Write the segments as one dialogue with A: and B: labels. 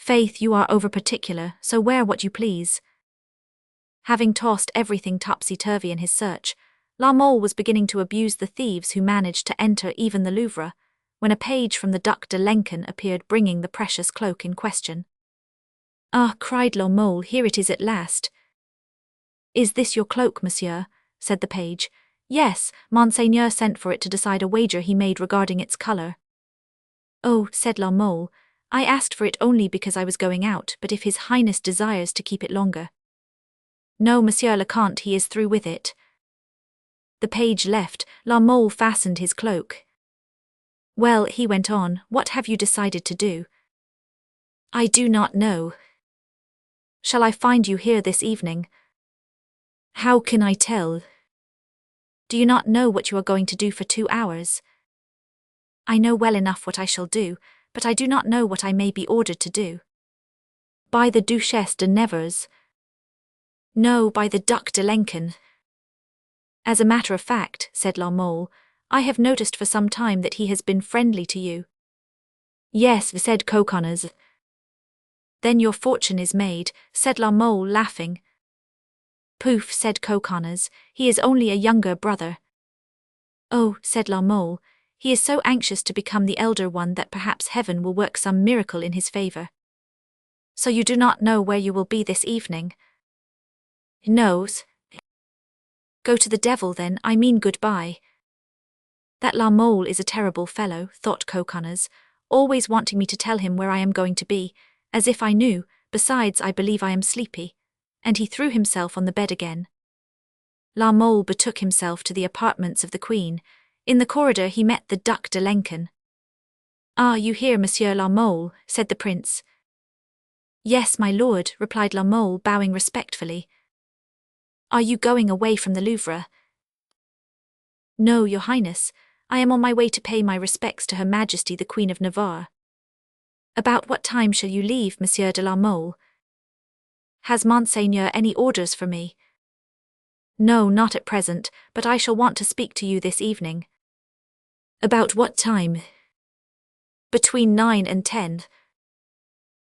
A: Faith, you are over-particular, so wear what you please. Having tossed everything topsy-turvy in his search, La Mole was beginning to abuse the thieves who managed to enter even the Louvre, when a page from the Duc de Lincoln appeared bringing the precious cloak in question. "Ah," cried La Mole, "here it is at last." "Is this your cloak, monsieur?" said the page. "Yes, Monseigneur sent for it to decide a wager he made regarding its color." "Oh," said La Mole, "I asked for it only because I was going out, but if His Highness desires to keep it longer—" "No, Monsieur le Comte, he is through with it." The page left, La Mole fastened his cloak. "Well," he went on, "what have you decided to do?" "I do not know." "Shall I find you here this evening?" "How can I tell?" "Do you not know what you are going to do for 2 hours?" "I know well enough what I shall do, but I do not know what I may be ordered to do." "By the Duchesse de Nevers?" "No, by the Duc de Lincoln." "As a matter of fact," said La Mole, "I have noticed for some time that he has been friendly to you." "Yes," said Coconnas. "Then your fortune is made," said La Mole, laughing. "Poof," said Coconnas, "he is only a younger brother." "Oh," said La Mole, "he is so anxious to become the elder one that perhaps heaven will work some miracle in his favor." "So you do not know where you will be this evening?" "No." "Go to the devil then, I mean goodbye." "That La Mole is a terrible fellow," thought Coconnas, "always wanting me to tell him where I am going to be, as if I knew. Besides, I believe I am sleepy." And he threw himself on the bed again. La Mole betook himself to the apartments of the Queen. In the corridor he met the Duc de Lincoln. "Ah, you here, Monsieur La Mole?" said the prince. "Yes, my lord," replied La Mole, bowing respectfully. "Are you going away from the Louvre?" "No, your highness. I am on my way to pay my respects to Her Majesty the Queen of Navarre." "About what time shall you leave, Monsieur de la Mole?" "Has Monseigneur any orders for me?" "No, not at present, but I shall want to speak to you this evening." "About what time?" "Between 9 and 10.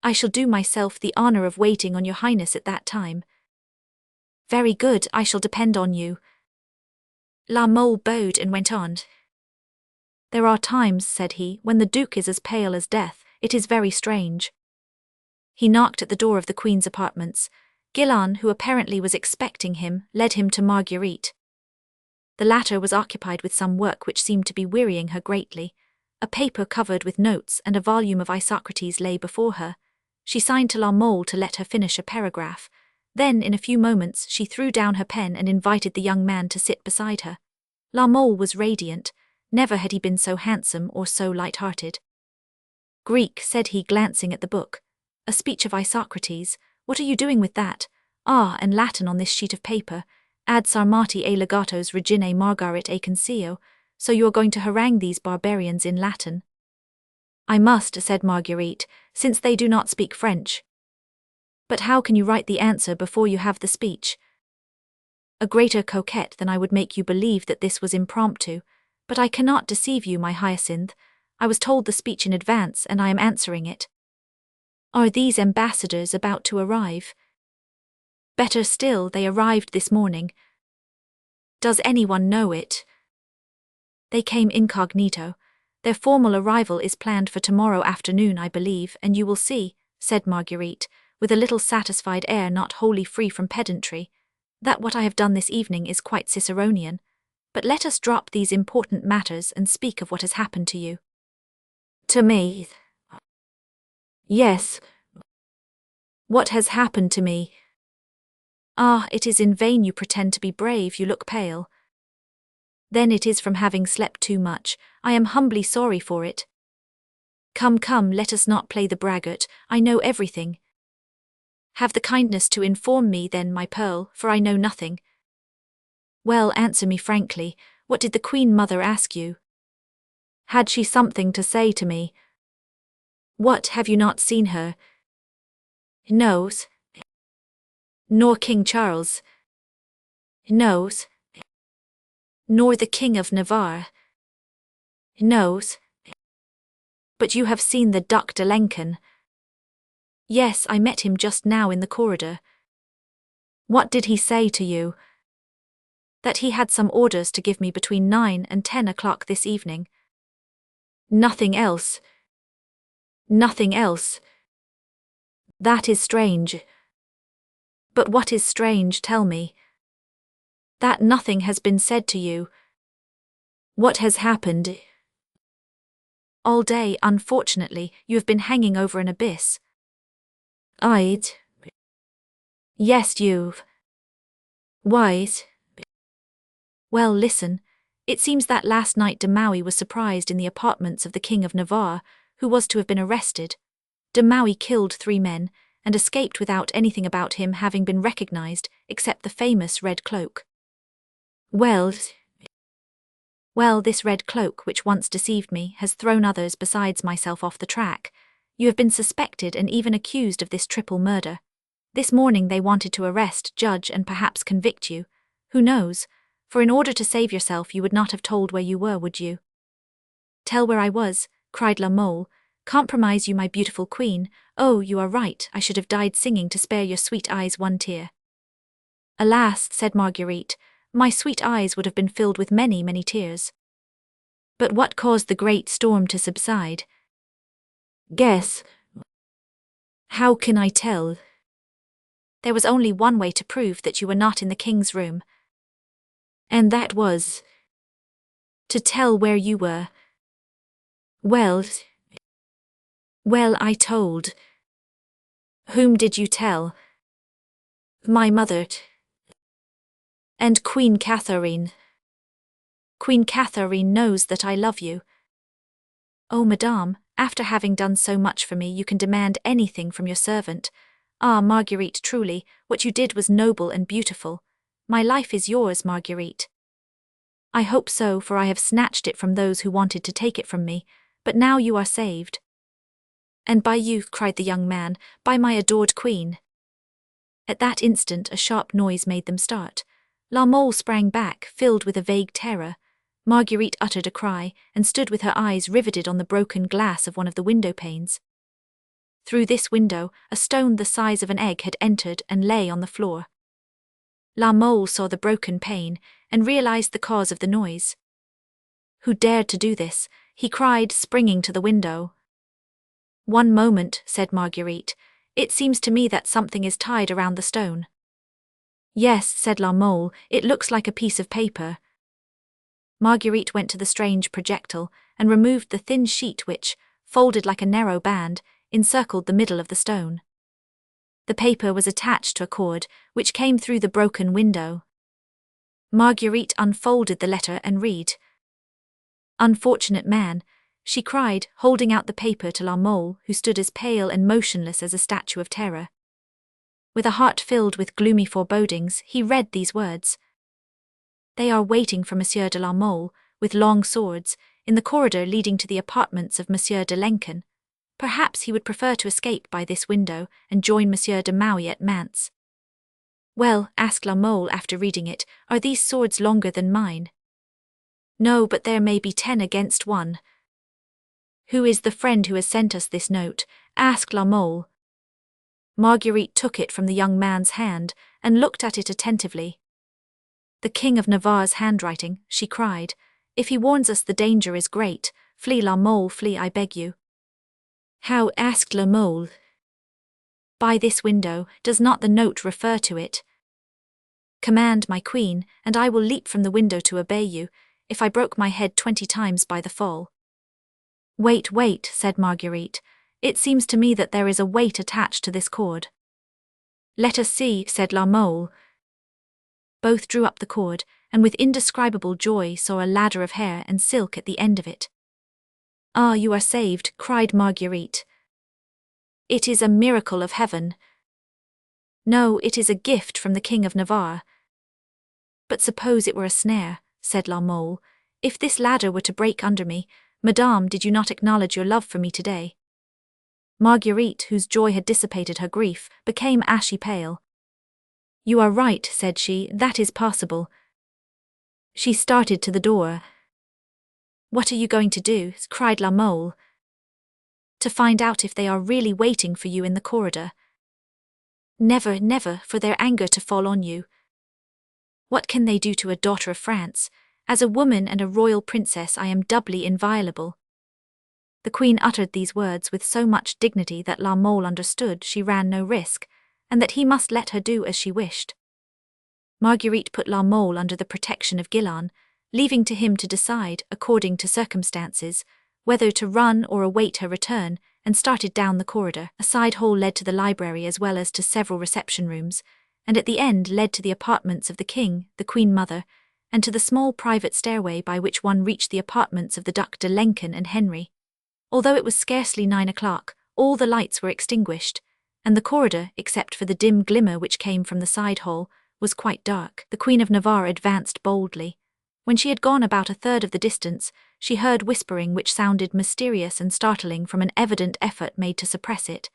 A: "I shall do myself the honor of waiting on your highness at that time." "Very good, I shall depend on you." La Mole bowed and went on. "There are times," said he, "when the Duke is as pale as death. It is very strange." He knocked at the door of the Queen's apartments. Guilan, who apparently was expecting him, led him to Marguerite. The latter was occupied with some work which seemed to be wearying her greatly. A paper covered with notes and a volume of Isocrates lay before her. She signed to La Mole to let her finish a paragraph. Then, in a few moments, she threw down her pen and invited the young man to sit beside her. La Mole was radiant. Never had he been so handsome or so light-hearted. "Greek," said he, glancing at the book. "A speech of Isocrates. What are you doing with that? Ah, and Latin on this sheet of paper. Ad sarmati e legatos reginae Margaret e Concio. So you are going to harangue these barbarians in Latin?" "I must," said Marguerite, "since they do not speak French." "But how can you write the answer before you have the speech?" "A greater coquette than I would make you believe that this was impromptu. But I cannot deceive you, my Hyacinth. I was told the speech in advance, and I am answering it." "Are these ambassadors about to arrive?" "Better still, they arrived this morning." "Does anyone know it?" "They came incognito. Their formal arrival is planned for tomorrow afternoon, I believe, and you will see," said Marguerite, with a little satisfied air not wholly free from pedantry, "that what I have done this evening is quite Ciceronian. But let us drop these important matters and speak of what has happened to you." "To me?" "Yes." "What has happened to me?" "Ah, it is in vain you pretend to be brave, you look pale." "Then it is from having slept too much. I am humbly sorry for it." Come, let us not play the braggart. I know everything." "Have the kindness to inform me then, my pearl, for I know nothing." "Well, answer me frankly. What did the Queen Mother ask you?" "Had she something to say to me?" "What, have you not seen her?" "No." "Nor King Charles?" "No." "Nor the King of Navarre?" "No." "But you have seen the Duc de Lincoln?" Yes, I met him just now in the corridor. What did he say to you? That he had some orders to give me between 9 and 10 o'clock this evening. Nothing else. Nothing else. That is strange. But what is strange, tell me? That nothing has been said to you. What has happened? All day, unfortunately, you have been hanging over an abyss. Yes, you've. Why? Well, listen. It seems that last night de Maui was surprised in the apartments of the King of Navarre, who was to have been arrested. De Maui killed 3 men, and escaped without anything about him having been recognized, except the famous red cloak. Well, this red cloak, which once deceived me, has thrown others besides myself off the track. You have been suspected and even accused of this triple murder. This morning they wanted to arrest, judge, and perhaps convict you. Who knows? For in order to save yourself you would not have told where you were, would you? Tell where I was, cried La Mole. Compromise you, my beautiful queen. Oh, you are right, I should have died singing to spare your sweet eyes one tear. Alas, said Marguerite, my sweet eyes would have been filled with many, many tears. But what caused the great storm to subside? Guess. How can I tell? There was only one way to prove that you were not in the king's room. And that was to tell where you were. Well, I told. Whom did you tell? My mother. And Queen Catherine. Queen Catherine knows that I love you. Oh, madame, after having done so much for me, you can demand anything from your servant. Ah, Marguerite, truly, what you did was noble and beautiful. My life is yours, Marguerite. I hope so, for I have snatched it from those who wanted to take it from me, but now you are saved. And by you, cried the young man, by my adored queen. At that instant a sharp noise made them start. La Mole sprang back, filled with a vague terror. Marguerite uttered a cry, and stood with her eyes riveted on the broken glass of one of the window panes. Through this window, a stone the size of an egg had entered and lay on the floor. La Mole saw the broken pane, and realized the cause of the noise. Who dared to do this? He cried, springing to the window. One moment, said Marguerite. It seems to me that something is tied around the stone. Yes, said La Mole, it looks like a piece of paper. Marguerite went to the strange projectile, and removed the thin sheet which, folded like a narrow band, encircled the middle of the stone. The paper was attached to a cord, which came through the broken window. Marguerite unfolded the letter and read. Unfortunate man, she cried, holding out the paper to La Mole, who stood as pale and motionless as a statue of terror. With a heart filled with gloomy forebodings, he read these words. They are waiting for Monsieur de la Mole, with long swords, in the corridor leading to the apartments of Monsieur de Lenken. Perhaps he would prefer to escape by this window and join Monsieur de Maui at Mantes. Well, asked La Mole after reading it, are these swords longer than mine? No, but there may be 10 against 1. Who is the friend who has sent us this note? Asked La Mole. Marguerite took it from the young man's hand and looked at it attentively. The King of Navarre's handwriting, she cried. If he warns us the danger is great. Flee, La Mole, flee, I beg you. How? Asked La Mole. By this window, does not the note refer to it? Command, my queen, and I will leap from the window to obey you, if I broke my head 20 times by the fall. Wait, said Marguerite. It seems to me that there is a weight attached to this cord. Let us see, said La Mole. Both drew up the cord, and with indescribable joy saw a ladder of hair and silk at the end of it. Ah, you are saved, cried Marguerite. It is a miracle of heaven. No, it is a gift from the King of Navarre. But suppose it were a snare, said La Mole. If this ladder were to break under me, Madame, did you not acknowledge your love for me today? Marguerite, whose joy had dissipated her grief, became ashy pale. You are right, said she, that is possible. She started to the door. What are you going to do? Cried La Mole. To find out if they are really waiting for you in the corridor. Never, never for their anger to fall on you. What can they do to a daughter of France? As a woman and a royal princess I am doubly inviolable. The queen uttered these words with so much dignity that La Mole understood she ran no risk, and that he must let her do as she wished. Marguerite put La Mole under the protection of Guilan, leaving to him to decide, according to circumstances, whether to run or await her return, and started down the corridor. A side hall led to the library as well as to several reception rooms, and at the end led to the apartments of the king, the queen mother, and to the small private stairway by which one reached the apartments of the Duc de Lenken and Henry. Although it was scarcely 9 o'clock, all the lights were extinguished, and the corridor, except for the dim glimmer which came from the side hall, was quite dark. The Queen of Navarre advanced boldly. When she had gone about a third of the distance, she heard whispering which sounded mysterious and startling from an evident effort made to suppress it.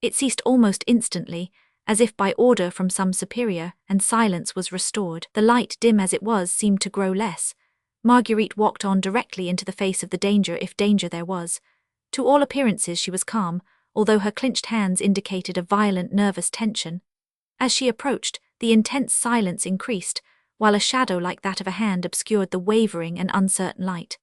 A: It ceased almost instantly, as if by order from some superior, and silence was restored. The light, dim as it was, seemed to grow less. Marguerite walked on directly into the face of the danger if danger there was. To all appearances she was calm, although her clenched hands indicated a violent nervous tension. As she approached, the intense silence increased, while a shadow like that of a hand obscured the wavering and uncertain light.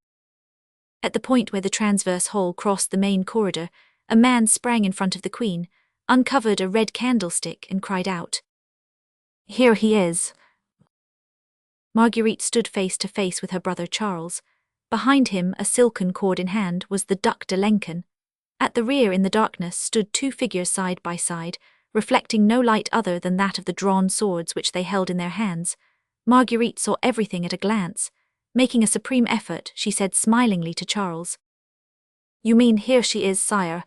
A: At the point where the transverse hall crossed the main corridor, a man sprang in front of the queen, uncovered a red candlestick and cried out, "Here he is." Marguerite stood face to face with her brother Charles. Behind him, a silken cord in hand, was the Duc de Lenken. At the rear in the darkness stood two figures side by side, reflecting no light other than that of the drawn swords which they held in their hands. Marguerite saw everything at a glance. Making a supreme effort, she said smilingly to Charles, "You mean here she is, sire?"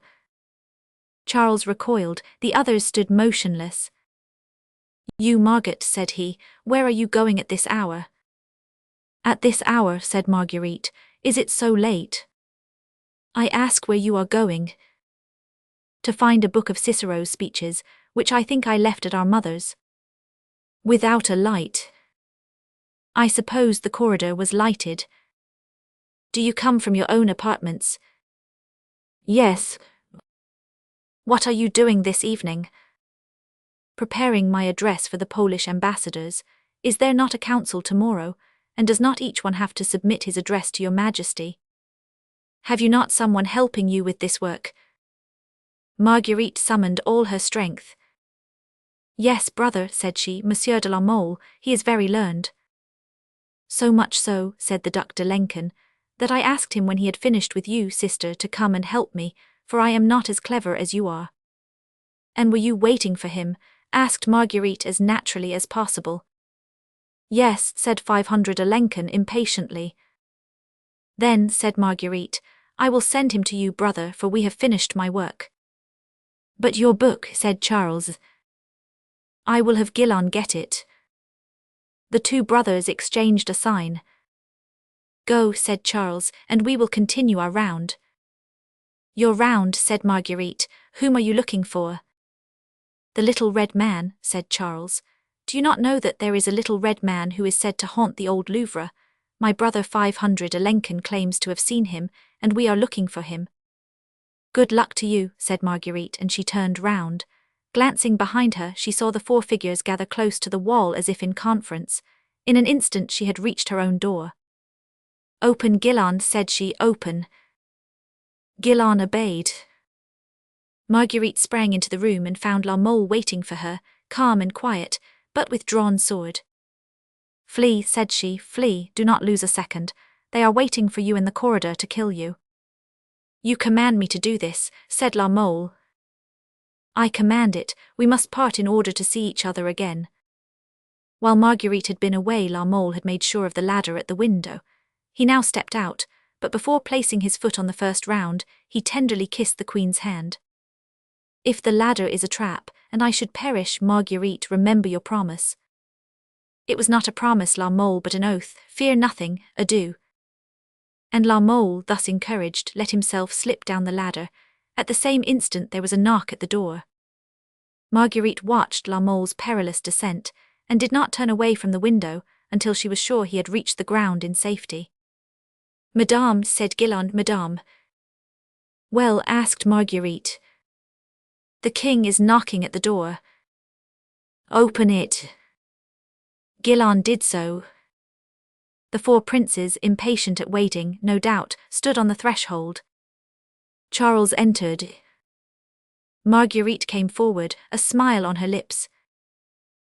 A: Charles recoiled, the others stood motionless. "You, Margaret," said he, "where are you going at this hour?" "At this hour," said Marguerite. "Is it so late?" "I ask where you are going." "To find a book of Cicero's speeches, which I think I left at our mother's." "Without a light?" "I suppose the corridor was lighted." "Do you come from your own apartments?" "Yes." "What are you doing this evening?" "Preparing my address for the Polish ambassadors. Is there not a council tomorrow, and does not each one have to submit his address to your Majesty? Have you not someone helping you with this work?" Marguerite summoned all her strength. "Yes, brother," said she, "Monsieur de la Mole, he is very learned." "So much so," said the Duc de Lenken, "that I asked him when he had finished with you, sister, to come and help me, for I am not as clever as you are." "And were you waiting for him?" asked Marguerite as naturally as possible. "Yes," said 500 Lenken impatiently. "Then," said Marguerite, "I will send him to you, brother, for we have finished my work." "But your book," said Charles. "I will have Guilan get it." The two brothers exchanged a sign. "Go," said Charles, "and we will continue our round." "Your round," said Marguerite. "Whom are you looking for?" "The little red man," said Charles. "Do you not know that there is a little red man who is said to haunt the old Louvre? My brother 500 Lenken claims to have seen him, and we are looking for him." "Good luck to you," said Marguerite, and she turned round. Glancing behind her, she saw the four figures gather close to the wall as if in conference. In an instant she had reached her own door. "Open, Guilan," said she, "open." Guilan obeyed. Marguerite sprang into the room and found La Mole waiting for her, calm and quiet, but with drawn sword. "Flee," said she, "flee, do not lose a second. They are waiting for you in the corridor to kill you." "You command me to do this," said La Mole. "I command it. We must part in order to see each other again." While Marguerite had been away, La Mole had made sure of the ladder at the window. He now stepped out, but before placing his foot on the first round, he tenderly kissed the queen's hand. "If the ladder is a trap, and I should perish, Marguerite, remember your promise." "It was not a promise, La Mole, but an oath. Fear nothing. Adieu." And La Mole, thus encouraged, let himself slip down the ladder. At the same instant there was a knock at the door. Marguerite watched La Mole's perilous descent, and did not turn away from the window until she was sure he had reached the ground in safety. "Madame," said Guilan, "Madame." Well, asked Marguerite. The king is knocking at the door. Open it. Guillain did so. The four princes, impatient at waiting, no doubt, stood on the threshold. Charles entered. Marguerite came forward, a smile on her lips.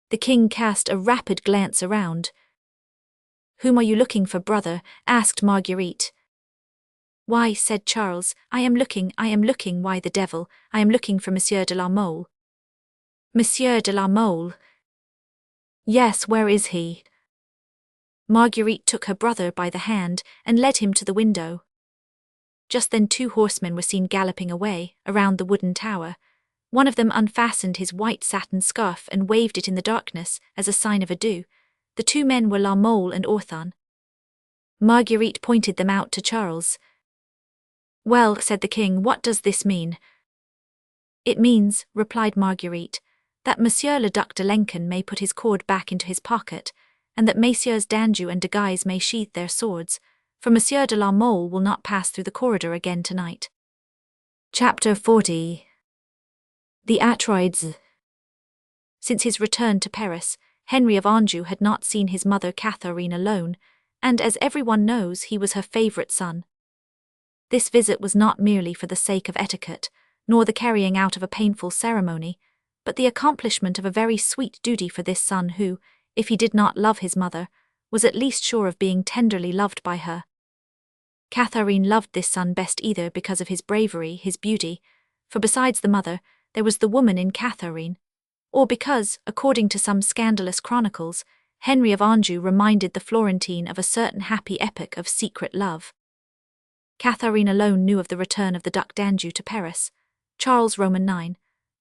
A: The king cast a rapid glance around. Whom are you looking for, brother? Asked Marguerite. Why, said Charles, I am looking, why the devil, I am looking for Monsieur de la Mole. Monsieur de la Mole? Yes, where is he? Marguerite took her brother by the hand and led him to the window. Just then 2 horsemen were seen galloping away, around the wooden tower. One of them unfastened his white satin scarf and waved it in the darkness as a sign of adieu. The 2 men were La Mole and Orthon. Marguerite pointed them out to Charles. Well, said the king, what does this mean? It means, replied Marguerite, that Monsieur le Duc de Lenken may put his cord back into his pocket, and that Messieurs d'Anjou and de Guise may sheathe their swords, for Monsieur de la Mole will not pass through the corridor again tonight. Chapter 40. The Atroids. Since his return to Paris, Henry of Anjou had not seen his mother Catherine alone, and as everyone knows, he was her favourite son. This visit was not merely for the sake of etiquette, nor the carrying out of a painful ceremony, but the accomplishment of a very sweet duty for this son who, if he did not love his mother, was at least sure of being tenderly loved by her. Catherine loved this son best either because of his bravery, his beauty, for besides the mother, there was the woman in Catherine, or because, according to some scandalous chronicles, Henry of Anjou reminded the Florentine of a certain happy epoch of secret love. Catherine alone knew of the return of the Duc d'Anjou to Paris. Charles Roman IX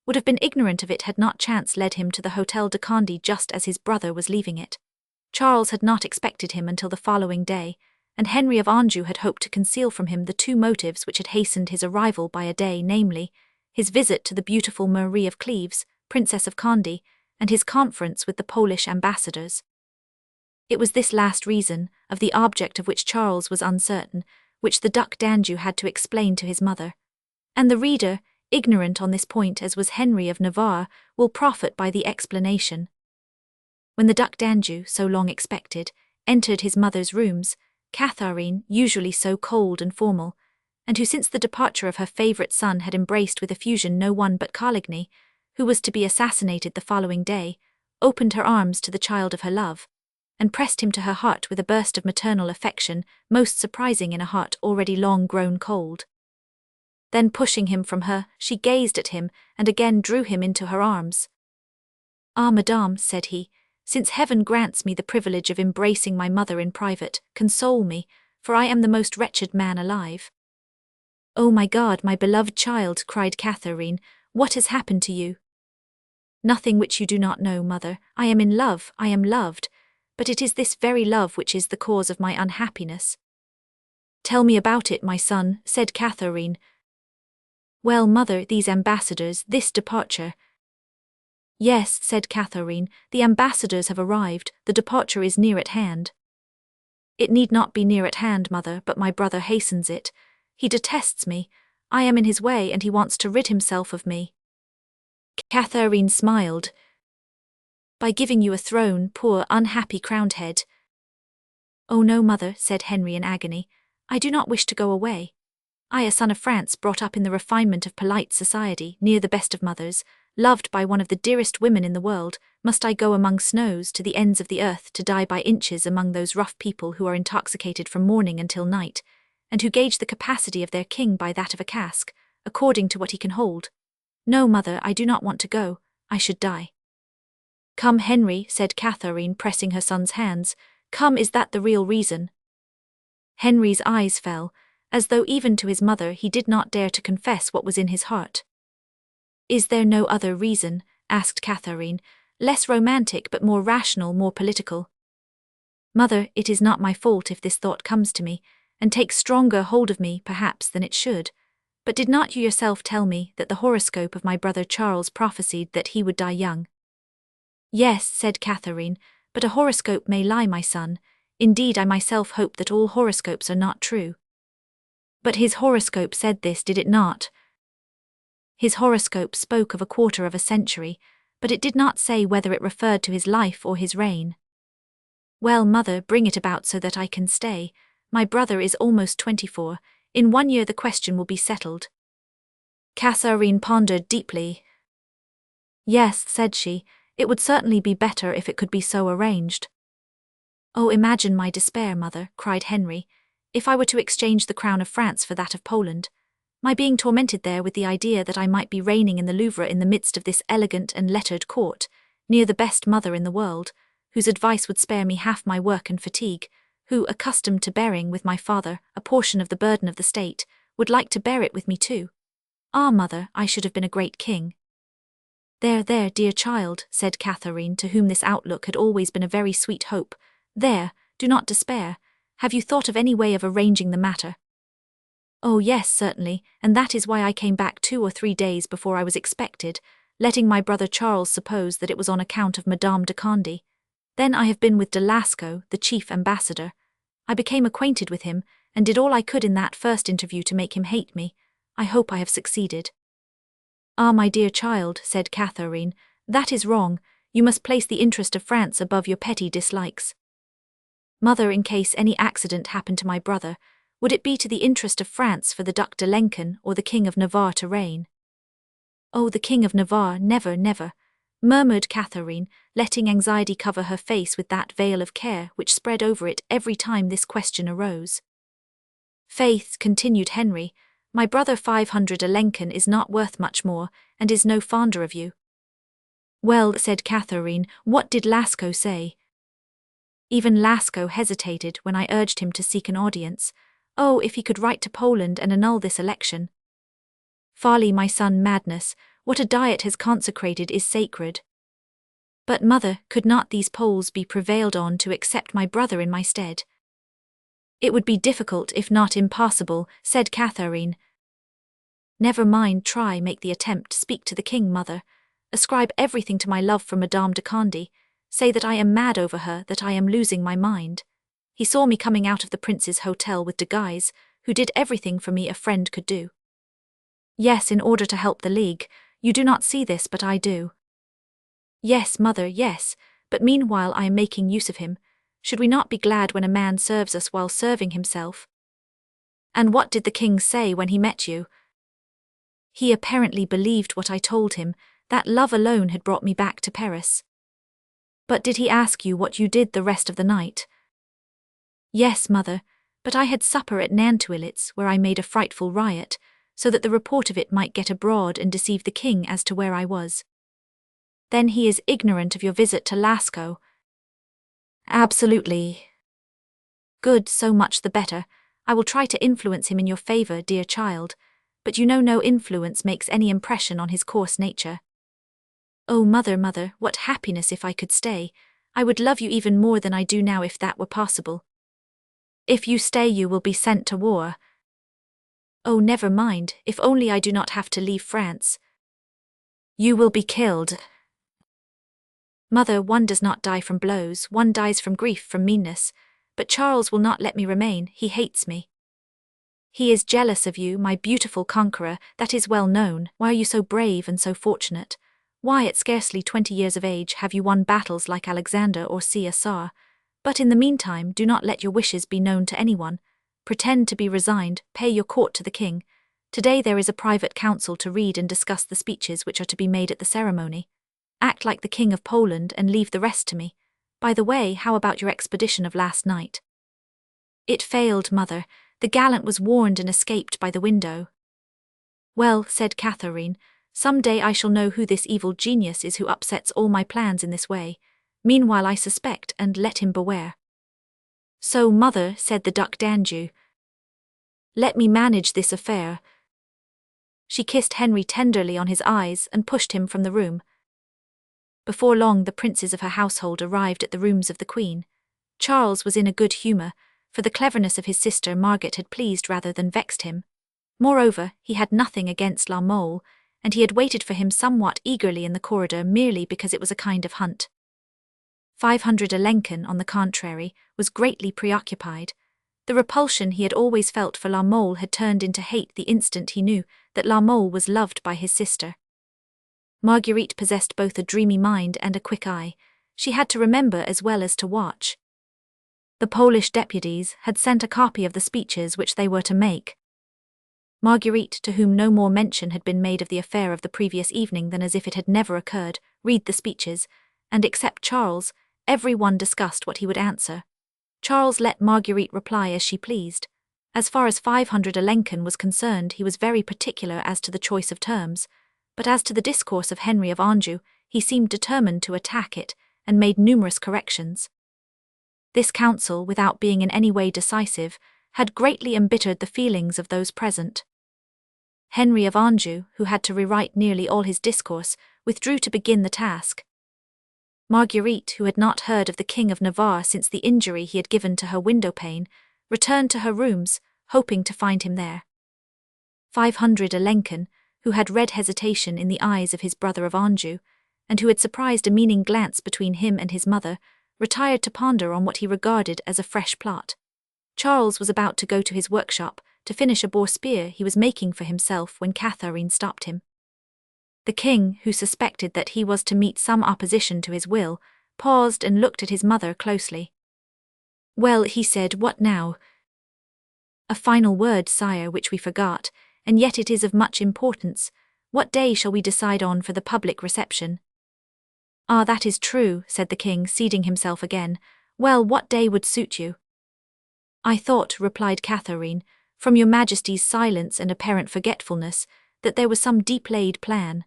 A: would have been ignorant of it had not chance led him to the Hôtel de Conde just as his brother was leaving it. Charles had not expected him until the following day, and Henry of Anjou had hoped to conceal from him the 2 motives which had hastened his arrival by a day, namely, his visit to the beautiful Marie of Cleves, Princess of Conde, and his conference with the Polish ambassadors. It was this last reason, of the object of which Charles was uncertain, which the Duc d'Anjou had to explain to his mother. And the reader, ignorant on this point as was Henry of Navarre, will profit by the explanation. When the Duc d'Anjou, so long expected, entered his mother's rooms, Catherine, usually so cold and formal, and who since the departure of her favourite son had embraced with effusion no one but Coligny, who was to be assassinated the following day, opened her arms to the child of her love, and pressed him to her heart with a burst of maternal affection most surprising in a heart already long grown cold. Then pushing him from her, she gazed at him and again drew him into her arms. Ah, madame, said he, since heaven grants me the privilege of embracing my mother in private, console me, for I am the most wretched man alive. Oh my God, my beloved child, cried Catherine, what has happened to you? Nothing which you do not know, mother. I am in love, I am loved, but it is this very love which is the cause of my unhappiness. Tell me about it, my son, said Catherine. Well, mother, these ambassadors, this departure. Yes, said Catherine, the ambassadors have arrived, the departure is near at hand. It need not be near at hand, mother, but my brother hastens it. He detests me, I am in his way and he wants to rid himself of me. Catherine smiled. By giving you a throne, poor, unhappy crowned head. Oh no, mother, said Henry in agony, I do not wish to go away. I, a son of France, brought up in the refinement of polite society, near the best of mothers, loved by one of the dearest women in the world, must I go among snows to the ends of the earth to die by inches among those rough people who are intoxicated from morning until night, and who gauge the capacity of their king by that of a cask, according to what he can hold? No, mother, I do not want to go, I should die. Come, Henry, said Catherine, pressing her son's hands, come, is that the real reason? Henry's eyes fell, as though even to his mother he did not dare to confess what was in his heart. Is there no other reason? Asked Catherine, less romantic but more rational, more political. Mother, it is not my fault if this thought comes to me, and takes stronger hold of me, perhaps, than it should. But did not you yourself tell me that the horoscope of my brother Charles prophesied that he would die young? Yes, said Catherine, but a horoscope may lie, my son. Indeed, I myself hope that all horoscopes are not true. But his horoscope said this, did it not? His horoscope spoke of a quarter of a century, but it did not say whether it referred to his life or his reign. Well, mother, bring it about so that I can stay. My brother is almost 24. In 1 year the question will be settled. Catherine pondered deeply. Yes, said she, it would certainly be better if it could be so arranged. Oh, imagine my despair, mother, cried Henry, if I were to exchange the crown of France for that of Poland. My being tormented there with the idea that I might be reigning in the Louvre in the midst of this elegant and lettered court, near the best mother in the world, whose advice would spare me half my work and fatigue, who, accustomed to bearing with my father a portion of the burden of the state, would like to bear it with me too. Ah, mother, I should have been a great king. There, dear child, said Catherine, to whom this outlook had always been a very sweet hope. There, do not despair. Have you thought of any way of arranging the matter? Oh yes, certainly, and that is why I came back 2 or 3 days before I was expected, letting my brother Charles suppose that it was on account of Madame de Condé. Then I have been with de Lascaux, the chief ambassador. I became acquainted with him, and did all I could in that first interview to make him hate me. I hope I have succeeded. Ah, my dear child, said Catherine, that is wrong. You must place the interest of France above your petty dislikes. Mother, in case any accident happened to my brother, would it be to the interest of France for the Duc de Lenken or the King of Navarre to reign? Oh, the King of Navarre, never, never, murmured Catherine, letting anxiety cover her face with that veil of care which spread over it every time this question arose. Faith, continued Henry, my brother 500 de Lenken is not worth much more, and is no fonder of you. Well, said Catherine, what did Lascaux say? Even Lascaux hesitated when I urged him to seek an audience. Oh, if he could write to Poland and annul this election. Folly, my son, madness, what a diet has consecrated is sacred. But, mother, could not these Poles be prevailed on to accept my brother in my stead? It would be difficult, if not impossible, said Catherine. Never mind, try, make the attempt, speak to the king, mother. Ascribe everything to my love for Madame de Condé. Say that I am mad over her, that I am losing my mind. He saw me coming out of the prince's hotel with de Guise, who did everything for me a friend could do. Yes, in order to help the League. You do not see this, but I do. Yes, mother, yes, but meanwhile I am making use of him. Should we not be glad when a man serves us while serving himself? And what did the king say when he met you? He apparently believed what I told him, that love alone had brought me back to Paris. But did he ask you what you did the rest of the night? Yes, mother, but I had supper at Nantouillet's, where I made a frightful riot, so that the report of it might get abroad and deceive the king as to where I was. Then he is ignorant of your visit to Lascaux. Absolutely. Good, so much the better. I will try to influence him in your favor, dear child, but you know no influence makes any impression on his coarse nature. Oh, mother, mother, what happiness if I could stay. I would love you even more than I do now if that were possible. If you stay you will be sent to war. Oh, never mind, if only I do not have to leave France. You will be killed. Mother, one does not die from blows, one dies from grief, from meanness. But Charles will not let me remain, he hates me. He is jealous of you, my beautiful conqueror, that is well known. Why are you so brave and so fortunate? Why, at scarcely 20 years of age, have you won battles like Alexandre or Cesar? But in the meantime, do not let your wishes be known to anyone. Pretend to be resigned, pay your court to the king. Today there is a private council to read and discuss the speeches which are to be made at the ceremony. Act like the King of Poland and leave the rest to me. By the way, how about your expedition of last night? It failed, mother. The gallant was warned and escaped by the window. Well, said Catherine, some day I shall know who this evil genius is who upsets all my plans in this way. Meanwhile I suspect, and let him beware. So, mother, said the Duc d'Anjou, let me manage this affair. She kissed Henry tenderly on his eyes and pushed him from the room. Before long the princes of her household arrived at the rooms of the Queen. Charles was in a good humour, for the cleverness of his sister Margaret had pleased rather than vexed him. Moreover, he had nothing against La Mole, and he had waited for him somewhat eagerly in the corridor merely because it was a kind of hunt. 500 de Lenken, on the contrary, was greatly preoccupied. The repulsion he had always felt for La Mole had turned into hate the instant he knew that La Mole was loved by his sister. Marguerite possessed both a dreamy mind and a quick eye. She had to remember as well as to watch. The Polish deputies had sent a copy of the speeches which they were to make. Marguerite, to whom no more mention had been made of the affair of the previous evening than as if it had never occurred, read the speeches, and except Charles, every one discussed what he would answer. Charles let Marguerite reply as she pleased. As far as 500 Alençon was concerned, he was very particular as to the choice of terms, but as to the discourse of Henry of Anjou, he seemed determined to attack it, and made numerous corrections. This counsel, without being in any way decisive, had greatly embittered the feelings of those present. Henry of Anjou, who had to rewrite nearly all his discourse, withdrew to begin the task. Marguerite, who had not heard of the King of Navarre since the injury he had given to her window-pane, returned to her rooms, hoping to find him there. 500 Alençon, who had read hesitation in the eyes of his brother of Anjou, and who had surprised a meaning glance between him and his mother, retired to ponder on what he regarded as a fresh plot. Charles was about to go to his workshop to finish a boar spear he was making for himself when Catherine stopped him. The king, who suspected that he was to meet some opposition to his will, paused and looked at his mother closely. "Well," he said, "what now?" "A final word, sire, which we forgot, and yet it is of much importance. What day shall we decide on for the public reception?" "Ah, that is true," said the king, seating himself again. "Well, what day would suit you?" "I thought," replied Catherine, "from your Majesty's silence and apparent forgetfulness, that there was some deep-laid plan."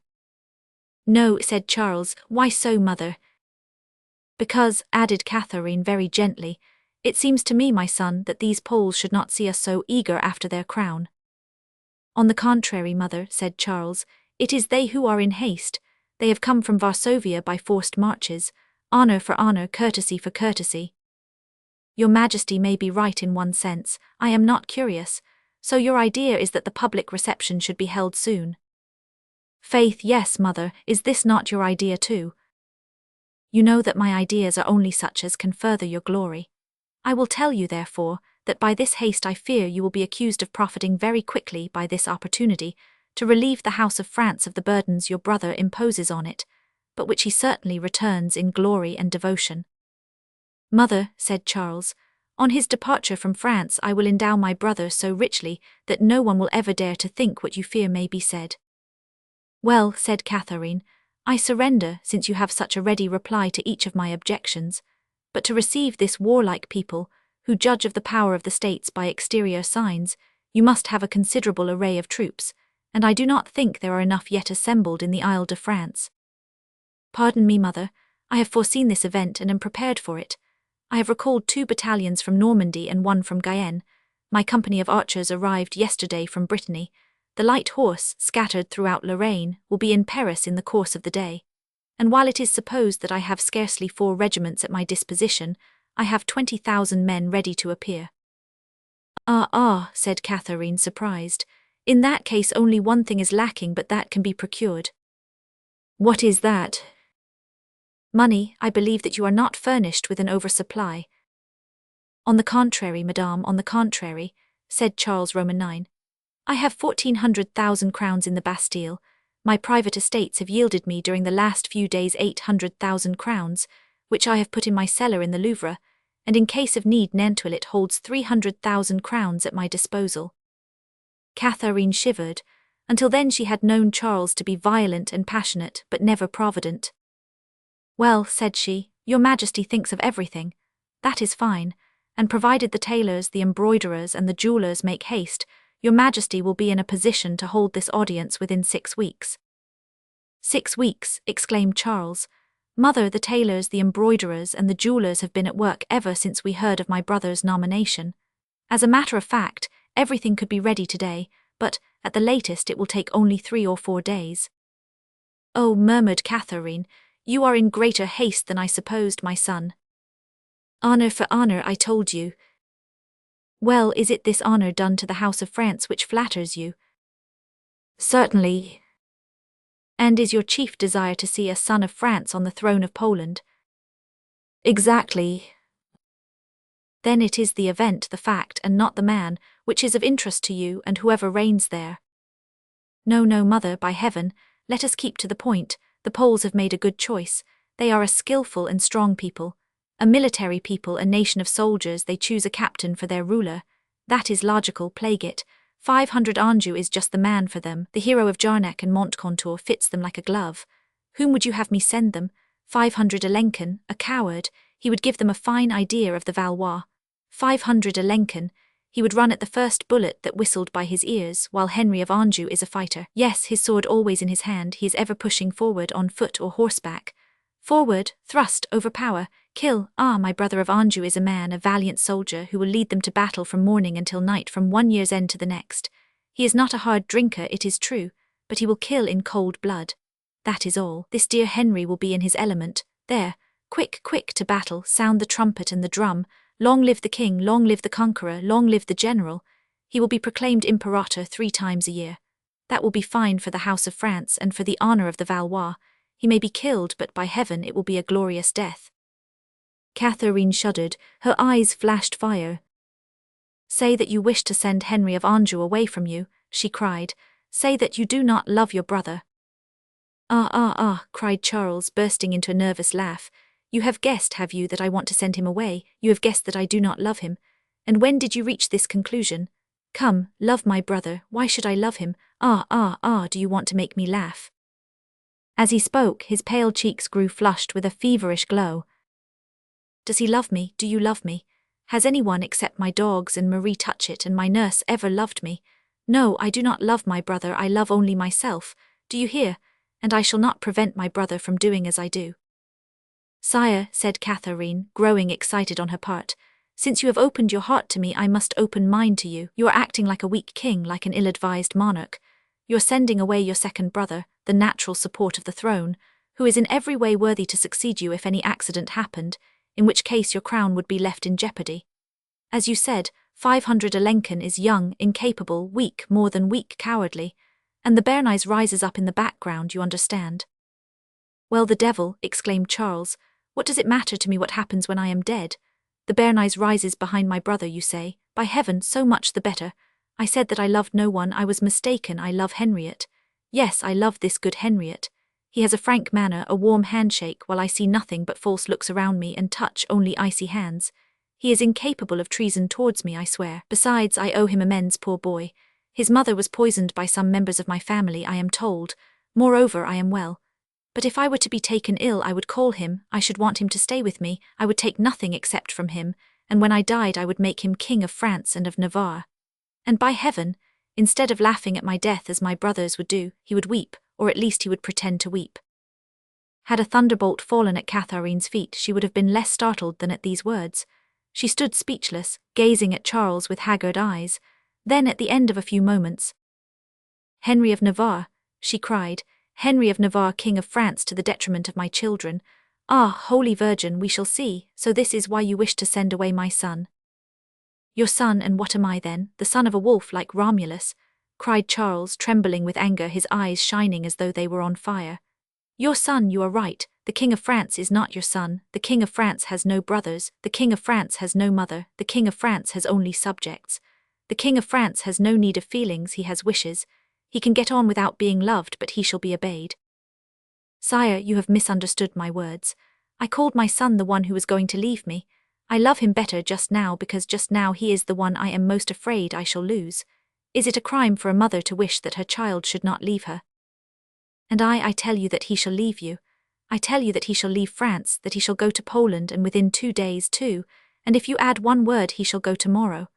A: "No," said Charles. "Why so, mother?" "Because," added Catherine very gently, "it seems to me, my son, that these Poles should not see us so eager after their crown." "On the contrary, mother," said Charles, "it is they who are in haste. They have come from Varsovia by forced marches. Honor for honor, courtesy for courtesy." "Your Majesty may be right in one sense. I am not curious. So your idea is that the public reception should be held soon?" "Faith, yes, mother. Is this not your idea too?" "You know that my ideas are only such as can further your glory. I will tell you, therefore, that by this haste I fear you will be accused of profiting very quickly by this opportunity to relieve the House of France of the burdens your brother imposes on it, but which he certainly returns in glory and devotion." "Mother," said Charles, "on his departure from France I will endow my brother so richly that no one will ever dare to think what you fear may be said." "Well," said Catherine, "I surrender, since you have such a ready reply to each of my objections, but to receive this warlike people, who judge of the power of the states by exterior signs, you must have a considerable array of troops, and I do not think there are enough yet assembled in the Isle de France." "Pardon me, mother, I have foreseen this event and am prepared for it. I have recalled 2 battalions from Normandy and 1 from Guyenne. My company of archers arrived yesterday from Brittany. The light horse, scattered throughout Lorraine, will be in Paris in the course of the day. And while it is supposed that I have scarcely 4 regiments at my disposition, I have 20,000 men ready to appear." Ah, said Catherine, surprised. "In that case only one thing is lacking, but that can be procured." "What is that?" "Money. I believe that you are not furnished with an oversupply." "On the contrary, madame, on the contrary," said Charles Roman IX. "I have 1,400,000 crowns in the Bastille. My private estates have yielded me during the last few days 800,000 crowns, which I have put in my cellar in the Louvre, and in case of need Nanteuilet holds 300,000 crowns at my disposal." Catherine shivered. Until then she had known Charles to be violent and passionate, but never provident. "Well," said she, "your Majesty thinks of everything. That is fine, and provided the tailors, the embroiderers, and the jewelers make haste, your Majesty will be in a position to hold this audience within 6 weeks. 6 weeks, exclaimed Charles. Mother, the tailors, the embroiderers, and the jewelers have been at work ever since we heard of my brother's nomination. As a matter of fact, everything could be ready today, but, at the latest, it will take only 3 or 4 days. Oh, murmured Catherine, you are in greater haste than I supposed, my son. Honor for honor, I told you. Well, is it this honor done to the House of France which flatters you? Certainly. And is your chief desire to see a son of France on the throne of Poland? Exactly. Then it is the event, the fact, and not the man, which is of interest to you and whoever reigns there. No, no, mother, by heaven, let us keep to the point. The Poles have made a good choice. They are a skillful and strong people. A military people, a nation of soldiers. They choose a captain for their ruler. That is logical, plague it. 500 Anjou is just the man for them. The hero of Jarnac and Montcontour fits them like a glove. Whom would you have me send them? 500 Alençon, a coward. He would give them a fine idea of the Valois. 500 Alençon. He would run at the first bullet that whistled by his ears, while Henry of Anjou is a fighter. Yes, his sword always in his hand, he is ever pushing forward on foot or horseback. Forward, thrust, overpower, kill. Ah, my brother of Anjou is a man, a valiant soldier, who will lead them to battle from morning until night, from one year's end to the next. He is not a hard drinker, it is true, but he will kill in cold blood. That is all. This dear Henry will be in his element. There, quick, quick to battle, sound the trumpet and the drum. Long live the king, long live the conqueror, long live the general. He will be proclaimed imperator 3 times a year. That will be fine for the house of France and for the honor of the Valois. He may be killed, but by heaven it will be a glorious death. Catherine shuddered, her eyes flashed fire. Say that you wish to send Henry of Anjou away from you, she cried. Say that you do not love your brother. Ah, cried Charles, bursting into a nervous laugh. You have guessed, have you, that I want to send him away? You have guessed that I do not love him. And when did you reach this conclusion? Come, love my brother, why should I love him? Ah, do you want to make me laugh? As he spoke, his pale cheeks grew flushed with a feverish glow. Does he love me? Do you love me? Has anyone except my dogs and Marie Touchett and my nurse ever loved me? No, I do not love my brother, I love only myself. Do you hear? And I shall not prevent my brother from doing as I do. Sire, said Catherine, growing excited on her part, since you have opened your heart to me, I must open mine to you. You are acting like a weak king, like an ill-advised monarch. You're sending away your second brother, the natural support of the throne, who is in every way worthy to succeed you if any accident happened, in which case your crown would be left in jeopardy. As you said, 500 Alençon is young, incapable, weak, more than weak, cowardly, and the Béarnais rises up in the background, you understand. Well, the devil, exclaimed Charles, what does it matter to me what happens when I am dead? The Béarnais rises behind my brother, you say. By heaven, so much the better. I said that I loved no one, I was mistaken, I love Henriette. Yes, I love this good Henriette. He has a frank manner, a warm handshake, while I see nothing but false looks around me and touch only icy hands. He is incapable of treason towards me, I swear. Besides, I owe him amends, poor boy. His mother was poisoned by some members of my family, I am told. Moreover, I am well. But if I were to be taken ill, I would call him, I should want him to stay with me, I would take nothing except from him, and when I died I would make him king of France and of Navarre. And by heaven, instead of laughing at my death as my brothers would do, he would weep, or at least he would pretend to weep. Had a thunderbolt fallen at Catherine's feet, she would have been less startled than at these words. She stood speechless, gazing at Charles with haggard eyes. Then, at the end of a few moments, Henry of Navarre, she cried, Henry of Navarre, King of France, to the detriment of my children. Ah, Holy Virgin, we shall see, so this is why you wish to send away my son. Your son, and what am I then, the son of a wolf like Romulus? Cried Charles, trembling with anger, his eyes shining as though they were on fire. Your son, you are right, the King of France is not your son, the King of France has no brothers, the King of France has no mother, the King of France has only subjects. The King of France has no need of feelings, he has wishes. He can get on without being loved, but he shall be obeyed. Sire, you have misunderstood my words. I called my son the one who was going to leave me. I love him better just now because just now he is the one I am most afraid I shall lose. Is it a crime for a mother to wish that her child should not leave her? And I tell you that he shall leave you. I tell you that he shall leave France, that he shall go to Poland, and within 2 days too, and if you add one word he shall go tomorrow.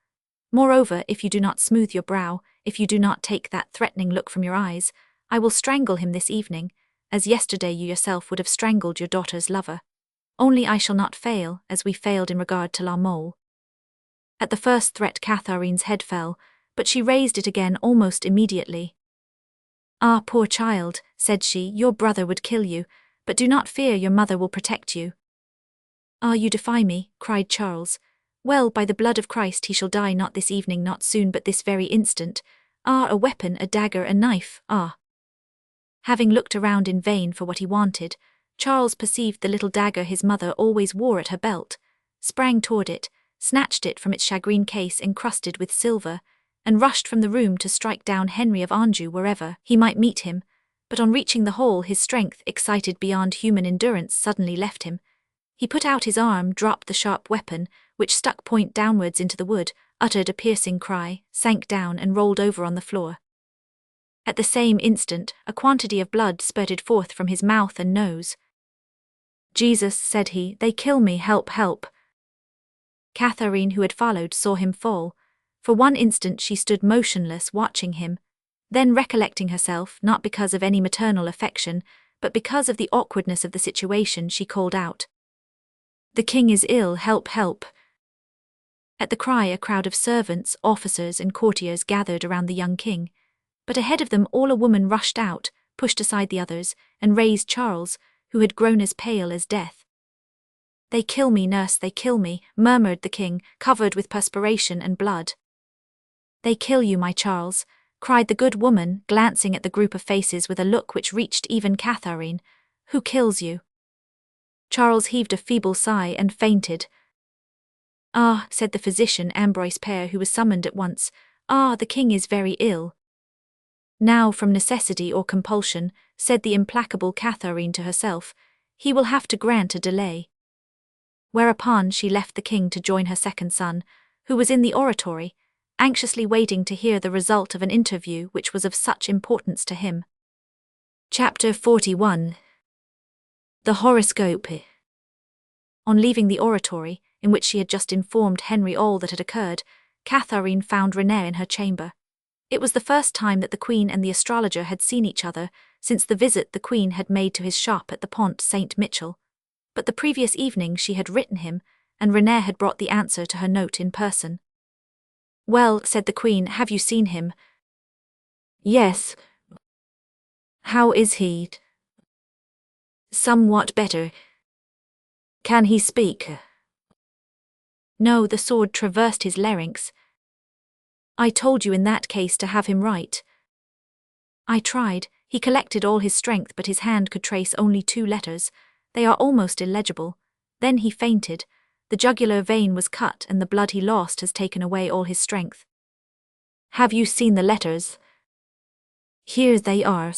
A: Moreover, if you do not smooth your brow, if you do not take that threatening look from your eyes, I will strangle him this evening, as yesterday you yourself would have strangled your daughter's lover. Only I shall not fail, as we failed in regard to La Mole. At the first threat Catherine's head fell, but she raised it again almost immediately. Ah, poor child, said she, your brother would kill you, but do not fear, your mother will protect you. Ah, you defy me, cried Charles. Well, by the blood of Christ he shall die, not this evening, not soon, but this very instant. Ah, a weapon, a dagger, a knife, ah. Having looked around in vain for what he wanted, Charles perceived the little dagger his mother always wore at her belt, sprang toward it, snatched it from its shagreen case encrusted with silver, and rushed from the room to strike down Henry of Anjou wherever he might meet him. But on reaching the hall, his strength, excited beyond human endurance, suddenly left him. He put out his arm, dropped the sharp weapon, which stuck point downwards into the wood, uttered a piercing cry, sank down and rolled over on the floor. At the same instant, a quantity of blood spurted forth from his mouth and nose. "Jesus," said he, "they kill me, help, help." Catherine, who had followed, saw him fall. For one instant she stood motionless, watching him. Then, recollecting herself, not because of any maternal affection, but because of the awkwardness of the situation, she called out, "The king is ill, help, help." At the cry, a crowd of servants, officers and courtiers gathered around the young king. But ahead of them all a woman rushed out, pushed aside the others, and raised Charles, who had grown as pale as death. "They kill me, nurse, they kill me," murmured the king, covered with perspiration and blood. "They kill you, my Charles," cried the good woman, glancing at the group of faces with a look which reached even Catherine. "Who kills you?" Charles heaved a feeble sigh and fainted. "Ah," said the physician Ambroise Père, who was summoned at once, "ah, the king is very ill." "Now, from necessity or compulsion," said the implacable Catherine to herself, "he will have to grant a delay." Whereupon she left the king to join her second son, who was in the oratory, anxiously waiting to hear the result of an interview which was of such importance to him. Chapter 41. The Horoscope. On leaving the oratory, in which she had just informed Henry all that had occurred, Catherine found René in her chamber. It was the first time that the Queen and the astrologer had seen each other since the visit the Queen had made to his shop at the Pont Saint-Michel. But the previous evening she had written him, and René had brought the answer to her note in person. "Well," said the Queen, "have you seen him?" "Yes." "How is he?" "Somewhat better." "Can he speak?" "No, the sword traversed his larynx." "I told you in that case to have him write." "I tried. He collected all his strength, but his hand could trace only 2 letters. They are almost illegible. Then he fainted. The jugular vein was cut, and the blood he lost has taken away all his strength." "Have you seen the letters?" "Here they are."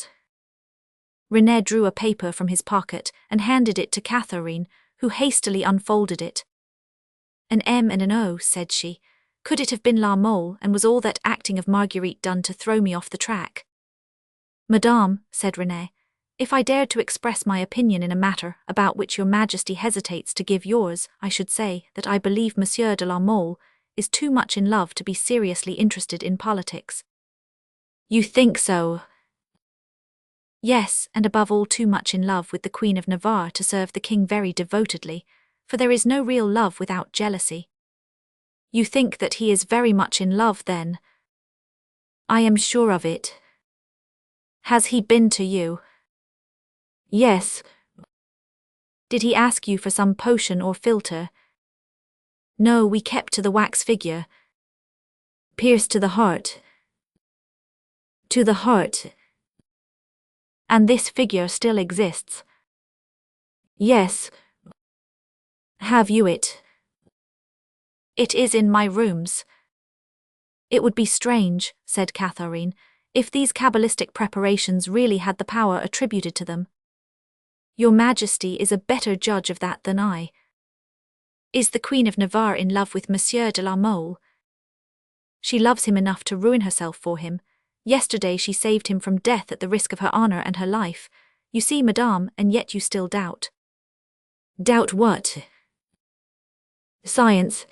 A: René drew a paper from his pocket and handed it to Catherine, who hastily unfolded it. "An M and an O," said she. "Could it have been La Mole, and was all that acting of Marguerite done to throw me off the track?" "Madame," said René, "if I dared to express my opinion in a matter about which your Majesty hesitates to give yours, I should say that I believe Monsieur de la Mole is too much in love to be seriously interested in politics." "You think so?" "Yes, and above all too much in love with the Queen of Navarre to serve the king very devotedly, for there is no real love without jealousy." "You think that he is very much in love, then?" "I am sure of it." "Has he been to you?" "Yes." "Did he ask you for some potion or philtre?" "No, we kept to the wax figure." "Pierced to the heart." "To the heart." "And this figure still exists?" "Yes." "Have you it?" "It is in my rooms." "It would be strange," said Catherine, "if these Kabbalistic preparations really had the power attributed to them. Your Majesty is a better judge of that than I. Is the Queen of Navarre in love with Monsieur de la Mole?" "She loves him enough to ruin herself for him. Yesterday she saved him from death at the risk of her honor and her life. You see, madame, and yet you still doubt." "Doubt what?" "Science."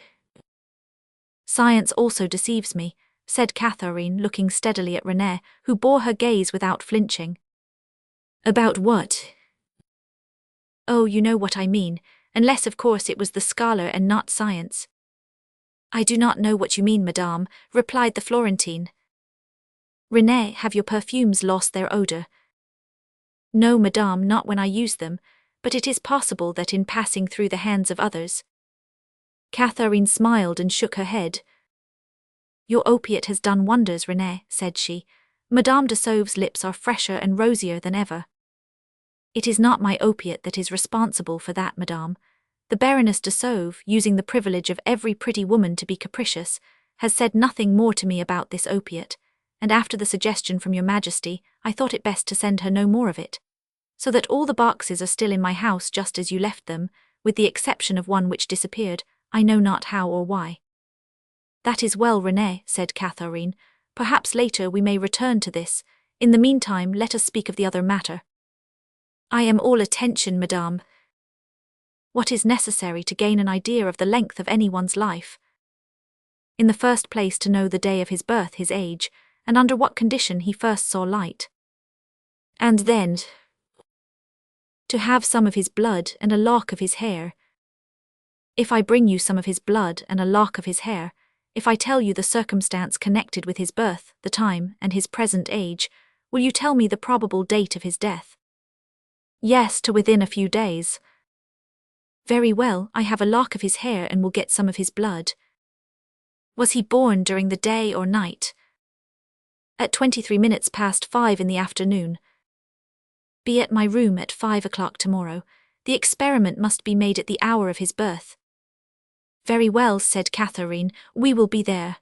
A: "Science also deceives me," said Catherine, looking steadily at René, who bore her gaze without flinching. "About what?" "Oh, you know what I mean, unless of course it was the scholar and not science." "I do not know what you mean, madame," replied the Florentine. "René, have your perfumes lost their odor?" "No, madame, not when I use them, but it is possible that in passing through the hands of others." Catherine smiled and shook her head. "Your opiate has done wonders, René," said she. "Madame de Sauve's lips are fresher and rosier than ever." "It is not my opiate that is responsible for that, madame. The Baroness de Sauve, using the privilege of every pretty woman to be capricious, has said nothing more to me about this opiate, and after the suggestion from your Majesty, I thought it best to send her no more of it. So that all the boxes are still in my house just as you left them, with the exception of one which disappeared, I know not how or why." "That is well, Renée," said Catherine. "Perhaps later we may return to this. In the meantime, let us speak of the other matter." "I am all attention, madame." "What is necessary to gain an idea of the length of anyone's life?" "In the first place, to know the day of his birth, his age, and under what condition he first saw light. And then, to have some of his blood and a lock of his hair." "If I bring you some of his blood and a lock of his hair, if I tell you the circumstance connected with his birth, the time, and his present age, will you tell me the probable date of his death?" "Yes, to within a few days." "Very well, I have a lock of his hair and will get some of his blood." "Was he born during the day or night?" "At 23 minutes past 5 in the afternoon." "Be at my room at 5 o'clock tomorrow. The experiment must be made at the hour of his birth." "Very well," said Catherine, "we will be there."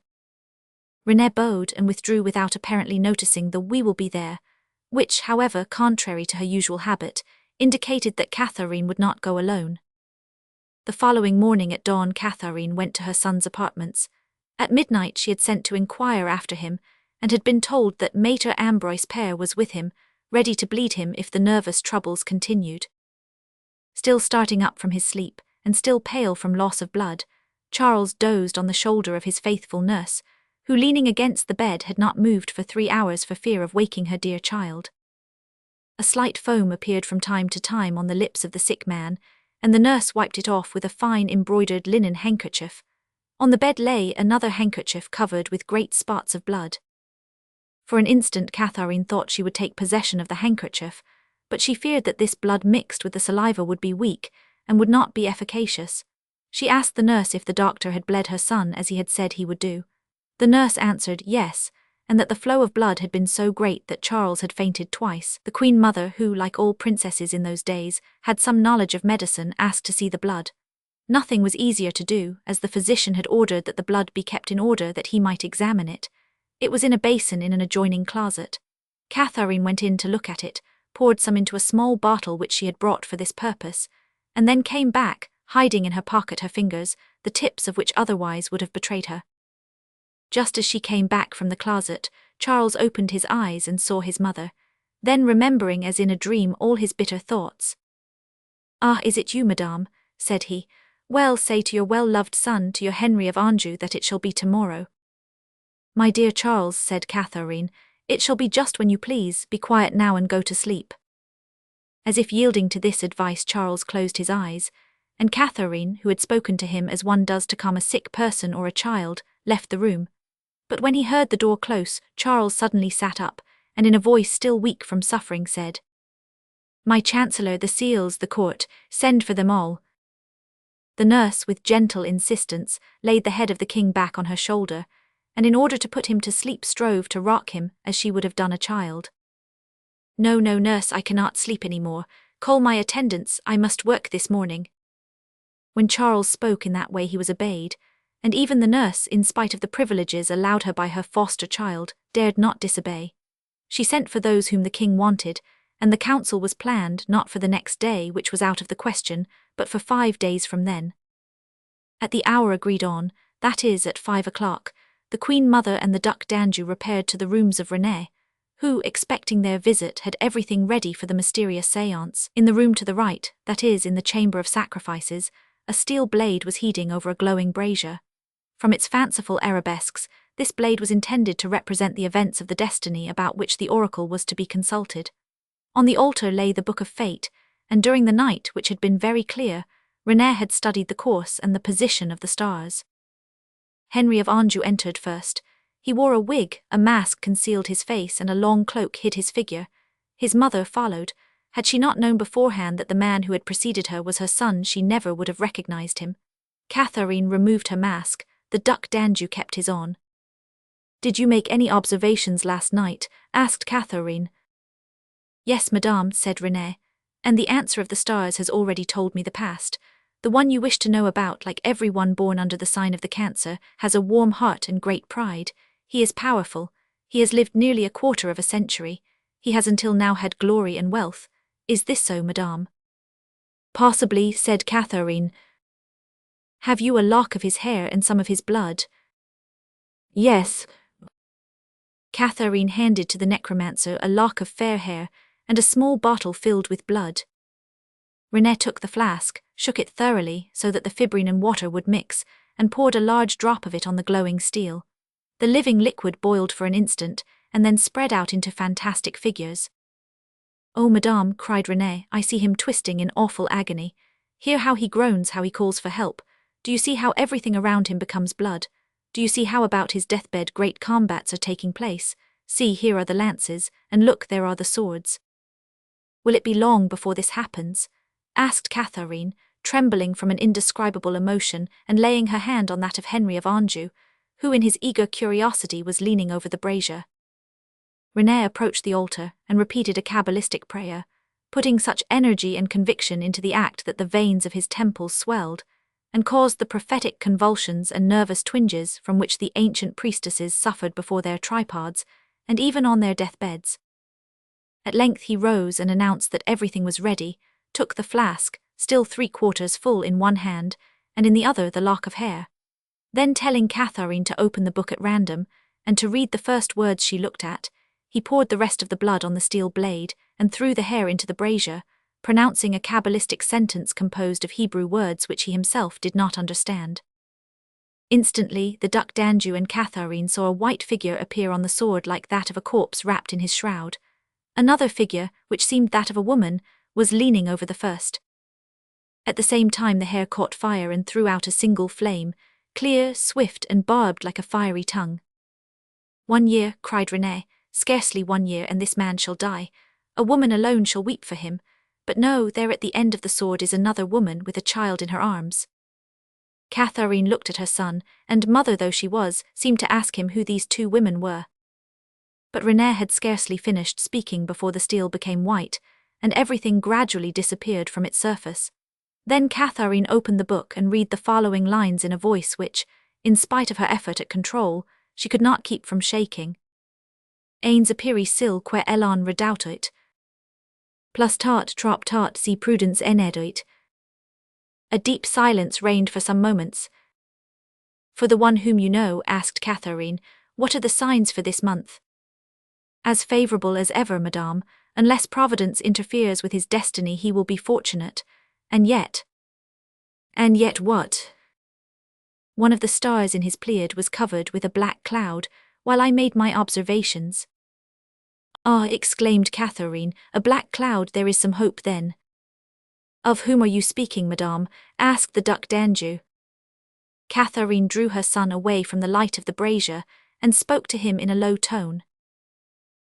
A: Renée bowed and withdrew without apparently noticing the "we will be there," which, however, contrary to her usual habit, indicated that Catherine would not go alone. The following morning at dawn Catherine went to her son's apartments. At midnight she had sent to inquire after him, and had been told that Maître Ambroise Père was with him, ready to bleed him if the nervous troubles continued. Still starting up from his sleep, and still pale from loss of blood, Charles dozed on the shoulder of his faithful nurse, who, leaning against the bed, had not moved for 3 hours for fear of waking her dear child. A slight foam appeared from time to time on the lips of the sick man, and the nurse wiped it off with a fine embroidered linen handkerchief. On the bed lay another handkerchief covered with great spots of blood. For an instant Catherine thought she would take possession of the handkerchief, but she feared that this blood mixed with the saliva would be weak, and would not be efficacious. She asked the nurse if the doctor had bled her son as he had said he would do. The nurse answered yes, and that the flow of blood had been so great that Charles had fainted twice. The Queen Mother, who, like all princesses in those days, had some knowledge of medicine, asked to see the blood. Nothing was easier to do, as the physician had ordered that the blood be kept in order that he might examine it. It was in a basin in an adjoining closet. Catherine went in to look at it, poured some into a small bottle which she had brought for this purpose, and then came back, hiding in her pocket her fingers, the tips of which otherwise would have betrayed her. Just as she came back from the closet, Charles opened his eyes and saw his mother, then remembering as in a dream all his bitter thoughts. "Ah, is it you, madame?" said he. "Well, say to your well-loved son, to your Henry of Anjou, that it shall be tomorrow." "My dear Charles," said Catherine, "it shall be just when you please. Be quiet now and go to sleep." As if yielding to this advice, Charles closed his eyes, and Catherine, who had spoken to him as one does to calm a sick person or a child, left the room. But when he heard the door close, Charles suddenly sat up, and in a voice still weak from suffering said, "My Chancellor, the seals, the court, send for them all." The nurse, with gentle insistence, laid the head of the king back on her shoulder, and in order to put him to sleep strove to rock him as she would have done a child. "No, no, nurse, I cannot sleep any more. Call my attendants, I must work this morning." When Charles spoke in that way he was obeyed, and even the nurse, in spite of the privileges allowed her by her foster child, dared not disobey. She sent for those whom the king wanted, and the council was planned not for the next day, which was out of the question, but for 5 days from then. At the hour agreed on, that is, at 5 o'clock, the Queen Mother and the Duc d'Anjou repaired to the rooms of Renée, who, expecting their visit, had everything ready for the mysterious séance. In the room to the right, that is, in the chamber of sacrifices, a steel blade was heating over a glowing brazier. From its fanciful arabesques, this blade was intended to represent the events of the destiny about which the oracle was to be consulted. On the altar lay the Book of Fate, and during the night, which had been very clear, Renée had studied the course and the position of the stars. Henry of Anjou entered first. He wore a wig, a mask concealed his face, and a long cloak hid his figure. His mother followed. Had she not known beforehand that the man who had preceded her was her son, she never would have recognized him. Catherine removed her mask. The Duc d'Anjou kept his on. "Did you make any observations last night?" asked Catherine. "Yes, madame," said Renée, "and the answer of the stars has already told me the past. the one you wish to know about, like every one born under the sign of the Cancer, has a warm heart and great pride. He is powerful. He has lived nearly a quarter of a century. He has until now had glory and wealth. Is this so, madame? Possibly, said Catherine. Have you a lock of his hair and some of his blood? Yes. Catherine handed to the necromancer a lock of fair hair and a small bottle filled with blood. René took the flask, shook it thoroughly so that the fibrin and water would mix, and poured a large drop of it on the glowing steel. The living liquid boiled for an instant, and then spread out into fantastic figures. Oh, madame, cried René, I see him twisting in awful agony. Hear how he groans, how he calls for help. Do you see how everything around him becomes blood? Do you see how about his deathbed great combats are taking place? See, here are the lances, and look, there are the swords. Will it be long before this happens? Asked Catherine, trembling from an indescribable emotion and laying her hand on that of Henry of Anjou, who in his eager curiosity was leaning over the brazier. René approached the altar and repeated a Kabbalistic prayer, putting such energy and conviction into the act that the veins of his temples swelled, and caused the prophetic convulsions and nervous twinges from which the ancient priestesses suffered before their tripods, and even on their deathbeds. At length he rose and announced that everything was ready, took the flask, still 3/4 full, in one hand, and in the other the lock of hair. Then telling Catherine to open the book at random, and to read the first words she looked at, he poured the rest of the blood on the steel blade, and threw the hair into the brazier, pronouncing a Kabbalistic sentence composed of Hebrew words which he himself did not understand. Instantly the Duc d'Anjou and Catherine saw a white figure appear on the sword like that of a corpse wrapped in his shroud. Another figure, which seemed that of a woman, was leaning over the first. At the same time the hair caught fire and threw out a single flame, clear, swift, and barbed like a fiery tongue. 1 year, cried René, scarcely 1 year, and this man shall die. A woman alone shall weep for him. But no, there at the end of the sword is another woman with a child in her arms. Catherine looked at her son, and mother though she was, seemed to ask him who these 2 women were. But René had scarcely finished speaking before the steel became white, and everything gradually disappeared from its surface. Then Catherine opened the book and read the following lines in a voice which, in spite of her effort at control, she could not keep from shaking. Ains apiri sil que elan redoutuit. Plus tart trop tart si prudence eneduit. A deep silence reigned for some moments. For the one whom you know, asked Catherine, what are the signs for this month? As favourable as ever, madame. Unless Providence interferes with his destiny he will be fortunate. And yet what? One of the stars in his Pleiad was covered with a black cloud, while I made my observations. Ah, exclaimed Catherine, a black cloud, there is some hope then. Of whom are you speaking, madame? Asked the Duc d'Anjou. Catherine drew her son away from the light of the brazier, and spoke to him in a low tone.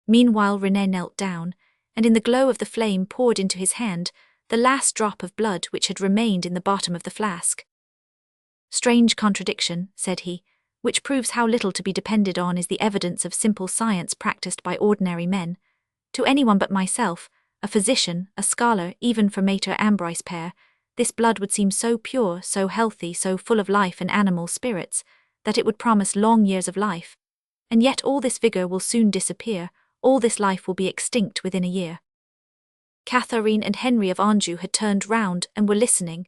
A: Meanwhile René knelt down, and in the glow of the flame poured into his hand the last drop of blood which had remained in the bottom of the flask. Strange contradiction, said he, which proves how little to be depended on is the evidence of simple science practiced by ordinary men. To anyone but myself, a physician, a scholar, even for Maître Ambroise Père, this blood would seem so pure, so healthy, so full of life and animal spirits, that it would promise long years of life. And yet all this vigour will soon disappear, all this life will be extinct within a year. Catherine and Henry of Anjou had turned round and were listening.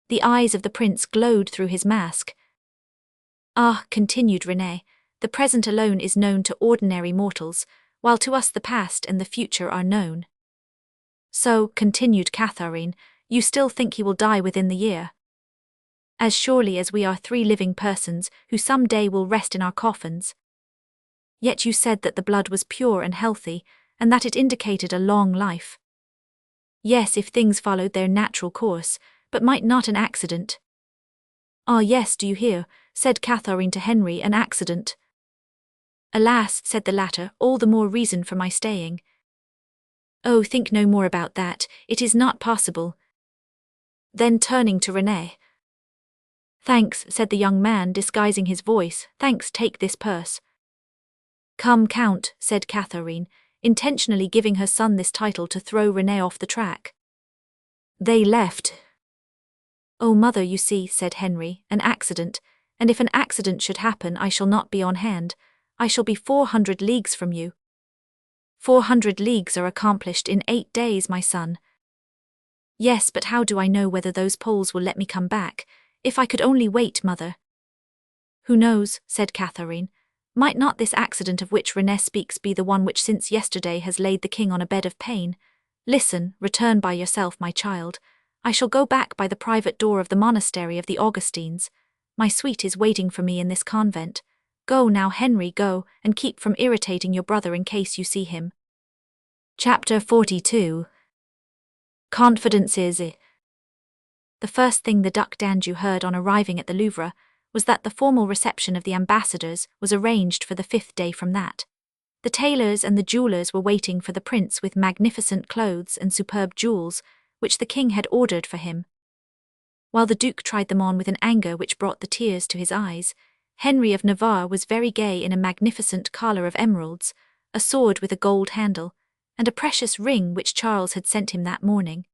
A: The eyes of the prince glowed through his mask. Ah, continued René, the present alone is known to ordinary mortals, while to us the past and the future are known. So, continued Catherine, you still think he will die within the year? As surely as we are 3 living persons who some day will rest in our coffins. Yet you said that the blood was pure and healthy, and that it indicated a long life. Yes, if things followed their natural course, but might not an accident? Ah yes, do you hear, said Catherine to Henry, an accident. Alas, said the latter, all the more reason for my staying. Oh, think no more about that, it is not possible. Then turning to René. Thanks, said the young man, disguising his voice, thanks, take this purse. Come, Count, said Catherine, intentionally giving her son this title to throw René off the track. They left. "Oh, mother, you see," said Henry, "an accident, and if an accident should happen I shall not be on hand. I shall be 400 leagues from you." 400 leagues are accomplished in 8 days, my son. Yes, but how do I know whether those Poles will let me come back? If I could only wait, mother. Who knows, said Catherine. Might not this accident of which René speaks be the one which since yesterday has laid the king on a bed of pain? Listen, return by yourself, my child. I shall go back by the private door of the monastery of the Augustines. My suite is waiting for me in this convent. Go now, Henry, go, and keep from irritating your brother in case you see him. Chapter 42. Confidences. The first thing the Duc d'Anjou heard on arriving at the Louvre was that the formal reception of the ambassadors was arranged for the 5th day from that. The tailors and the jewellers were waiting for the prince with magnificent clothes and superb jewels, which the king had ordered for him. While the Duke tried them on with an anger which brought the tears to his eyes, Henry of Navarre was very gay in a magnificent collar of emeralds, a sword with a gold handle, and a precious ring which Charles had sent him that morning.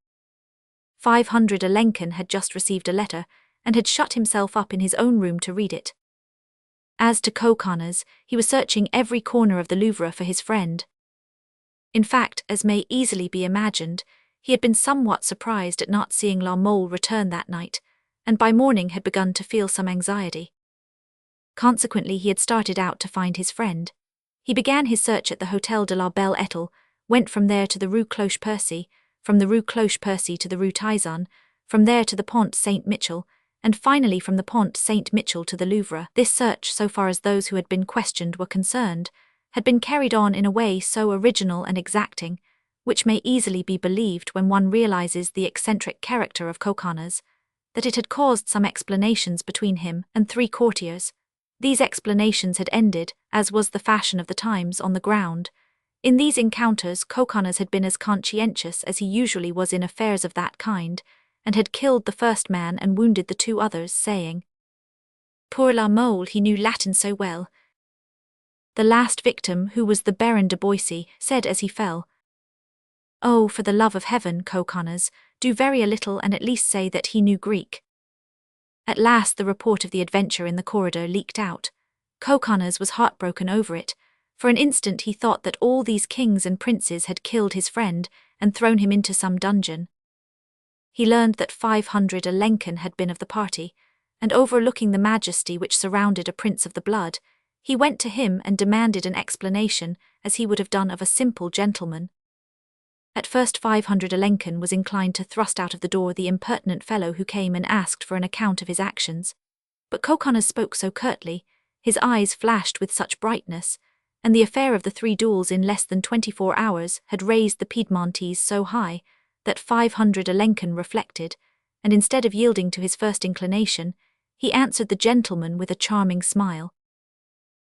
A: 500 Lincoln had just received a letter, and had shut himself up in his own room to read it. As to Coconnas, he was searching every corner of the Louvre for his friend. In fact, as may easily be imagined, he had been somewhat surprised at not seeing La Mole return that night, and by morning had begun to feel some anxiety. Consequently, he had started out to find his friend. He began his search at the Hôtel de la Belle Étoile, went from there to the Rue Cloche-Percy, from the Rue Cloche-Percy to the Rue Tizon, from there to the Pont Saint-Michel, and finally from the Pont Saint-Michel to the Louvre. This search, so far as those who had been questioned were concerned, had been carried on in a way so original and exacting, which may easily be believed when one realizes the eccentric character of Coconnas, that it had caused some explanations between him and 3 courtiers. These explanations had ended, as was the fashion of the times, on the ground. In these encounters Coconnas had been as conscientious as he usually was in affairs of that kind, and had killed the first man and wounded the 2 others, saying, "Poor La Mole, he knew Latin so well." The last victim, who was the Baron de Boissy, said as he fell, "Oh, for the love of heaven, Coconnas, do very a little and at least say that he knew Greek." At last the report of the adventure in the corridor leaked out. Coconnas was heartbroken over it. For an instant he thought that all these kings and princes had killed his friend and thrown him into some dungeon. He learned that 500 Lincoln had been of the party, and overlooking the majesty which surrounded a prince of the blood, he went to him and demanded an explanation as he would have done of a simple gentleman. At first 500 Lincoln was inclined to thrust out of the door the impertinent fellow who came and asked for an account of his actions. But Coconnas spoke so curtly, his eyes flashed with such brightness, and the affair of the 3 duels in less than 24 hours had raised the Piedmontese so high, that 500 Lincoln reflected, and instead of yielding to his first inclination, he answered the gentleman with a charming smile.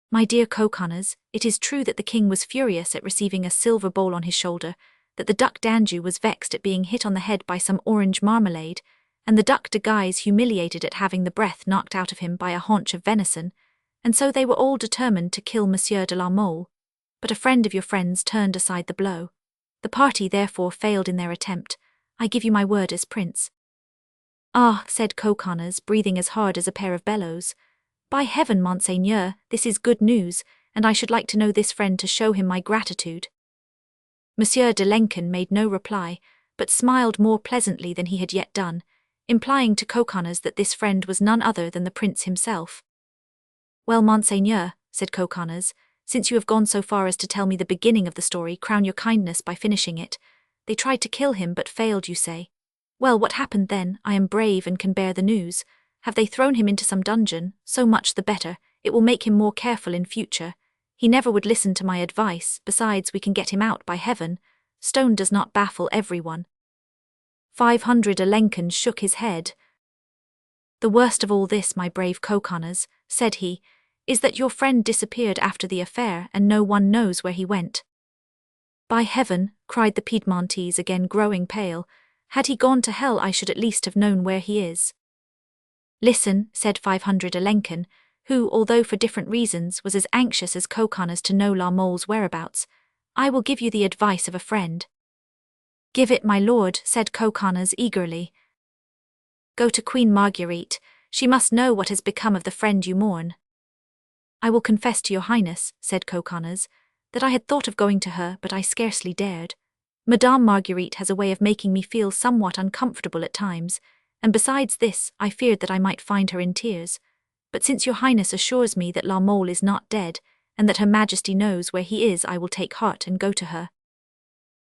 A: "My dear Coconnas, it is true that the king was furious at receiving a silver bowl on his shoulder, that the Duc d'Anjou was vexed at being hit on the head by some orange marmalade, and the Duc de Guise humiliated at having the breath knocked out of him by a haunch of venison, and so they were all determined to kill Monsieur de la Mole, but a friend of your friends turned aside the blow. The party therefore failed in their attempt. I give you my word as prince." "Ah," said Coconnas, breathing as hard as a pair of bellows. "By heaven, Monseigneur, this is good news, and I should like to know this friend to show him my gratitude." Monsieur de Lincoln made no reply, but smiled more pleasantly than he had yet done, implying to Coconnas that this friend was none other than the prince himself. "Well, Monseigneur," said Coconnas, "since you have gone so far as to tell me the beginning of the story, crown your kindness by finishing it. They tried to kill him but failed, you say. Well, what happened then? I am brave and can bear the news. Have they thrown him into some dungeon? So much the better. It will make him more careful in future. He never would listen to my advice. Besides, we can get him out by heaven. Stone does not baffle everyone." 500 Lincoln shook his head. "The worst of all this, my brave Coconnas," said he, "is that your friend disappeared after the affair and no one knows where he went." "By heaven," cried the Piedmontese, again growing pale, "had he gone to hell I should at least have known where he is." "Listen," said 500 Lincoln, who, although for different reasons, was as anxious as Coconnas to know La Mole's whereabouts. "I will give you the advice of a friend." "Give it, my lord," said Coconnas eagerly. Go to Queen Marguerite, she must know what has become of the friend you mourn. I will confess to your highness, said Coconnas, that I had thought of going to her, but I scarcely dared. Madame Marguerite has a way of making me feel somewhat uncomfortable at times, and besides this, I feared that I might find her in tears. But since your highness assures me that La Mole is not dead, and that her majesty knows where he is, I will take heart and go to her.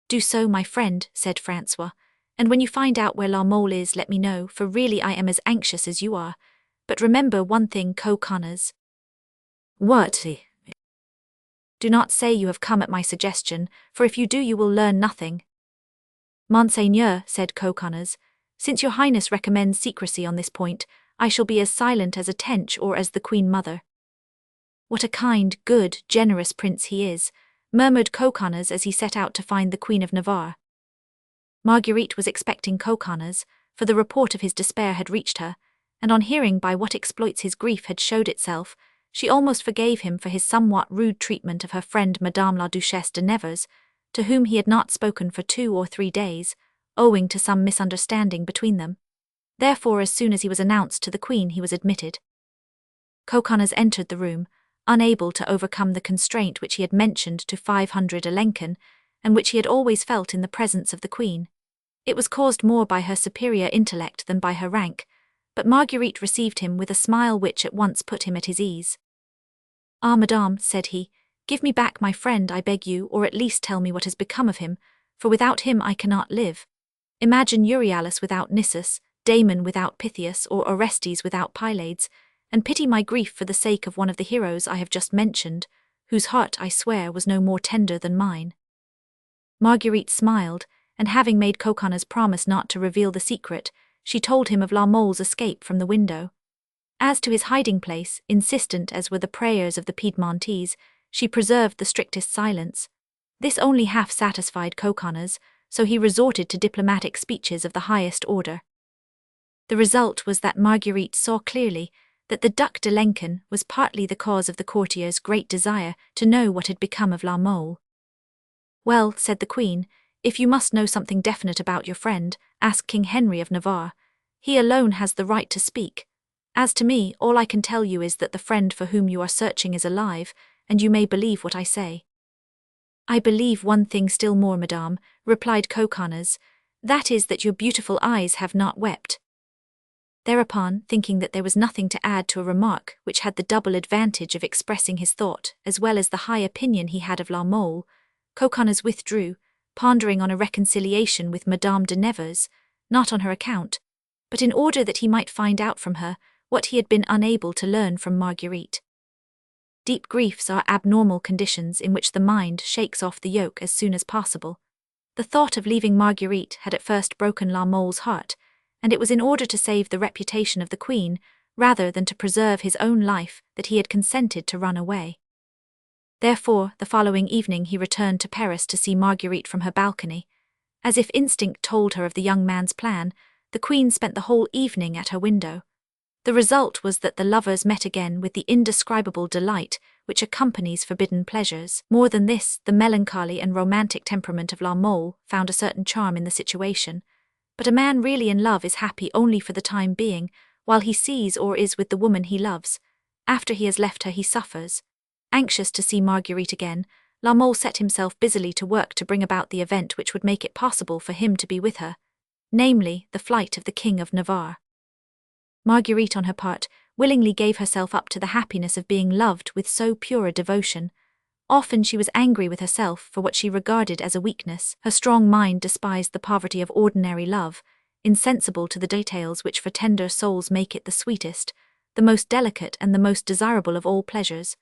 A: Do so, my friend, said Francois, and when you find out where La Mole is, let me know, for really I am as anxious as you are. But remember one thing, Coconnas. What? Do not say you have come at my suggestion, for if you do you will learn nothing. Monseigneur, said Coconnas, since your highness recommends secrecy on this point, I shall be as silent as a tench or as the Queen Mother. What a kind, good, generous prince he is, murmured Coconnas as he set out to find the Queen of Navarre. Marguerite was expecting Coconnas, for the report of his despair had reached her, and on hearing by what exploits his grief had showed itself, she almost forgave him for his somewhat rude treatment of her friend Madame la Duchesse de Nevers, to whom he had not spoken for 2 or 3 days, owing to some misunderstanding between them. Therefore, as soon as he was announced to the Queen, he was admitted. Coconnas entered the room, unable to overcome the constraint which he had mentioned to 500 Alençon, and which he had always felt in the presence of the Queen. It was caused more by her superior intellect than by her rank, but Marguerite received him with a smile which at once put him at his ease. Ah, madame, said he, give me back my friend, I beg you, or at least tell me what has become of him, for without him I cannot live. Imagine Euryalus without Nissus, Damon without Pythias, or Orestes without Pylades, and pity my grief for the sake of one of the heroes I have just mentioned, whose heart, I swear, was no more tender than mine. Marguerite smiled, and having made Coconnas promise not to reveal the secret, she told him of La Mole's escape from the window. As to his hiding place, insistent as were the prayers of the Piedmontese, she preserved the strictest silence. This only half satisfied Coconnas, so he resorted to diplomatic speeches of the highest order. The result was that Marguerite saw clearly that the Duc d'Alençon was partly the cause of the courtiers' great desire to know what had become of La Mole. Well, said the Queen, if you must know something definite about your friend, ask King Henry of Navarre. He alone has the right to speak. As to me, all I can tell you is that the friend for whom you are searching is alive, and you may believe what I say. I believe one thing still more, madame, replied Coconnas, that is that your beautiful eyes have not wept. Thereupon, thinking that there was nothing to add to a remark which had the double advantage of expressing his thought as well as the high opinion he had of La Mole, Coconnas withdrew, pondering on a reconciliation with Madame de Nevers, not on her account, but in order that he might find out from her what he had been unable to learn from Marguerite. Deep griefs are abnormal conditions in which the mind shakes off the yoke as soon as possible. The thought of leaving Marguerite had at first broken La Mole's heart, and it was in order to save the reputation of the Queen, rather than to preserve his own life, that he had consented to run away. Therefore, the following evening he returned to Paris to see Marguerite from her balcony. As if instinct told her of the young man's plan, the Queen spent the whole evening at her window. The result was that the lovers met again with the indescribable delight which accompanies forbidden pleasures. More than this, the melancholy and romantic temperament of La Mole found a certain charm in the situation. But a man really in love is happy only for the time being, while he sees or is with the woman he loves. After he has left her he suffers. Anxious to see Marguerite again, La Mole set himself busily to work to bring about the event which would make it possible for him to be with her, namely, the flight of the King of Navarre. Marguerite, on her part, willingly gave herself up to the happiness of being loved with so pure a devotion. Often she was angry with herself for what she regarded as a weakness. Her strong mind despised the poverty of ordinary love, insensible to the details which for tender souls make it the sweetest, the most delicate and the most desirable of all pleasures.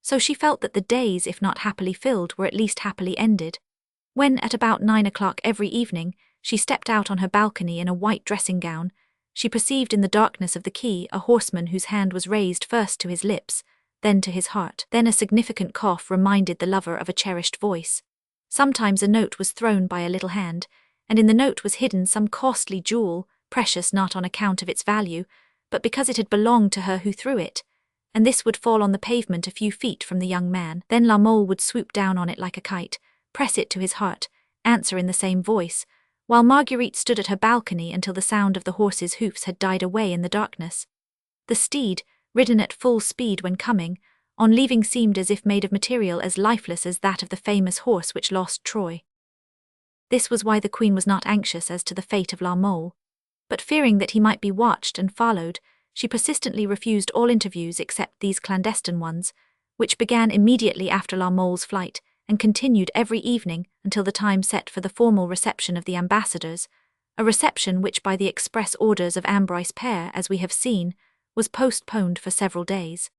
A: So she felt that the days, if not happily filled, were at least happily ended. When, at about 9 o'clock every evening, she stepped out on her balcony in a white dressing gown, she perceived in the darkness of the quay a horseman whose hand was raised first to his lips, then to his heart. Then a significant cough reminded the lover of a cherished voice. Sometimes a note was thrown by a little hand, and in the note was hidden some costly jewel, precious not on account of its value, but because it had belonged to her who threw it, and this would fall on the pavement a few feet from the young man. Then La Mole would swoop down on it like a kite, press it to his heart, answer in the same voice, while Marguerite stood at her balcony until the sound of the horse's hoofs had died away in the darkness. The steed, ridden at full speed when coming, on leaving seemed as if made of material as lifeless as that of the famous horse which lost Troy. This was why the queen was not anxious as to the fate of La Mole, but fearing that he might be watched and followed, she persistently refused all interviews except these clandestine ones, which began immediately after La Mole's flight and continued every evening until the time set for the formal reception of the ambassadors, a reception which by the express orders of Ambroise Père, as we have seen, was postponed for several days.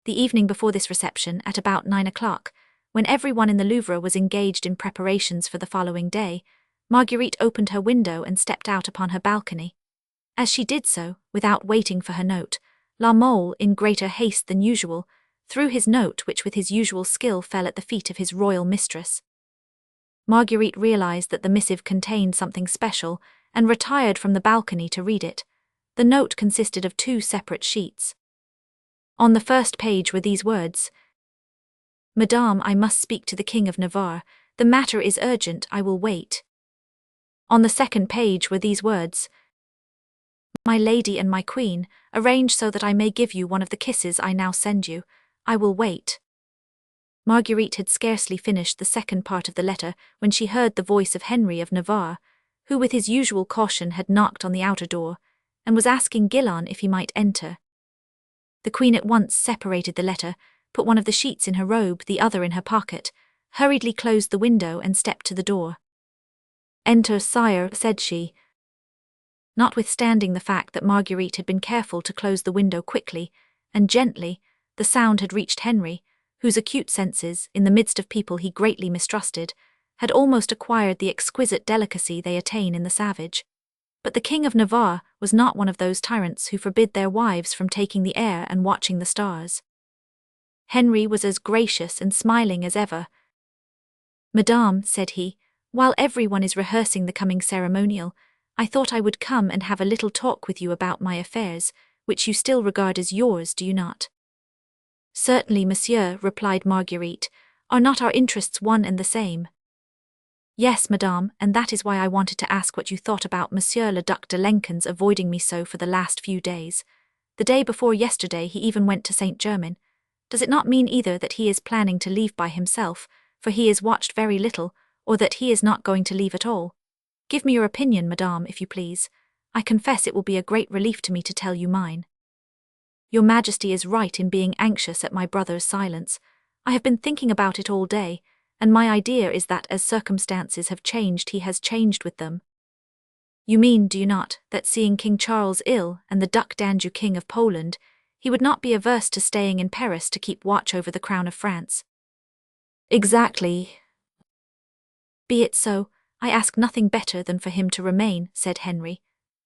A: The evening before this reception, at about 9 o'clock, when everyone in the Louvre was engaged in preparations for the following day, Marguerite opened her window and stepped out upon her balcony. As she did so, without waiting for her note, La Mole, in greater haste than usual, threw his note which with his usual skill fell at the feet of his royal mistress. Marguerite realized that the missive contained something special and retired from the balcony to read it. The note consisted of 2 separate sheets. On the first page were these words: "Madame, I must speak to the King of Navarre. The matter is urgent, I will wait." On the second page were these words: "My lady and my queen, arrange so that I may give you one of the kisses I now send you. I will wait." Marguerite had scarcely finished the second part of the letter when she heard the voice of Henry of Navarre, who with his usual caution had knocked on the outer door, and was asking Guilan if he might enter. The queen at once separated the letter, put one of the sheets in her robe, the other in her pocket, hurriedly closed the window and stepped to the door. "Enter, sire," said she. Notwithstanding the fact that Marguerite had been careful to close the window quickly and gently, the sound had reached Henry, whose acute senses, in the midst of people he greatly mistrusted, had almost acquired the exquisite delicacy they attain in the savage. But the King of Navarre was not one of those tyrants who forbid their wives from taking the air and watching the stars. Henry was as gracious and smiling as ever. "Madame," said he, "while everyone is rehearsing the coming ceremonial, I thought I would come and have a little talk with you about my affairs, which you still regard as yours, do you not?" "Certainly, monsieur," replied Marguerite. "Are not our interests one and the same?" "Yes, madame, and that is why I wanted to ask what you thought about Monsieur le Duc de Lencon's avoiding me so for the last few days. The day before yesterday he even went to Saint Germain. Does it not mean either that he is planning to leave by himself, for he is watched very little, or that he is not going to leave at all? Give me your opinion, madame, if you please. I confess it will be a great relief to me to tell you mine." "Your Majesty is right in being anxious at my brother's silence. I have been thinking about it all day, and my idea is that as circumstances have changed he has changed with them." "You mean, do you not, that seeing King Charles ill and the Duc d'Anjou King of Poland, he would not be averse to staying in Paris to keep watch over the crown of France?" "Exactly." "Be it so. I ask nothing better than for him to remain," said Henry.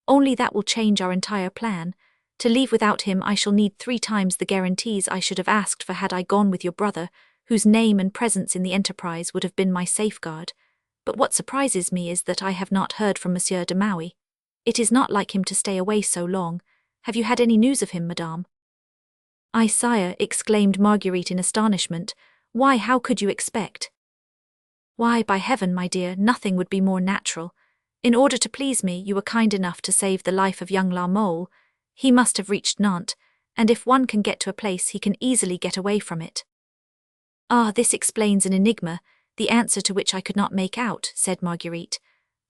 A: "Only that will change our entire plan. To leave without him I shall need 3 times the guarantees I should have asked for had I gone with your brother, whose name and presence in the enterprise would have been my safeguard. But what surprises me is that I have not heard from Monsieur de Maui. It is not like him to stay away so long. Have you had any news of him, madame?" "I, sire," exclaimed Marguerite in astonishment. "Why, how could you expect?" "Why, by heaven, my dear, nothing would be more natural. In order to please me, you were kind enough to save the life of young La Mole. He must have reached Nantes, and if one can get to a place he can easily get away from it." "Ah, this explains an enigma, the answer to which I could not make out," said Marguerite.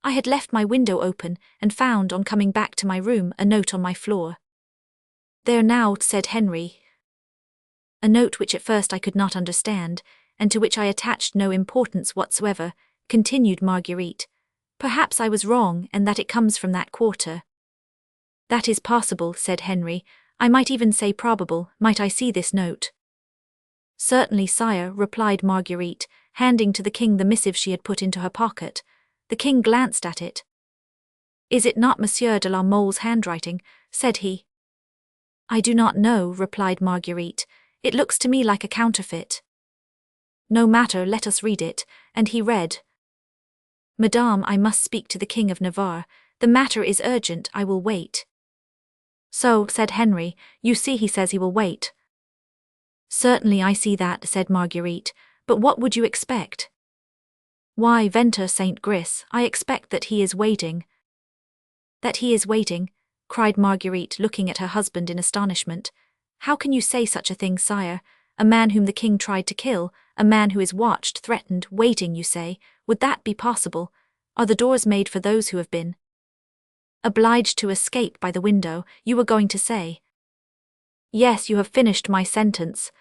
A: "I had left my window open and found, on coming back to my room, a note on my floor." "There now," said Henry. "A note which at first I could not understand, and to which I attached no importance whatsoever," continued Marguerite. "Perhaps I was wrong, and that it comes from that quarter." "That is possible," said Henry. "I might even say probable. Might I see this note?" "Certainly, sire," replied Marguerite, handing to the king the missive she had put into her pocket. The king glanced at it. "Is it not Monsieur de la Mole's handwriting?" said he. "I do not know," replied Marguerite. "It looks to me like a counterfeit." "No matter, let us read it," and he read: "Madame, I must speak to the King of Navarre. The matter is urgent, I will wait." "So," said Henry, "you see he says he will wait." "Certainly I see that," said Marguerite, "but what would you expect?" Why, Venter Saint Gris, I expect that he is waiting. That he is waiting, cried Marguerite, looking at her husband in astonishment. How can you say such a thing, sire? A man whom the king tried to kill, a man who is watched, threatened, waiting, you say? Would that be possible? Are the doors made for those who have been obliged to escape by the window, you were going to say? Yes, you have finished my sentence.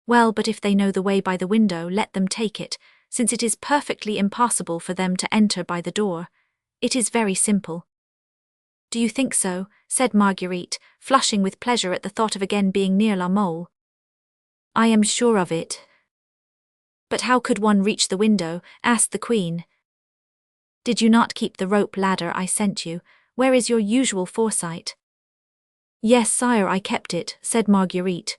A: Well, but if they know the way by the window, let them take it, since it is perfectly impossible for them to enter by the door. It is very simple. Do you think so? Said Marguerite, flushing with pleasure at the thought of again being near La Mole. I am sure of it. But how could one reach the window? Asked the queen. Did you not keep the rope ladder I sent you? Where is your usual foresight? Yes, sire, I kept it, said Marguerite.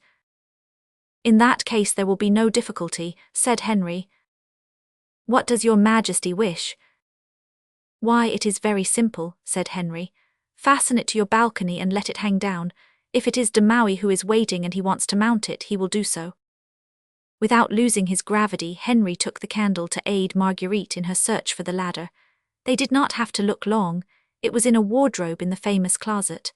A: In that case there will be no difficulty, said Henry. What does your majesty wish? Why, it is very simple, said Henry. Fasten it to your balcony and let it hang down. If it is de Maui who is waiting and he wants to mount it, he will do so. Without losing his gravity, Henry took the candle to aid Marguerite in her search for the ladder. They did not have to look long. It was in a wardrobe in the famous closet.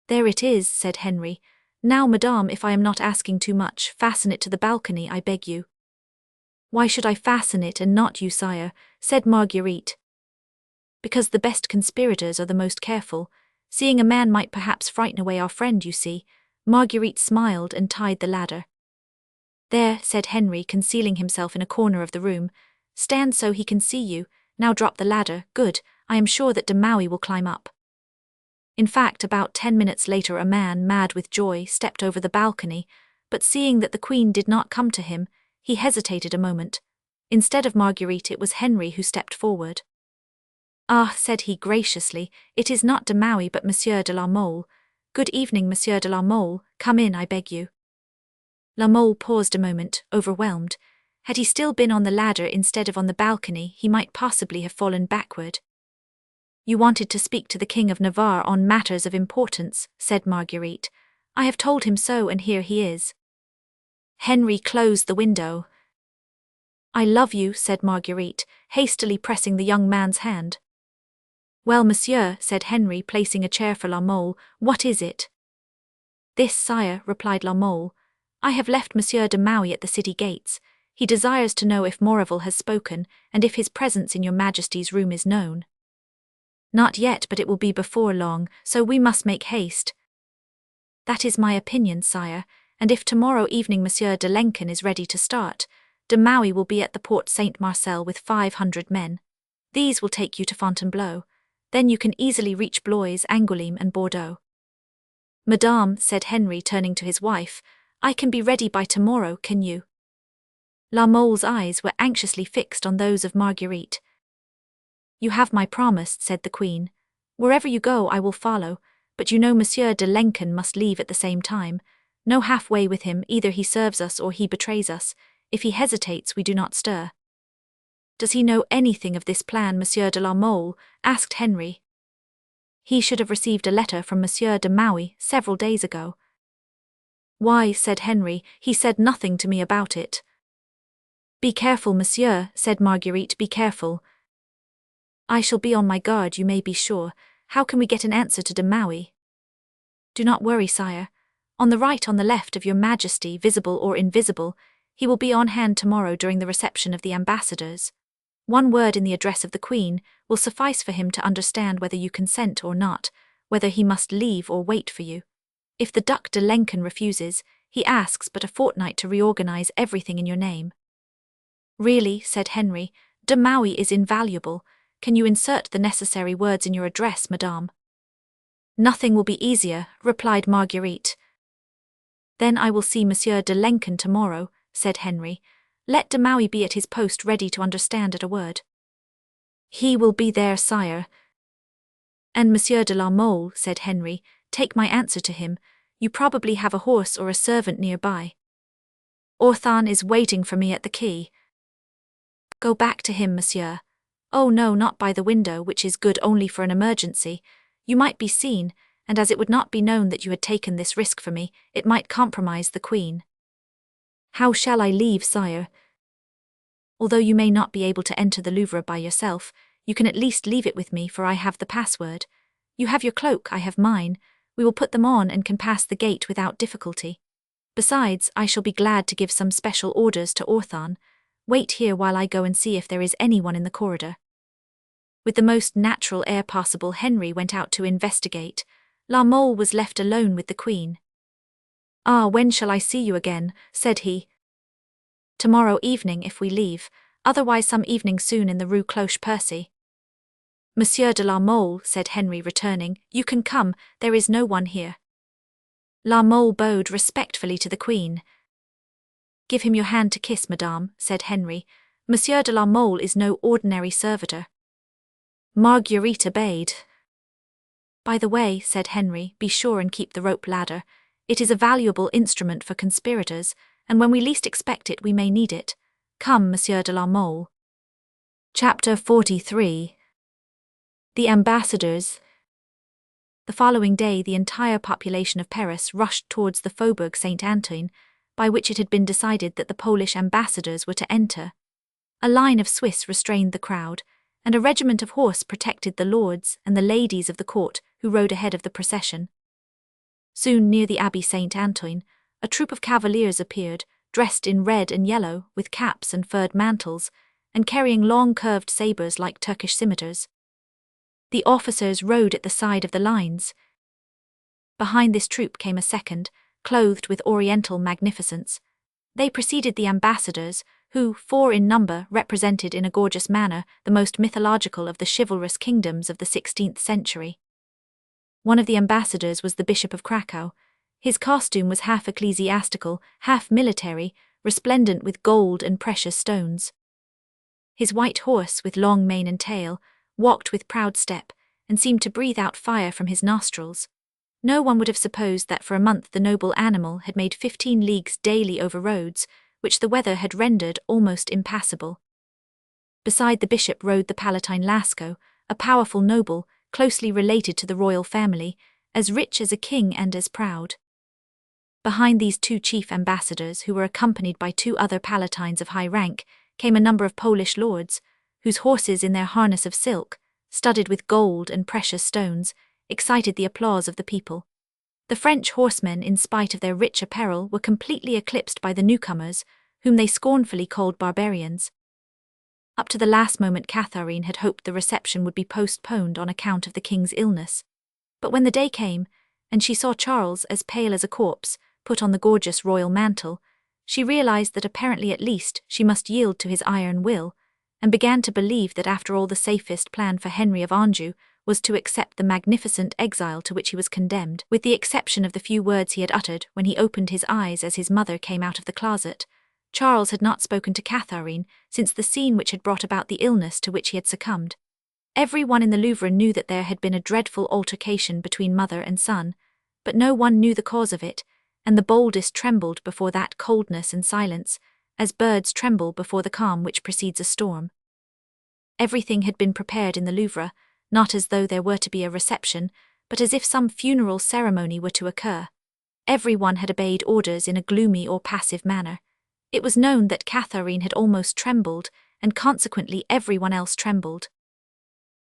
A: There it is, said Henry. Now, madame, if I am not asking too much, fasten it to the balcony, I beg you. Why should I fasten it and not you, sire? Said Marguerite. Because the best conspirators are the most careful. Seeing a man might perhaps frighten away our friend, you see. Marguerite smiled and tied the ladder. There, said Henry, concealing himself in a corner of the room. Stand so he can see you. Now drop the ladder. Good, I am sure that de Maui will climb up. In fact, about 10 minutes later a man, mad with joy, stepped over the balcony, but seeing that the queen did not come to him, he hesitated a moment. Instead of Marguerite, it was Henry who stepped forward. Ah, said he graciously, it is not de Maui but Monsieur de la Mole. Good evening, Monsieur de la Mole, come in, I beg you. La Mole paused a moment, overwhelmed. Had he still been on the ladder instead of on the balcony, he might possibly have fallen backward. You wanted to speak to the King of Navarre on matters of importance, said Marguerite. I have told him so, and here he is. Henry closed the window. I love you, said Marguerite, hastily pressing the young man's hand. Well, monsieur, said Henry, placing a chair for La Mole, what is it? This, sire, replied La Mole. I have left Monsieur de Maui at the city gates. He desires to know if Maurevel has spoken, and if his presence in your majesty's room is known. Not yet, but it will be before long, so we must make haste. That is my opinion, sire, and if tomorrow evening Monsieur de Lenken is ready to start, de Maui will be at the Port Saint-Marcel with 500 men. These will take you to Fontainebleau. Then you can easily reach Blois, Angoulême and Bordeaux. Madame, said Henry, turning to his wife, I can be ready by tomorrow, can you? La Mole's eyes were anxiously fixed on those of Marguerite. You have my promise, said the queen. Wherever you go I will follow, but you know Monsieur de Lenken must leave at the same time. No halfway with him, either he serves us or he betrays us. If he hesitates, we do not stir. Does he know anything of this plan, Monsieur de la Mole? Asked Henry. He should have received a letter from Monsieur de Maui several days ago. Why, said Henry, he said nothing to me about it. Be careful, monsieur, said Marguerite, be careful. I shall be on my guard, you may be sure. How can we get an answer to de Maui? Do not worry, sire. On the right, on the left of your majesty, visible or invisible, he will be on hand tomorrow during the reception of the ambassadors. One word in the address of the queen will suffice for him to understand whether you consent or not, whether he must leave or wait for you. If the Duc de Lenken refuses, he asks but a fortnight to reorganize everything in your name. Really, said Henry, de Maui is invaluable. Can you insert the necessary words in your address, madame? Nothing will be easier, replied Marguerite. Then I will see Monsieur de Lenken tomorrow, said Henry. Let de Maui be at his post ready to understand at a word. He will be there, sire. And Monsieur de la Mole, said Henry, take my answer to him. You probably have a horse or a servant nearby. Orthan is waiting for me at the quay. Go back to him, monsieur. Oh no, not by the window, which is good only for an emergency. You might be seen, and as it would not be known that you had taken this risk for me, it might compromise the queen. How shall I leave, sire? Although you may not be able to enter the Louvre by yourself, you can at least leave it with me, for I have the password. You have your cloak, I have mine. We will put them on and can pass the gate without difficulty. Besides, I shall be glad to give some special orders to Orthon. Wait here while I go and see if there is anyone in the corridor." With the most natural air possible, Henry went out to investigate. La Mole was left alone with the Queen. "Ah, when shall I see you again?" said he. "Tomorrow evening if we leave, otherwise some evening soon in the Rue Cloche-Percy." "Monsieur de la Mole," said Henry, returning, "you can come, there is no one here." La Mole bowed respectfully to the Queen. "Give him your hand to kiss, madame," said Henry. "Monsieur de la Mole is no ordinary servitor." Marguerite obeyed. "By the way," said Henry, "be sure and keep the rope ladder. It is a valuable instrument for conspirators, and when we least expect it we may need it. Come, Monsieur de la Mole." Chapter 43. The Ambassadors. The following day the entire population of Paris rushed towards the Faubourg Saint-Antoine, by which it had been decided that the Polish ambassadors were to enter. A line of Swiss restrained the crowd, and a regiment of horse protected the lords and the ladies of the court who rode ahead of the procession. Soon near the Abbey Saint-Antoine, a troop of cavaliers appeared, dressed in red and yellow, with caps and furred mantles, and carrying long curved sabres like Turkish scimitars. The officers rode at the side of the lines. Behind this troop came a second, clothed with oriental magnificence. They preceded the ambassadors, who, 4 in number, represented in a gorgeous manner the most mythological of the chivalrous kingdoms of the 16th century. One of the ambassadors was the Bishop of Krakow. His costume was half ecclesiastical, half military, resplendent with gold and precious stones. His white horse, with long mane and tail, walked with proud step, and seemed to breathe out fire from his nostrils. No one would have supposed that for a month the noble animal had made 15 leagues daily over roads, which the weather had rendered almost impassable. Beside the bishop rode the Palatine Lasco, a powerful noble, closely related to the royal family, as rich as a king and as proud. Behind these 2 chief ambassadors, who were accompanied by 2 other palatines of high rank, came a number of Polish lords, whose horses in their harness of silk, studded with gold and precious stones, excited the applause of the people. The French horsemen, in spite of their rich apparel, were completely eclipsed by the newcomers, whom they scornfully called barbarians. Up to the last moment Catherine had hoped the reception would be postponed on account of the king's illness. But when the day came, and she saw Charles, as pale as a corpse, put on the gorgeous royal mantle, she realized that apparently at least she must yield to his iron will, and began to believe that after all the safest plan for Henry of Anjou was to accept the magnificent exile to which he was condemned, with the exception of the few words he had uttered when he opened his eyes as his mother came out of the closet. Charles had not spoken to Catherine since the scene which had brought about the illness to which he had succumbed. Every one in the Louvre knew that there had been a dreadful altercation between mother and son, but no one knew the cause of it, and the boldest trembled before that coldness and silence, as birds tremble before the calm which precedes a storm. Everything had been prepared in the Louvre, not as though there were to be a reception, but as if some funeral ceremony were to occur. Every one had obeyed orders in a gloomy or passive manner. It was known that Catherine had almost trembled, and consequently everyone else trembled.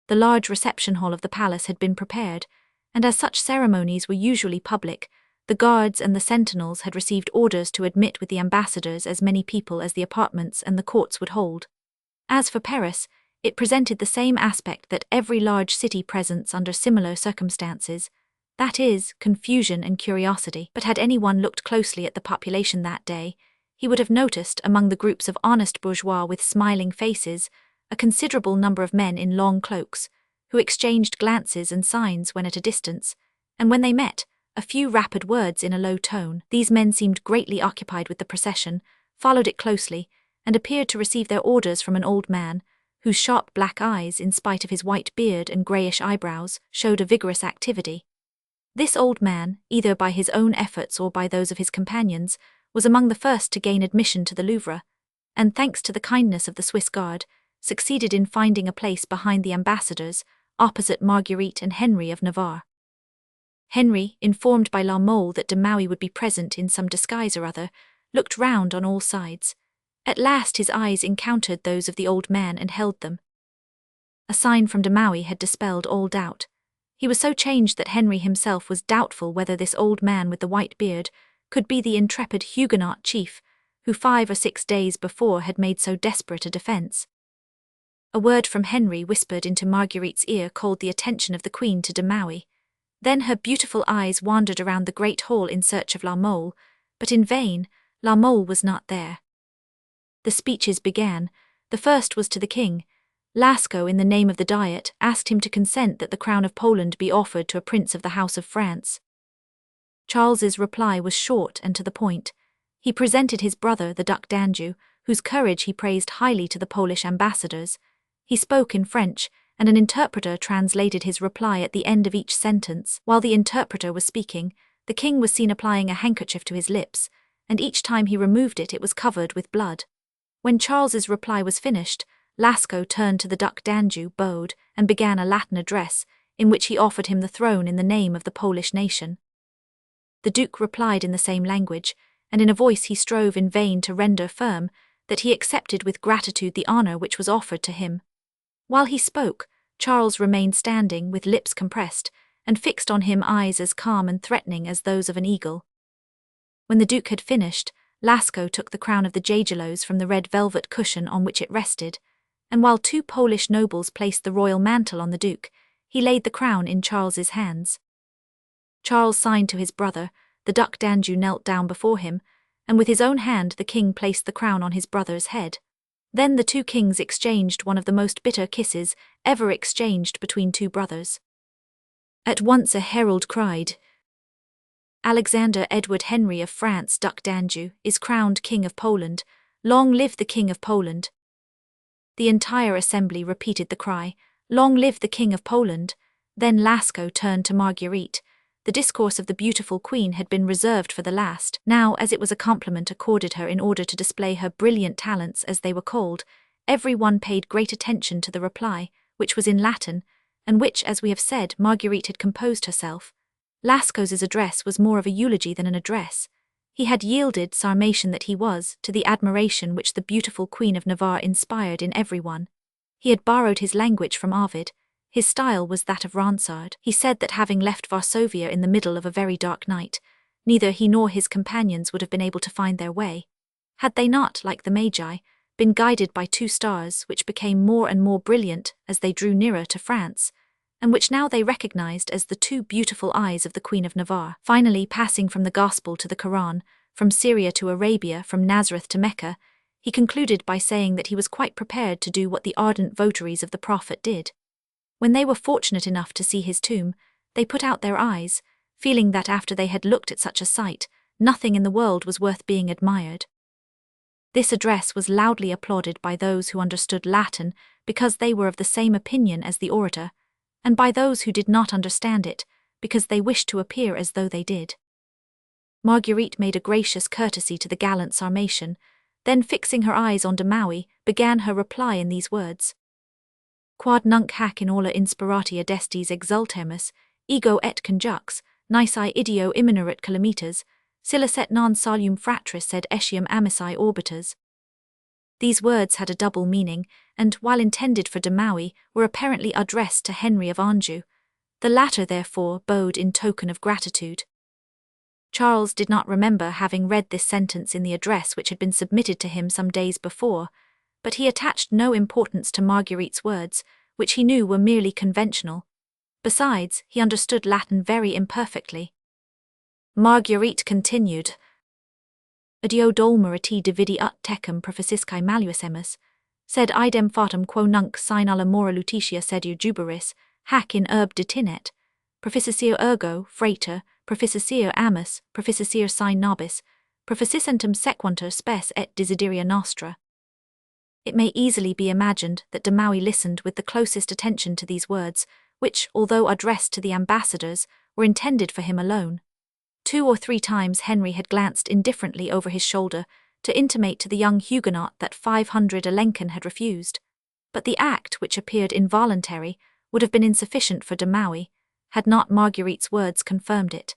A: The large reception hall of the palace had been prepared, and as such ceremonies were usually public, the guards and the sentinels had received orders to admit with the ambassadors as many people as the apartments and the courts would hold. As for Paris, it presented the same aspect that every large city presents under similar circumstances, that is, confusion and curiosity. But had anyone looked closely at the population that day, he would have noticed among the groups of honest bourgeois with smiling faces a considerable number of men in long cloaks, who exchanged glances and signs when at a distance, and when they met, a few rapid words in a low tone. These men seemed greatly occupied with the procession, followed it closely, and appeared to receive their orders from an old man, whose sharp black eyes, in spite of his white beard and greyish eyebrows, showed a vigorous activity. This old man, either by his own efforts or by those of his companions, was among the first to gain admission to the Louvre, and thanks to the kindness of the Swiss guard, succeeded in finding a place behind the ambassadors, opposite Marguerite and Henry of Navarre. Henry, informed by La Mole that de Maui would be present in some disguise or other, looked round on all sides. At last his eyes encountered those of the old man and held them. A sign from de Maquet had dispelled all doubt. He was so changed that Henry himself was doubtful whether this old man with the white beard could be the intrepid Huguenot chief who 5 or 6 days before had made so desperate a defence. A word from Henry whispered into Marguerite's ear called the attention of the Queen to de Maquet. Then her beautiful eyes wandered around the great hall in search of La Mole, but in vain. La Mole was not there. The speeches began. The first was to the king. Lascaux, in the name of the Diet, asked him to consent that the crown of Poland be offered to a prince of the House of France. Charles's reply was short and to the point. He presented his brother, the Duc d'Anjou, whose courage he praised highly to the Polish ambassadors. He spoke in French, and an interpreter translated his reply at the end of each sentence. While the interpreter was speaking, the king was seen applying a handkerchief to his lips, and each time he removed it, it was covered with blood. When Charles's reply was finished, Lascaux turned to the Duc d'Anjou, bowed, and began a Latin address, in which he offered him the throne in the name of the Polish nation. The Duke replied in the same language, and in a voice he strove in vain to render firm, that he accepted with gratitude the honour which was offered to him. While he spoke, Charles remained standing, with lips compressed, and fixed on him eyes as calm and threatening as those of an eagle. When the Duke had finished, Lascaux took the crown of the Jagiellons from the red velvet cushion on which it rested, and while 2 Polish nobles placed the royal mantle on the Duke, he laid the crown in Charles's hands. Charles signed to his brother, the Duc d'Anjou knelt down before him, and with his own hand the king placed the crown on his brother's head. Then the 2 kings exchanged one of the most bitter kisses ever exchanged between 2 brothers. At once a herald cried, "Alexander Edward Henry of France, Duc d'Anjou, is crowned King of Poland. Long live the King of Poland!" The entire assembly repeated the cry, "Long live the King of Poland!" Then Lascaux turned to Marguerite. The discourse of the beautiful queen had been reserved for the last. Now, as it was a compliment accorded her in order to display her brilliant talents, as they were called, every one paid great attention to the reply, which was in Latin, and which, as we have said, Marguerite had composed herself. Lascaux's address was more of a eulogy than an address. He had yielded, Sarmatian that he was, to the admiration which the beautiful Queen of Navarre inspired in everyone. He had borrowed his language from Ovid. His style was that of Ronsard. He said that having left Varsovia in the middle of a very dark night, neither he nor his companions would have been able to find their way, had they not, like the Magi, been guided by 2 stars which became more and more brilliant as they drew nearer to France, and which now they recognized as the 2 beautiful eyes of the Queen of Navarre. Finally, passing from the Gospel to the Quran, from Syria to Arabia, from Nazareth to Mecca, he concluded by saying that he was quite prepared to do what the ardent votaries of the Prophet did. When they were fortunate enough to see his tomb, they put out their eyes, feeling that after they had looked at such a sight, nothing in the world was worth being admired. This address was loudly applauded by those who understood Latin because they were of the same opinion as the orator, and by those who did not understand it because they wished to appear as though they did. Marguerite made a gracious courtesy to the gallant Sarmatian, then fixing her eyes on de Maquet, began her reply in these words: "Quod nunc hac in aula inspiratia destis exultemus, ego et conjux, nisi ideo imminerit calamitas, silicet non solum fratris sed etiam amici orbitas." These words had a double meaning, and, while intended for de Maquet, were apparently addressed to Henry of Anjou. The latter, therefore, bowed in token of gratitude. Charles did not remember having read this sentence in the address which had been submitted to him some days before, but he attached no importance to Marguerite's words, which he knew were merely conventional. Besides, he understood Latin very imperfectly. Marguerite continued, "Adio dolmeriti dividi ut tecum prophesiscae maluisemus, sed idem fatum quo nunc sine alla mora lutetia sedur juberis, hac in urb detinet, proficissir ergo, frater, proficissir amus, proficissir sine nobis, proficisentum sequuntur spes et desideria nostra." It may easily be imagined that de Maquet listened with the closest attention to these words, which, although addressed to the ambassadors, were intended for him alone. 2 or 3 times Henry had glanced indifferently over his shoulder to intimate to the young Huguenot that 500 Alençon had refused, but the act, which appeared involuntary, would have been insufficient for de Maquet, had not Marguerite's words confirmed it.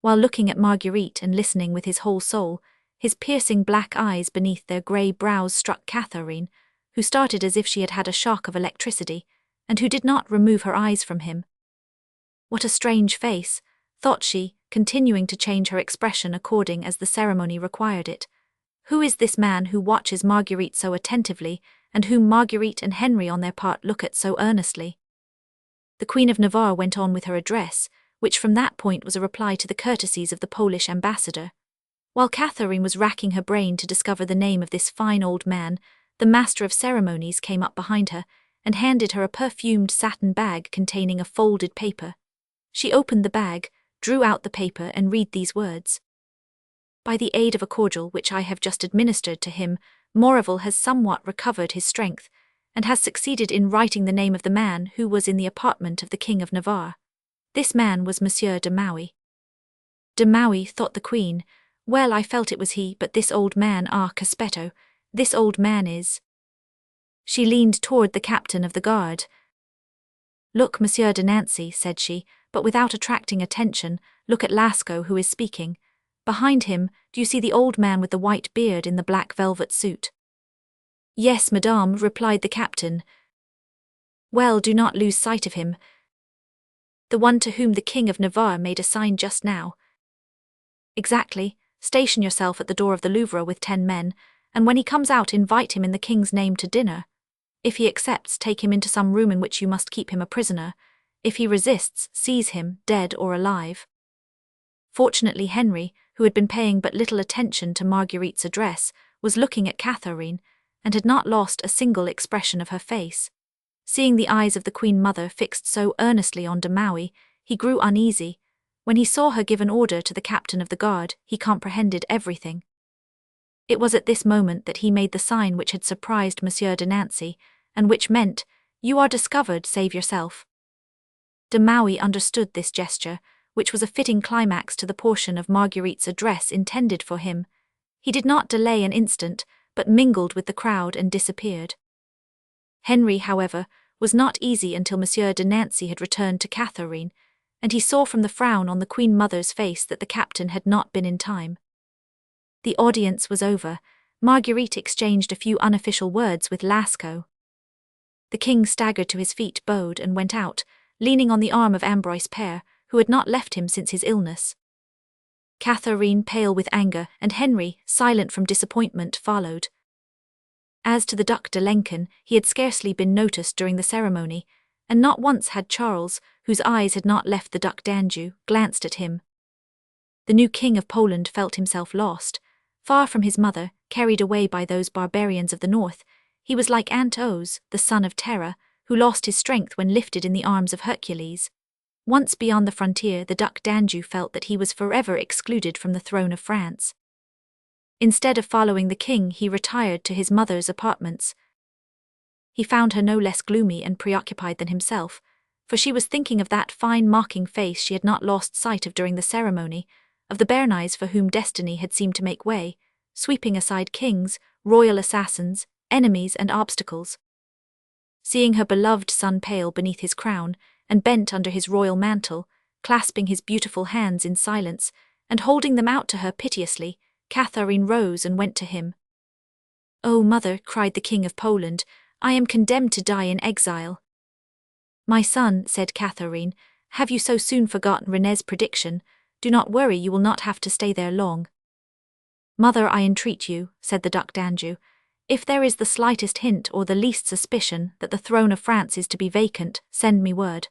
A: While looking at Marguerite and listening with his whole soul, His piercing black eyes beneath their grey brows struck Catherine, who started as if she had had a shock of electricity, and who did not remove her eyes from him. What a strange face, thought she, continuing to change her expression according as the ceremony required it. Who is this man who watches Marguerite so attentively, and whom Marguerite and Henry on their part look at so earnestly? The Queen of Navarre went on with her address, which from that point was a reply to the courtesies of the Polish ambassador. While Catherine was racking her brain to discover the name of this fine old man, the master of ceremonies came up behind her and handed her a perfumed satin bag containing a folded paper. She opened the bag, drew out the paper and read these words. By the aid of a cordial which I have just administered to him, Maurevel has somewhat recovered his strength, and has succeeded in writing the name of the man who was in the apartment of the King of Navarre. This man was Monsieur de Maquet. De Maquet, thought the Queen. Well, I felt it was he, but this old man, Caspetto, this old man is... She leaned toward the captain of the guard. Look, Monsieur de Nancy, said she, but without attracting attention, look at Lascaux who is speaking. Behind him, do you see the old man with the white beard in the black velvet suit? Yes, madame, replied the captain. Well, do not lose sight of him. The one to whom the King of Navarre made a sign just now. Exactly. Station yourself at the door of the Louvre with 10 men, and when he comes out invite him in the king's name to dinner. If he accepts, take him into some room in which you must keep him a prisoner. If he resists, seize him, dead or alive. Fortunately Henry, who had been paying but little attention to Marguerite's address, was looking at Catherine, and had not lost a single expression of her face. Seeing the eyes of the Queen Mother fixed so earnestly on de Maquet, he grew uneasy. When he saw her give an order to the captain of the guard, he comprehended everything. It was at this moment that he made the sign which had surprised Monsieur de Nancy, and which meant, "You are discovered, save yourself." De Maquet understood this gesture, which was a fitting climax to the portion of Marguerite's address intended for him. He did not delay an instant, but mingled with the crowd and disappeared. Henry, however, was not easy until Monsieur de Nancy had returned to Catherine, and he saw from the frown on the Queen Mother's face that the captain had not been in time. The audience was over. Marguerite exchanged a few unofficial words with Lascaux. The king staggered to his feet, bowed, and went out, leaning on the arm of Ambroise Père, who had not left him since his illness. Catherine, pale with anger, and Henry, silent from disappointment, followed. As to the Duc de Lenken, he had scarcely been noticed during the ceremony, and not once had Charles, whose eyes had not left the Duc d'Anjou, glanced at him. The new King of Poland felt himself lost. Far from his mother, carried away by those barbarians of the north, he was like Ant-Oz, the son of Terra, who lost his strength when lifted in the arms of Hercules. Once beyond the frontier, the Duc d'Anjou felt that he was forever excluded from the throne of France. Instead of following the king, he retired to his mother's apartments. He found her no less gloomy and preoccupied than himself, for she was thinking of that fine mocking face she had not lost sight of during the ceremony, of the Béarnais for whom destiny had seemed to make way, sweeping aside kings, royal assassins, enemies and obstacles. Seeing her beloved son pale beneath his crown, and bent under his royal mantle, clasping his beautiful hands in silence, and holding them out to her piteously, Catherine rose and went to him. "Oh, mother," cried the King of Poland, "I am condemned to die in exile." "My son," said Catherine, "have you so soon forgotten René's prediction? Do not worry, you will not have to stay there long." "Mother, I entreat you," said the Duc d'Anjou, "if there is the slightest hint or the least suspicion that the throne of France is to be vacant, send me word."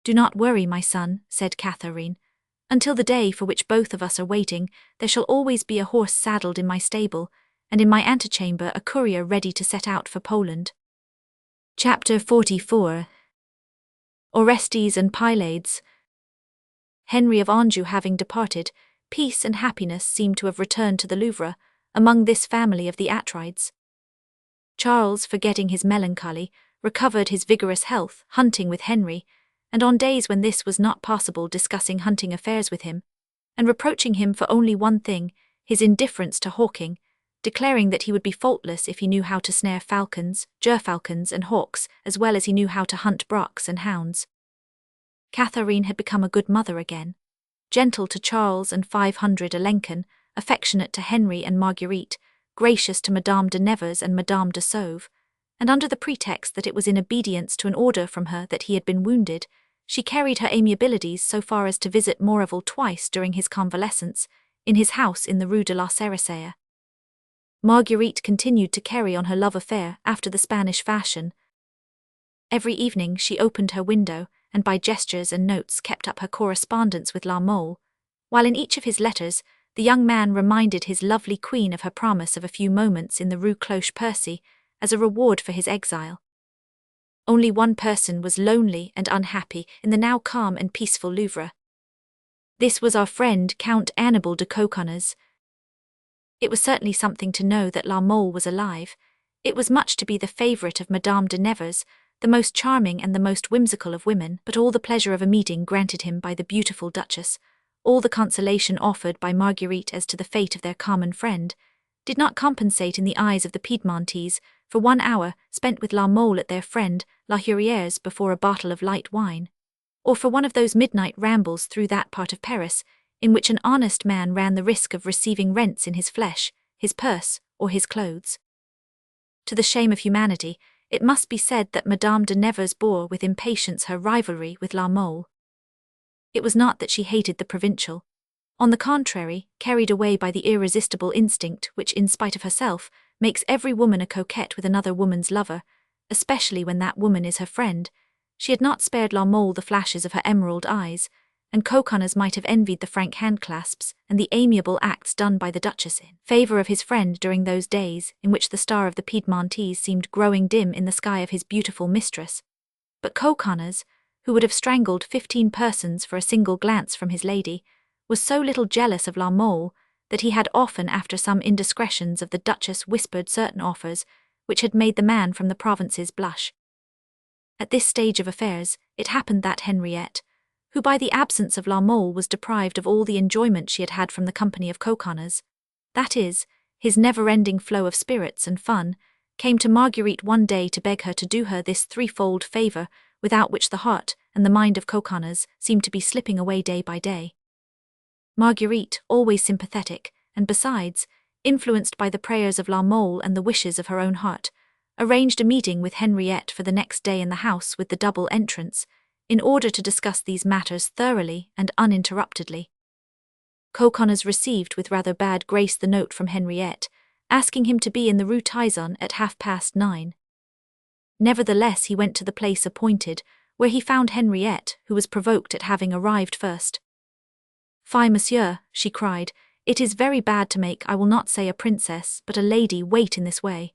A: "Do not worry, my son," said Catherine. "Until the day for which both of us are waiting, there shall always be a horse saddled in my stable, and in my antechamber a courier ready to set out for Poland." Chapter 44. Orestes and Pylades. Henry of Anjou having departed, peace and happiness seemed to have returned to the Louvre, among this family of the Atrides. Charles, forgetting his melancholy, recovered his vigorous health, hunting with Henry, and on days when this was not possible discussing hunting affairs with him, and reproaching him for only one thing, his indifference to hawking, declaring that he would be faultless if he knew how to snare falcons, gerfalcons and hawks, as well as he knew how to hunt brocks and hounds. Catherine had become a good mother again. Gentle to Charles and 500 Alençon, affectionate to Henry and Marguerite, gracious to Madame de Nevers and Madame de Sauve, and under the pretext that it was in obedience to an order from her that he had been wounded, she carried her amiabilities so far as to visit Maurevel twice during his convalescence, in his house in the Rue de la Cerisaie. Marguerite continued to carry on her love affair after the Spanish fashion. Every evening she opened her window, and by gestures and notes kept up her correspondence with La Mole, while in each of his letters the young man reminded his lovely queen of her promise of a few moments in the Rue Cloche-Percy as a reward for his exile. Only one person was lonely and unhappy in the now calm and peaceful Louvre. This was our friend Count Annibal de Coconnas. It was certainly something to know that La Mole was alive. It was much to be the favourite of Madame de Nevers, the most charming and the most whimsical of women, but all the pleasure of a meeting granted him by the beautiful Duchess, all the consolation offered by Marguerite as to the fate of their common friend, did not compensate in the eyes of the Piedmontese for 1 hour spent with La Mole at their friend La Huriere's before a bottle of light wine, or for one of those midnight rambles through that part of Paris in which an honest man ran the risk of receiving rents in his flesh, his purse, or his clothes. To the shame of humanity, it must be said that Madame de Nevers bore with impatience her rivalry with La Mole. It was not that she hated the provincial. On the contrary, carried away by the irresistible instinct which, in spite of herself, makes every woman a coquette with another woman's lover, especially when that woman is her friend, she had not spared La Mole the flashes of her emerald eyes, and Coconnas might have envied the frank handclasps and the amiable acts done by the Duchess in favour of his friend during those days in which the star of the Piedmontese seemed growing dim in the sky of his beautiful mistress. But Coconnas, who would have strangled 15 persons for a single glance from his lady, was so little jealous of La Mole that he had often, after some indiscretions of the Duchess, whispered certain offers which had made the man from the provinces blush. At this stage of affairs, it happened that Henriette, who by the absence of La Mole was deprived of all the enjoyment she had had from the company of Coconnas, that is, his never-ending flow of spirits and fun, came to Marguerite one day to beg her to do her this threefold favour, without which the heart and the mind of Coconnas seemed to be slipping away day by day. Marguerite, always sympathetic, and besides, influenced by the prayers of La Mole and the wishes of her own heart, arranged a meeting with Henriette for the next day in the house with the double entrance, in order to discuss these matters thoroughly and uninterruptedly. Coconnas received with rather bad grace the note from Henriette, asking him to be in the Rue Tizon at 9:30. Nevertheless he went to the place appointed, where he found Henriette, who was provoked at having arrived first. "Fie, monsieur," she cried, "it is very bad to make, I will not say a princess, but a lady wait in this way."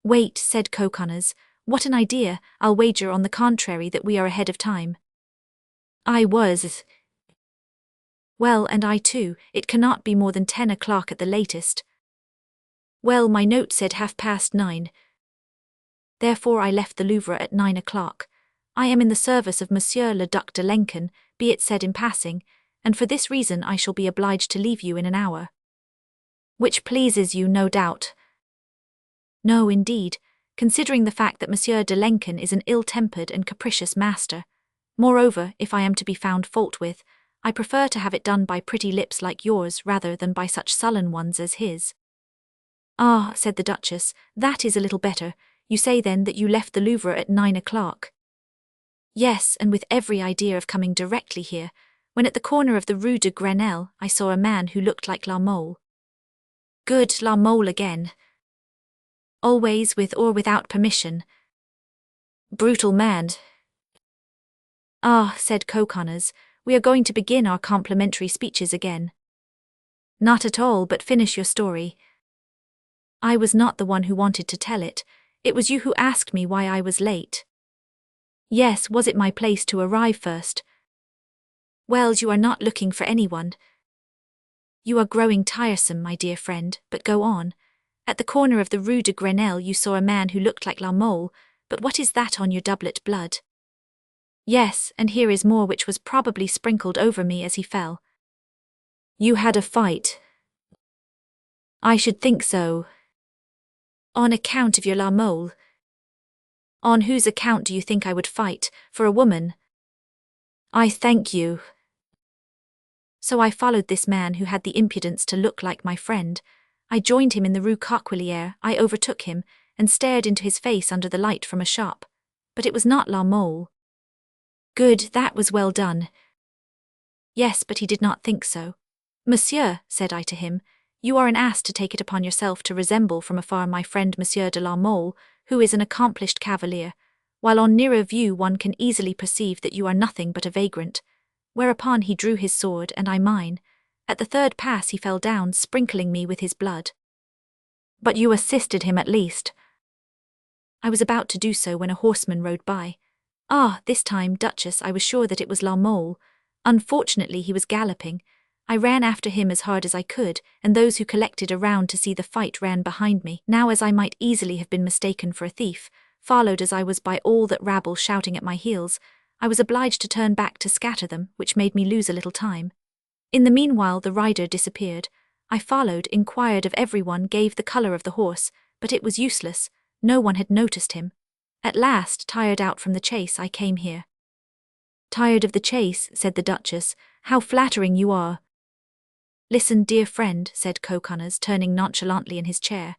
A: "Wait," said Coconnas, "what an idea! I'll wager on the contrary that we are ahead of time." "I was." "Well, and I too, it cannot be more than 10 o'clock at the latest." "Well, my note said 9:30. Therefore I left the Louvre at 9 o'clock. I am in the service of Monsieur le Duc de Lenken, be it said in passing, and for this reason I shall be obliged to leave you in an hour." "Which pleases you, no doubt." "No, indeed, considering the fact that Monsieur de Lenken is an ill-tempered and capricious master. Moreover, if I am to be found fault with, I prefer to have it done by pretty lips like yours rather than by such sullen ones as his." "Ah," said the Duchess, "that is a little better. You say then that you left the Louvre at 9 o'clock. "Yes, and with every idea of coming directly here, when at the corner of the Rue de Grenelle I saw a man who looked like La Mole." "Good, La Mole again." "Always with or without permission." "Brutal man." "Ah," said Coconnas, "we are going to begin our complimentary speeches again." "Not at all, but finish your story." "I was not the one who wanted to tell it. It was you who asked me why I was late." "Yes, was it my place to arrive first?" "Well, you are not looking for anyone." "You are growing tiresome, my dear friend, but go on. At the corner of the Rue de Grenelle you saw a man who looked like La Mole, but what is that on your doublet blood?" "Yes, and here is more which was probably sprinkled over me as he fell." "You had a fight?" "I should think so." "On account of your La Mole?" "On whose account do you think I would fight? For a woman?" "I thank you." So I followed this man who had the impudence to look like my friend. I joined him in the Rue Coquillière, I overtook him, and stared into his face under the light from a shop. But it was not La Mole. Good, that was well done. Yes, but he did not think so. Monsieur, said I to him, you are an ass to take it upon yourself to resemble from afar my friend Monsieur de La Mole, who is an accomplished cavalier, while on nearer view one can easily perceive that you are nothing but a vagrant. Whereupon he drew his sword and I mine. At the third pass he fell down, sprinkling me with his blood. But you assisted him at least. I was about to do so when a horseman rode by. Ah, this time, Duchess, I was sure that it was La Mole. Unfortunately he was galloping. I ran after him as hard as I could, and those who collected around to see the fight ran behind me. Now, as I might easily have been mistaken for a thief, followed as I was by all that rabble shouting at my heels, I was obliged to turn back to scatter them, which made me lose a little time. In the meanwhile the rider disappeared. I followed, inquired of everyone, gave the colour of the horse, but it was useless. No one had noticed him. At last, tired out from the chase, I came here. Tired of the chase, said the Duchess. How flattering you are. Listen, dear friend, said Coconnas, turning nonchalantly in his chair.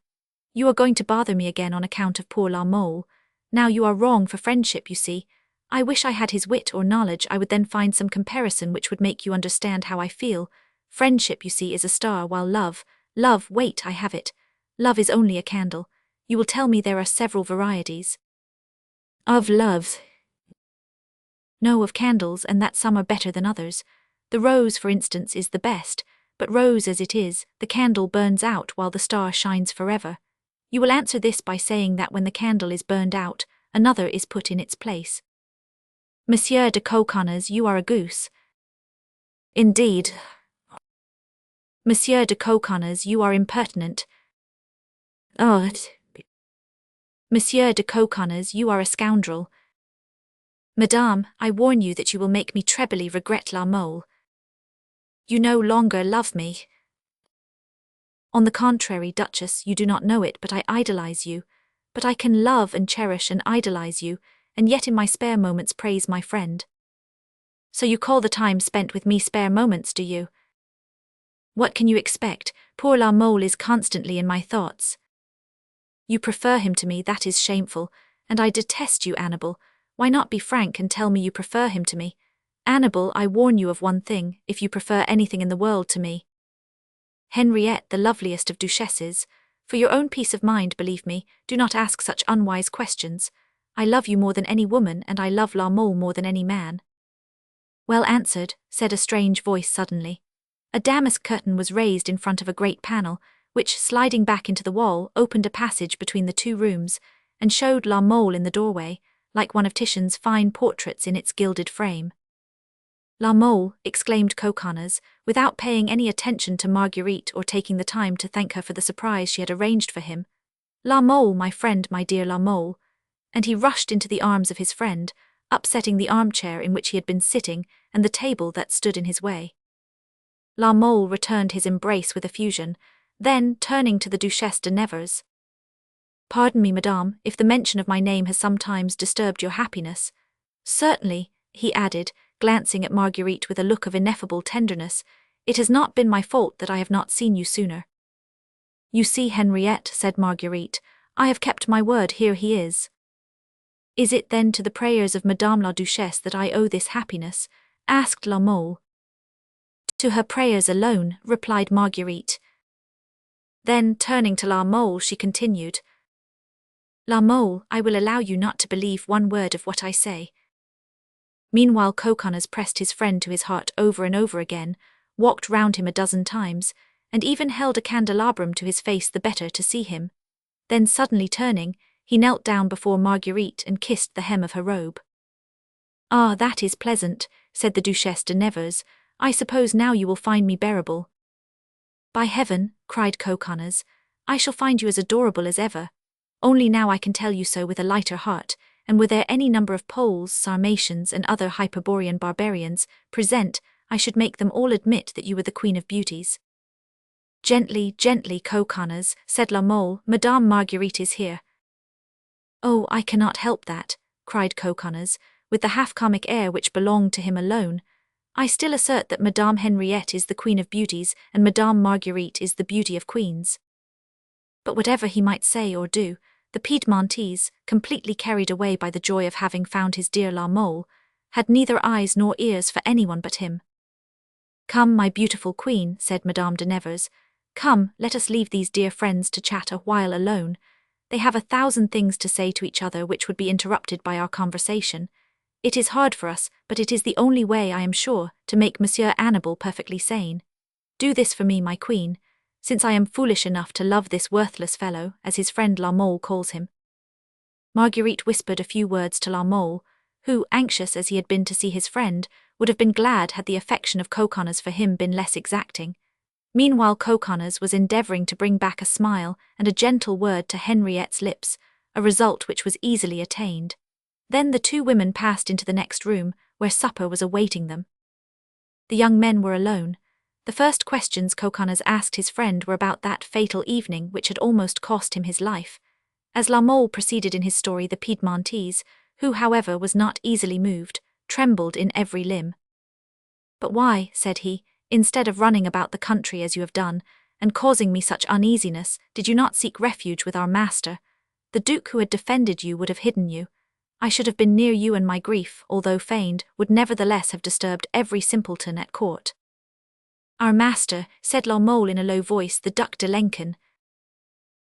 A: You are going to bother me again on account of poor La Mole. Now you are wrong for friendship, you see. I wish I had his wit or knowledge. I would then find some comparison which would make you understand how I feel. Friendship, you see, is a star, while love, wait, I have it. Love is only a candle. You will tell me there are several varieties. Of loves. No, of candles, and that some are better than others. The rose, for instance, is the best, but rose as it is, the candle burns out while the star shines forever. You will answer this by saying that when the candle is burned out, another is put in its place. Monsieur de Coconnas, you are a goose. Indeed. Monsieur de Coconnas, you are impertinent. Oh, Monsieur de Coconnas, you are a scoundrel. Madame, I warn you that you will make me trebly regret La Mole. You no longer love me. On the contrary, Duchess, you do not know it, but I idolize you. But I can love and cherish and idolize you, and yet in my spare moments praise my friend. So you call the time spent with me spare moments, do you? What can you expect? Poor La Mole is constantly in my thoughts. You prefer him to me, that is shameful, and I detest you, Annabel. Why not be frank and tell me you prefer him to me? Annabel, I warn you of one thing, if you prefer anything in the world to me. Henriette, the loveliest of duchesses, for your own peace of mind, believe me, do not ask such unwise questions. I love you more than any woman, and I love La Mole more than any man. Well answered, said a strange voice suddenly. A damask curtain was raised in front of a great panel, which, sliding back into the wall, opened a passage between the two rooms, and showed La Mole in the doorway, like one of Titian's fine portraits in its gilded frame. La Mole, exclaimed Coconnas, without paying any attention to Marguerite or taking the time to thank her for the surprise she had arranged for him. La Mole, my friend, my dear La Mole. And he rushed into the arms of his friend, upsetting the armchair in which he had been sitting and the table that stood in his way. La Mole returned his embrace with effusion, then, turning to the Duchesse de Nevers. Pardon me, madame, if the mention of my name has sometimes disturbed your happiness. Certainly, he added, glancing at Marguerite with a look of ineffable tenderness, it has not been my fault that I have not seen you sooner. You see, Henriette, said Marguerite, I have kept my word, here he is. Is it then to the prayers of Madame la Duchesse that I owe this happiness? Asked La Mole. To her prayers alone, replied Marguerite. Then, turning to La Mole, she continued, La Mole, I will allow you not to believe one word of what I say. Meanwhile Coconnas pressed his friend to his heart over and over again, walked round him a dozen times, and even held a candelabrum to his face the better to see him. Then suddenly turning, he knelt down before Marguerite and kissed the hem of her robe. Ah, that is pleasant, said the Duchesse de Nevers. I suppose now you will find me bearable. By heaven, cried Coconnas, I shall find you as adorable as ever. Only now I can tell you so with a lighter heart, and were there any number of Poles, Sarmatians, and other Hyperborean barbarians present, I should make them all admit that you were the Queen of Beauties. Gently, gently, Coconnas, said La Mole, Madame Marguerite is here. Oh, I cannot help that, cried Coconnas, with the half-comic air which belonged to him alone. I still assert that Madame Henriette is the queen of beauties, and Madame Marguerite is the beauty of queens. But whatever he might say or do, the Piedmontese, completely carried away by the joy of having found his dear La Mole, had neither eyes nor ears for anyone but him. "Come, my beautiful queen," said Madame de Nevers, "come, let us leave these dear friends to chat a while alone. They have 1,000 things to say to each other which would be interrupted by our conversation. It is hard for us, but it is the only way, I am sure, to make Monsieur Annibal perfectly sane. Do this for me, my queen, since I am foolish enough to love this worthless fellow, as his friend La Mole calls him." Marguerite whispered a few words to La Mole, who, anxious as he had been to see his friend, would have been glad had the affection of Coconnas for him been less exacting. Meanwhile Coconnas was endeavouring to bring back a smile and a gentle word to Henriette's lips, a result which was easily attained. Then the two women passed into the next room, where supper was awaiting them. The young men were alone. The first questions Coconnas asked his friend were about that fatal evening which had almost cost him his life. As La Mole proceeded in his story, the Piedmontese, who, however, was not easily moved, trembled in every limb. "But why," said he, "instead of running about the country as you have done, and causing me such uneasiness, did you not seek refuge with our master? The Duke who had defended you would have hidden you. I should have been near you, and my grief, although feigned, would nevertheless have disturbed every simpleton at court." "Our master," said La Mole in a low voice, "the Duc de Lenken."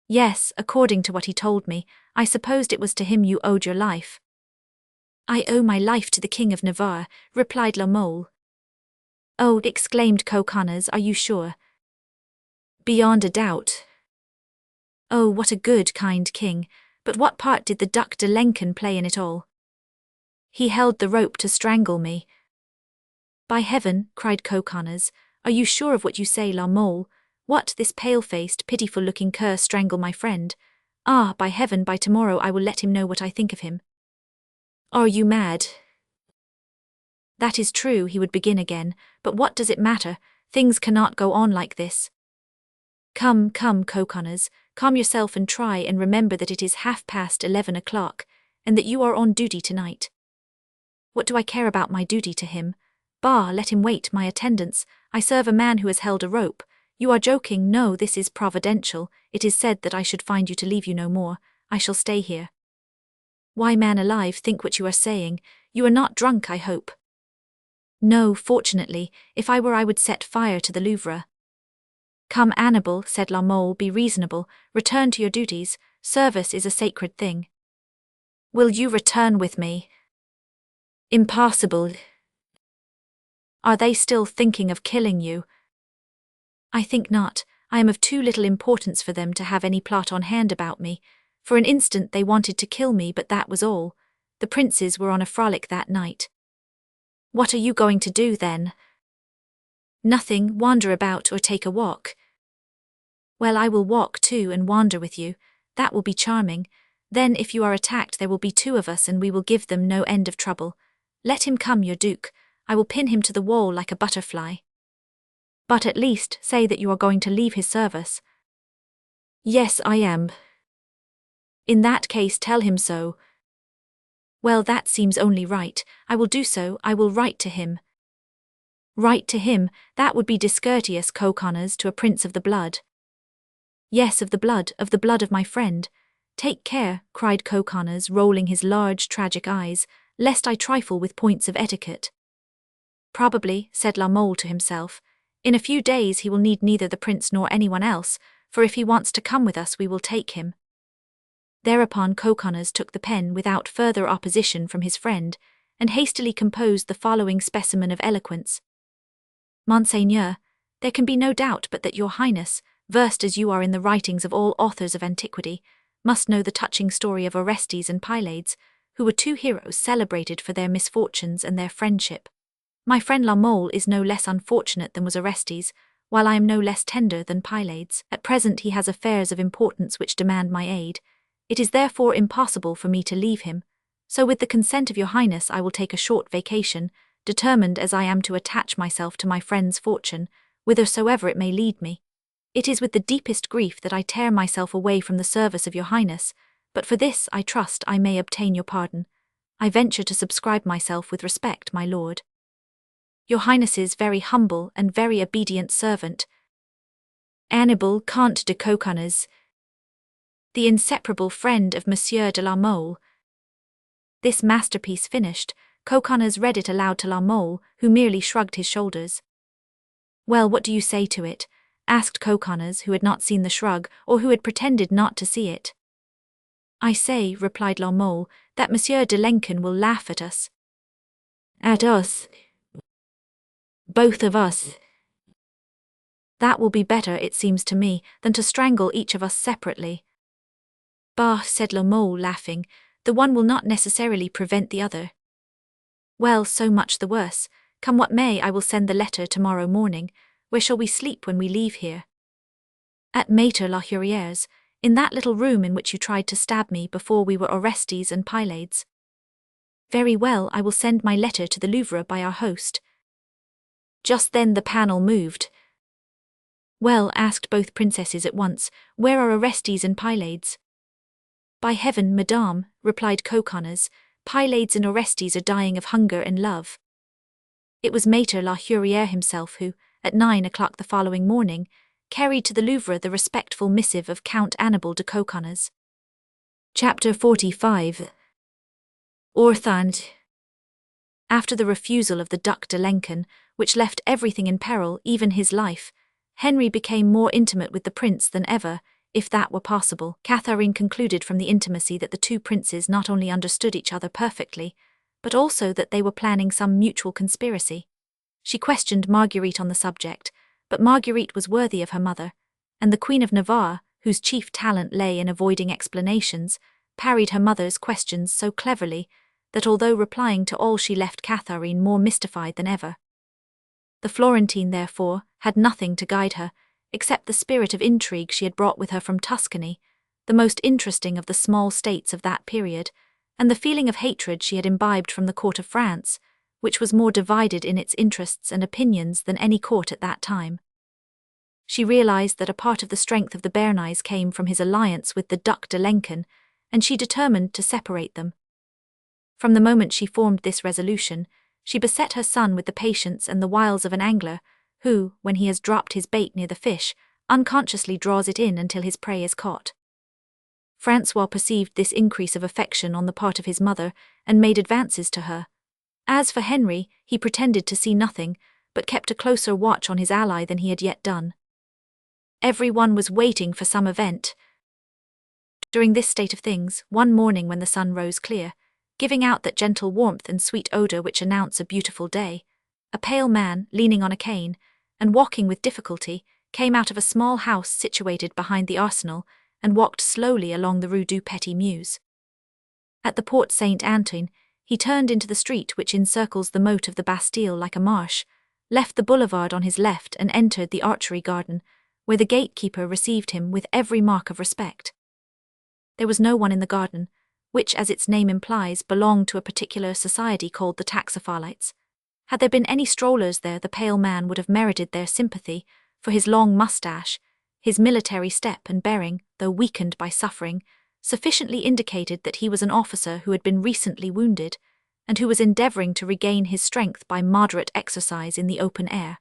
A: "Yes, according to what he told me, I supposed it was to him you owed your life." "I owe my life to the King of Navarre," replied La Mole. "Oh," exclaimed Coconnas, "are you sure?" "Beyond a doubt." "Oh, what a good, kind king! But what part did the Duc de Lenken play in it all?" "He held the rope to strangle me." "By heaven," cried Coconnas, "are you sure of what you say, La Mole? What, this pale-faced, pitiful-looking cur strangle my friend? Ah, by heaven, by tomorrow I will let him know what I think of him." "Are you mad?" "That is true," he would begin again, "but what does it matter? Things cannot go on like this." "Come, come, Coconnas, calm yourself and try and remember that it is 11:30 o'clock, and that you are on duty tonight." "What do I care about my duty to him? Bah, let him wait my attendance. I serve a man who has held a rope. You are joking. No, this is providential. It is said that I should find you to leave you no more. I shall stay here." "Why, man alive, think what you are saying. You are not drunk, I hope." "No, fortunately. If I were, I would set fire to the Louvre." "Come, Annibal," said La Mole, "be reasonable. Return to your duties. Service is a sacred thing." "Will you return with me?" "Impossible." "Are they still thinking of killing you?" "I think not. I am of too little importance for them to have any plot on hand about me. For an instant they wanted to kill me, but that was all. The princes were on a frolic that night." "What are you going to do then?" "Nothing, wander about or take a walk." "Well, I will walk too and wander with you. That will be charming. Then if you are attacked there will be two of us and we will give them no end of trouble. Let him come, your Duke. I will pin him to the wall like a butterfly." "But at least say that you are going to leave his service." "Yes, I am." "In that case tell him so." "Well, that seems only right. I will do so. I will write to him." "Write to him? That would be discourteous, Coconnas, to a prince of the blood." "Yes, of the blood of my friend. Take care," cried Coconnas, rolling his large, tragic eyes, "lest I trifle with points of etiquette." "Probably," said La Mole to himself, "in a few days he will need neither the prince nor anyone else, for if he wants to come with us we will take him." Thereupon Coconnas took the pen without further opposition from his friend, and hastily composed the following specimen of eloquence. "Monseigneur, there can be no doubt but that your Highness, versed as you are in the writings of all authors of antiquity, must know the touching story of Orestes and Pylades, who were two heroes celebrated for their misfortunes and their friendship. My friend La Mole is no less unfortunate than was Orestes, while I am no less tender than Pylades. At present he has affairs of importance which demand my aid. It is therefore impossible for me to leave him, so with the consent of your Highness I will take a short vacation, determined as I am to attach myself to my friend's fortune, whithersoever it may lead me. It is with the deepest grief that I tear myself away from the service of your Highness, but for this I trust I may obtain your pardon. I venture to subscribe myself with respect, my lord." Your Highness's very humble and very obedient servant, Annibal Comte de Coconnas, the inseparable friend of Monsieur de la Mole. This masterpiece finished, Coconnas read it aloud to La Mole, who merely shrugged his shoulders. "Well, what do you say to it?" asked Coconnas, who had not seen the shrug, or who had pretended not to see it. "I say," replied La Mole, "that Monsieur de Lenken will laugh at us." "At us? Both of us?" "That will be better, it seems to me, than to strangle each of us separately." "Bah," said La Mole, laughing, "the one will not necessarily prevent the other." "Well, so much the worse. Come what may, I will send the letter tomorrow morning. Where shall we sleep when we leave here?" "At Maître la Hurriere's, in that little room in which you tried to stab me before we were Orestes and Pylades." "Very well, I will send my letter to the Louvre by our host." Just then the panel moved. "Well," asked both princesses at once, "where are Orestes and Pylades?" "By heaven, madame," replied Coconnas, "Pylades and Orestes are dying of hunger and love." It was Maître la Hurriere himself who, at 9 o'clock the following morning, carried to the Louvre the respectful missive of Count Annibal de Coconnas. Chapter 45. Orthand. After the refusal of the Duc de Lenken, which left everything in peril, even his life, Henry became more intimate with the prince than ever, if that were possible. Catherine concluded from the intimacy that the two princes not only understood each other perfectly, but also that they were planning some mutual conspiracy. She questioned Marguerite on the subject, but Marguerite was worthy of her mother, and the Queen of Navarre, whose chief talent lay in avoiding explanations, parried her mother's questions so cleverly that although replying to all she left Catherine more mystified than ever. The Florentine, therefore, had nothing to guide her, except the spirit of intrigue she had brought with her from Tuscany, the most interesting of the small states of that period, and the feeling of hatred she had imbibed from the court of France, which was more divided in its interests and opinions than any court at that time. She realized that a part of the strength of the Béarnais came from his alliance with the Duc de Lenken, and she determined to separate them. From the moment she formed this resolution, she beset her son with the patience and the wiles of an angler, who, when he has dropped his bait near the fish, unconsciously draws it in until his prey is caught. François perceived this increase of affection on the part of his mother, and made advances to her. As for Henry, he pretended to see nothing, but kept a closer watch on his ally than he had yet done. Everyone was waiting for some event. During this state of things, one morning when the sun rose clear, giving out that gentle warmth and sweet odour which announce a beautiful day, a pale man, leaning on a cane, and walking with difficulty, came out of a small house situated behind the arsenal, and walked slowly along the Rue du Petit Meuse. At the Porte Saint-Antoine, he turned into the street which encircles the moat of the Bastille like a marsh, left the boulevard on his left and entered the archery garden, where the gatekeeper received him with every mark of respect. There was no one in the garden, which, as its name implies, belonged to a particular society called the Taxophilites. Had there been any strollers there, the pale man would have merited their sympathy, for his long moustache, his military step and bearing, though weakened by suffering, sufficiently indicated that he was an officer who had been recently wounded, and who was endeavouring to regain his strength by moderate exercise in the open air.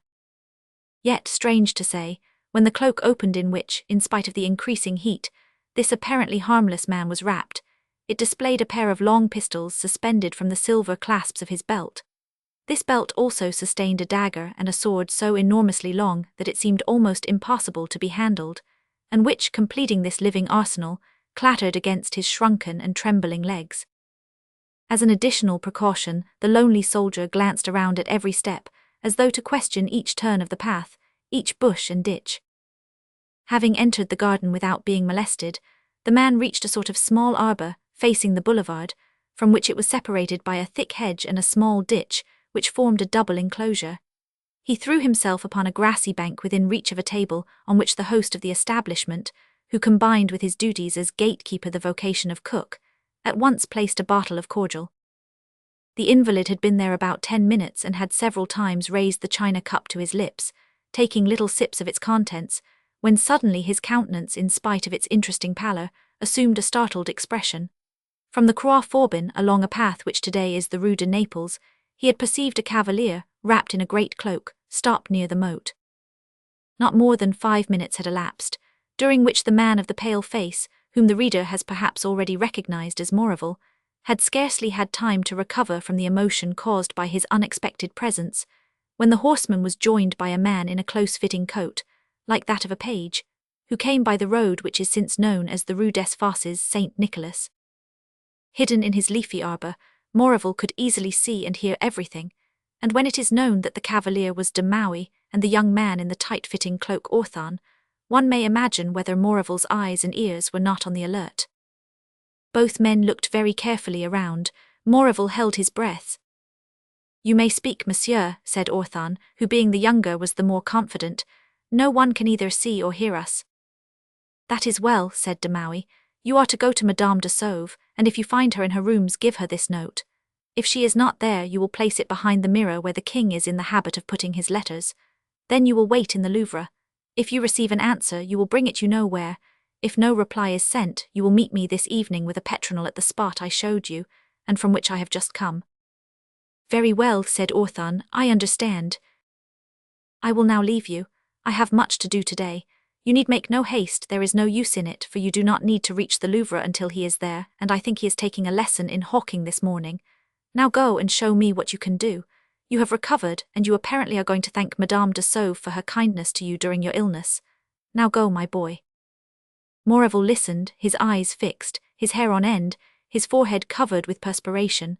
A: Yet, strange to say, when the cloak opened in which, in spite of the increasing heat, this apparently harmless man was wrapped, it displayed a pair of long pistols suspended from the silver clasps of his belt. This belt also sustained a dagger and a sword so enormously long that it seemed almost impossible to be handled, and which, completing this living arsenal, clattered against his shrunken and trembling legs. As an additional precaution, the lonely soldier glanced around at every step, as though to question each turn of the path, each bush and ditch. Having entered the garden without being molested, the man reached a sort of small arbour, facing the boulevard, from which it was separated by a thick hedge and a small ditch, which formed a double enclosure. He threw himself upon a grassy bank within reach of a table on which the host of the establishment, who combined with his duties as gatekeeper the vocation of cook, at once placed a bottle of cordial. The invalid had been there about 10 minutes and had several times raised the china cup to his lips, taking little sips of its contents, when suddenly his countenance, in spite of its interesting pallor, assumed a startled expression. From the Croix Forbin, along a path which today is the Rue de Naples, he had perceived a cavalier, wrapped in a great cloak, stopped near the moat. Not more than 5 minutes had elapsed, during which the man of the pale face, whom the reader has perhaps already recognized as Maurevel, had scarcely had time to recover from the emotion caused by his unexpected presence, when the horseman was joined by a man in a close-fitting coat, like that of a page, who came by the road which is since known as the Rue des Fosses Saint Nicholas. Hidden in his leafy arbour, Maurevel could easily see and hear everything, and when it is known that the cavalier was de Maui and the young man in the tight-fitting cloak Orthon, one may imagine whether Maurevel's eyes and ears were not on the alert. Both men looked very carefully around. Maurevel held his breath. "You may speak, monsieur," said Orthon, who being the younger was the more confident. "No one can either see or hear us." "That is well," said de Maui. "You are to go to Madame de Sauve, and if you find her in her rooms, give her this note. If she is not there, you will place it behind the mirror where the king is in the habit of putting his letters. Then you will wait in the Louvre. If you receive an answer, you will bring it you know where. If no reply is sent, you will meet me this evening with a petronel at the spot I showed you, and from which I have just come." "Very well," said Orthon, "I understand. I will now leave you. I have much to do today. You need make no haste, there is no use in it, for you do not need to reach the Louvre until he is there, and I think he is taking a lesson in hawking this morning. Now go and show me what you can do. You have recovered, and you apparently are going to thank Madame de Sauve for her kindness to you during your illness. Now go, my boy." Maurevel listened, his eyes fixed, his hair on end, his forehead covered with perspiration.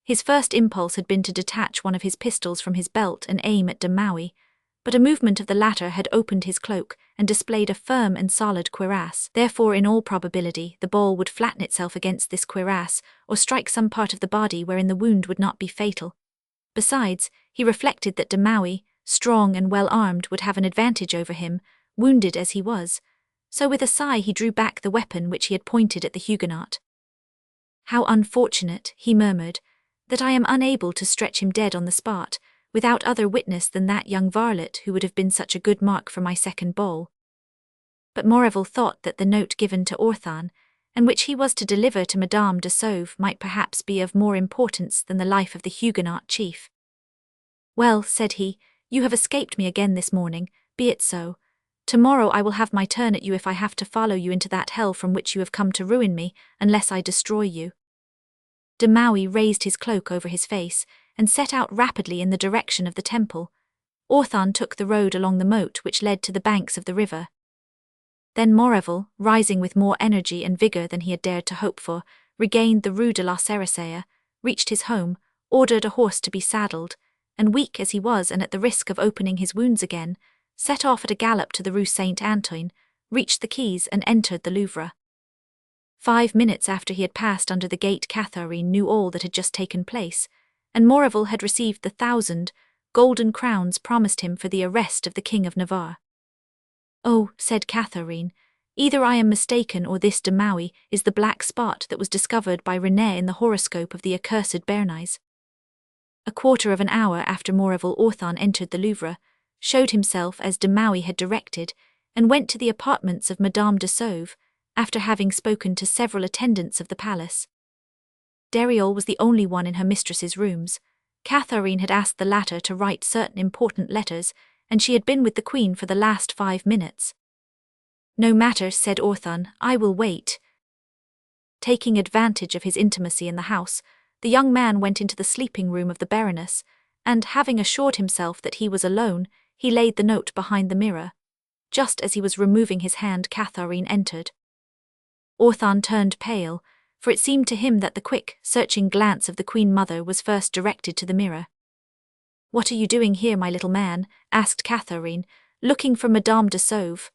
A: His first impulse had been to detach one of his pistols from his belt and aim at de Maui, but a movement of the latter had opened his cloak and displayed a firm and solid cuirass. Therefore, in all probability, the ball would flatten itself against this cuirass or strike some part of the body wherein the wound would not be fatal. Besides, he reflected that de Maui, strong and well-armed, would have an advantage over him, wounded as he was. So with a sigh he drew back the weapon which he had pointed at the Huguenot. "How unfortunate," he murmured, "that I am unable to stretch him dead on the spot, without other witness than that young varlet who would have been such a good mark for my second ball." But Maurevel thought that the note given to Orthon, and which he was to deliver to Madame de Sauve, might perhaps be of more importance than the life of the Huguenot chief. "Well," said he, "you have escaped me again this morning, be it so. Tomorrow I will have my turn at you if I have to follow you into that hell from which you have come to ruin me, unless I destroy you." De Maui raised his cloak over his face, and set out rapidly in the direction of the temple. Orthon took the road along the moat which led to the banks of the river. Then Maurevel, rising with more energy and vigour than he had dared to hope for, regained the Rue de la Cerisaie, reached his home, ordered a horse to be saddled, and weak as he was and at the risk of opening his wounds again, set off at a gallop to the Rue Saint-Antoine, reached the quays and entered the Louvre. 5 minutes after he had passed under the gate, Catherine knew all that had just taken place, and Maurevel had received the 1,000 golden crowns promised him for the arrest of the King of Navarre. "Oh," said Catherine, "either I am mistaken or this de Maui is the black spot that was discovered by René in the horoscope of the accursed Bernays." A quarter of an hour after Maurevel, Orthon entered the Louvre, showed himself as de Maui had directed, and went to the apartments of Madame de Sauve, after having spoken to several attendants of the palace. Dariole was the only one in her mistress's rooms. Catherine had asked the latter to write certain important letters, and she had been with the queen for the last 5 minutes. "No matter," said Orthon, "I will wait." Taking advantage of his intimacy in the house, the young man went into the sleeping room of the Baroness, and, having assured himself that he was alone, he laid the note behind the mirror. Just as he was removing his hand, Catherine entered. Orthon turned pale, for it seemed to him that the quick, searching glance of the Queen Mother was first directed to the mirror. "What are you doing here, my little man?" asked Catherine, "looking for Madame de Sauve?"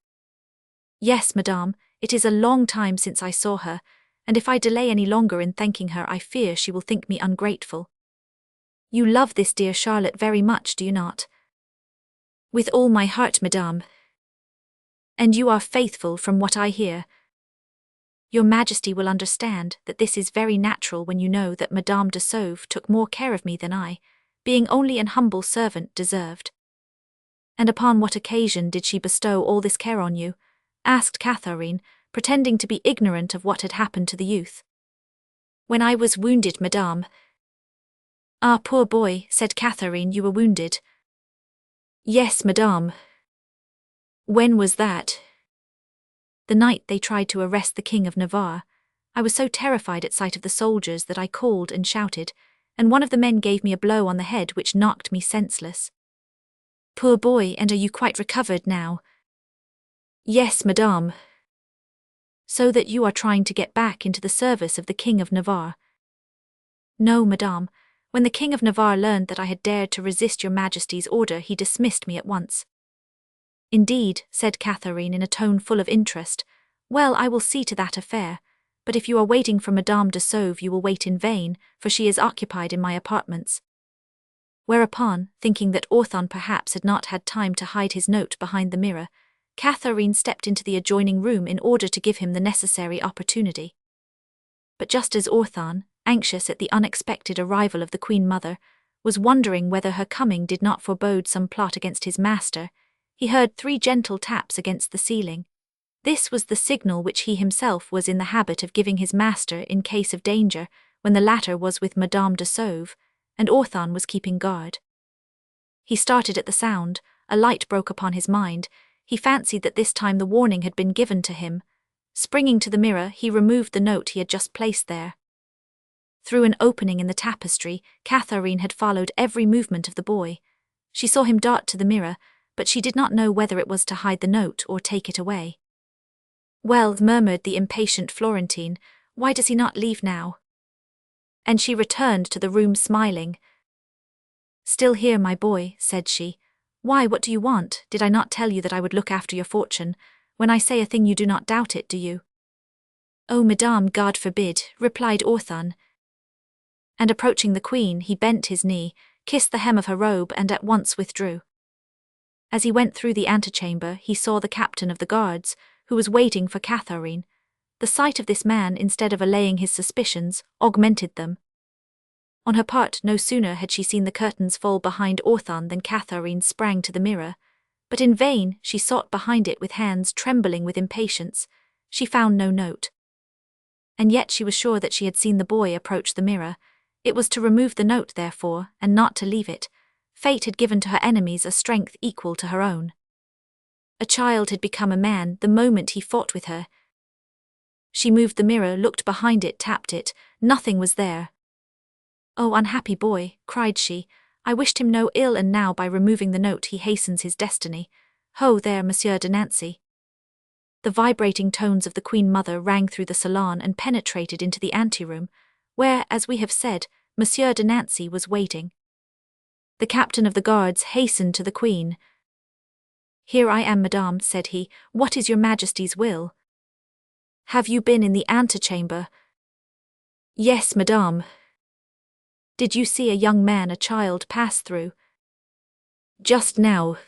A: "Yes, madame, it is a long time since I saw her, and if I delay any longer in thanking her, I fear she will think me ungrateful." "You love this dear Charlotte very much, do you not?" "With all my heart, madame." "And you are faithful from what I hear?" "Your Majesty will understand that this is very natural when you know that Madame de Sauve took more care of me than I, being only an humble servant, deserved." "And upon what occasion did she bestow all this care on you?" asked Catherine, pretending to be ignorant of what had happened to the youth. "When I was wounded, madame." "Ah, poor boy," said Catherine, "you were wounded." "Yes, madame." "When was that?" "The night they tried to arrest the King of Navarre. I was so terrified at sight of the soldiers that I called and shouted, and one of the men gave me a blow on the head which knocked me senseless." "Poor boy, and are you quite recovered now?" "Yes, madame." "So that you are trying to get back into the service of the King of Navarre?" "No, madame. When the King of Navarre learned that I had dared to resist your Majesty's order, he dismissed me at once." "Indeed," said Catherine in a tone full of interest. "Well, I will see to that affair. But if you are waiting for Madame de Sauve, you will wait in vain, for she is occupied in my apartments." Whereupon, thinking that Orthon perhaps had not had time to hide his note behind the mirror, Catherine stepped into the adjoining room in order to give him the necessary opportunity. But just as Orthon, anxious at the unexpected arrival of the Queen Mother, was wondering whether her coming did not forebode some plot against his master, he heard 3 gentle taps against the ceiling. This was the signal which he himself was in the habit of giving his master in case of danger, when the latter was with Madame de Sauve, and Orthon was keeping guard. He started at the sound, a light broke upon his mind. He fancied that this time the warning had been given to him. Springing to the mirror, he removed the note he had just placed there. Through an opening in the tapestry, Catherine had followed every movement of the boy. She saw him dart to the mirror, but she did not know whether it was to hide the note or take it away. "Well," murmured the impatient Florentine, "why does he not leave now?" And she returned to the room smiling. "Still here, my boy," said she. "Why, what do you want? Did I not tell you that I would look after your fortune? When I say a thing you do not doubt it, do you?" "Oh, madame, God forbid," replied Orthon. And approaching the queen, he bent his knee, kissed the hem of her robe, and at once withdrew. As he went through the antechamber, he saw the captain of the guards, who was waiting for Catherine. The sight of this man, instead of allaying his suspicions, augmented them. On her part, no sooner had she seen the curtains fall behind Orthon than Catherine sprang to the mirror. But in vain she sought behind it with hands trembling with impatience. She found no note. And yet she was sure that she had seen the boy approach the mirror. It was to remove the note, therefore, and not to leave it. Fate had given to her enemies a strength equal to her own. A child had become a man the moment he fought with her. She moved the mirror, looked behind it, tapped it. Nothing was there. "Oh, unhappy boy," cried she, "I wished him no ill, and now by removing the note he hastens his destiny. Ho, there, Monsieur de Nancy." The vibrating tones of the Queen Mother rang through the salon and penetrated into the anteroom, where, as we have said, Monsieur de Nancy was waiting. The captain of the guards hastened to the Queen. "Here I am, madame," said he. "What is your Majesty's will?" "Have you been in the antechamber?" "Yes, madame." "Did you see a young man, a child, pass through?" "Just now."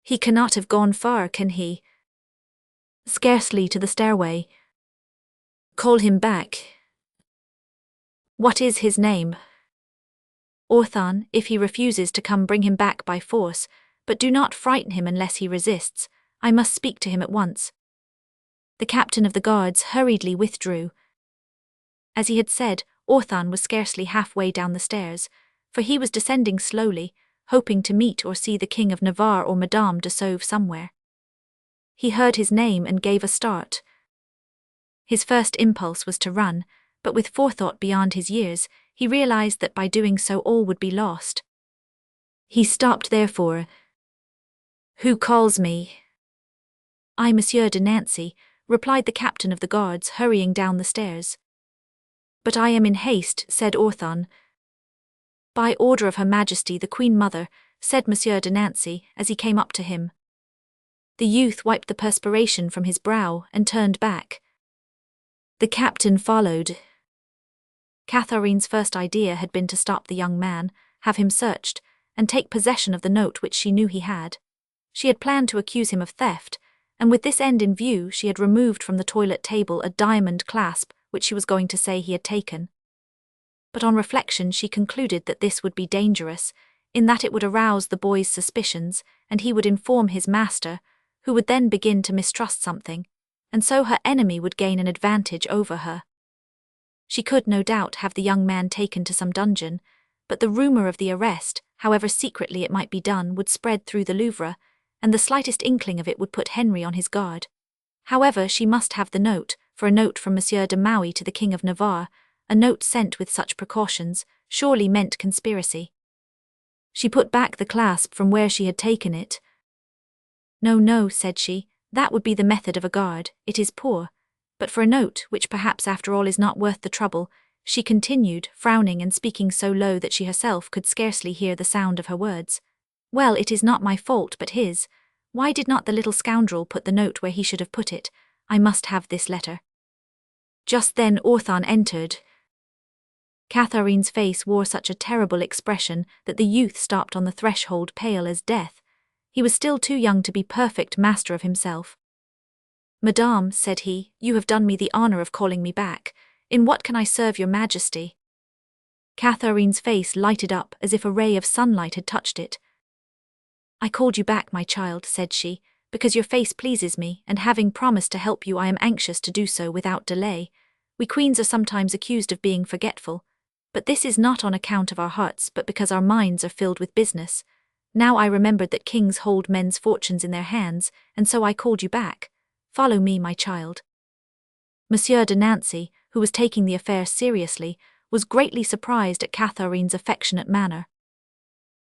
A: "He cannot have gone far, can he?" "Scarcely to the stairway." "Call him back." "What is his name?" "Orthon. If he refuses to come, bring him back by force, but do not frighten him unless he resists. I must speak to him at once." The captain of the guards hurriedly withdrew. As he had said, Orthon was scarcely halfway down the stairs, for he was descending slowly, hoping to meet or see the King of Navarre or Madame de Sauve somewhere. He heard his name and gave a start. His first impulse was to run, but with forethought beyond his years, he realized that by doing so all would be lost. He stopped therefore. "Who calls me?" "I, Monsieur de Nancy," replied the captain of the guards, hurrying down the stairs. "But I am in haste," said Orthon. "By order of Her Majesty the Queen Mother," said Monsieur de Nancy, as he came up to him. The youth wiped the perspiration from his brow and turned back. The captain followed. Catherine's first idea had been to stop the young man, have him searched, and take possession of the note which she knew he had. She had planned to accuse him of theft, and with this end in view she had removed from the toilet table a diamond clasp which she was going to say he had taken. But on reflection she concluded that this would be dangerous, in that it would arouse the boy's suspicions, and he would inform his master, who would then begin to mistrust something, and so her enemy would gain an advantage over her. She could, no doubt, have the young man taken to some dungeon, but the rumour of the arrest, however secretly it might be done, would spread through the Louvre, and the slightest inkling of it would put Henry on his guard. However, she must have the note, for a note from Monsieur de Maquet to the King of Navarre, a note sent with such precautions, surely meant conspiracy. She put back the clasp from where she had taken it. "No, no," said she, "that would be the method of a guard, it is poor. But for a note, which perhaps after all is not worth the trouble," she continued, frowning and speaking so low that she herself could scarcely hear the sound of her words. "Well, it is not my fault but his. Why did not the little scoundrel put the note where he should have put it? I must have this letter." Just then Orthon entered. Catharine's face wore such a terrible expression that the youth stopped on the threshold, pale as death. He was still too young to be perfect master of himself. "Madame," said he, "you have done me the honour of calling me back. In what can I serve your majesty?" Catharine's face lighted up as if a ray of sunlight had touched it. "I called you back, my child," said she, "because your face pleases me, and having promised to help you I am anxious to do so without delay. We queens are sometimes accused of being forgetful, but this is not on account of our hearts but because our minds are filled with business. Now I remembered that kings hold men's fortunes in their hands, and so I called you back. Follow me, my child." Monsieur de Nancy, who was taking the affair seriously, was greatly surprised at Catharine's affectionate manner.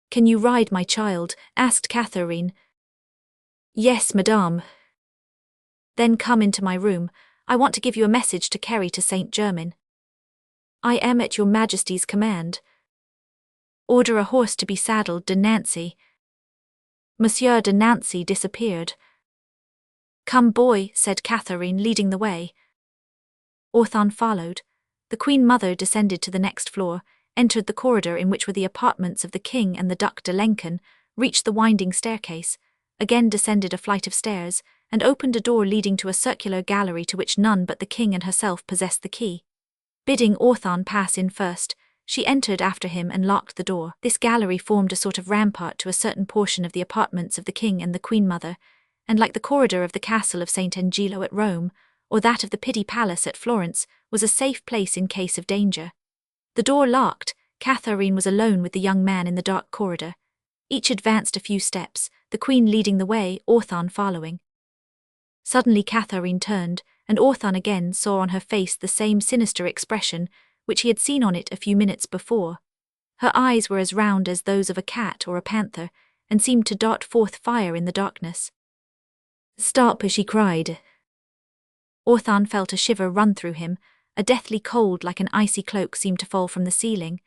A: "Can you ride, my child?" asked Catharine. "Yes, madame." "Then come into my room. I want to give you a message to carry to Saint Germain." "I am at your majesty's command." "Order a horse to be saddled, de Nancy." Monsieur de Nancy disappeared. "Come, boy," said Catharine, leading the way. Orthon followed. The Queen Mother descended to the next floor, entered the corridor in which were the apartments of the King and the Duc de Lenken, reached the winding staircase, again descended a flight of stairs, and opened a door leading to a circular gallery to which none but the King and herself possessed the key. Bidding Orthon pass in first, she entered after him and locked the door. This gallery formed a sort of rampart to a certain portion of the apartments of the King and the Queen Mother, and like the corridor of the castle of St. Angelo at Rome, or that of the Pitti Palace at Florence, was a safe place in case of danger. The door locked, Catharine was alone with the young man in the dark corridor. Each advanced a few steps, the Queen leading the way, Orthon following. Suddenly Catharine turned, and Orthon again saw on her face the same sinister expression which he had seen on it a few minutes before. Her eyes were as round as those of a cat or a panther, and seemed to dart forth fire in the darkness. "Stop!" she cried. Orthon felt a shiver run through him. A deathly cold like an icy cloak seemed to fall from the ceiling.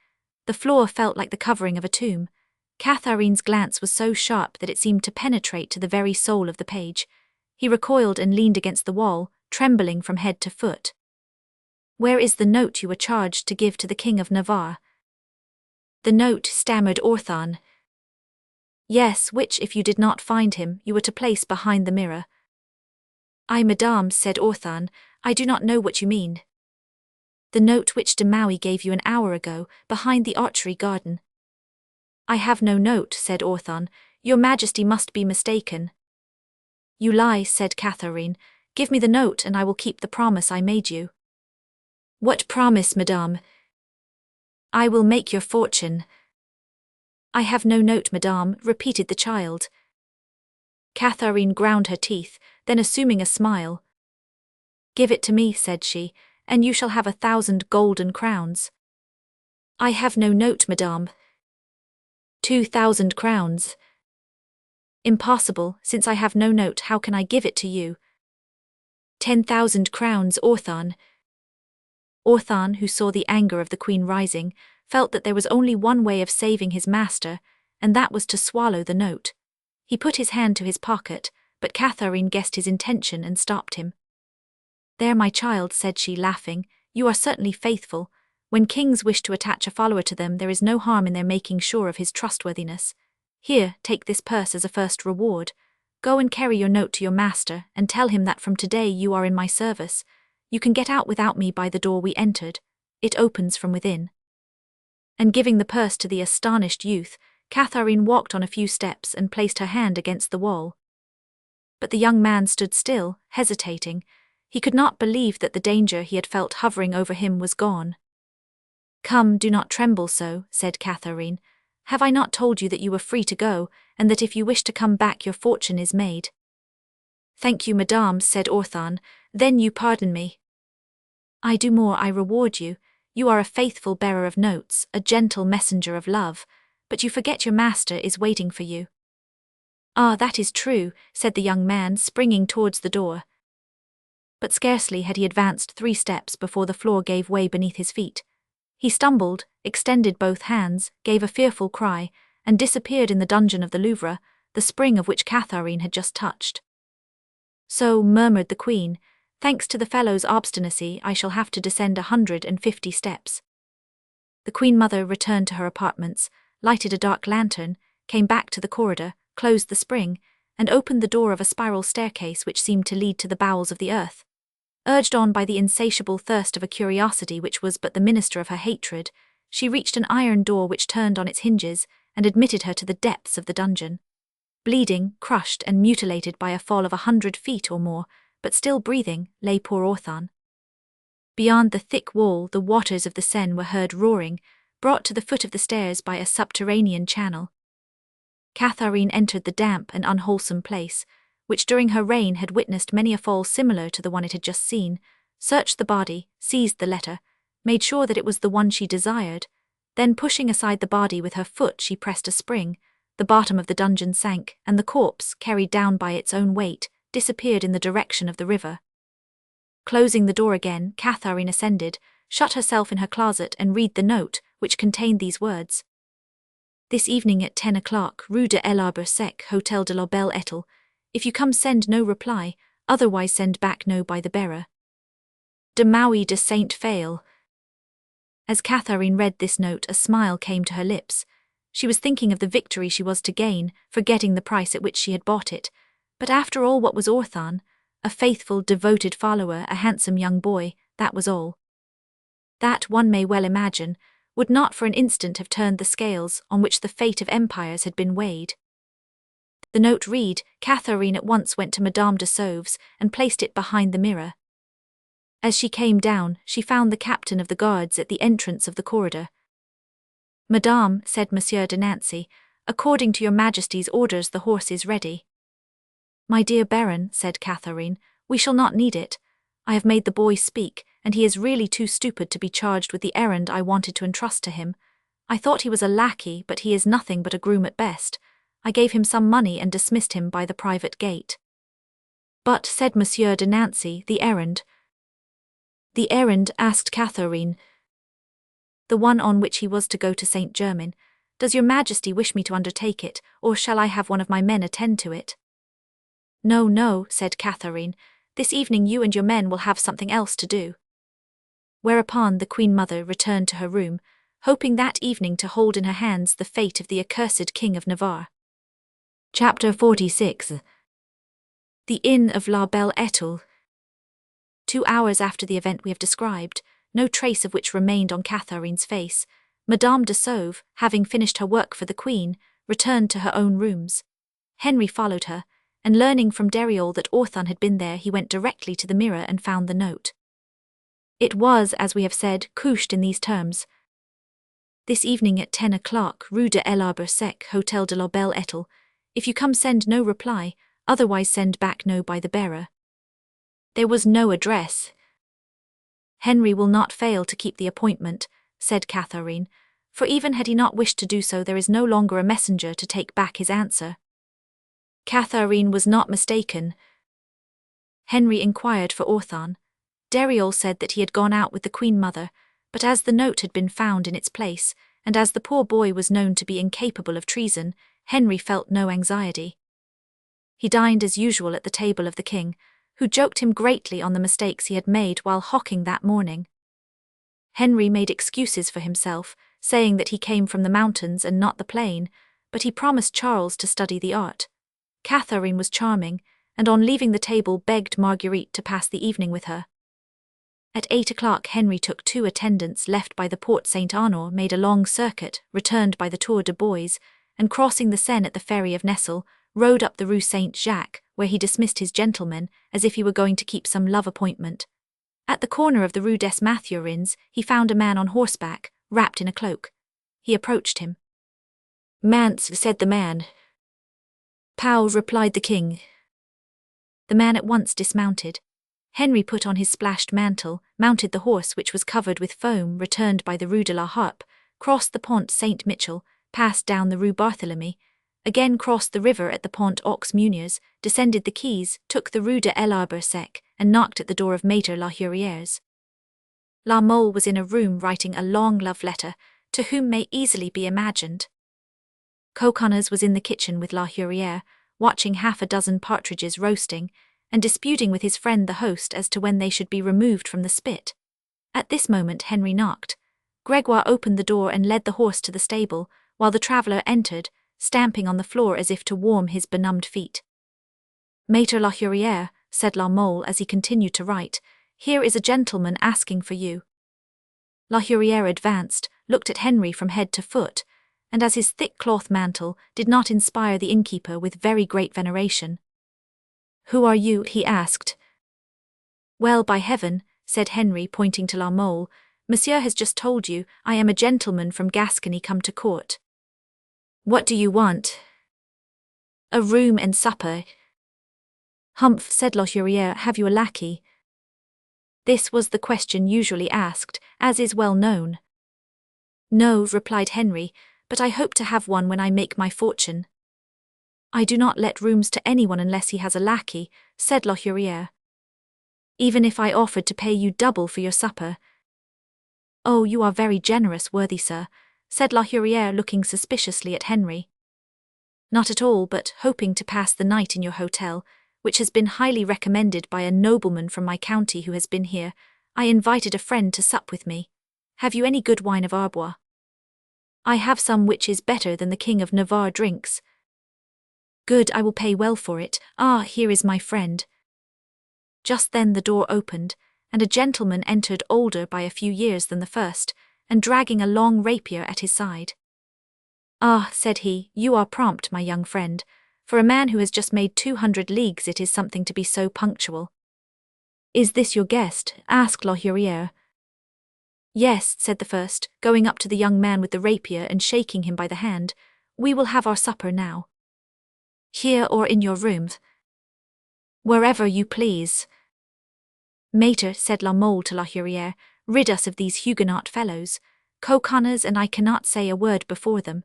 A: The floor felt like the covering of a tomb. Catharine's glance was so sharp that it seemed to penetrate to the very soul of the page. He recoiled and leaned against the wall, trembling from head to foot. "Where is the note you were charged to give to the King of Navarre?" "The note," stammered Orthon. "Yes, which, if you did not find him, you were to place behind the mirror." "I, madame," said Orthon, "I do not know what you mean." "The note which de Maquet gave you an hour ago, behind the archery garden." "I have no note," said Orthon. "Your majesty must be mistaken." "You lie," said Catharine. "Give me the note and I will keep the promise I made you." "What promise, madame?" "I will make your fortune." "I have no note, madame," repeated the child. Catharine ground her teeth, then assuming a smile, "Give it to me," said she, "and you shall have 1,000 golden crowns." "I have no note, madame." 2,000 crowns. "Impossible, since I have no note, how can I give it to you?" 10,000 crowns, Orthon. Orthon, who saw the anger of the Queen rising, felt that there was only one way of saving his master, and that was to swallow the note. He put his hand to his pocket, but Catharine guessed his intention and stopped him. "There, my child," said she, laughing, "you are certainly faithful. When kings wish to attach a follower to them, there is no harm in their making sure of his trustworthiness. Here, take this purse as a first reward. Go and carry your note to your master, and tell him that from today you are in my service. You can get out without me by the door we entered. It opens from within." And giving the purse to the astonished youth, Catharine walked on a few steps and placed her hand against the wall. But the young man stood still, hesitating. He could not believe that the danger he had felt hovering over him was gone. "Come, do not tremble so," said Catherine. "Have I not told you that you were free to go, and that if you wish to come back your fortune is made?" "Thank you, madame," said Orthon. "Then you pardon me." "I do more, I reward you. You are a faithful bearer of notes, a gentle messenger of love, but you forget your master is waiting for you." "Ah, that is true," said the young man, springing towards the door. But scarcely had he advanced 3 steps before the floor gave way beneath his feet. He stumbled, extended both hands, gave a fearful cry, and disappeared in the dungeon of the Louvre, the spring of which Catherine had just touched. "So," murmured the queen, "thanks to the fellow's obstinacy, I shall have to descend 150 steps." The queen mother returned to her apartments, lighted a dark lantern, came back to the corridor, closed the spring, and opened the door of a spiral staircase which seemed to lead to the bowels of the earth. Urged on by the insatiable thirst of a curiosity which was but the minister of her hatred, she reached an iron door which turned on its hinges and admitted her to the depths of the dungeon. Bleeding, crushed and mutilated by a fall of 100 feet or more, but still breathing, lay poor Orthon. Beyond the thick wall the waters of the Seine were heard roaring, brought to the foot of the stairs by a subterranean channel. Catherine entered the damp and unwholesome place, which during her reign had witnessed many a fall similar to the one it had just seen, searched the body, seized the letter, made sure that it was the one she desired, then pushing aside the body with her foot she pressed a spring, the bottom of the dungeon sank, and the corpse, carried down by its own weight, disappeared in the direction of the river. Closing the door again, Catherine ascended, shut herself in her closet and read the note, which contained these words: "This evening at 10 o'clock, Rue de l'Arbre Sec, Hotel de la Belle Étoile. If you come, send no reply, otherwise send back no by the bearer. De Maui de Saint Fail." As Catherine read this note, a smile came to her lips. She was thinking of the victory she was to gain, forgetting the price at which she had bought it. But after all, what was Orthon? A faithful, devoted follower, a handsome young boy, that was all. That, one may well imagine, would not for an instant have turned the scales on which the fate of empires had been weighed. The note read, Catherine at once went to Madame de Sauve's and placed it behind the mirror. As she came down, she found the captain of the guards at the entrance of the corridor. "Madame," said Monsieur de Nancy, "according to your Majesty's orders the horse is ready." "My dear Baron," said Catherine, "we shall not need it. I have made the boy speak, and he is really too stupid to be charged with the errand I wanted to entrust to him. I thought he was a lackey, but he is nothing but a groom at best. I gave him some money and dismissed him by the private gate." "But," said Monsieur de Nancy, "the errand?" "The errand?" asked Catherine. "The one on which he was to go to Saint Germain. Does your Majesty wish me to undertake it, or shall I have one of my men attend to it?" "No, no," said Catherine. "This evening you and your men will have something else to do." Whereupon the Queen Mother returned to her room, hoping that evening to hold in her hands the fate of the accursed King of Navarre. Chapter 46. The Inn of La Belle Étoile. 2 hours after the event we have described, no trace of which remained on Catherine's face, Madame de Sauve, having finished her work for the Queen, returned to her own rooms. Henry followed her, and learning from Deriol that Orthon had been there, he went directly to the mirror and found the note. It was, as we have said, couched in these terms: "This evening at 10 o'clock, Rue de l'Arbre Sec, Hotel de la Belle Étoile. If you come, send no reply, otherwise send back no by the bearer." There was no address. "Henry will not fail to keep the appointment," said Catherine, "for even had he not wished to do so, there is no longer a messenger to take back his answer." Catherine was not mistaken. Henry inquired for Orthon. Deriol said that he had gone out with the Queen Mother, but as the note had been found in its place, and as the poor boy was known to be incapable of treason, Henry felt no anxiety. He dined as usual at the table of the king, who joked him greatly on the mistakes he had made while hawking that morning. Henry made excuses for himself, saying that he came from the mountains and not the plain, but he promised Charles to study the art. Catherine was charming, and on leaving the table begged Marguerite to pass the evening with her. At 8 o'clock Henry took 2 attendants left by the Porte Saint-Honor, made a long circuit, returned by the Tour de Bois, and crossing the Seine at the ferry of Nesle, rode up the Rue Saint-Jacques, where he dismissed his gentlemen, as if he were going to keep some love appointment. At the corner of the Rue des Mathurins, he found a man on horseback, wrapped in a cloak. He approached him. "Mance," said the man. "Pow," replied the king. The man at once dismounted. Henry put on his splashed mantle, mounted the horse which was covered with foam, returned by the Rue de la Harpe, crossed the Pont Saint-Michel, passed down the Rue Barthélemy, again crossed the river at the Pont aux Meuniers, descended the quays, took the Rue de l'Arbre Sec, and knocked at the door of Maître La Hurière's. La Mole was in a room writing a long love letter, to whom may easily be imagined. Coconnas was in the kitchen with La Hurière, watching half a dozen partridges roasting, and disputing with his friend the host as to when they should be removed from the spit. At this moment Henry knocked. Gregoire opened the door and led the horse to the stable, while the traveller entered, stamping on the floor as if to warm his benumbed feet. "Maître La Hurière," said La Mole as he continued to write, "here is a gentleman asking for you." La Hurière advanced, looked at Henry from head to foot, and as his thick cloth mantle did not inspire the innkeeper with very great veneration. "Who are you?" he asked. "Well, by heaven," said Henry, pointing to La Mole, "Monsieur has just told you I am a gentleman from Gascony come to court." "What do you want?" "A room and supper." "Humph," said La Hurière, "have you a lackey?" This was the question usually asked, as is well known. "No," replied Henry, "but I hope to have one when I make my fortune." "I do not let rooms to anyone unless he has a lackey," said La Hurière. "Even if I offered to pay you double for your supper." "Oh, you are very generous, worthy sir," said La Hurière, looking suspiciously at Henry. "Not at all, but hoping to pass the night in your hotel, which has been highly recommended by a nobleman from my county who has been here, I invited a friend to sup with me. Have you any good wine of Arbois?" "I have some which is better than the King of Navarre drinks." "Good, I will pay well for it. Ah, here is my friend." Just then the door opened, and a gentleman entered, older by a few years than the first, and dragging a long rapier at his side. "Ah," said he, "you are prompt, my young friend. For a man who has just made 200 leagues it is something to be so punctual." "Is this your guest?" asked La Hurière. "Yes," said the first, going up to the young man with the rapier and shaking him by the hand. "We will have our supper now." "Here or in your room?" "Wherever you please." "Maître," said La Mole to La Hurière, "rid us of these Huguenot fellows. Coconnas and I cannot say a word before them.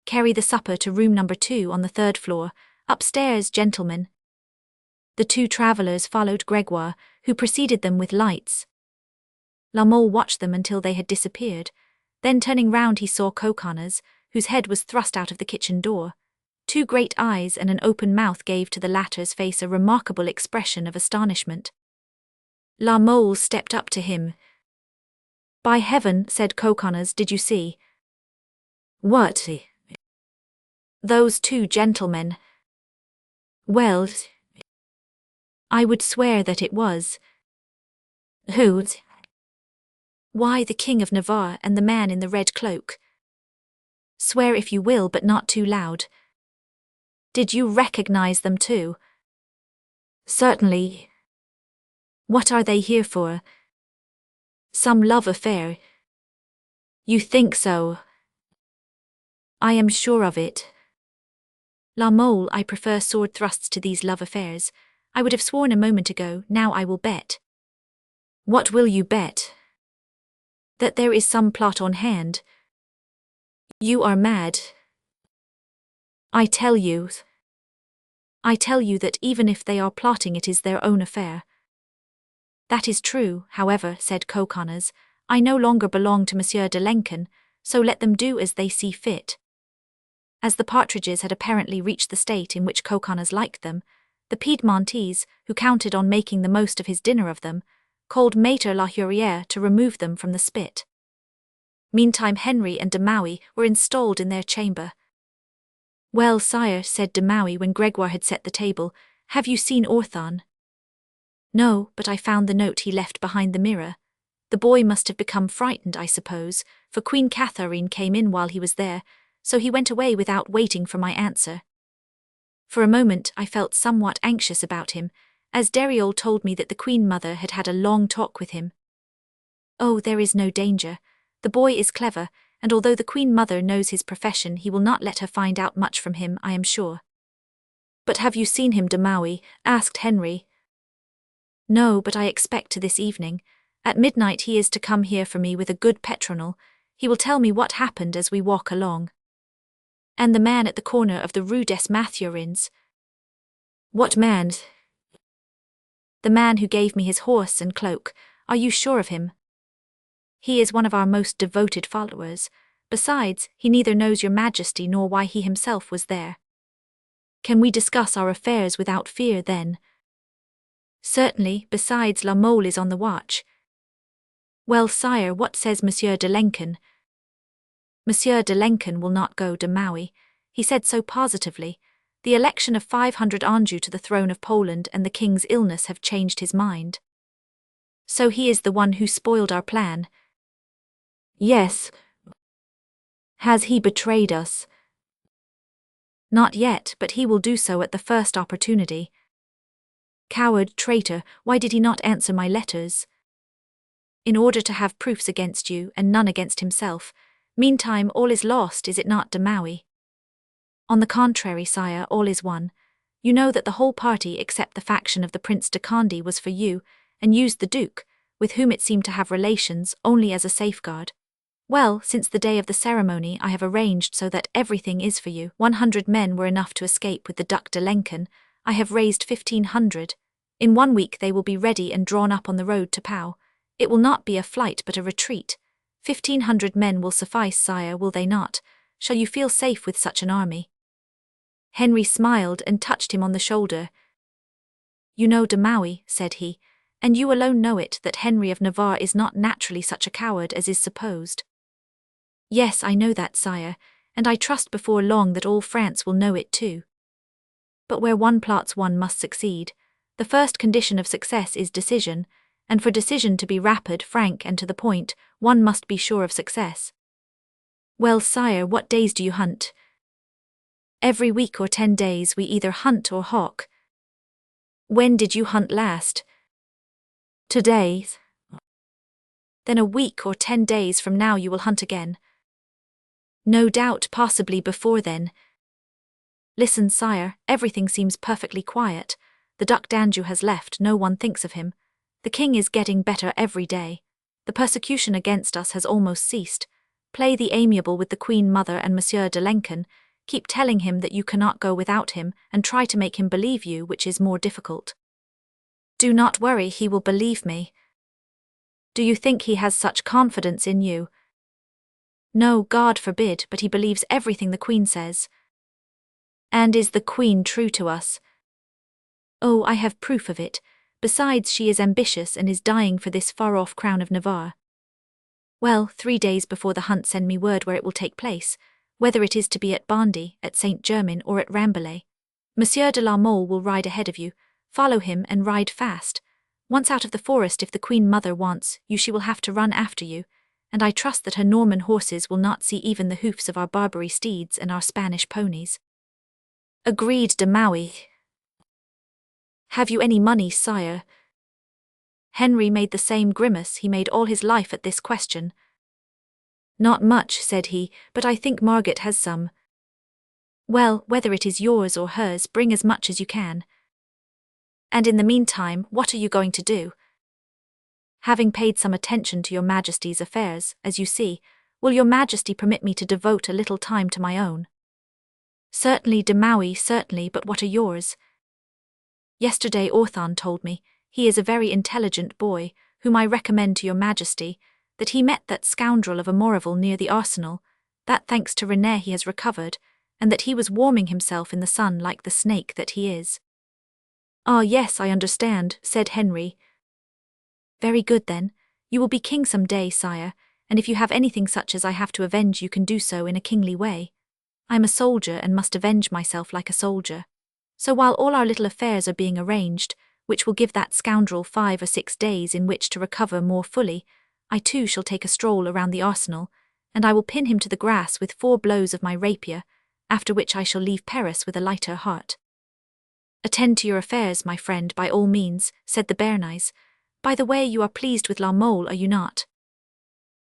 A: Carry the supper to room number 2 on the 3rd floor. Upstairs, gentlemen." The two travellers followed Gregoire, who preceded them with lights. La Mole watched them until they had disappeared. Then turning round he saw Coconnas, whose head was thrust out of the kitchen door. 2 great eyes and an open mouth gave to the latter's face a remarkable expression of astonishment. La Mole stepped up to him. "By heaven," said Coconnas, "did you see?" "What?" "Those 2 gentlemen." "Well, I would swear that it was." "Who?" "Why, the King of Navarre and the man in the red cloak." "Swear if you will, but not too loud." "Did you recognize them too?" "Certainly." "What are they here for?" "Some love affair." "You think so?" "I am sure of it." La Mole, I prefer sword thrusts to these love affairs. I would have sworn a moment ago, now I will bet. "What will you bet?" "That there is some plot on hand." "You are mad." I tell you that even if they are plotting it is their own affair." "That is true, however," said Coconnas. "I no longer belong to Monsieur de Lenken, so let them do as they see fit." As the partridges had apparently reached the state in which Coconnas liked them, the Piedmontese, who counted on making the most of his dinner of them, called Maître La Hurière to remove them from the spit. Meantime Henry and de Maui were installed in their chamber. "Well, sire," said de Maui when Gregoire had set the table, "have you seen Orthon?" "No, but I found the note he left behind the mirror. The boy must have become frightened, I suppose, for Queen Catherine came in while he was there, so he went away without waiting for my answer." For a moment I felt somewhat anxious about him, as Deriol told me that the Queen Mother had had a long talk with him. Oh, there is no danger. The boy is clever, and although the Queen Mother knows his profession, he will not let her find out much from him, I am sure. But have you seen him, de Maui? Asked Henry. No, but I expect to this evening. At midnight he is to come here for me with a good petronel. He will tell me what happened as we walk along. And the man at the corner of the Rue des Mathurins. What man? The man who gave me his horse and cloak. Are you sure of him? He is one of our most devoted followers. Besides, he neither knows your Majesty nor why he himself was there. Can we discuss our affairs without fear, then? Certainly, besides La Mole is on the watch. Well, sire, what says Monsieur de Lenken? Monsieur de Lenken will not go, de Maui. He said so positively. The election of 500 Anjou to the throne of Poland and the king's illness have changed his mind. So he is the one who spoiled our plan. Yes. Has he betrayed us? Not yet, but he will do so at the first opportunity. Coward, traitor, why did he not answer my letters? In order to have proofs against you, and none against himself. Meantime all is lost, is it not, de Maui? On the contrary, sire, all is won. You know that the whole party except the faction of the Prince de Conde was for you, and used the Duke, with whom it seemed to have relations, only as a safeguard. Well, since the day of the ceremony I have arranged so that everything is for you. 100 men were enough to escape with the Duc de Lenken. I have raised 1,500. In 1 week they will be ready and drawn up on the road to Pau. It will not be a flight but a retreat. 1,500 men will suffice, sire, will they not? Shall you feel safe with such an army? Henry smiled and touched him on the shoulder. You know, de Maui, said he, and you alone know it, that Henry of Navarre is not naturally such a coward as is supposed. Yes, I know that, sire, and I trust before long that all France will know it too. But where one plots one must succeed. The first condition of success is decision, and for decision to be rapid, frank, and to the point, one must be sure of success. Well, sire, what days do you hunt? Every week or 10 days we either hunt or hawk. When did you hunt last? Today. Then a week or 10 days from now you will hunt again. No doubt, possibly before then. Listen, sire, everything seems perfectly quiet. The Duc d'Anjou has left, no one thinks of him. The king is getting better every day. The persecution against us has almost ceased. Play the amiable with the Queen Mother and Monsieur de Lenken. Keep telling him that you cannot go without him, and try to make him believe you, which is more difficult. Do not worry, he will believe me. Do you think he has such confidence in you? No, God forbid, but he believes everything the Queen says. And is the Queen true to us? Oh, I have proof of it. Besides, she is ambitious and is dying for this far-off crown of Navarre. Well, 3 days before the hunt send me word where it will take place, whether it is to be at Bondy, at Saint-Germain, or at Rambouillet. Monsieur de la Mole will ride ahead of you. Follow him and ride fast. Once out of the forest, if the Queen Mother wants you, she will have to run after you, and I trust that her Norman horses will not see even the hoofs of our Barbary steeds and our Spanish ponies. Agreed, de Maui. Have you any money, sire? Henry made the same grimace he made all his life at this question. Not much, said he, but I think Margaret has some. Well, whether it is yours or hers, bring as much as you can. And in the meantime, what are you going to do? Having paid some attention to your Majesty's affairs, as you see, will your Majesty permit me to devote a little time to my own? Certainly, de Maui, certainly, but what are yours? Yesterday Orthon told me, he is a very intelligent boy, whom I recommend to your Majesty, that he met that scoundrel of a Moreval near the arsenal, that thanks to René he has recovered, and that he was warming himself in the sun like the snake that he is. Ah, yes, I understand, said Henry. Very good then. You will be king some day, sire, and if you have anything such as I have to avenge, you can do so in a kingly way. I am a soldier and must avenge myself like a soldier. So while all our little affairs are being arranged, which will give that scoundrel 5 or 6 days in which to recover more fully, I too shall take a stroll around the arsenal, and I will pin him to the grass with 4 blows of my rapier, after which I shall leave Paris with a lighter heart. Attend to your affairs, my friend, by all means, said the Béarnais. By the way, you are pleased with La Mole, are you not?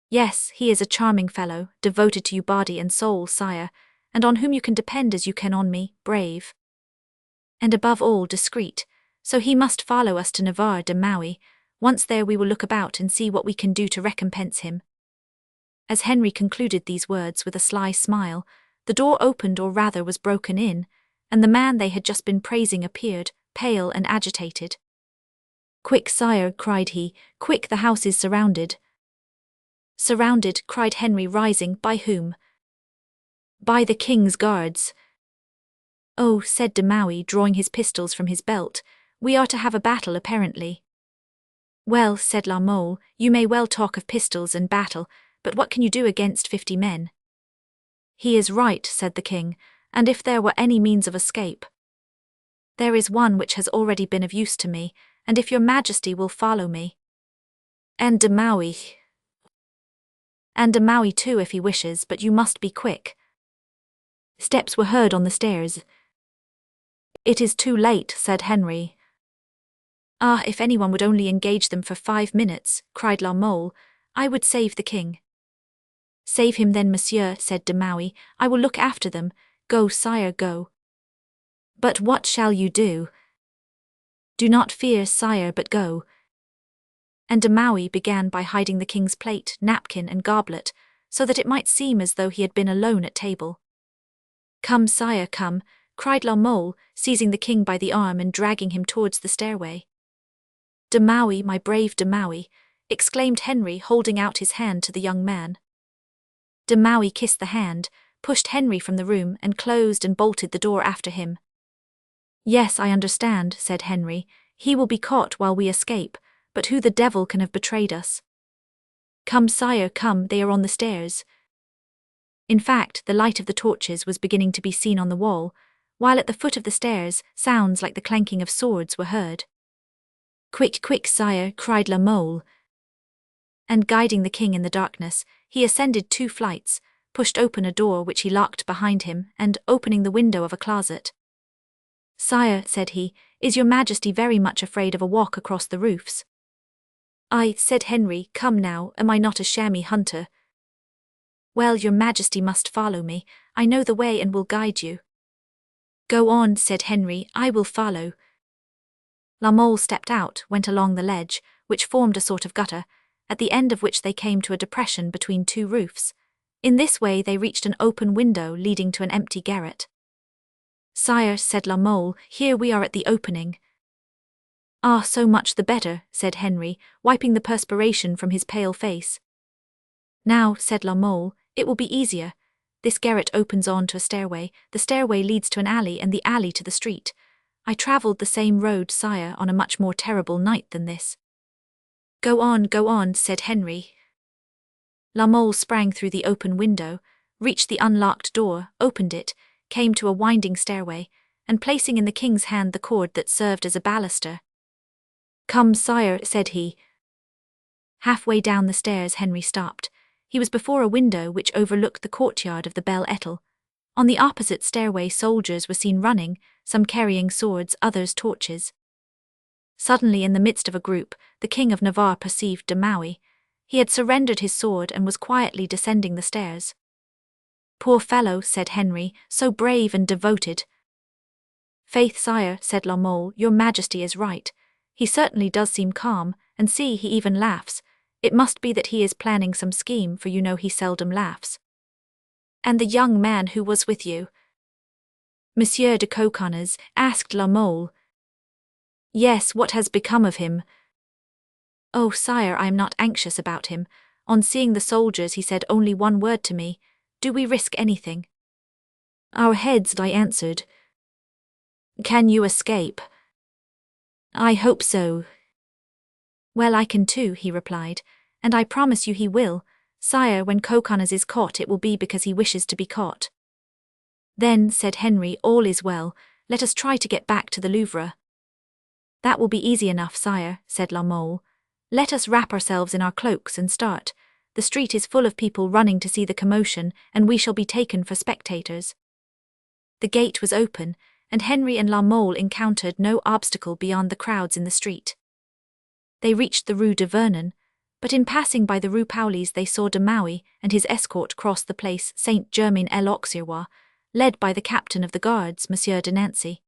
A: Yes, he is a charming fellow, devoted to you body and soul, sire, and on whom you can depend as you can on me, brave. And above all, discreet, so he must follow us to Navarre de Maui. Once there we will look about and see what we can do to recompense him. As Henry concluded these words with a sly smile, the door opened, or rather was broken in, and the man they had just been praising appeared, pale and agitated. Quick, sire, cried he, quick, the house is surrounded. Surrounded, cried Henry, rising. By whom? By the king's guards. Oh, said de Maui, drawing his pistols from his belt, we are to have a battle apparently. Well, said La Mole, you may well talk of pistols and battle, but what can you do against 50 men? He is right, said the king, and if there were any means of escape. There is one which has already been of use to me, and if your majesty will follow me. And de Maui. And de Maui too if he wishes, but you must be quick. Steps were heard on the stairs. It is too late, said Henry. Ah, if anyone would only engage them for 5 minutes, cried La Mole, I would save the king. Save him then, monsieur, said de Maui, I will look after them. Go, sire, go. But what shall you do? Do not fear, sire, but go. And de Maui began by hiding the king's plate, napkin and goblet, so that it might seem as though he had been alone at table. Come, sire, come, cried La Mole, seizing the king by the arm and dragging him towards the stairway. De Maui, my brave de Maui, exclaimed Henry, holding out his hand to the young man. De Maui kissed the hand, pushed Henry from the room, and closed and bolted the door after him. Yes, I understand, said Henry. He will be caught while we escape, but who the devil can have betrayed us? Come, sire, come, they are on the stairs. In fact, the light of the torches was beginning to be seen on the wall, while at the foot of the stairs, sounds like the clanking of swords were heard. Quick, quick, sire, cried La Mole. And guiding the king in the darkness, he ascended 2 flights, pushed open a door which he locked behind him, and opening the window of a closet. Sire, said he, is your majesty very much afraid of a walk across the roofs? I, said Henry, come now, am I not a chamois hunter? Well, your majesty must follow me, I know the way and will guide you. Go on, said Henry, I will follow. La Mole stepped out, went along the ledge, which formed a sort of gutter, at the end of which they came to a depression between 2 roofs. In this way they reached an open window leading to an empty garret. Sire, said La Mole, here we are at the opening. Ah, so much the better, said Henry, wiping the perspiration from his pale face. Now, said La Mole, it will be easier. This garret opens on to a stairway, the stairway leads to an alley, and the alley to the street. I travelled the same road, sire, on a much more terrible night than this. Go on, said Henry. La Mole sprang through the open window, reached the unlocked door, opened it, came to a winding stairway, and placing in the king's hand the cord that served as a baluster. Come, sire, said he. Halfway down the stairs Henry stopped. He was before a window which overlooked the courtyard of the Belle Etoile. On the opposite stairway soldiers were seen running, some carrying swords, others torches. Suddenly, in the midst of a group, the King of Navarre perceived de Maui. He had surrendered his sword and was quietly descending the stairs. Poor fellow, said Henry, so brave and devoted. Faith, sire, said La Mole, your majesty is right. He certainly does seem calm, and see, he even laughs. It must be that he is planning some scheme, for you know he seldom laughs. And the young man who was with you? Monsieur de Coconnas, asked La Mole. Yes, what has become of him? Oh, sire, I am not anxious about him. On seeing the soldiers he said only one word to me. Do we risk anything? Our heads, I answered. Can you escape? I hope so. Well, I can too, he replied, and I promise you he will. Sire, when Coconnas is caught it will be because he wishes to be caught. Then, said Henry, all is well, let us try to get back to the Louvre. That will be easy enough, sire, said La Mole. Let us wrap ourselves in our cloaks and start. The street is full of people running to see the commotion, and we shall be taken for spectators. The gate was open, and Henry and La Mole encountered no obstacle beyond the crowds in the street. They reached the Rue de Vernon, but in passing by the Rue Paulis they saw de Maui and his escort cross the place Saint-Germain-l'Auxerrois, led by the captain of the guards, Monsieur de Nancy.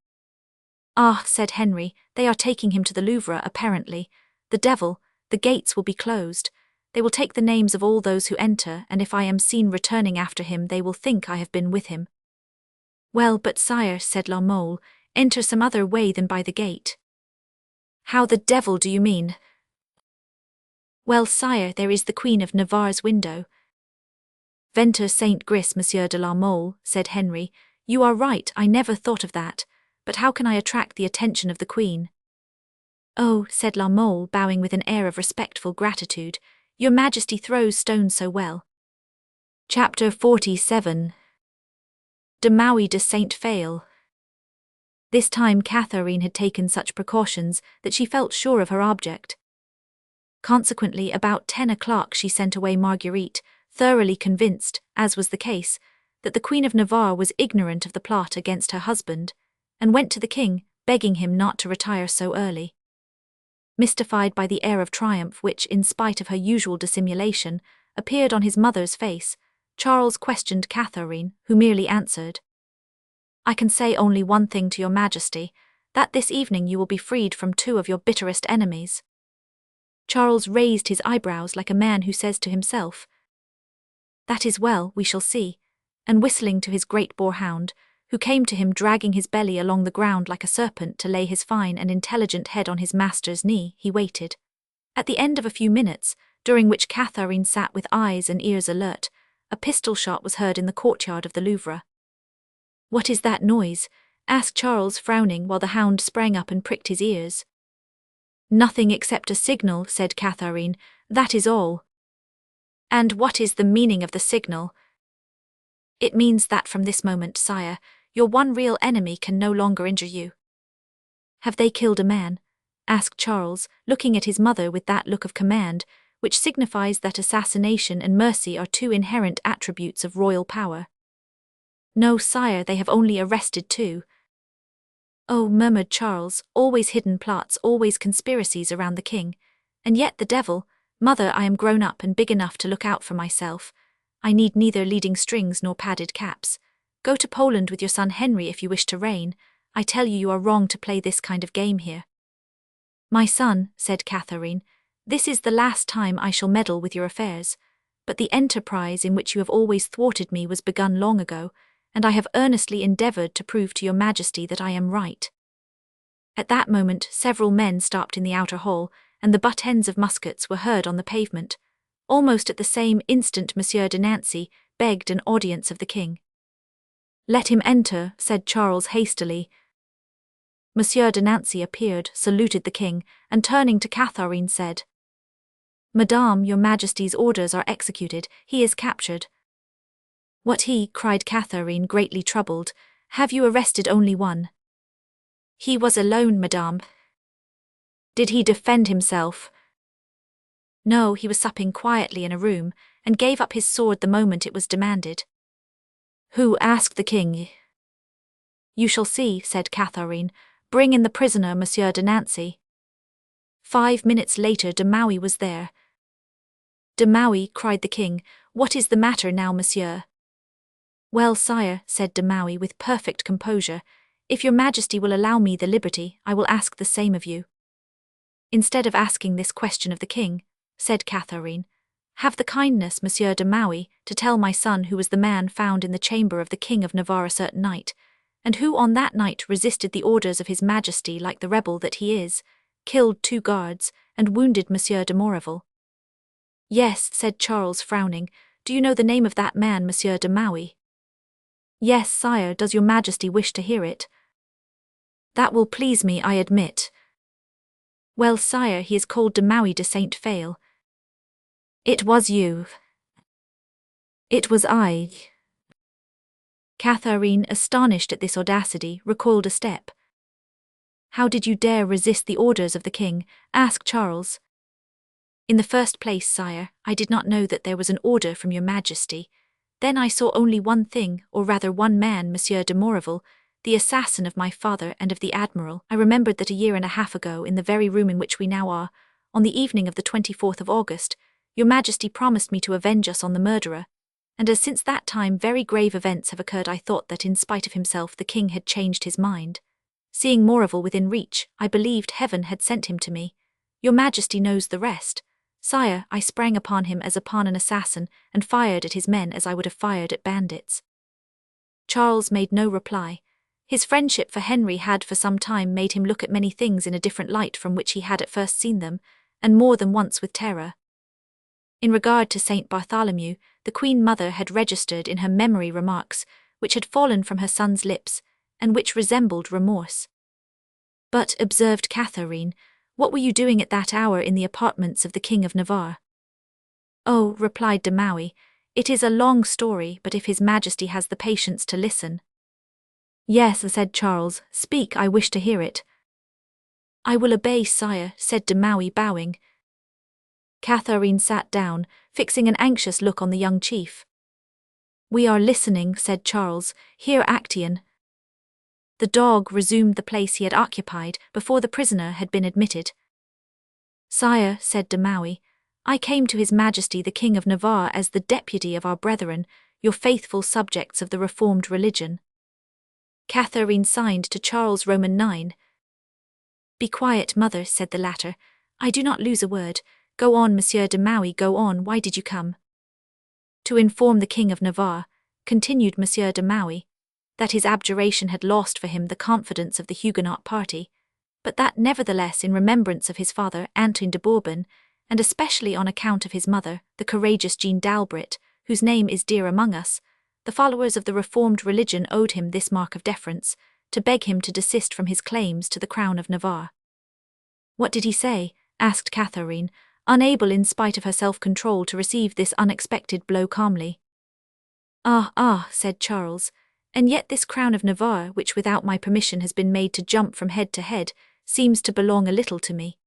A: "Ah," said Henry, "they are taking him to the Louvre apparently. The devil, the gates will be closed. They will take the names of all those who enter, and if I am seen returning after him they will think I have been with him." "Well, but sire," said La Mole, "enter some other way than by the gate." "How the devil do you mean?" "Well, sire, there is the Queen of Navarre's window." "Ventre Saint Gris, Monsieur de La Mole," said Henry, "you are right, I never thought of that, but how can I attract the attention of the Queen?" "Oh," said La Mole, bowing with an air of respectful gratitude, "Your Majesty throws stones so well." Chapter 47. De Maui de Saint Fail. This time Catherine had taken such precautions that she felt sure of her object. Consequently, about 10 o'clock she sent away Marguerite, thoroughly convinced, as was the case, that the Queen of Navarre was ignorant of the plot against her husband, and went to the king, begging him not to retire so early. Mystified by the air of triumph which, in spite of her usual dissimulation, appeared on his mother's face, Charles questioned Catherine, who merely answered, "I can say only one thing to your Majesty, that this evening you will be freed from 2 of your bitterest enemies." Charles raised his eyebrows like a man who says to himself, "That is well, we shall see," and whistling to his great boarhound, who came to him dragging his belly along the ground like a serpent to lay his fine and intelligent head on his master's knee, he waited. At the end of a few minutes, during which Catherine sat with eyes and ears alert, a pistol shot was heard in the courtyard of the Louvre. "What is that noise?" asked Charles, frowning, while the hound sprang up and pricked his ears. "Nothing except a signal," said Catherine, "that is all." "And what is the meaning of the signal?" "It means that from this moment, sire, your one real enemy can no longer injure you." "Have they killed a man?" asked Charles, looking at his mother with that look of command, which signifies that assassination and mercy are 2 inherent attributes of royal power. "No, sire, they have only arrested 2. "Oh," murmured Charles, "always hidden plots, always conspiracies around the king. And yet the devil, mother, I am grown up and big enough to look out for myself. I need neither leading strings nor padded caps. Go to Poland with your son Henry if you wish to reign. I tell you, you are wrong to play this kind of game here." "My son," said Catherine, "this is the last time I shall meddle with your affairs, but the enterprise in which you have always thwarted me was begun long ago, and I have earnestly endeavoured to prove to your Majesty that I am right." At that moment several men stopped in the outer hall, and the butt ends of muskets were heard on the pavement. Almost at the same instant Monsieur de Nancy begged an audience of the king. "Let him enter," said Charles hastily. Monsieur de Nancy appeared, saluted the king, and turning to Catherine said, "Madame, your Majesty's orders are executed, he is captured." "What he?" cried Catherine, greatly troubled. "Have you arrested only one?" "He was alone, madame." "Did he defend himself?" "No, he was supping quietly in a room, and gave up his sword the moment it was demanded." "Who?" asked the king. "You shall see," said Catherine. "Bring in the prisoner, Monsieur de Nancy." 5 minutes later de Maui was there. "De Maui," cried the king, "what is the matter now, monsieur?" "Well, sire," said de Maui with perfect composure, "if your Majesty will allow me the liberty, I will ask the same of you." "Instead of asking this question of the king," said Catherine, "have the kindness, Monsieur de Maui, to tell my son who was the man found in the chamber of the King of Navarre a certain night, and who on that night resisted the orders of his Majesty like the rebel that he is, killed 2 guards, and wounded Monsieur de Maureville." "Yes," said Charles, frowning. "Do you know the name of that man, Monsieur de Maui?" "Yes, sire. Does your Majesty wish to hear it?" "That will please me, I admit." "Well, sire, he is called de Maui de Saint Fail." "It was you." "It was I." Catherine, astonished at this audacity, recoiled a step. "How did you dare resist the orders of the king?" asked Charles. "In the first place, sire, I did not know that there was an order from your Majesty. Then I saw only one thing, or rather one man, Monsieur de Maureville, the assassin of my father and of the admiral. I remembered that a year and a half ago, in the very room in which we now are, on the evening of the 24th of August, your Majesty promised me to avenge us on the murderer, and as since that time very grave events have occurred, I thought that in spite of himself the king had changed his mind. Seeing Maurevel within reach, I believed heaven had sent him to me. Your Majesty knows the rest. Sire, I sprang upon him as upon an assassin, and fired at his men as I would have fired at bandits. Charles made no reply. His friendship for Henry had for some time made him look at many things in a different light from which he had at first seen them, and more than once with terror. In regard to Saint Bartholomew, the Queen Mother had registered in her memory remarks which had fallen from her son's lips, and which resembled remorse. "But," observed Catherine, "what were you doing at that hour in the apartments of the King of Navarre?" "Oh," replied de Maquet, "it is a long story, but if His Majesty has the patience to listen." "Yes," said Charles, "speak, I wish to hear it." "I will obey, sire," said de Maquet, bowing. Catherine sat down, fixing an anxious look on the young chief. "We are listening," said Charles. "Hear Actaeon." The dog resumed the place he had occupied before the prisoner had been admitted. "Sire," said de Maquet, "I came to His Majesty the King of Navarre as the deputy of our brethren, your faithful subjects of the Reformed religion." Catherine signed to Charles Roman 9. "Be quiet, mother," said the latter. "I do not lose a word. Go on, Monsieur de Maquet, go on. Why did you come?" "To inform the King of Navarre," continued Monsieur de Maquet, "that his abjuration had lost for him the confidence of the Huguenot party, but that nevertheless in remembrance of his father, Antoine de Bourbon, and especially on account of his mother, the courageous Jeanne d'Albret, whose name is dear among us, the followers of the Reformed religion owed him this mark of deference, to beg him to desist from his claims to the crown of Navarre." "What did he say?" asked Catherine, unable in spite of her self-control to receive this unexpected blow calmly. Ah, said Charles, "and yet this crown of Navarre, which without my permission has been made to jump from head to head, seems to belong a little to me."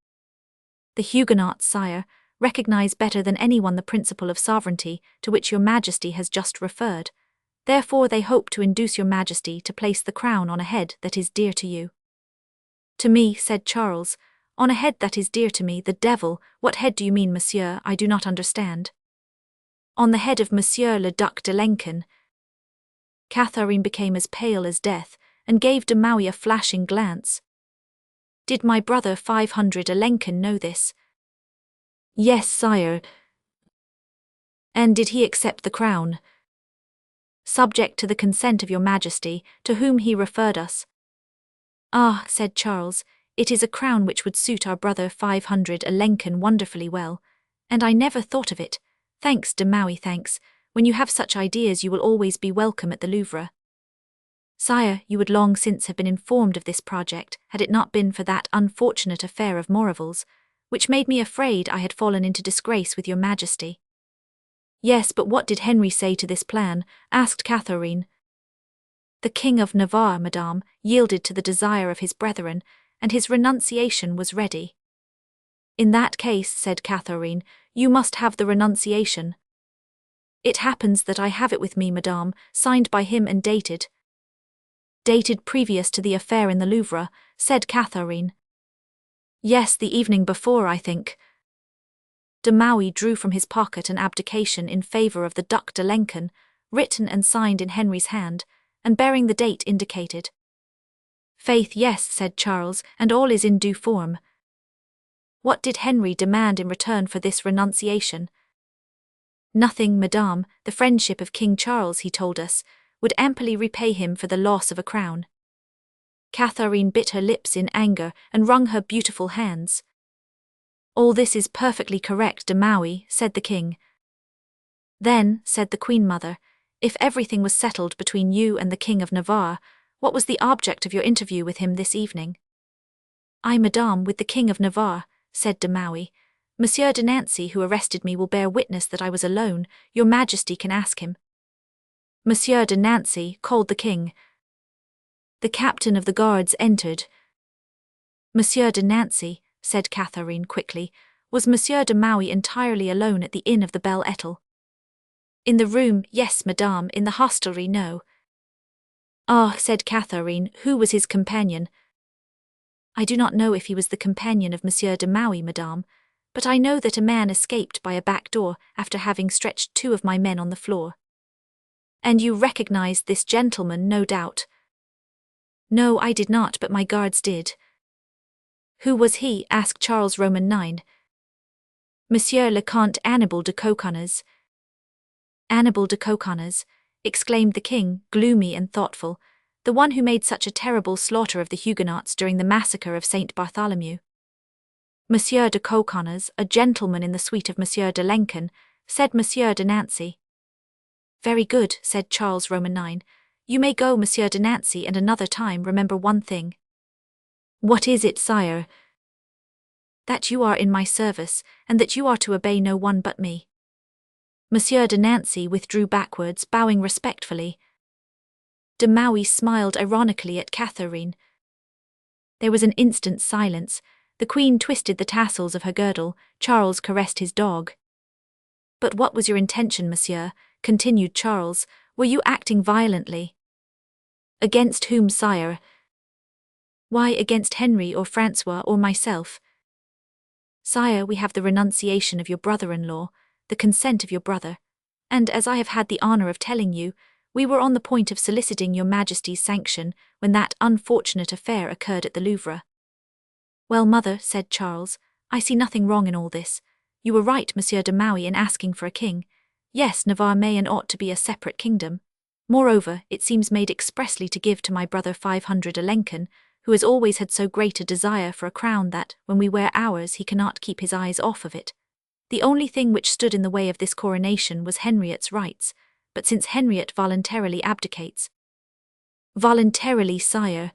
A: "The Huguenots, sire, recognize better than anyone the principle of sovereignty to which your Majesty has just referred. Therefore they hope to induce your Majesty to place the crown on a head that is dear to you." "To me," said Charles, "on a head that is dear to me, the devil! What head do you mean, monsieur? I do not understand." "On the head of Monsieur le Duc de Lenken." Catherine became as pale as death, and gave de Maquet a flashing glance. "Did my brother 500 Lenken know this?" "Yes, sire." "And did he accept the crown?" "Subject to the consent of your Majesty, to whom he referred us." "Ah," said Charles, "it is a crown which would suit our brother 500 Lenken wonderfully well, and I never thought of it. Thanks, de Maquet, thanks. When you have such ideas you will always be welcome at the Louvre." "Sire, you would long since have been informed of this project, had it not been for that unfortunate affair of Maurevel's, which made me afraid I had fallen into disgrace with your Majesty." "Yes, but what did Henry say to this plan?" asked Catherine. "The King of Navarre, madame, yielded to the desire of his brethren, and his renunciation was ready." "In that case," said Catherine, "you must have the renunciation." "It happens that I have it with me, madame, signed by him and dated." "Dated previous to the affair in the Louvre," said Catherine. "Yes, the evening before, I think." De Maquet drew from his pocket an abdication in favour of the Duc de Lenken, written and signed in Henry's hand, and bearing the date indicated. "Faith, yes," said Charles, "and all is in due form." "What did Henry demand in return for this renunciation?" "Nothing, madame. The friendship of King Charles, he told us, would amply repay him for the loss of a crown." Catherine bit her lips in anger and wrung her beautiful hands. "All this is perfectly correct, de Maquet," said the king. "Then," said the Queen Mother, "if everything was settled between you and the King of Navarre, what was the object of your interview with him this evening?" "I, madame, with the King of Navarre," said de Maquet. "Monsieur de Nancy, who arrested me, will bear witness that I was alone. Your Majesty can ask him." "Monsieur de Nancy," called the king. The captain of the guards entered. "Monsieur de Nancy," said Catherine quickly, "was Monsieur de Maquet entirely alone at the inn of the Belle Etoile?" "In the room, yes, madame, in the hostelry, no." Ah, said Catherine, who was his companion? I do not know if he was the companion of Monsieur de Maquet, madame, but I know that a man escaped by a back door after having stretched 2 of my men on the floor. And you recognized this gentleman, no doubt? No, I did not, but my guards did. Who was he? Asked Charles Roman 9. Monsieur le Comte Annibal de Coconnas. Annibal de Coconnas, exclaimed the king, gloomy and thoughtful, the one who made such a terrible slaughter of the Huguenots during the massacre of Saint Bartholomew. Monsieur de Coconnas, a gentleman in the suite of Monsieur de Lenken, said Monsieur de Nancy. Very good, said Charles Roman 9. You may go, Monsieur de Nancy, and another time remember one thing. What is it, sire? That you are in my service, and that you are to obey no one but me. Monsieur de Nancy withdrew backwards, bowing respectfully. De Maquet smiled ironically at Catherine. There was an instant's silence. The queen twisted the tassels of her girdle. Charles caressed his dog. But what was your intention, monsieur? Continued Charles. Were you acting violently? Against whom, sire? Why, against Henry or Francois or myself. Sire, we have the renunciation of your brother-in-law, the consent of your brother, and as I have had the honor of telling you, we were on the point of soliciting your Majesty's sanction when that unfortunate affair occurred at the Louvre. Well, mother, said Charles, I see nothing wrong in all this. You were right, Monsieur de Maquet, in asking for a king. Yes, Navarre may and ought to be a separate kingdom. Moreover, it seems made expressly to give to my brother 500 Alençon, who has always had so great a desire for a crown that, when we wear ours, he cannot keep his eyes off of it. The only thing which stood in the way of this coronation was Henriette's rights, but since Henriette voluntarily abdicates— Voluntarily, sire.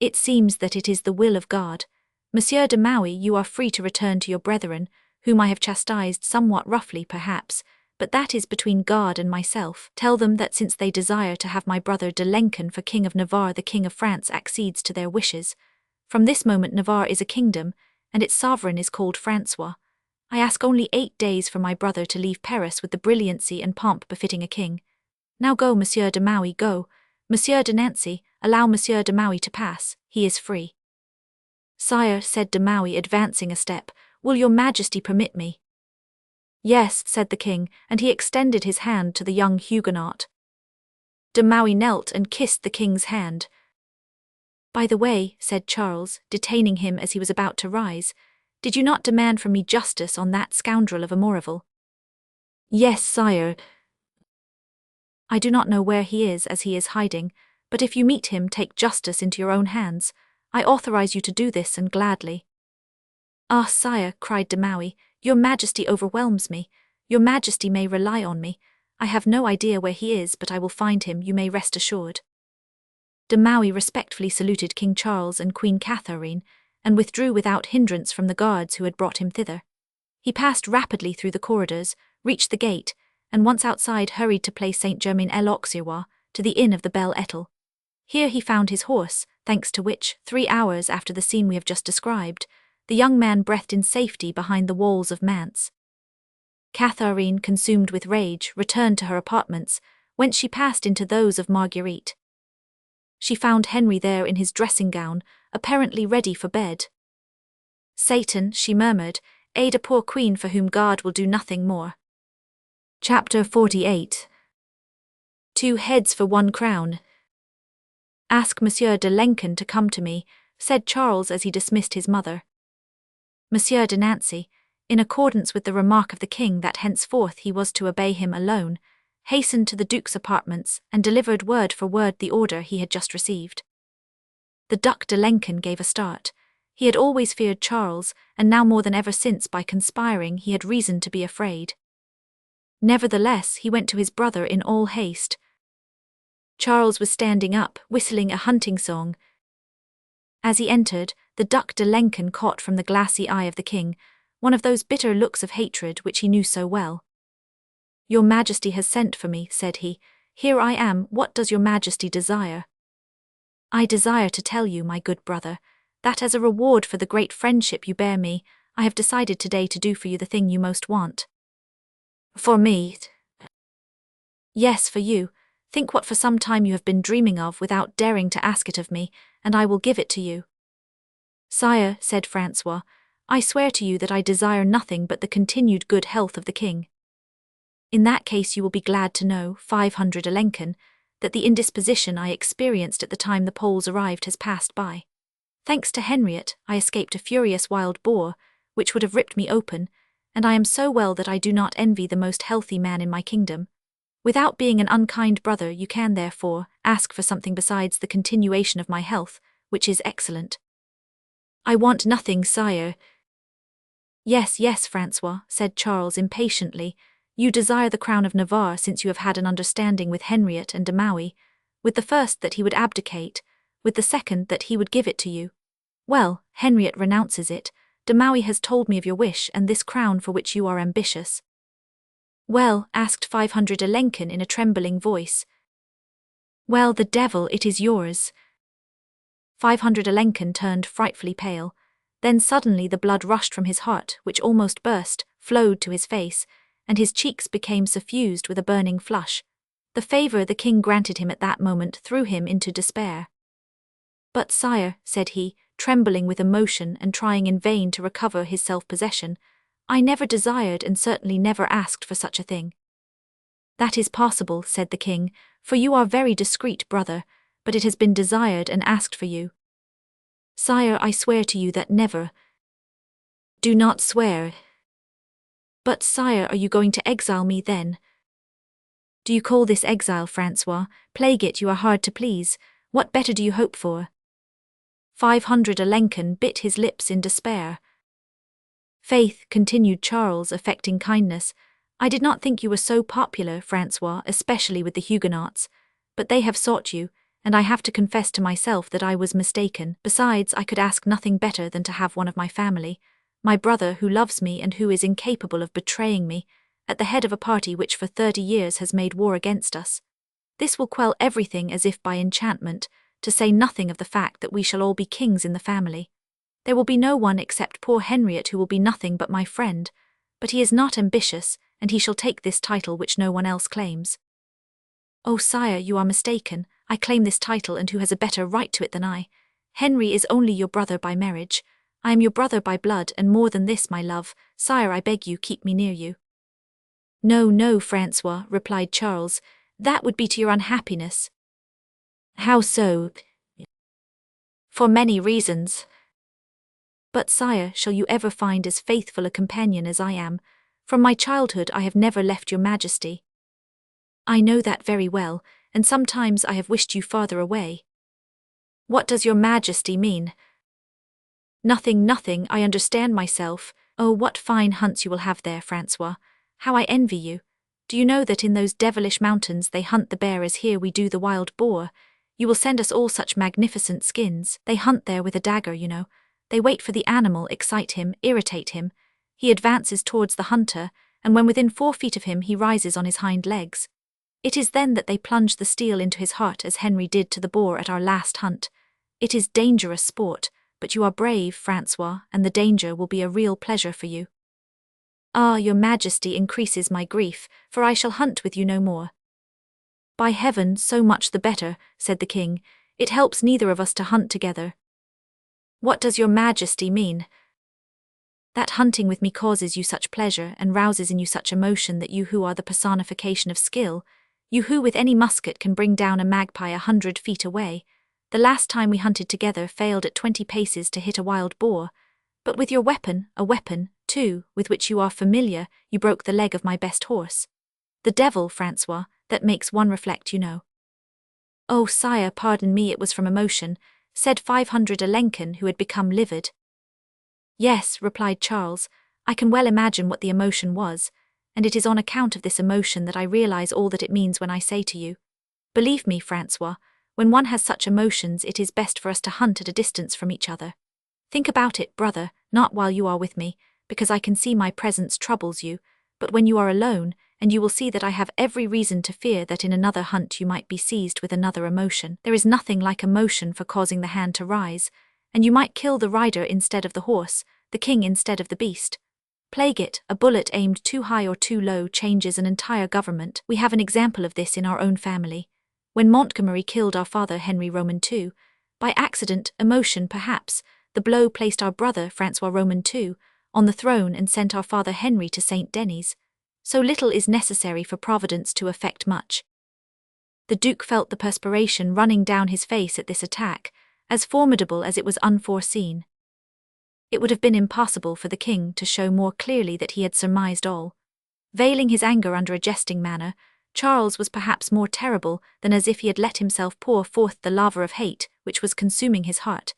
A: It seems that it is the will of God. Monsieur de Maquet, you are free to return to your brethren, whom I have chastised somewhat roughly perhaps, but that is between God and myself. Tell them that since they desire to have my brother de Lenken for King of Navarre, the King of France accedes to their wishes. From this moment Navarre is a kingdom, and its sovereign is called Francois. I ask only 8 days for my brother to leave Paris with the brilliancy and pomp befitting a king. Now go, Monsieur de Maquet, go. Monsieur de Nancy, allow Monsieur de Maquet to pass, he is free. Sire, said de Maquet, advancing a step, will your Majesty permit me? Yes, said the king, and he extended his hand to the young Huguenot. De Maquet knelt and kissed the king's hand. By the way, said Charles, detaining him as he was about to rise, did you not demand from me justice on that scoundrel of a Moreval? Yes, sire. I do not know where he is, as he is hiding, but if you meet him, take justice into your own hands. I authorize you to do this, and gladly. Ah, sire, cried de Maquet, your Majesty overwhelms me. Your Majesty may rely on me. I have no idea where he is, but I will find him, you may rest assured. De Maquet respectfully saluted King Charles and Queen Catherine, and withdrew without hindrance from the guards who had brought him thither. He passed rapidly through the corridors, reached the gate, and once outside hurried to place Saint-Germain-l'Auxerrois, to the inn of the Belle Étoile. Here he found his horse, thanks to which, 3 hours after the scene we have just described, the young man breathed in safety behind the walls of Mantes. Catherine, consumed with rage, returned to her apartments, whence she passed into those of Marguerite. She found Henry there in his dressing gown, apparently ready for bed. Satan, she murmured, aid a poor queen for whom God will do nothing more. Chapter 48. 2 heads for 1 crown. Ask Monsieur de Lenken to come to me, said Charles as he dismissed his mother. Monsieur de Nancy, in accordance with the remark of the king that henceforth he was to obey him alone, hastened to the Duke's apartments and delivered word for word the order he had just received. The Duc de Lenken gave a start. He had always feared Charles, and now more than ever since by conspiring he had reason to be afraid. Nevertheless, he went to his brother in all haste. Charles was standing up, whistling a hunting song. As he entered, the Duc de Lenken caught from the glassy eye of the king one of those bitter looks of hatred which he knew so well. Your Majesty has sent for me, said he. Here I am, what does your Majesty desire? I desire to tell you, my good brother, that as a reward for the great friendship you bear me, I have decided today to do for you the thing you most want. For me? Yes, for you. Think what for some time you have been dreaming of without daring to ask it of me, and I will give it to you." "Sire," said Francois, "I swear to you that I desire nothing but the continued good health of the king." "In that case you will be glad to know, 500 Alençon, that the indisposition I experienced at the time the Poles arrived has passed by. Thanks to Henriette, I escaped a furious wild boar, which would have ripped me open, and I am so well that I do not envy the most healthy man in my kingdom. Without being an unkind brother, you can, therefore, ask for something besides the continuation of my health, which is excellent." "I want nothing, sire." "Yes, yes, Francois," said Charles impatiently, "you desire the crown of Navarre since you have had an understanding with Henriette and de Maquet, with the first that he would abdicate, with the second that he would give it to you. Well, Henriette renounces it, de Maquet has told me of your wish and this crown for which you are ambitious." "Well," asked 500 Alençon in a trembling voice. "Well, the devil, it is yours." 500 Alençon turned frightfully pale. Then suddenly the blood rushed from his heart, which almost burst, flowed to his face, and his cheeks became suffused with a burning flush. The favor the king granted him at that moment threw him into despair. "But sire," said he, trembling with emotion and trying in vain to recover his self-possession, "I never desired and certainly never asked for such a thing." "That is possible," said the king, "for you are very discreet, brother, but it has been desired and asked for you." "Sire, I swear to you that never." "Do not swear." "But sire, are you going to exile me then?" "Do you call this exile, Francois? Plague it, you are hard to please. What better do you hope for?" 500 Alençon bit his lips in despair. "Faith," continued Charles, affecting kindness, "I did not think you were so popular, Francois, especially with the Huguenots. But they have sought you, and I have to confess to myself that I was mistaken. Besides, I could ask nothing better than to have one of my family, my brother who loves me and who is incapable of betraying me, at the head of a party which for 30 years has made war against us. This will quell everything as if by enchantment, to say nothing of the fact that we shall all be kings in the family. There will be no one except poor Henriette who will be nothing but my friend, but he is not ambitious, and he shall take this title which no one else claims." "Oh, sire, you are mistaken. I claim this title, and who has a better right to it than I? Henry is only your brother by marriage. I am your brother by blood, and more than this, my love, sire, I beg you, keep me near you." "No, no, Francois," replied Charles, "that would be to your unhappiness." "How so?" "For many reasons." "But sire, shall you ever find as faithful a companion as I am? From my childhood I have never left your majesty." "I know that very well, and sometimes I have wished you farther away." "What does your majesty mean?" "Nothing, nothing, I understand myself. Oh, what fine hunts you will have there, Francois. How I envy you. Do you know that in those devilish mountains they hunt the bear as here we do the wild boar? You will send us all such magnificent skins. They hunt there with a dagger, you know. They wait for the animal, excite him, irritate him. He advances towards the hunter, and when within 4 feet of him he rises on his hind legs. It is then that they plunge the steel into his heart as Henry did to the boar at our last hunt. It is dangerous sport, but you are brave, Francois, and the danger will be a real pleasure for you." "Ah, your majesty increases my grief, for I shall hunt with you no more." "By heaven, so much the better," said the king. "It helps neither of us to hunt together." "What does your majesty mean?" "That hunting with me causes you such pleasure and rouses in you such emotion that you who are the personification of skill, you who with any musket can bring down a magpie 100 feet away, the last time we hunted together failed at 20 paces to hit a wild boar, but with your weapon, a weapon, too, with which you are familiar, you broke the leg of my best horse. The devil, Francois, that makes one reflect, you know." "Oh, sire, pardon me, it was from emotion," said 500 Alençon, who had become livid. "Yes," replied Charles, "I can well imagine what the emotion was, and it is on account of this emotion that I realize all that it means when I say to you, believe me, Francois, when one has such emotions it is best for us to hunt at a distance from each other. Think about it, brother, not while you are with me, because I can see my presence troubles you, but when you are alone, and you will see that I have every reason to fear that in another hunt you might be seized with another emotion. There is nothing like emotion for causing the hand to rise, and you might kill the rider instead of the horse, the king instead of the beast. Plague it, a bullet aimed too high or too low changes an entire government. We have an example of this in our own family. When Montgomery killed our father Henry Roman II, by accident, emotion perhaps, the blow placed our brother Francois Roman II on the throne and sent our father Henry to Saint Denis. So little is necessary for Providence to effect much. The Duke felt the perspiration running down his face at this attack, as formidable as it was unforeseen. It would have been impossible for the king to show more clearly that he had surmised all. Veiling his anger under a jesting manner, Charles was perhaps more terrible than as if he had let himself pour forth the lava of hate which was consuming his heart.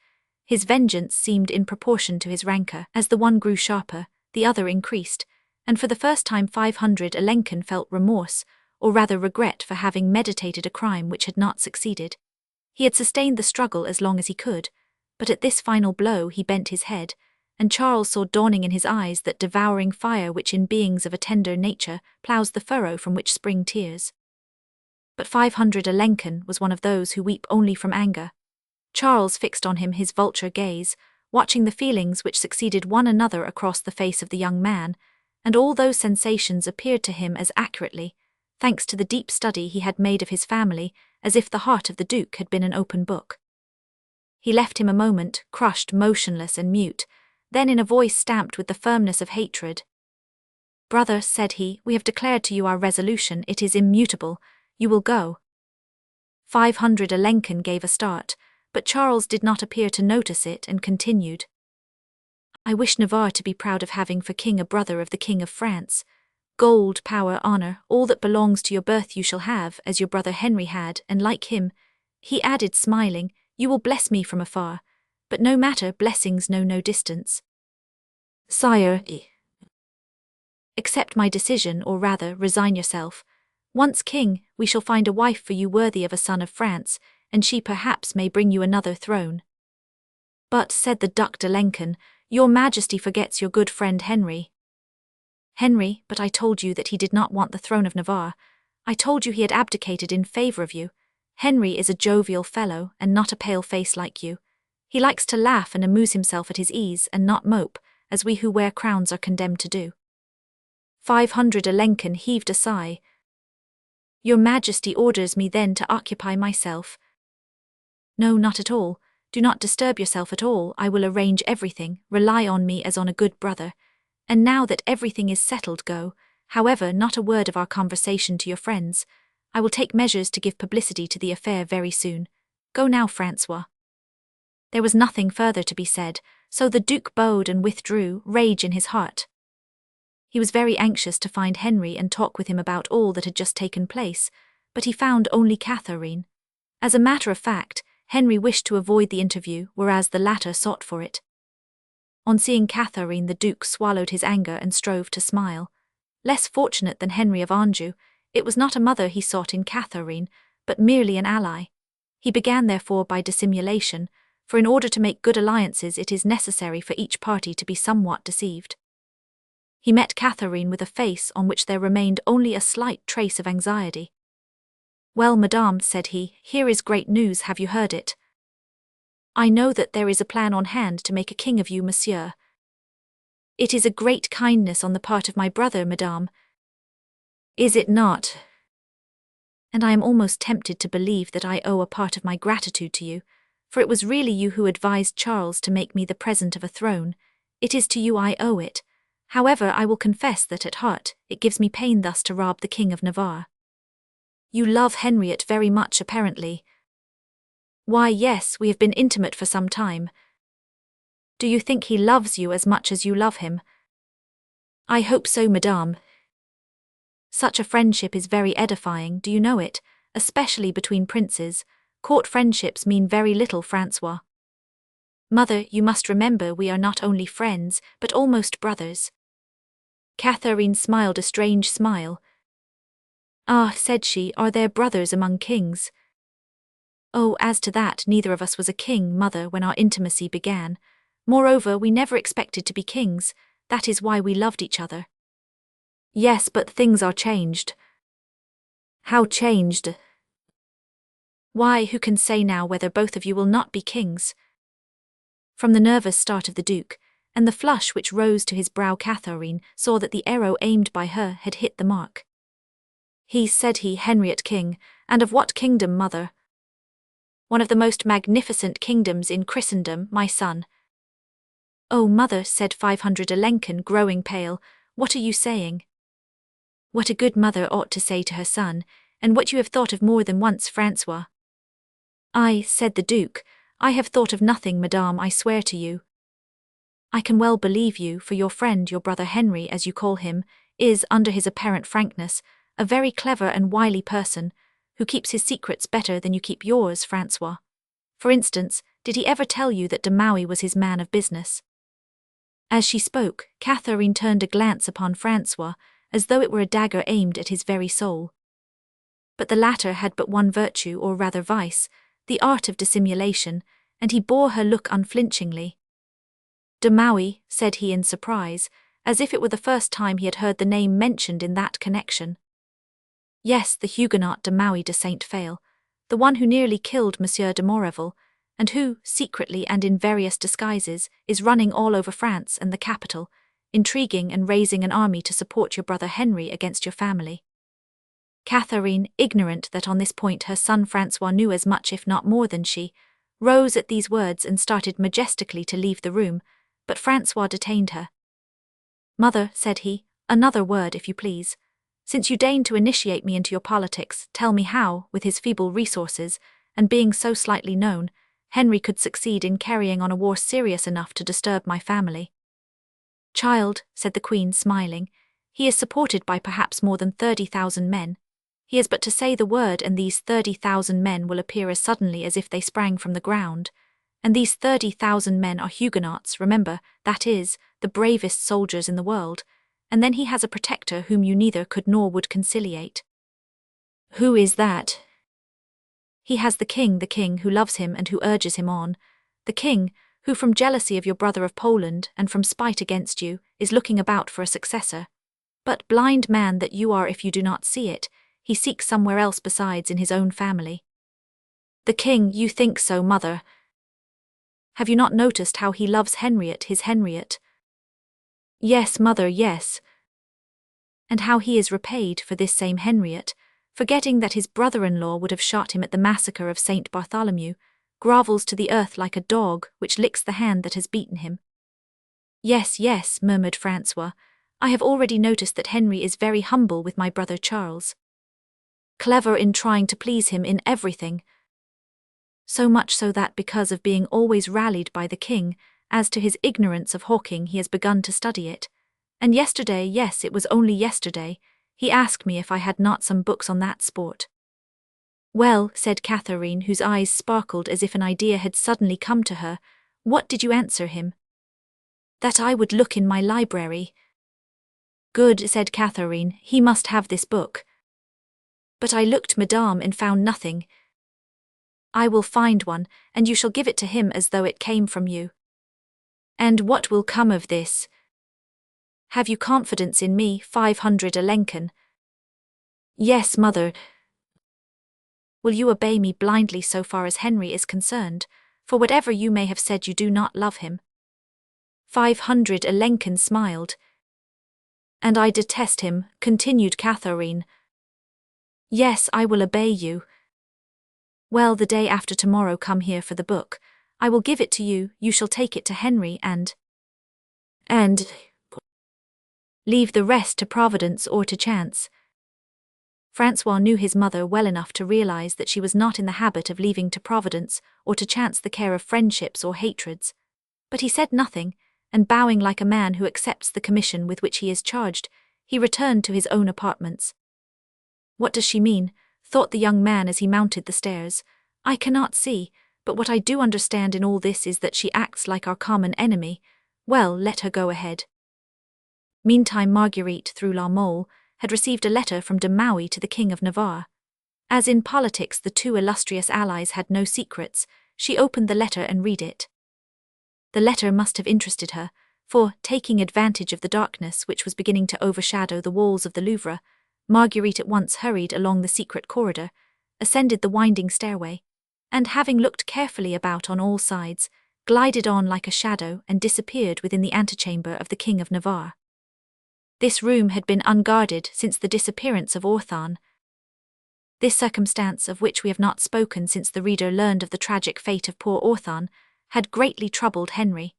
A: His vengeance seemed in proportion to his rancour. As the one grew sharper, the other increased, and for the first time 500 Alençon felt remorse, or rather regret for having meditated a crime which had not succeeded. He had sustained the struggle as long as he could, but at this final blow he bent his head, and Charles saw dawning in his eyes that devouring fire which in beings of a tender nature ploughs the furrow from which spring tears. But 500 Alençon was one of those who weep only from anger. Charles fixed on him his vulture gaze, watching the feelings which succeeded one another across the face of the young man, and all those sensations appeared to him as accurately, thanks to the deep study he had made of his family, as if the heart of the Duke had been an open book. He left him a moment, crushed, motionless and mute, then in a voice stamped with the firmness of hatred. "Brother," said he, "we have declared to you our resolution, it is immutable, you will go." 500 Alençon gave a start, but Charles did not appear to notice it and continued. "I wish Navarre to be proud of having for king a brother of the King of France. Gold, power, honour, all that belongs to your birth you shall have, as your brother Henry had, and like him," he added smiling, "you will bless me from afar. But no matter, blessings know no distance. Sire, accept my decision, or rather, resign yourself. Once king, we shall find a wife for you worthy of a son of France, and she perhaps may bring you another throne." "But," said the Duc d'Alençon, "your Majesty forgets your good friend Henry." "Henry, but I told you that he did not want the throne of Navarre. I told you he had abdicated in favour of you. Henry is a jovial fellow, and not a pale face like you. He likes to laugh and amuse himself at his ease, and not mope, as we who wear crowns are condemned to do." 500 Alençon heaved a sigh. "Your Majesty orders me then to occupy myself." "No, not at all. Do not disturb yourself at all. I will arrange everything. Rely on me as on a good brother. And now that everything is settled, go. However, not a word of our conversation to your friends. I will take measures to give publicity to the affair very soon. Go now, Francois." There was nothing further to be said, so the Duke bowed and withdrew, rage in his heart. He was very anxious to find Henry and talk with him about all that had just taken place, but he found only Catherine. As a matter of fact, Henry wished to avoid the interview, whereas the latter sought for it. On seeing Catherine, the Duke swallowed his anger and strove to smile. Less fortunate than Henry of Anjou, it was not a mother he sought in Catherine, but merely an ally. He began therefore by dissimulation, for in order to make good alliances it is necessary for each party to be somewhat deceived. He met Catherine with a face on which there remained only a slight trace of anxiety. "Well, madame," said he, "here is great news, have you heard it?" "I know that there is a plan on hand to make a king of you, monsieur." "It is a great kindness on the part of my brother, madame." "Is it not? And I am almost tempted to believe that I owe a part of my gratitude to you, for it was really you who advised Charles to make me the present of a throne. It is to you I owe it. However, I will confess that at heart it gives me pain thus to rob the King of Navarre." "You love Henriette very much, apparently." "Why, yes, we have been intimate for some time." "Do you think he loves you as much as you love him?" "I hope so, madame. Such a friendship is very edifying, do you know it, especially between princes. Court friendships mean very little, Francois." "Mother, you must remember we are not only friends, but almost brothers." Catherine smiled a strange smile. "Ah," said she, "are there brothers among kings?" "Oh, as to that, neither of us was a king, mother, when our intimacy began. Moreover, we never expected to be kings, that is why we loved each other." "Yes, but things are changed." "How changed?" "Why, who can say now whether both of you will not be kings?" From the nervous start of the Duke, and the flush which rose to his brow, Catherine saw that the arrow aimed by her had hit the mark. "He," said he, "Henriette king, And of what kingdom, mother? One of the most magnificent kingdoms in Christendom, my son. Oh, mother, said 500 Alençon, growing pale, what are you saying? What a good mother ought to say to her son, and what you have thought of more than once, Francois. I, said the Duke, I have thought of nothing, madame, I swear to you. I can well believe you, for your friend, your brother Henry, as you call him, is, under his apparent frankness, a very clever and wily person, who keeps his secrets better than you keep yours, Francois. For instance, did he ever tell you that de Maquet was his man of business? As she spoke, Catherine turned a glance upon Francois, as though it were a dagger aimed at his very soul. But the latter had but one virtue, or rather vice, the art of dissimulation, and he bore her look unflinchingly. De Maquet, said he in surprise, as if it were the first time he had heard the name mentioned in that connection. Yes, the Huguenot de Maquet de Saint-Phale, the one who nearly killed Monsieur de Moreville, and who, secretly and in various disguises, is running all over France and the capital, intriguing and raising an army to support your brother Henry against your family. Catherine, ignorant that on this point her son Francois knew as much if not more than she, rose at these words and started majestically to leave the room, but Francois detained her. Mother, said he, another word, if you please. Since you deign to initiate me into your politics, tell me how, with his feeble resources, and being so slightly known, Henry could succeed in carrying on a war serious enough to disturb my family. Child, said the Queen, smiling, he is supported by perhaps more than 30,000 men. He has but to say the word and these 30,000 men will appear as suddenly as if they sprang from the ground. And these 30,000 men are Huguenots, remember, that is, the bravest soldiers in the world, and then he has a protector whom you neither could nor would conciliate. Who is that? He has the king who loves him and who urges him on, the king, who from jealousy of your brother of Poland and from spite against you, is looking about for a successor. But blind man that you are if you do not see it, he seeks somewhere else besides in his own family. The king, you think so, mother. Have you not noticed how he loves Henriette, his Henriette? Yes, mother, yes. And how he is repaid for this same Henriette, forgetting that his brother-in-law would have shot him at the massacre of Saint Bartholomew, grovels to the earth like a dog which licks the hand that has beaten him. Yes, yes, murmured Francois, I have already noticed that Henry is very humble with my brother Charles. Clever in trying to please him in everything. So much so that because of being always rallied by the king, as to his ignorance of hawking he has begun to study it. And yesterday, yes, it was only yesterday, he asked me if I had not some books on that sport. Well, said Catherine, whose eyes sparkled as if an idea had suddenly come to her, what did you answer him? That I would look in my library. Good, said Catherine, he must have this book. But I looked, madame, and found nothing. I will find one, and you shall give it to him as though it came from you. And what will come of this? Have you confidence in me, 500 Alençon? Yes, mother. Will you obey me blindly so far as Henry is concerned, for whatever you may have said you do not love him? 500 Alençon smiled. And I detest him, continued Catherine. Yes, I will obey you. Well, the day after tomorrow come here for the book. I will give it to you, you shall take it to Henry and leave the rest to Providence or to chance. Francois knew his mother well enough to realize that she was not in the habit of leaving to Providence or to chance the care of friendships or hatreds. But he said nothing, and bowing like a man who accepts the commission with which he is charged, he returned to his own apartments. What does she mean? Thought the young man as he mounted the stairs. I cannot see, but what I do understand in all this is that she acts like our common enemy. Well, let her go ahead. Meantime Marguerite, through La Mole, had received a letter from de Maquet to the King of Navarre. As in politics the two illustrious allies had no secrets, she opened the letter and read it. The letter must have interested her, for, taking advantage of the darkness which was beginning to overshadow the walls of the Louvre, Marguerite at once hurried along the secret corridor, ascended the winding stairway, and having looked carefully about on all sides, glided on like a shadow and disappeared within the antechamber of the King of Navarre. This room had been unguarded since the disappearance of Orthon. This circumstance, of which we have not spoken since the reader learned of the tragic fate of poor Orthon, had greatly troubled Henry.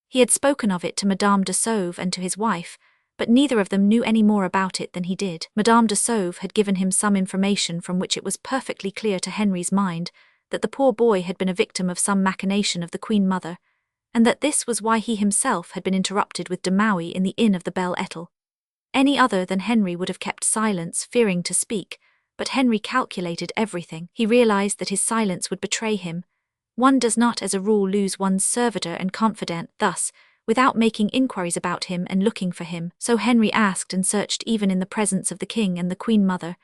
A: He had spoken of it to Madame de Sauve and to his wife, but neither of them knew any more about it than he did. Madame de Sauve had given him some information from which it was perfectly clear to Henry's mind that the poor boy had been a victim of some machination of the Queen Mother, and that this was why he himself had been interrupted with de Maui in the inn of the Belle Etoile. Any other than Henry would have kept silence, fearing to speak, but Henry calculated everything. He realized that his silence would betray him. One does not as a rule lose one's servitor and confidant thus, without making inquiries about him and looking for him. So Henry asked and searched even in the presence of the king and the Queen Mother,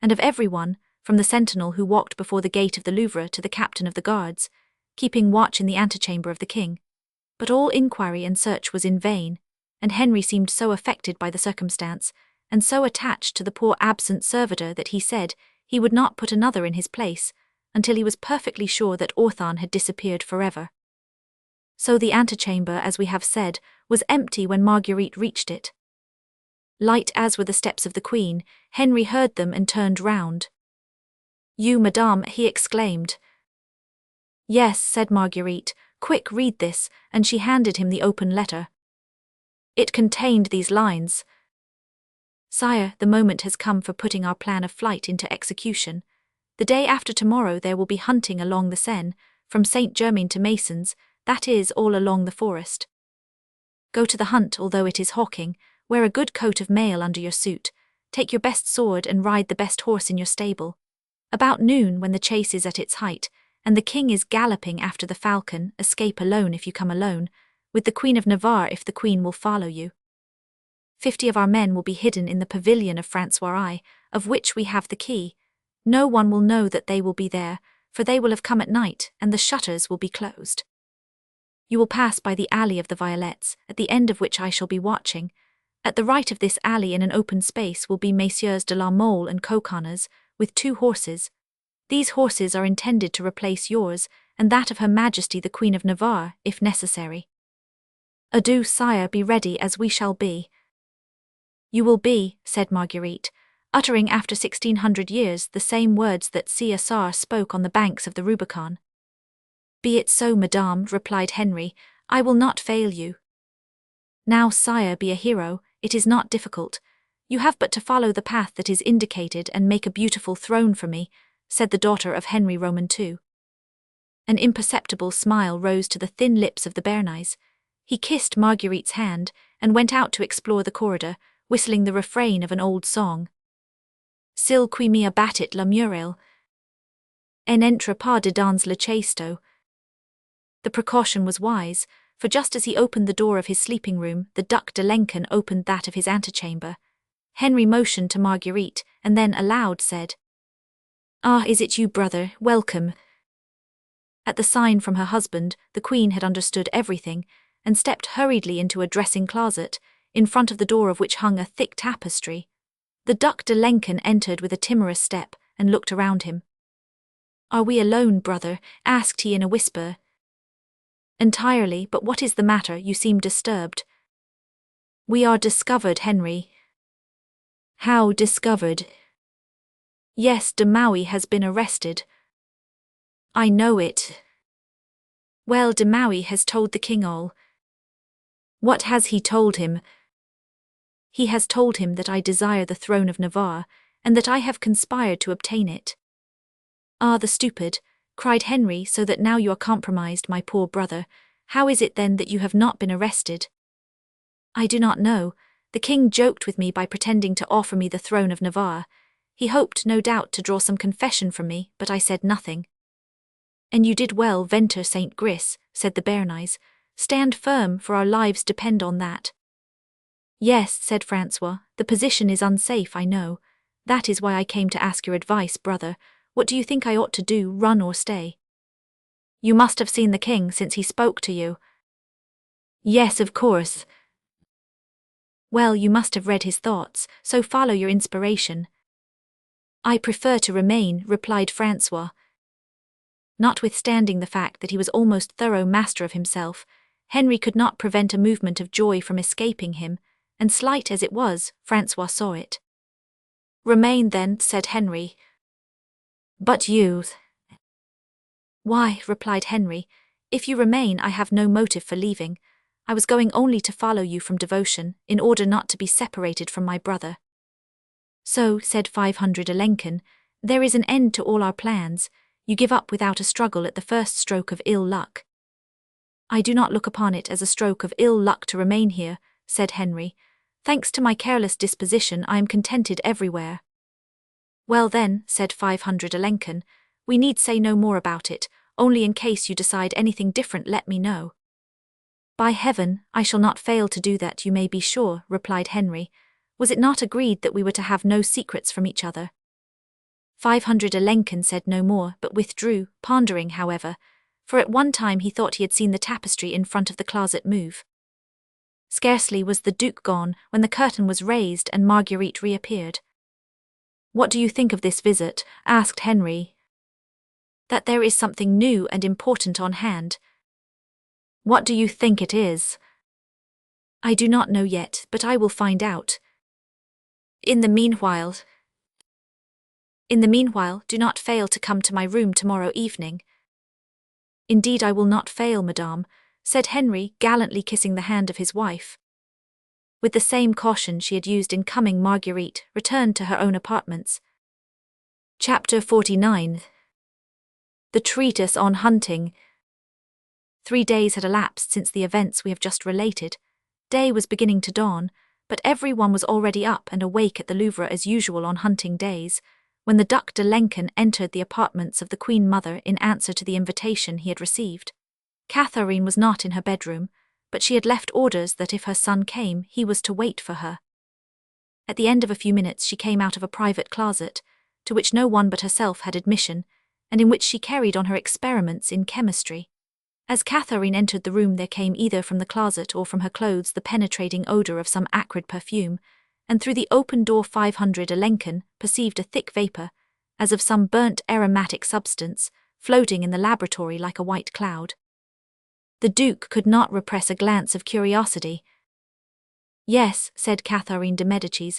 A: and of everyone, from the sentinel who walked before the gate of the Louvre to the captain of the guards, keeping watch in the antechamber of the king. But all inquiry and search was in vain, and Henry seemed so affected by the circumstance, and so attached to the poor absent servitor that he said he would not put another in his place, until he was perfectly sure that Orthon had disappeared forever. So the antechamber, as we have said, was empty when Marguerite reached it. Light as were the steps of the Queen, Henry heard them and turned round. "You, madame," he exclaimed. "Yes," said Marguerite. "Quick, read this," and she handed him the open letter. It contained these lines: "Sire, the moment has come for putting our plan of flight into execution. The day after tomorrow there will be hunting along the Seine, from Saint Germain to Masons, that is, all along the forest. Go to the hunt, although it is hawking, wear a good coat of mail under your suit, take your best sword and ride the best horse in your stable. About noon, when the chase is at its height, and the king is galloping after the falcon, escape alone if you come alone, with the Queen of Navarre if the queen will follow you. 50 of our men will be hidden in the pavilion of Francois, of which we have the key. No one will know that they will be there, for they will have come at night, and the shutters will be closed. You will pass by the alley of the Violets, at the end of which I shall be watching. At the right of this alley in an open space will be Messieurs de la Mole and Coconnas, with 2 horses. These horses are intended to replace yours, and that of Her Majesty the Queen of Navarre, if necessary. Adieu, sire, be ready as we shall be." "You will be," said Marguerite, uttering after 1600 years the same words that Cesar spoke on the banks of the Rubicon. "Be it so, madame," replied Henry, "I will not fail you." "Now, sire, be a hero, it is not difficult. You have but to follow the path that is indicated and make a beautiful throne for me," said the daughter of Henry Roman II. An imperceptible smile rose to the thin lips of the Béarnais. He kissed Marguerite's hand and went out to explore the corridor, whistling the refrain of an old song. "Sil qui mi abatit la murelle, en entre pas dedans le chasteau." The precaution was wise, for just as he opened the door of his sleeping room, the Duc de Lenken opened that of his antechamber. Henry motioned to Marguerite, and then aloud said, "Ah, is it you, brother? Welcome." At the sign from her husband, the Queen had understood everything, and stepped hurriedly into a dressing closet, in front of the door of which hung a thick tapestry. The Duc de Lenken entered with a timorous step, and looked around him. "Are we alone, brother?" asked he in a whisper. "Entirely, but what is the matter? You seem disturbed." "We are discovered, Henry." "How discovered?" "Yes, de Maui has been arrested." "I know it." "Well, de Maui has told the king all." "What has he told him?" "He has told him that I desire the throne of Navarre, and that I have conspired to obtain it." "Ah, the stupid!" cried Henry, "so that now you are compromised, my poor brother. How is it then that you have not been arrested?" "I do not know. The king joked with me by pretending to offer me the throne of Navarre. He hoped, no doubt, to draw some confession from me, but I said nothing." "And you did well, Ventre Saint Gris," said the Béarnais. "Stand firm, for our lives depend on that." "Yes," said Francois, "the position is unsafe, I know. That is why I came to ask your advice, brother. What do you think I ought to do, run or stay?" "You must have seen the king since he spoke to you." "Yes, of course." "Well, you must have read his thoughts, so follow your inspiration." "I prefer to remain," replied Francois. Notwithstanding the fact that he was almost thorough master of himself, Henry could not prevent a movement of joy from escaping him, and slight as it was, Francois saw it. "Remain then," said Henry. But you— Why, replied Henry, if you remain, I have no motive for leaving. I was going only to follow you from devotion, in order not to be separated from my brother. So, said 500 Lincoln, there is an end to all our plans. You give up without a struggle at the first stroke of ill luck. I do not look upon it as a stroke of ill luck to remain here, said Henry. Thanks to my careless disposition, I am contented everywhere. Well then, said 500 Lincoln, we need say no more about it, only in case you decide anything different let me know. By heaven, I shall not fail to do that, you may be sure, replied Henry. Was it not agreed that we were to have no secrets from each other? 500 Lincoln said no more, but withdrew, pondering, however, for at one time he thought he had seen the tapestry in front of the closet move. Scarcely was the Duke gone when the curtain was raised and Marguerite reappeared. What do you think of this visit? Asked Henry. That there is something new and important on hand. What do you think it is? I do not know yet, but I will find out. In the meanwhile, do not fail to come to my room tomorrow evening. Indeed I will not fail, madame, said Henry, gallantly kissing the hand of his wife. With the same caution she had used in coming, Marguerite returned to her own apartments. Chapter 49. The Treatise on Hunting. 3 days had elapsed since the events we have just related. Day was beginning to dawn, but everyone was already up and awake at the Louvre as usual on hunting days, when the Duc de Lincoln entered the apartments of the Queen Mother in answer to the invitation he had received. Catherine was not in her bedroom, but she had left orders that if her son came, he was to wait for her. At the end of a few minutes she came out of a private closet, to which no one but herself had admission, and in which she carried on her experiments in chemistry. As Catherine entered the room there came either from the closet or from her clothes the penetrating odour of some acrid perfume, and through the open door 500 Lincoln perceived a thick vapour, as of some burnt aromatic substance, floating in the laboratory like a white cloud. The Duke could not repress a glance of curiosity. Yes, said Catherine de Medici,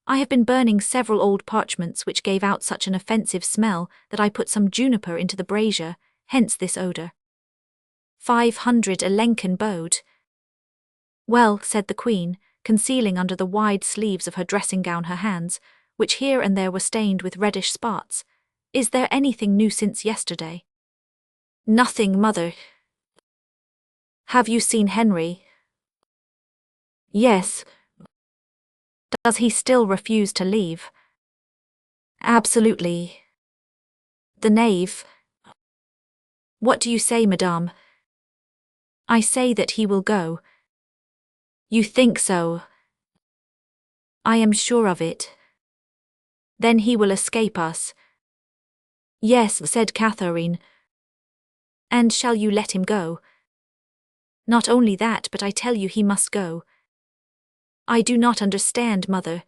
A: I have been burning several old parchments which gave out such an offensive smell that I put some juniper into the brazier, hence this odour. 500 Lincoln bowed. Well, said the Queen, concealing under the wide sleeves of her dressing gown her hands, which here and there were stained with reddish spots, is there anything new since yesterday? Nothing, mother. Have you seen Henry? Yes. Does he still refuse to leave? Absolutely. The knave. What do you say, madame? I say that he will go. You think so? I am sure of it. Then he will escape us. Yes, said Catherine. And shall you let him go? Not only that, but I tell you he must go. I do not understand, mother.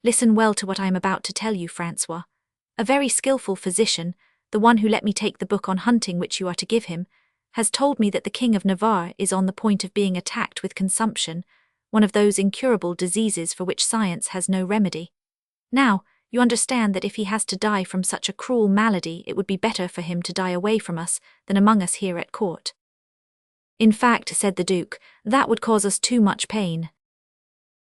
A: Listen well to what I am about to tell you, Francois. A very skillful physician, the one who let me take the book on hunting which you are to give him, has told me that the King of Navarre is on the point of being attacked with consumption, one of those incurable diseases for which science has no remedy. Now, you understand that if he has to die from such a cruel malady, it would be better for him to die away from us than among us here at court. In fact, said the Duke, that would cause us too much pain.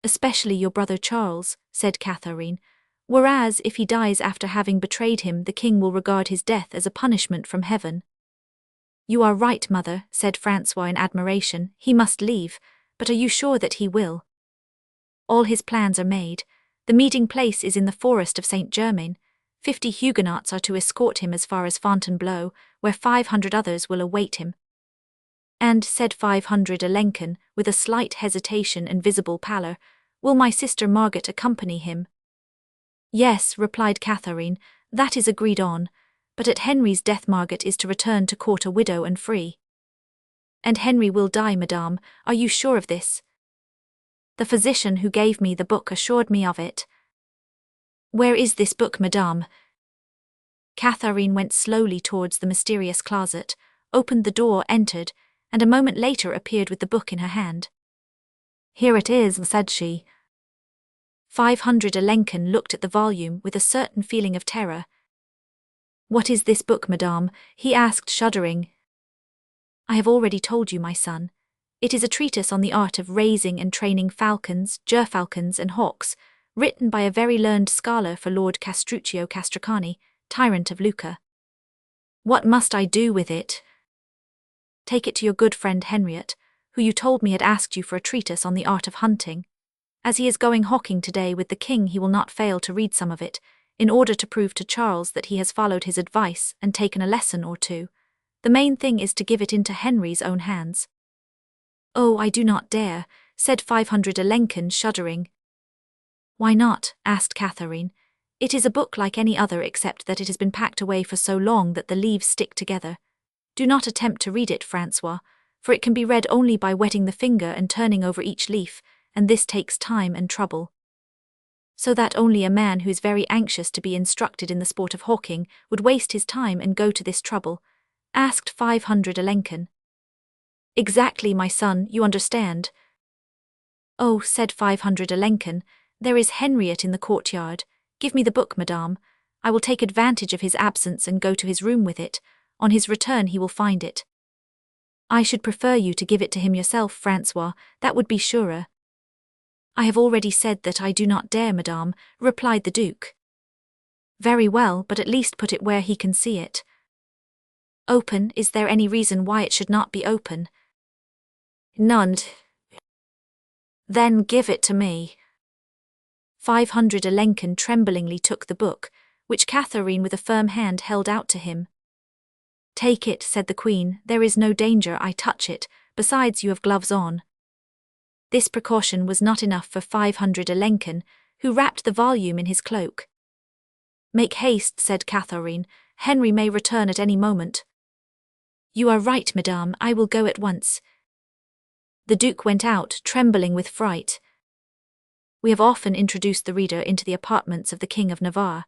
A: Especially your brother Charles, said Catherine, whereas if he dies after having betrayed him, the king will regard his death as a punishment from heaven. You are right, mother, said Francois in admiration, he must leave, but are you sure that he will? All his plans are made. The meeting place is in the forest of Saint-Germain. 50 Huguenots are to escort him as far as Fontainebleau, where 500 others will await him. And, said 500 Lincoln, with a slight hesitation and visible pallor, will my sister Margaret accompany him? Yes, replied Catherine, that is agreed on, but at Henry's death Margaret is to return to court a widow and free. And Henry will die, madame, are you sure of this? The physician who gave me the book assured me of it. Where is this book, madame? Catherine went slowly towards the mysterious closet, opened the door, entered, and a moment later appeared with the book in her hand. Here it is, said she. 500 Lincoln looked at the volume with a certain feeling of terror. "What is this book, madame?" he asked, shuddering. "I have already told you, my son. It is a treatise on the art of raising and training falcons, gerfalcons, and hawks, written by a very learned scholar for Lord Castruccio Castracani, tyrant of Lucca." "What must I do with it?" "Take it to your good friend Henriot, who you told me had asked you for a treatise on the art of hunting. As he is going hawking today with the king, he will not fail to read some of it, in order to prove to Charles that he has followed his advice and taken a lesson or two. The main thing is to give it into Henry's own hands." "Oh, I do not dare," said 500 Lincoln, shuddering. "Why not?" asked Catherine. "It is a book like any other, except that it has been packed away for so long that the leaves stick together. Do not attempt to read it, Francois, for it can be read only by wetting the finger and turning over each leaf, and this takes time and trouble. So that only a man who is very anxious to be instructed in the sport of hawking would waste his time and go to this trouble?" asked 500 Lincoln. "Exactly, my son, you understand." "Oh," said 500 Lincoln, "there is Henriot in the courtyard. Give me the book, madame. I will take advantage of his absence and go to his room with it. On his return he will find it." "I should prefer you to give it to him yourself, Francois, that would be surer." "I have already said that I do not dare, madame," replied the Duke. "Very well, but at least put it where he can see it." "Open? Is there any reason why it should not be open?" "None." "Then give it to me." 500 Lincoln tremblingly took the book, which Catherine with a firm hand held out to him. "Take it," said the Queen, "there is no danger I touch it, besides you have gloves on." This precaution was not enough for 500 Lincoln, who wrapped the volume in his cloak. "Make haste," said Catherine, "Henry may return at any moment." "You are right, madame, I will go at once." The Duke went out, trembling with fright. We have often introduced the reader into the apartments of the King of Navarre,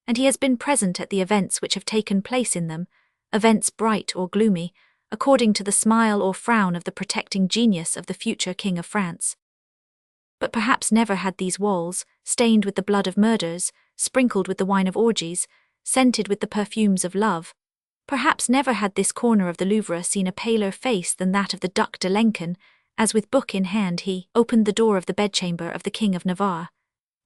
A: and he has been present at the events which have taken place in them, events bright or gloomy, according to the smile or frown of the protecting genius of the future King of France. But perhaps never had these walls, stained with the blood of murders, sprinkled with the wine of orgies, scented with the perfumes of love, perhaps never had this corner of the Louvre seen a paler face than that of the Duc de Lincoln, as with book in hand he opened the door of the bedchamber of the King of Navarre.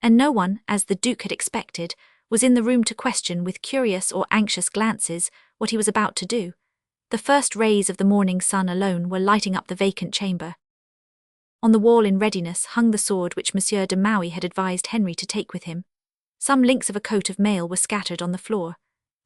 A: And no one, as the Duke had expected, was in the room to question with curious or anxious glances what he was about to do. The first rays of the morning sun alone were lighting up the vacant chamber. On the wall in readiness hung the sword which Monsieur de Maui had advised Henry to take with him. Some links of a coat of mail were scattered on the floor.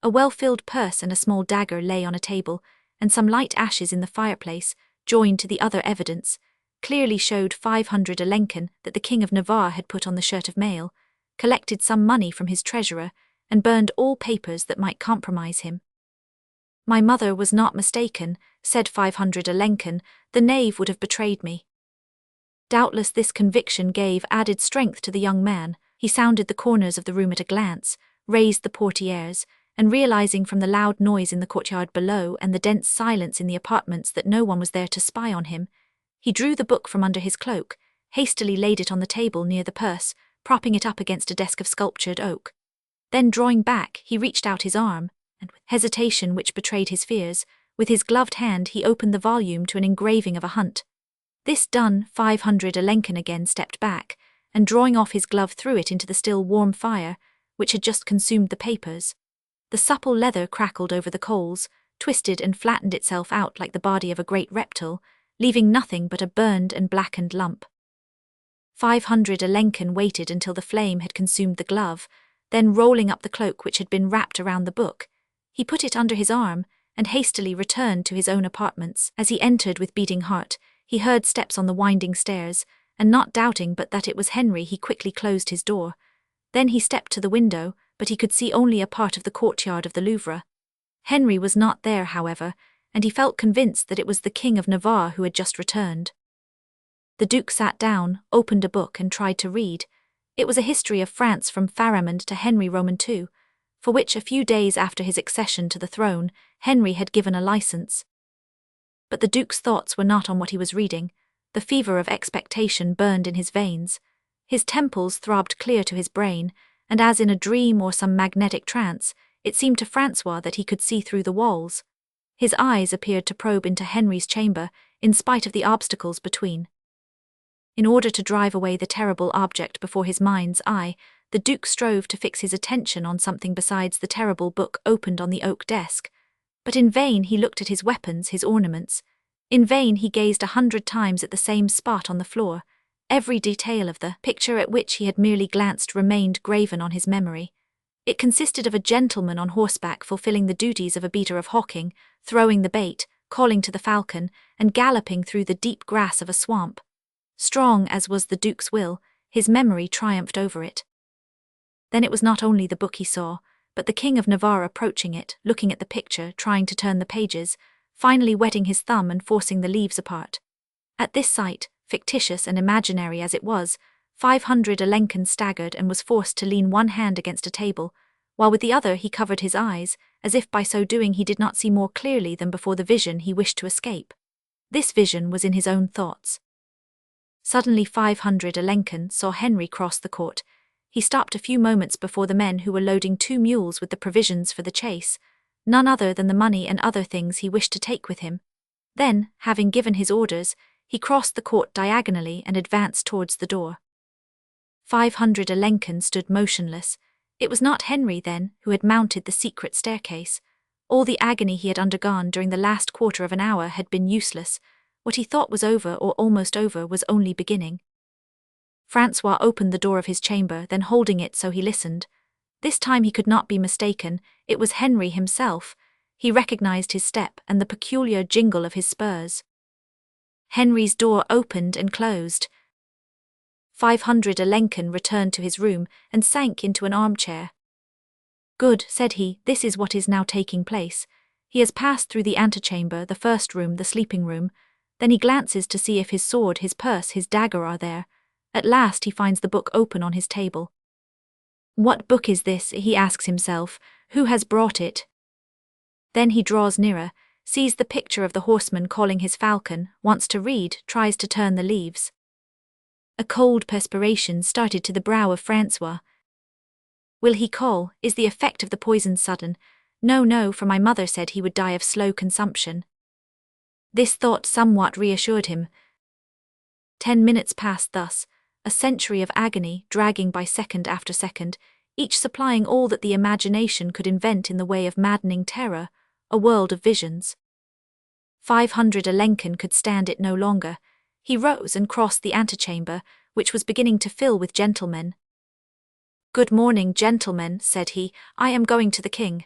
A: A well-filled purse and a small dagger lay on a table, and some light ashes in the fireplace, joined to the other evidence, clearly showed 500 Lincoln that the King of Navarre had put on the shirt of mail, collected some money from his treasurer, and burned all papers that might compromise him. "My mother was not mistaken," said 500 Lincoln, "the knave would have betrayed me." Doubtless this conviction gave added strength to the young man. He sounded the corners of the room at a glance, raised the portieres, and realizing from the loud noise in the courtyard below and the dense silence in the apartments that no one was there to spy on him, he drew the book from under his cloak, hastily laid it on the table near the purse, propping it up against a desk of sculptured oak. Then drawing back, he reached out his arm, and with hesitation which betrayed his fears, with his gloved hand he opened the volume to an engraving of a hunt. This done, 500 Lincoln again stepped back, and drawing off his glove threw it into the still warm fire, which had just consumed the papers. The supple leather crackled over the coals, twisted and flattened itself out like the body of a great reptile, leaving nothing but a burned and blackened lump. 500 Lincoln waited until the flame had consumed the glove, then rolling up the cloak which had been wrapped around the book, he put it under his arm and hastily returned to his own apartments. As he entered with beating heart, he heard steps on the winding stairs, and not doubting but that it was Henry, he quickly closed his door. Then he stepped to the window, but he could see only a part of the courtyard of the Louvre. Henry was not there, however, and he felt convinced that it was the King of Navarre who had just returned. The Duke sat down, opened a book and tried to read. It was a history of France from Pharamond to Henry Roman II, for which a few days after his accession to the throne, Henry had given a license. But the Duke's thoughts were not on what he was reading. The fever of expectation burned in his veins. His temples throbbed clear to his brain, and as in a dream or some magnetic trance, it seemed to Francois that he could see through the walls. His eyes appeared to probe into Henry's chamber, in spite of the obstacles between. In order to drive away the terrible object before his mind's eye, the Duke strove to fix his attention on something besides the terrible book opened on the oak desk. But in vain he looked at his weapons, his ornaments. In vain he gazed 100 times at the same spot on the floor. Every detail of the picture at which he had merely glanced remained graven on his memory. It consisted of a gentleman on horseback fulfilling the duties of a beater of hawking, throwing the bait, calling to the falcon, and galloping through the deep grass of a swamp. Strong as was the Duke's will, his memory triumphed over it. Then it was not only the book he saw, but the King of Navarre approaching it, looking at the picture, trying to turn the pages, finally wetting his thumb and forcing the leaves apart. At this sight, fictitious and imaginary as it was, 500 Alencon staggered and was forced to lean one hand against a table, while with the other he covered his eyes, as if by so doing he did not see more clearly than before the vision he wished to escape. This vision was in his own thoughts. Suddenly 500 Alencon saw Henry cross the court. He stopped a few moments before the men who were loading 2 mules with the provisions for the chase, none other than the money and other things he wished to take with him. Then, having given his orders, he crossed the court diagonally and advanced towards the door. 500 Alencon stood motionless. It was not Henry, then, who had mounted the secret staircase. All the agony he had undergone during the last quarter of an hour had been useless. What he thought was over or almost over was only beginning. Francois opened the door of his chamber, then holding it so he listened. This time he could not be mistaken, it was Henry himself. He recognized his step and the peculiar jingle of his spurs. Henry's door opened and closed. 500 Alencon returned to his room and sank into an armchair. "Good," said he, "this is what is now taking place. He has passed through the antechamber, the first room, the sleeping room. Then he glances to see if his sword, his purse, his dagger are there. At last he finds the book open on his table. What book is this, he asks himself. Who has brought it? Then he draws nearer, sees the picture of the horseman calling his falcon, wants to read, tries to turn the leaves. A cold perspiration started to the brow of Francois. Will he call? Is the effect of the poison sudden? No, for my mother said he would die of slow consumption. This thought somewhat reassured him. 10 minutes passed thus, a century of agony dragging by second after second, each supplying all that the imagination could invent in the way of maddening terror, a world of visions. 500 Alencon could stand it no longer. He rose and crossed the antechamber, which was beginning to fill with gentlemen. "Good morning, gentlemen," said he, "I am going to the king."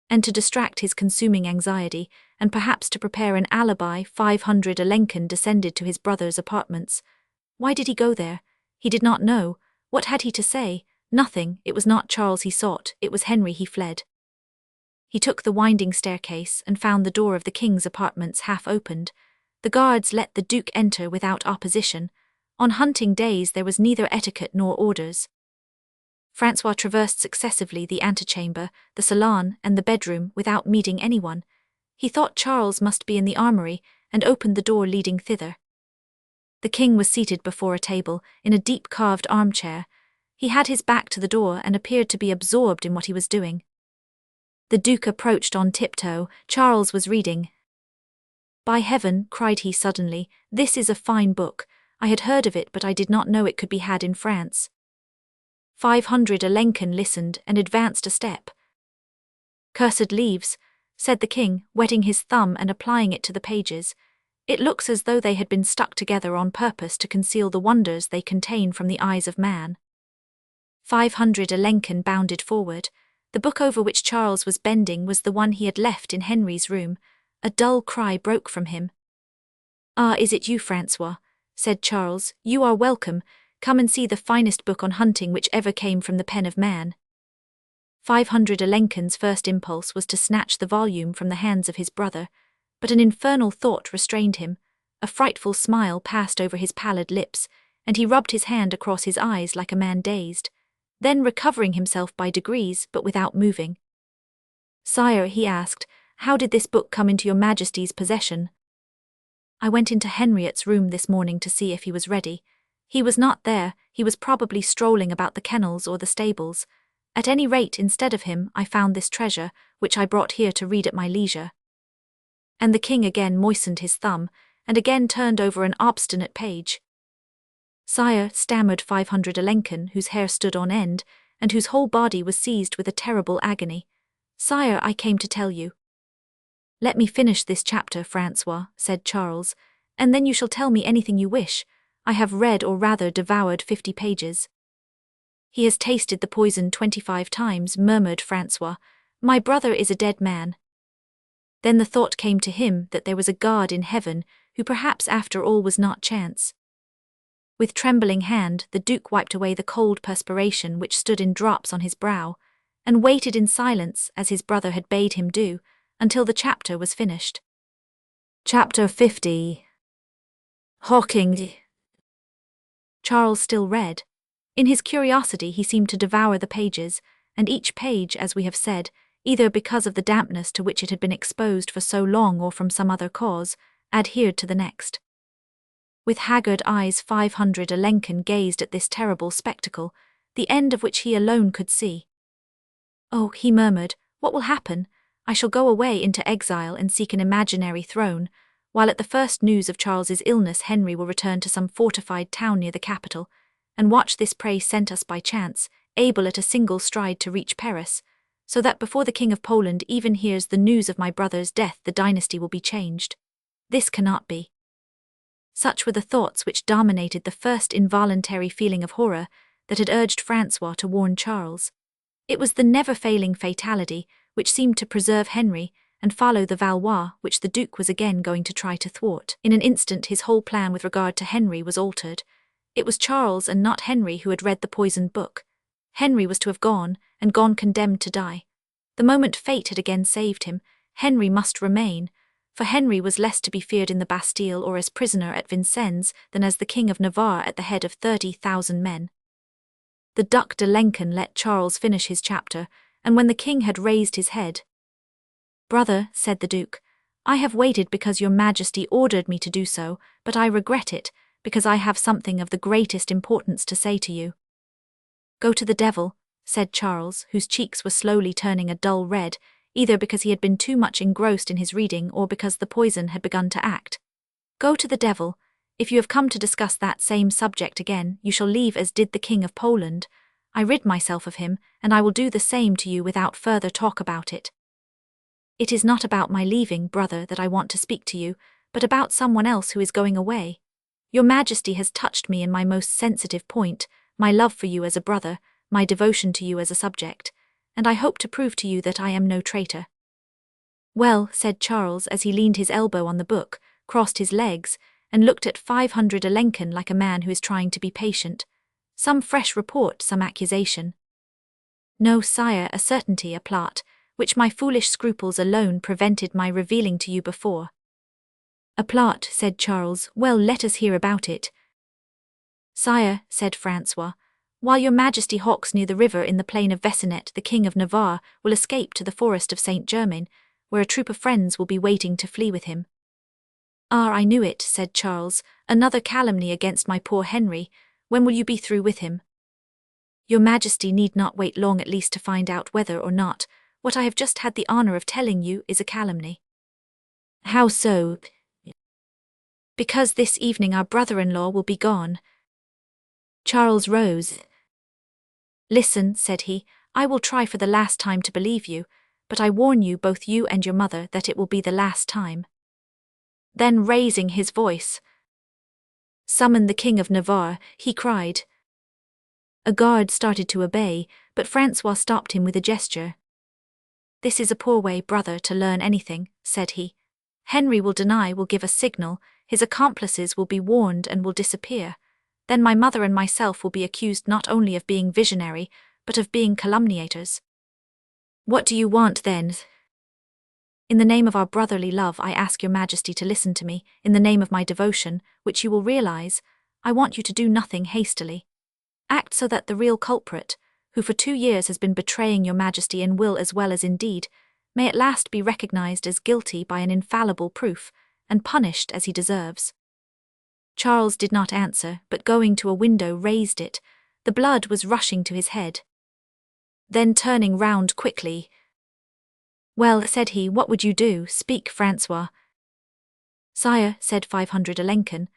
A: And to distract his consuming anxiety, and perhaps to prepare an alibi, 500 Alencon descended to his brother's apartments. Why did he go there? He did not know. What had he to say? Nothing. It was not Charles he sought, it was Henry he fled. He took the winding staircase and found the door of the king's apartments half opened. The guards let the Duke enter without opposition. On hunting days there was neither etiquette nor orders. Francois traversed successively the antechamber, the salon, and the bedroom without meeting anyone. He thought Charles must be in the armory, and opened the door leading thither. The king was seated before a table, in a deep carved armchair. He had his back to the door and appeared to be absorbed in what he was doing. The Duke approached on tiptoe. Charles was reading. "By heaven," cried he suddenly, "this is a fine book. I had heard of it, but I did not know it could be had in France." 500 Alencon listened and advanced a step. "Cursed leaves," said the king, wetting his thumb and applying it to the pages. "It looks as though they had been stuck together on purpose to conceal the wonders they contain from the eyes of man." 500 Alencon bounded forward. The book over which Charles was bending was the one he had left in Henry's room. A dull cry broke from him. "Ah, is it you, Francois?" said Charles. "You are welcome. Come and see the finest book on hunting which ever came from the pen of man." 500 Alencon's first impulse was to snatch the volume from the hands of his brother, but an infernal thought restrained him. A frightful smile passed over his pallid lips, and he rubbed his hand across his eyes like a man dazed, then recovering himself by degrees but without moving. "Sire," he asked, "how did this book come into your Majesty's possession?" "I went into Henriette's room this morning to see if he was ready. He was not there, he was probably strolling about the kennels or the stables. At any rate, instead of him, I found this treasure, which I brought here to read at my leisure." And the king again moistened his thumb, and again turned over an obstinate page. "Sire," stammered 500 Alençon, whose hair stood on end, and whose whole body was seized with a terrible agony. "Sire, I came to tell you." "Let me finish this chapter, Francois," said Charles, "and then you shall tell me anything you wish. I have read, or rather devoured, 50 pages. "He has tasted the poison 25 times, murmured Francois. "My brother is a dead man." Then the thought came to him that there was a God in heaven, who perhaps after all was not chance. With trembling hand, the Duke wiped away the cold perspiration which stood in drops on his brow, and waited in silence, as his brother had bade him do, until the chapter was finished. Chapter 50. Hawking. Charles still read. In his curiosity he seemed to devour the pages, and each page, as we have said, either because of the dampness to which it had been exposed for so long or from some other cause, adhered to the next. With haggard eyes 500 Alençon gazed at this terrible spectacle, the end of which he alone could see. "Oh," he murmured, "what will happen? I shall go away into exile and seek an imaginary throne, while at the first news of Charles's illness Henry will return to some fortified town near the capital, and watch this prey sent us by chance, able at a single stride to reach Paris, so that before the King of Poland even hears the news of my brother's death the dynasty will be changed. This cannot be." Such were the thoughts which dominated the first involuntary feeling of horror that had urged Francois to warn Charles. It was the never-failing fatality which seemed to preserve Henry and follow the Valois, which the Duke was again going to try to thwart. In an instant his whole plan with regard to Henry was altered. It was Charles and not Henry who had read the poisoned book. Henry was to have gone, and gone condemned to die. The moment fate had again saved him, Henry must remain, for Henry was less to be feared in the Bastille or as prisoner at Vincennes than as the King of Navarre at the head of 30,000 men. The Duc de Lencon let Charles finish his chapter, and when the king had raised his head, "Brother," said the Duke, "I have waited because your Majesty ordered me to do so, but I regret it, because I have something of the greatest importance to say to you." "Go to the devil," said Charles, whose cheeks were slowly turning a dull red, either because he had been too much engrossed in his reading or because the poison had begun to act. "Go to the devil. If you have come to discuss that same subject again, you shall leave as did the King of Poland. I rid myself of him, and I will do the same to you without further talk about it." "It is not about my leaving, brother, that I want to speak to you, but about someone else who is going away. Your Majesty has touched me in my most sensitive point, my love for you as a brother, my devotion to you as a subject, and I hope to prove to you that I am no traitor." "Well," said Charles as he leaned his elbow on the book, crossed his legs, and looked at 500 Alençon like a man who is trying to be patient. "Some fresh report, some accusation?" "No, sire, a certainty, a plot, which my foolish scruples alone prevented my revealing to you before." "A plot," said Charles. "Well, let us hear about it." "Sire," said Francois, "while your Majesty hawks near the river in the plain of Vessinet, the King of Navarre will escape to the forest of Saint-Germain, where a troop of friends will be waiting to flee with him." "Ah, I knew it," said Charles. "Another calumny against my poor Henry. When will you be through with him?" "Your Majesty need not wait long at least to find out whether or not what I have just had the honor of telling you is a calumny." "How so?" "Because this evening our brother-in-law will be gone." Charles rose. "Listen," said he, "I will try for the last time to believe you, but I warn you, both you and your mother, that it will be the last time." Then raising his voice, "Summon the King of Navarre," he cried. A guard started to obey, but Francois stopped him with a gesture. "This is a poor way, brother, to learn anything," said he. "Henry will deny, will give a signal, his accomplices will be warned and will disappear. Then my mother and myself will be accused not only of being visionary, but of being calumniators." "What do you want then?" "In the name of our brotherly love, I ask your Majesty to listen to me. In the name of my devotion, which you will realize, I want you to do nothing hastily. Act so that the real culprit, who for 2 years has been betraying your Majesty in will as well as in deed, may at last be recognized as guilty by an infallible proof, and punished as he deserves." Charles did not answer, but going to a window raised it. The blood was rushing to his head. Then turning round quickly. "Well," said he, "what would you do? Speak, Francois." "Sire," said 500 Alençon,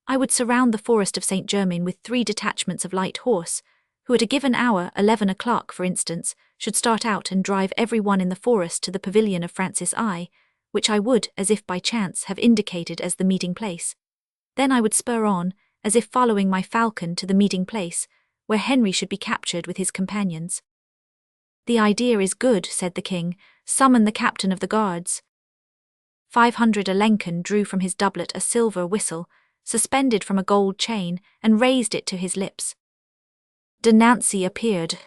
A: "I would surround the forest of Saint Germain with 3 detachments of light horse, who at a given hour, 11 o'clock for instance, should start out and drive every one in the forest to the pavilion of Francis I, which I would, as if by chance, have indicated as the meeting place. Then I would spur on, as if following my falcon to the meeting place, where Henry should be captured with his companions." "The idea is good," said the king. "Summon the captain of the guards." 500 Alençon drew from his doublet a silver whistle, suspended from a gold chain, and raised it to his lips. De Nancy appeared.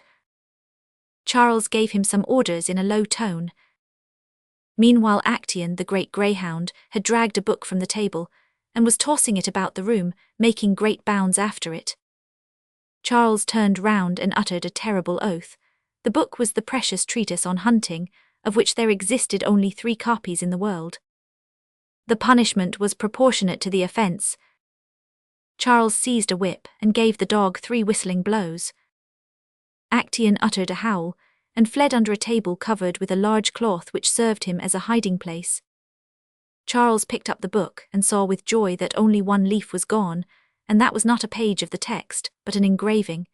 A: Charles gave him some orders in a low tone. Meanwhile Actaeon, the great greyhound, had dragged a book from the table, and was tossing it about the room, making great bounds after it. Charles turned round and uttered a terrible oath. The book was the precious treatise on hunting, of which there existed only 3 copies in the world. The punishment was proportionate to the offence. Charles seized a whip and gave the dog 3 whistling blows. Actaeon uttered a howl, and fled under a table covered with a large cloth which served him as a hiding place. Charles picked up the book and saw with joy that only 1 leaf was gone, and that was not a page of the text, but an engraving.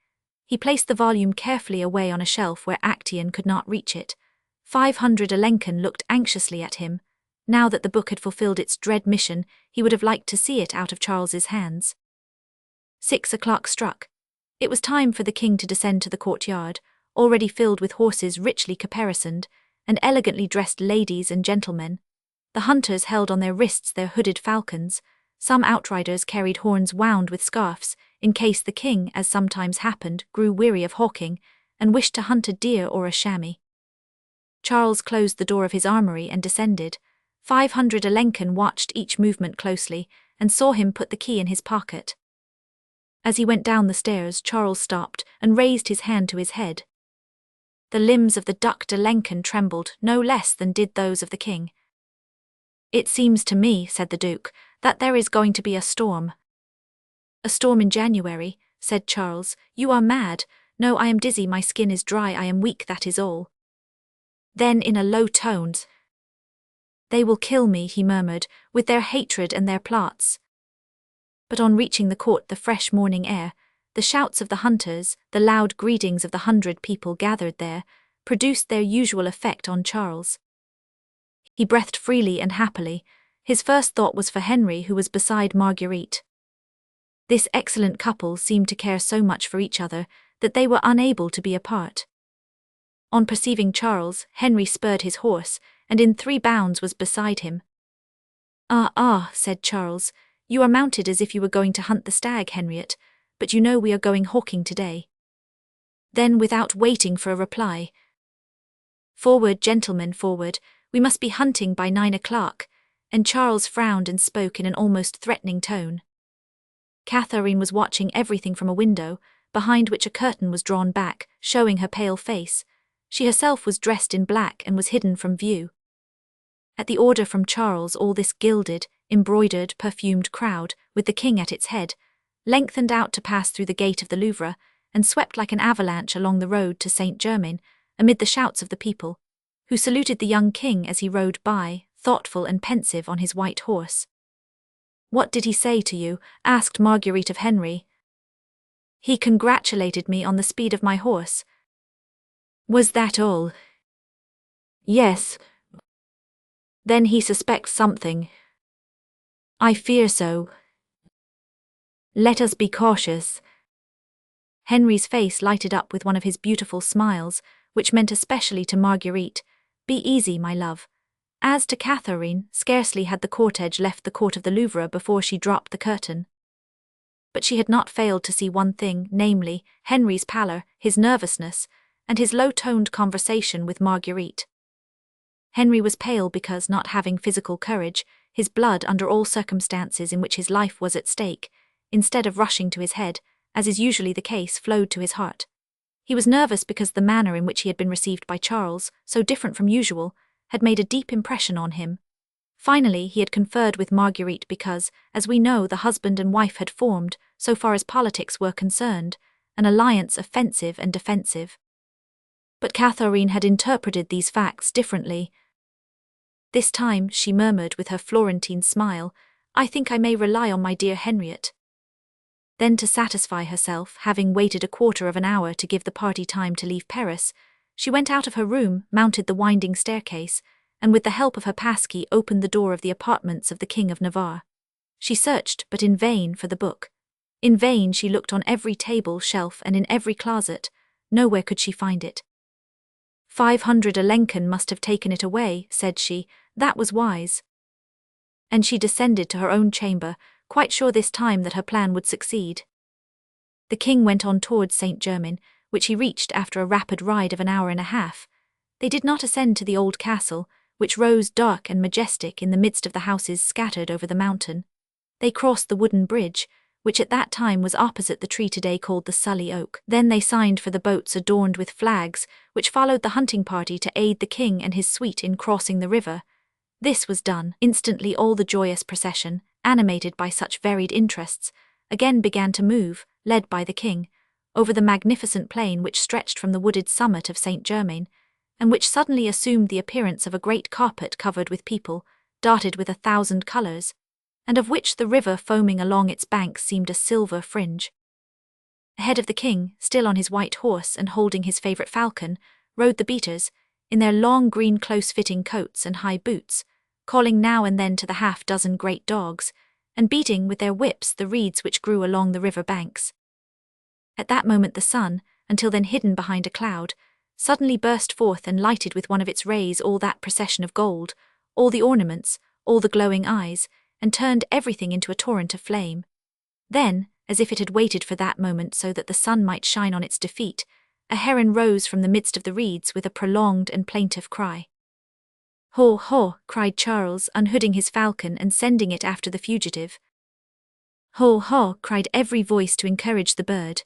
A: He placed the volume carefully away on a shelf where Actaeon could not reach it. 500 Alençon looked anxiously at him. Now that the book had fulfilled its dread mission, he would have liked to see it out of Charles's hands. 6 o'clock struck. It was time for the king to descend to the courtyard, already filled with horses richly caparisoned, and elegantly dressed ladies and gentlemen. The hunters held on their wrists their hooded falcons. Some outriders carried horns wound with scarfs, in case the king, as sometimes happened, grew weary of hawking, and wished to hunt a deer or a chamois. Charles closed the door of his armoury and descended. 500 Alençon watched each movement closely, and saw him put the key in his pocket. As he went down the stairs, Charles stopped and raised his hand to his head. The limbs of the Duc d'Alençon trembled no less than did those of the king. "It seems to me," said the Duke, "that there is going to be a storm." "A storm in January," said Charles. "You are mad." "No, I am dizzy, my skin is dry, I am weak, that is all." Then in a low tone, "They will kill me," he murmured, "with their hatred and their plots." But on reaching the court, the fresh morning air, the shouts of the hunters, the loud greetings of the 100 people gathered there, produced their usual effect on Charles. He breathed freely and happily. His first thought was for Henry, who was beside Marguerite. This excellent couple seemed to care so much for each other that they were unable to be apart. On perceiving Charles, Henry spurred his horse, and in 3 bounds was beside him. Ah, said Charles, "you are mounted as if you were going to hunt the stag, Henriette, but you know we are going hawking today." Then, without waiting for a reply, "Forward, gentlemen, forward, we must be hunting by 9 o'clock, and Charles frowned and spoke in an almost threatening tone. Catherine was watching everything from a window, behind which a curtain was drawn back, showing her pale face. She herself was dressed in black and was hidden from view. At the order from Charles, all this gilded, embroidered, perfumed crowd, with the king at its head, lengthened out to pass through the gate of the Louvre, and swept like an avalanche along the road to Saint Germain, amid the shouts of the people, who saluted the young king as he rode by, thoughtful and pensive on his white horse. "What did he say to you?" asked Marguerite of Henry. "He congratulated me on the speed of my horse." "Was that all?" "Yes." "Then he suspects something." "I fear so." "Let us be cautious." Henry's face lighted up with one of his beautiful smiles, which meant especially to Marguerite, "Be easy, my love." As to Catherine, scarcely had the cortege left the court of the Louvre before she dropped the curtain. But she had not failed to see one thing, namely, Henry's pallor, his nervousness, and his low-toned conversation with Marguerite. Henry was pale because, not having physical courage, his blood, under all circumstances in which his life was at stake, instead of rushing to his head, as is usually the case, flowed to his heart. He was nervous because the manner in which he had been received by Charles, so different from usual, had made a deep impression on him. Finally, he had conferred with Marguerite because, as we know, the husband and wife had formed, so far as politics were concerned, an alliance offensive and defensive. But Catherine had interpreted these facts differently. "This time," she murmured with her Florentine smile, "I think I may rely on my dear Henriette." Then, to satisfy herself, having waited a quarter of an hour to give the party time to leave Paris, she went out of her room, mounted the winding staircase, and with the help of her passkey opened the door of the apartments of the King of Navarre. She searched, but in vain, for the book. In vain she looked on every table, shelf, and in every closet. Nowhere could she find it. 500 Alençon must have taken it away, said she. That was wise. And she descended to her own chamber, quite sure this time that her plan would succeed. The king went on towards Saint-Germain, which he reached after a rapid ride of an hour and a half. They did not ascend to the old castle, which rose dark and majestic in the midst of the houses scattered over the mountain. They crossed the wooden bridge, which at that time was opposite the tree today called the Sully Oak. Then they signed for the boats adorned with flags, which followed the hunting party to aid the king and his suite in crossing the river. This was done. Instantly all the joyous procession, animated by such varied interests, again began to move, led by the king, over the magnificent plain which stretched from the wooded summit of Saint-Germain, and which suddenly assumed the appearance of a great carpet covered with people, darted with 1,000 colours, and of which the river foaming along its banks seemed a silver fringe. Ahead of the king, still on his white horse and holding his favourite falcon, rode the beaters, in their long green close-fitting coats and high boots, calling now and then to the half-dozen great dogs, and beating with their whips the reeds which grew along the river banks. At that moment the sun, until then hidden behind a cloud, suddenly burst forth and lighted with one of its rays all that procession of gold, all the ornaments, all the glowing eyes, and turned everything into a torrent of flame. Then, as if it had waited for that moment so that the sun might shine on its defeat, a heron rose from the midst of the reeds with a prolonged and plaintive cry. "Haw, haw," cried Charles, unhooding his falcon and sending it after the fugitive. "Haw, haw," cried every voice to encourage the bird.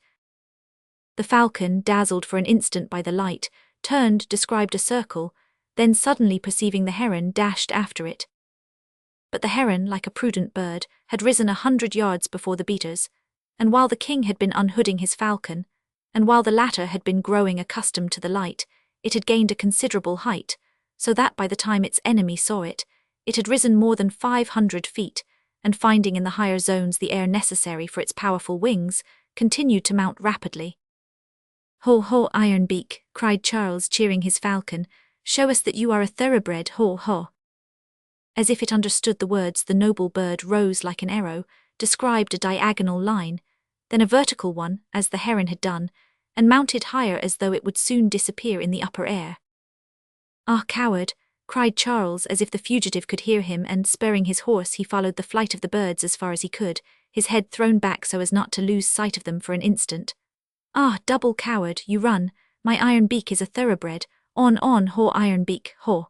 A: The falcon, dazzled for an instant by the light, turned, described a circle, then suddenly perceiving the heron, dashed after it. But the heron, like a prudent bird, had risen 100 yards before the beaters, and while the king had been unhooding his falcon, and while the latter had been growing accustomed to the light, it had gained a considerable height, so that by the time its enemy saw it, it had risen more than 500 feet, and finding in the higher zones the air necessary for its powerful wings, continued to mount rapidly. "Haw, haw, Ironbeak," cried Charles, cheering his falcon, "show us that you are a thoroughbred, haw, haw." As if it understood the words, the noble bird rose like an arrow, described a diagonal line, then a vertical one, as the heron had done, and mounted higher as though it would soon disappear in the upper air. "Ah, coward!" cried Charles, as if the fugitive could hear him, and spurring his horse he followed the flight of the birds as far as he could, his head thrown back so as not to lose sight of them for an instant. "Ah, double coward, you run, my Ironbeak is a thoroughbred, on, haw, Ironbeak, haw."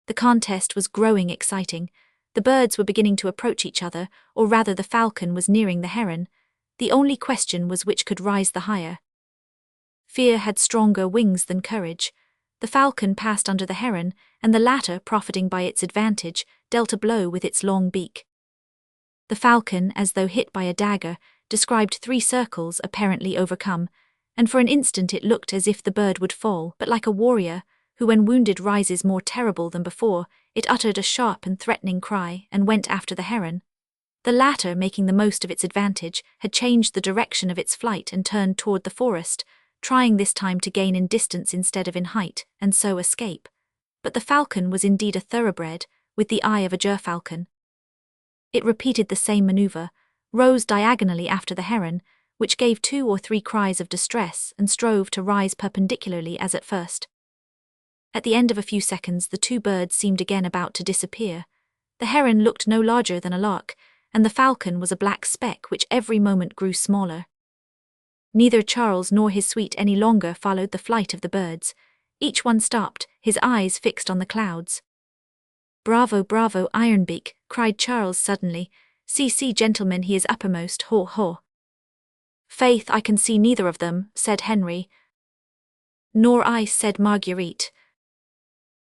A: The contest was growing exciting. The birds were beginning to approach each other, or rather the falcon was nearing the heron. The only question was which could rise the higher. Fear had stronger wings than courage. The falcon passed under the heron, and the latter, profiting by its advantage, dealt a blow with its long beak. The falcon, as though hit by a dagger, described 3 circles, apparently overcome, and for an instant it looked as if the bird would fall, but like a warrior, who when wounded rises more terrible than before, it uttered a sharp and threatening cry, and went after the heron. The latter, making the most of its advantage, had changed the direction of its flight and turned toward the forest, trying this time to gain in distance instead of in height, and so escape. But the falcon was indeed a thoroughbred, with the eye of a gerfalcon. It repeated the same maneuver, rose diagonally after the heron, which gave 2 or 3 cries of distress and strove to rise perpendicularly as at first. At the end of a few seconds the 2 birds seemed again about to disappear. The heron looked no larger than a lark, and the falcon was a black speck which every moment grew smaller. Neither Charles nor his suite any longer followed the flight of the birds. Each one stopped, his eyes fixed on the clouds. "Bravo, bravo, Ironbeak," cried Charles suddenly. See, gentlemen, he is uppermost, haw, haw." "Faith, I can see neither of them," said Henry. "Nor I," said Marguerite.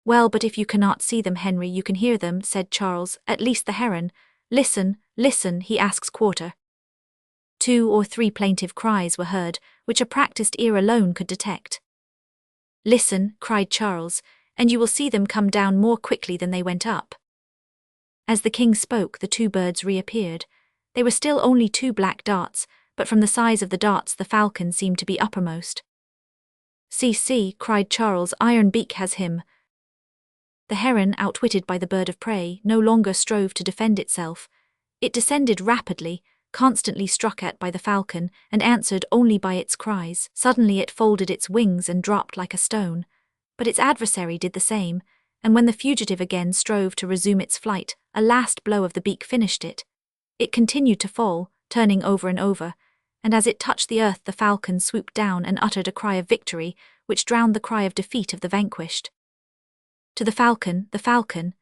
A: "Well, but if you cannot see them, Henry, you can hear them," said Charles, "at least the heron. Listen, listen, he asks quarter." 2 or 3 plaintive cries were heard, which a practiced ear alone could detect. "Listen," cried Charles, "and you will see them come down more quickly than they went up." As the king spoke, the two birds reappeared. They were still only two black darts, but from the size of the darts the falcon seemed to be uppermost. "See, see," cried Charles, "Iron Beak has him." The heron, outwitted by the bird of prey, no longer strove to defend itself. It descended rapidly, constantly struck at by the falcon, and answered only by its cries. Suddenly it folded its wings and dropped like a stone. But its adversary did the same, and when the fugitive again strove to resume its flight, a last blow of the beak finished it. It continued to fall, turning over and over, and as it touched the earth the falcon swooped down and uttered a cry of victory, which drowned the cry of defeat of the vanquished. "To the falcon,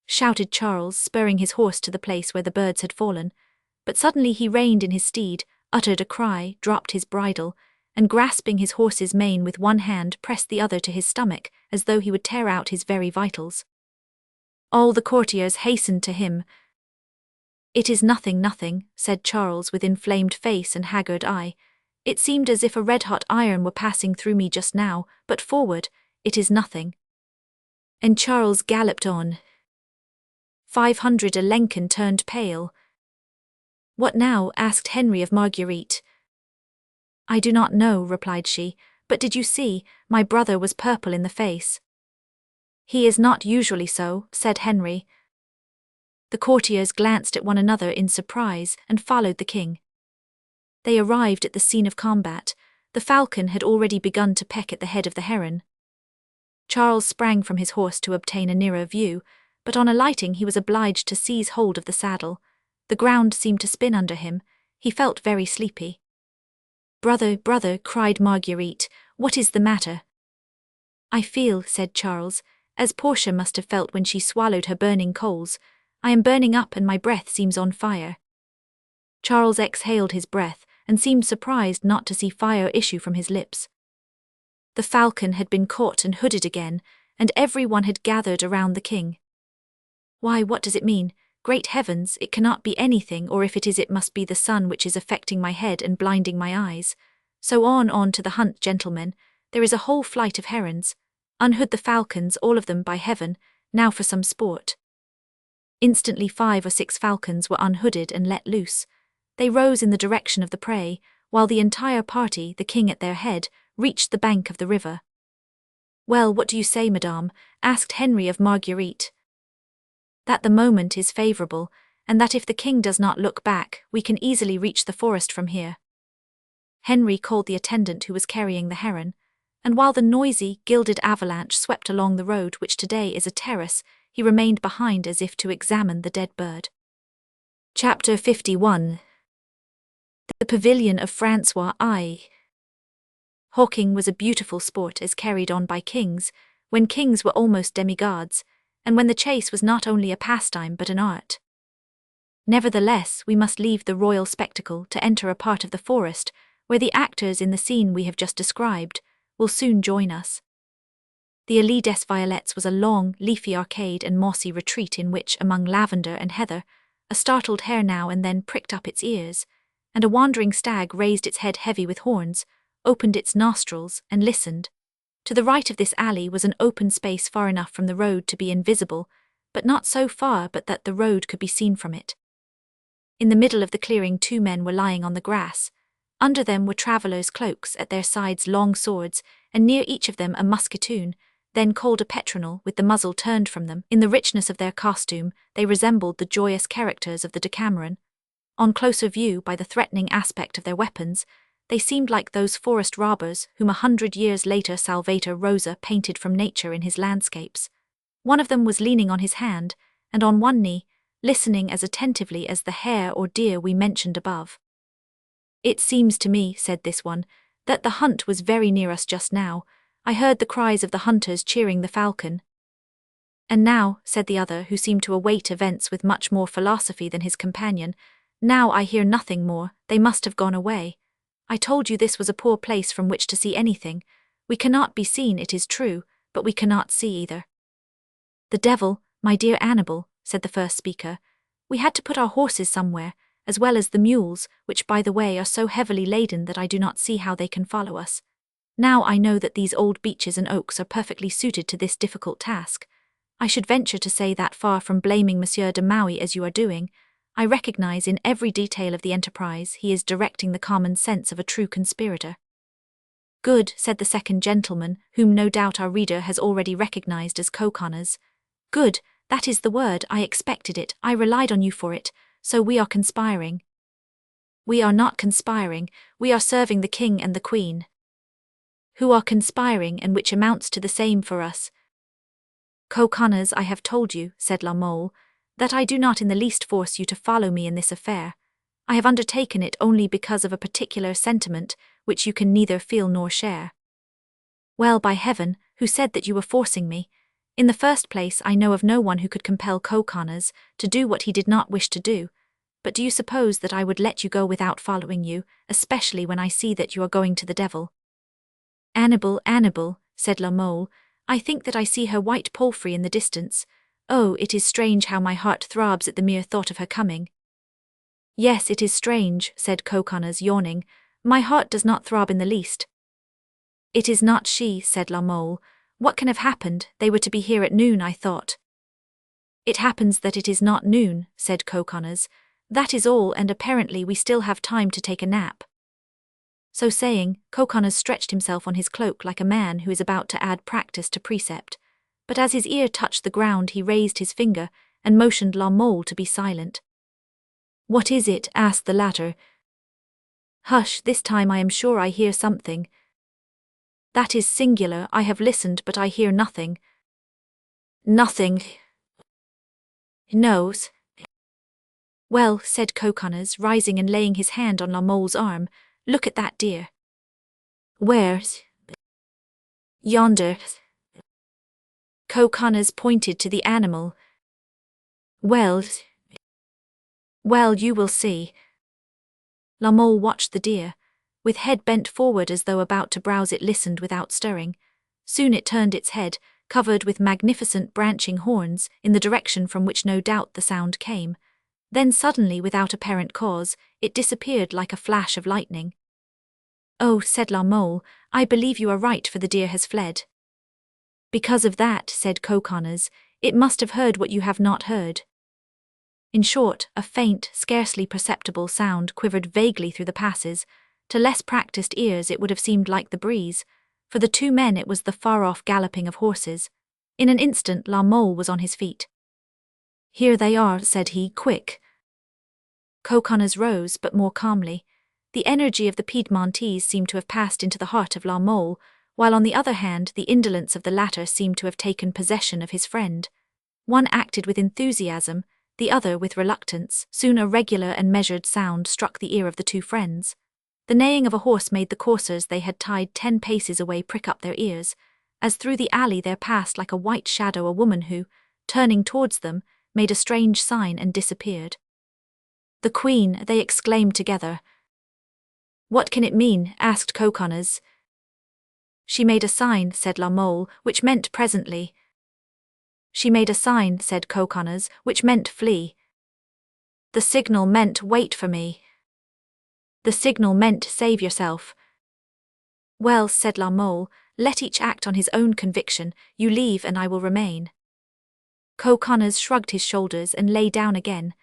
A: shouted Charles, spurring his horse to the place where the birds had fallen. But suddenly he reined in his steed, uttered a cry, dropped his bridle, and grasping his horse's mane with one hand pressed the other to his stomach, as though he would tear out his very vitals. All the courtiers hastened to him. "It is nothing, nothing," said Charles with inflamed face and haggard eye. "It seemed as if a red-hot iron were passing through me just now, but forward, it is nothing." And Charles galloped on. 500 Lincoln turned pale. "What now?" asked Henry of Marguerite. "I do not know," replied she, "but did you see, my brother was purple in the face." "He is not usually so," said Henry. The courtiers glanced at one another in surprise and followed the king. They arrived at the scene of combat. The falcon had already begun to peck at the head of the heron. Charles sprang from his horse to obtain a nearer view, but on alighting he was obliged to seize hold of the saddle. The ground seemed to spin under him. He felt very sleepy. "Brother, brother," cried Marguerite, "what is the matter?" "I feel," said Charles, "as Portia must have felt when she swallowed her burning coals. I am burning up and my breath seems on fire." Charles exhaled his breath and seemed surprised not to see fire issue from his lips. The falcon had been caught and hooded again, and every one had gathered around the king. "Why, what does it mean? Great heavens, it cannot be anything, or if it is it must be the sun which is affecting my head and blinding my eyes. So on to the hunt, gentlemen. There is a whole flight of herons. Unhood the falcons, all of them, by heaven, now for some sport." Instantly 5 or 6 falcons were unhooded and let loose. They rose in the direction of the prey, while the entire party, the king at their head, reached the bank of the river. "Well, what do you say, madame?" asked Henry of Marguerite. "That the moment is favourable, and that if the king does not look back, we can easily reach the forest from here." Henry called the attendant who was carrying the heron, and while the noisy, gilded avalanche swept along the road which today is a terrace, he remained behind as if to examine the dead bird. Chapter 51. The Pavilion of Francois I. Hawking was a beautiful sport as carried on by kings, when kings were almost demigods, and when the chase was not only a pastime but an art. Nevertheless, we must leave the royal spectacle to enter a part of the forest where the actors in the scene we have just described will soon join us. The Allée des Violettes was a long, leafy arcade and mossy retreat in which, among lavender and heather, a startled hare now and then pricked up its ears, and a wandering stag raised its head heavy with horns, opened its nostrils, and listened. To the right of this alley was an open space far enough from the road to be invisible, but not so far but that the road could be seen from it. In the middle of the clearing 2 men were lying on the grass. Under them were travellers' cloaks, at their sides long swords, and near each of them a musketoon, then called a petronel, with the muzzle turned from them. In the richness of their costume, they resembled the joyous characters of the Decameron. On closer view, by the threatening aspect of their weapons, they seemed like those forest robbers whom 100 years later Salvator Rosa painted from nature in his landscapes. One of them was leaning on his hand, and on one knee, listening as attentively as the hare or deer we mentioned above. "It seems to me," said this one, "that the hunt was very near us just now. I heard the cries of the hunters cheering the falcon." "And now," said the other, who seemed to await events with much more philosophy than his companion, "now I hear nothing more. They must have gone away. I told you this was a poor place from which to see anything. We cannot be seen, it is true, but we cannot see either." "The devil, my dear Annabel," said the first speaker. "We had to put our horses somewhere, as well as the mules, which by the way are so heavily laden that I do not see how they can follow us. Now I know that these old beeches and oaks are perfectly suited to this difficult task. I should venture to say that far from blaming Monsieur de Maui as you are doing, I recognize in every detail of the enterprise he is directing the common sense of a true conspirator. Good, said the second gentleman, whom no doubt our reader has already recognized as co-conners. Good, that is the word, I expected it, I relied on you for it, so we are conspiring. We are not conspiring, we are serving the king and the queen. Who are conspiring, and which amounts to the same for us. Co-conners, I have told you, said La Mole, that I do not in the least force you to follow me in this affair. I have undertaken it only because of a particular sentiment, which you can neither feel nor share. Well, by heaven, who said that you were forcing me? In the first place, I know of no one who could compel co-conners to do what he did not wish to do. But do you suppose that I would let you go without following you, especially when I see that you are going to the devil? Annibal, Annibal, said La Mole, I think that I see her white palfrey in the distance. Oh, it is strange how my heart throbs at the mere thought of her coming. Yes, it is strange, said co-conners, yawning. My heart does not throb in the least. It is not she, said La Mole. What can have happened? They were to be here at noon, I thought. It happens that it is not noon, said co-conners. That is all, and apparently we still have time to take a nap. So saying, co-conners stretched himself on his cloak like a man who is about to add practice to precept. But as his ear touched the ground he raised his finger and motioned La Mole to be silent. What is it? Asked the latter. Hush, this time I am sure I hear something. That is singular, I have listened but I hear nothing. Nothing. No. Well, said co-conners, rising and laying his hand on La Mole's arm, look at that deer. Where? Yonder. Co-conners pointed to the animal. Well, you will see. La Mole watched the deer. With head bent forward as though about to browse it listened without stirring. Soon it turned its head, covered with magnificent branching horns, in the direction from which no doubt the sound came. Then suddenly, without apparent cause, it disappeared like a flash of lightning. Oh, said La Mole, I believe you are right, for the deer has fled. Because of that, said co-conners, it must have heard what you have not heard. In short, a faint, scarcely perceptible sound quivered vaguely through the passes. To less practiced ears it would have seemed like the breeze. For the two men it was the far-off galloping of horses. In an instant La Mole was on his feet. Here they are, said he, quick. Co-conners rose, but more calmly. The energy of the Piedmontese seemed to have passed into the heart of La Mole, while on the other hand the indolence of the latter seemed to have taken possession of his friend. One acted with enthusiasm, the other with reluctance. Soon a regular and measured sound struck the ear of the two friends. The neighing of a horse made the coursers they had tied 10 paces away prick up their ears, as through the alley there passed like a white shadow a woman who, turning towards them, made a strange sign and disappeared. The Queen, they exclaimed together. What can it mean? Asked co-conners. She made a sign, said La Mole, which meant presently. She made a sign, said co-conners, which meant flee. The signal meant wait for me. The signal meant save yourself. Well, said La Mole, let each act on his own conviction, you leave and I will remain. Co-conners shrugged his shoulders and lay down again.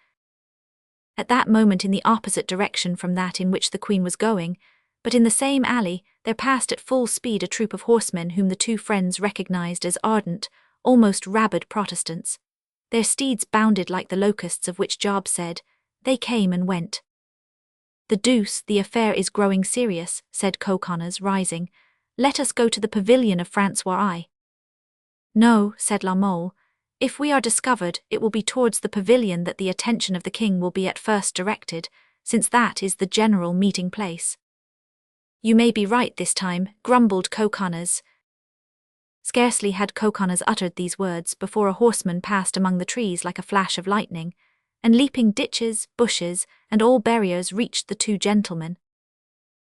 A: At that moment, in the opposite direction from that in which the Queen was going, but in the same alley, there passed at full speed a troop of horsemen whom the two friends recognized as ardent, almost rabid Protestants. Their steeds bounded like the locusts of which Job said, they came and went. The deuce, the affair is growing serious, said co-conners, rising. Let us go to the pavilion of Francois. No, said La Mole. If we are discovered, it will be towards the pavilion that the attention of the king will be at first directed, since that is the general meeting place. You may be right this time, grumbled co-conners. Scarcely had co-conners uttered these words before a horseman passed among the trees like a flash of lightning, and leaping ditches, bushes, and all barriers reached the two gentlemen.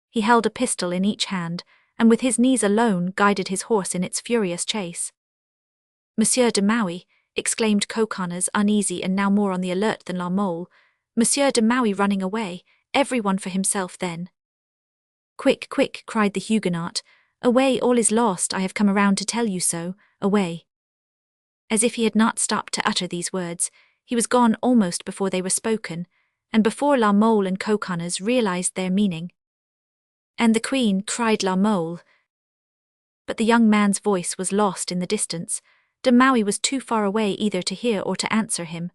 A: He held a pistol in each hand, and with his knees alone guided his horse in its furious chase. Monsieur de Maui, exclaimed co-conners, uneasy and now more on the alert than La Mole. Monsieur de Maui running away, everyone for himself then. Quick, quick, cried the Huguenot. Away, all is lost, I have come around to tell you so, away. As if he had not stopped to utter these words, he was gone almost before they were spoken, and before La Mole and Coconnas realized their meaning. And the Queen, cried La Mole. But the young man's voice was lost in the distance. De Maui was too far away either to hear or to answer him.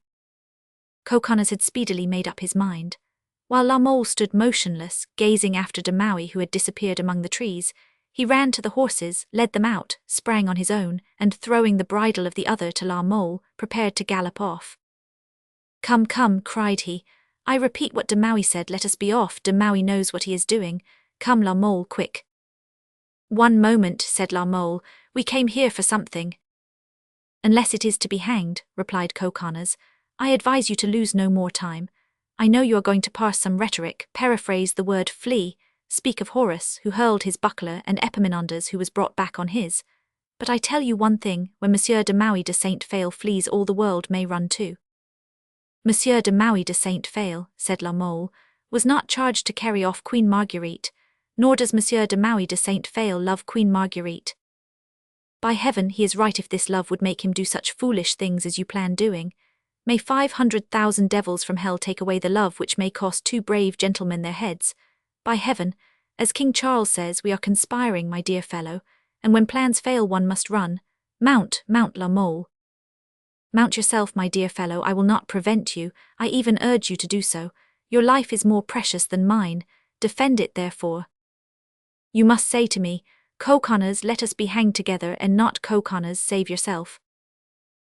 A: Coconnas had speedily made up his mind. While La Mole stood motionless, gazing after De Maui, who had disappeared among the trees, he ran to the horses, led them out, sprang on his own, and throwing the bridle of the other to La Mole, prepared to gallop off. Come, come, cried he. I repeat what De Maui said, let us be off, De Maui knows what he is doing. Come, La Mole, quick. One moment, said La Mole, we came here for something. Unless it is to be hanged, replied Coconnas, I advise you to lose no more time. I know you are going to pass some rhetoric, paraphrase the word flee, speak of Horace, who hurled his buckler, and Epaminondas, who was brought back on his. But I tell you one thing, when Monsieur de Maui de Saint-Phale flees, all the world may run too. Monsieur de Maui de Saint-Phale, said La Mole, was not charged to carry off Queen Marguerite, nor does Monsieur de Maui de Saint-Phale love Queen Marguerite. By heaven, he is right if this love would make him do such foolish things as you plan doing. May 500,000 devils from hell take away the love which may cost two brave gentlemen their heads. By heaven, as King Charles says, we are conspiring, my dear fellow, and when plans fail one must run. Mount, mount, La Mole. Mount yourself, my dear fellow, I will not prevent you, I even urge you to do so. Your life is more precious than mine, defend it therefore. You must say to me, Coconnas, let us be hanged together, and not Coconnas, save yourself.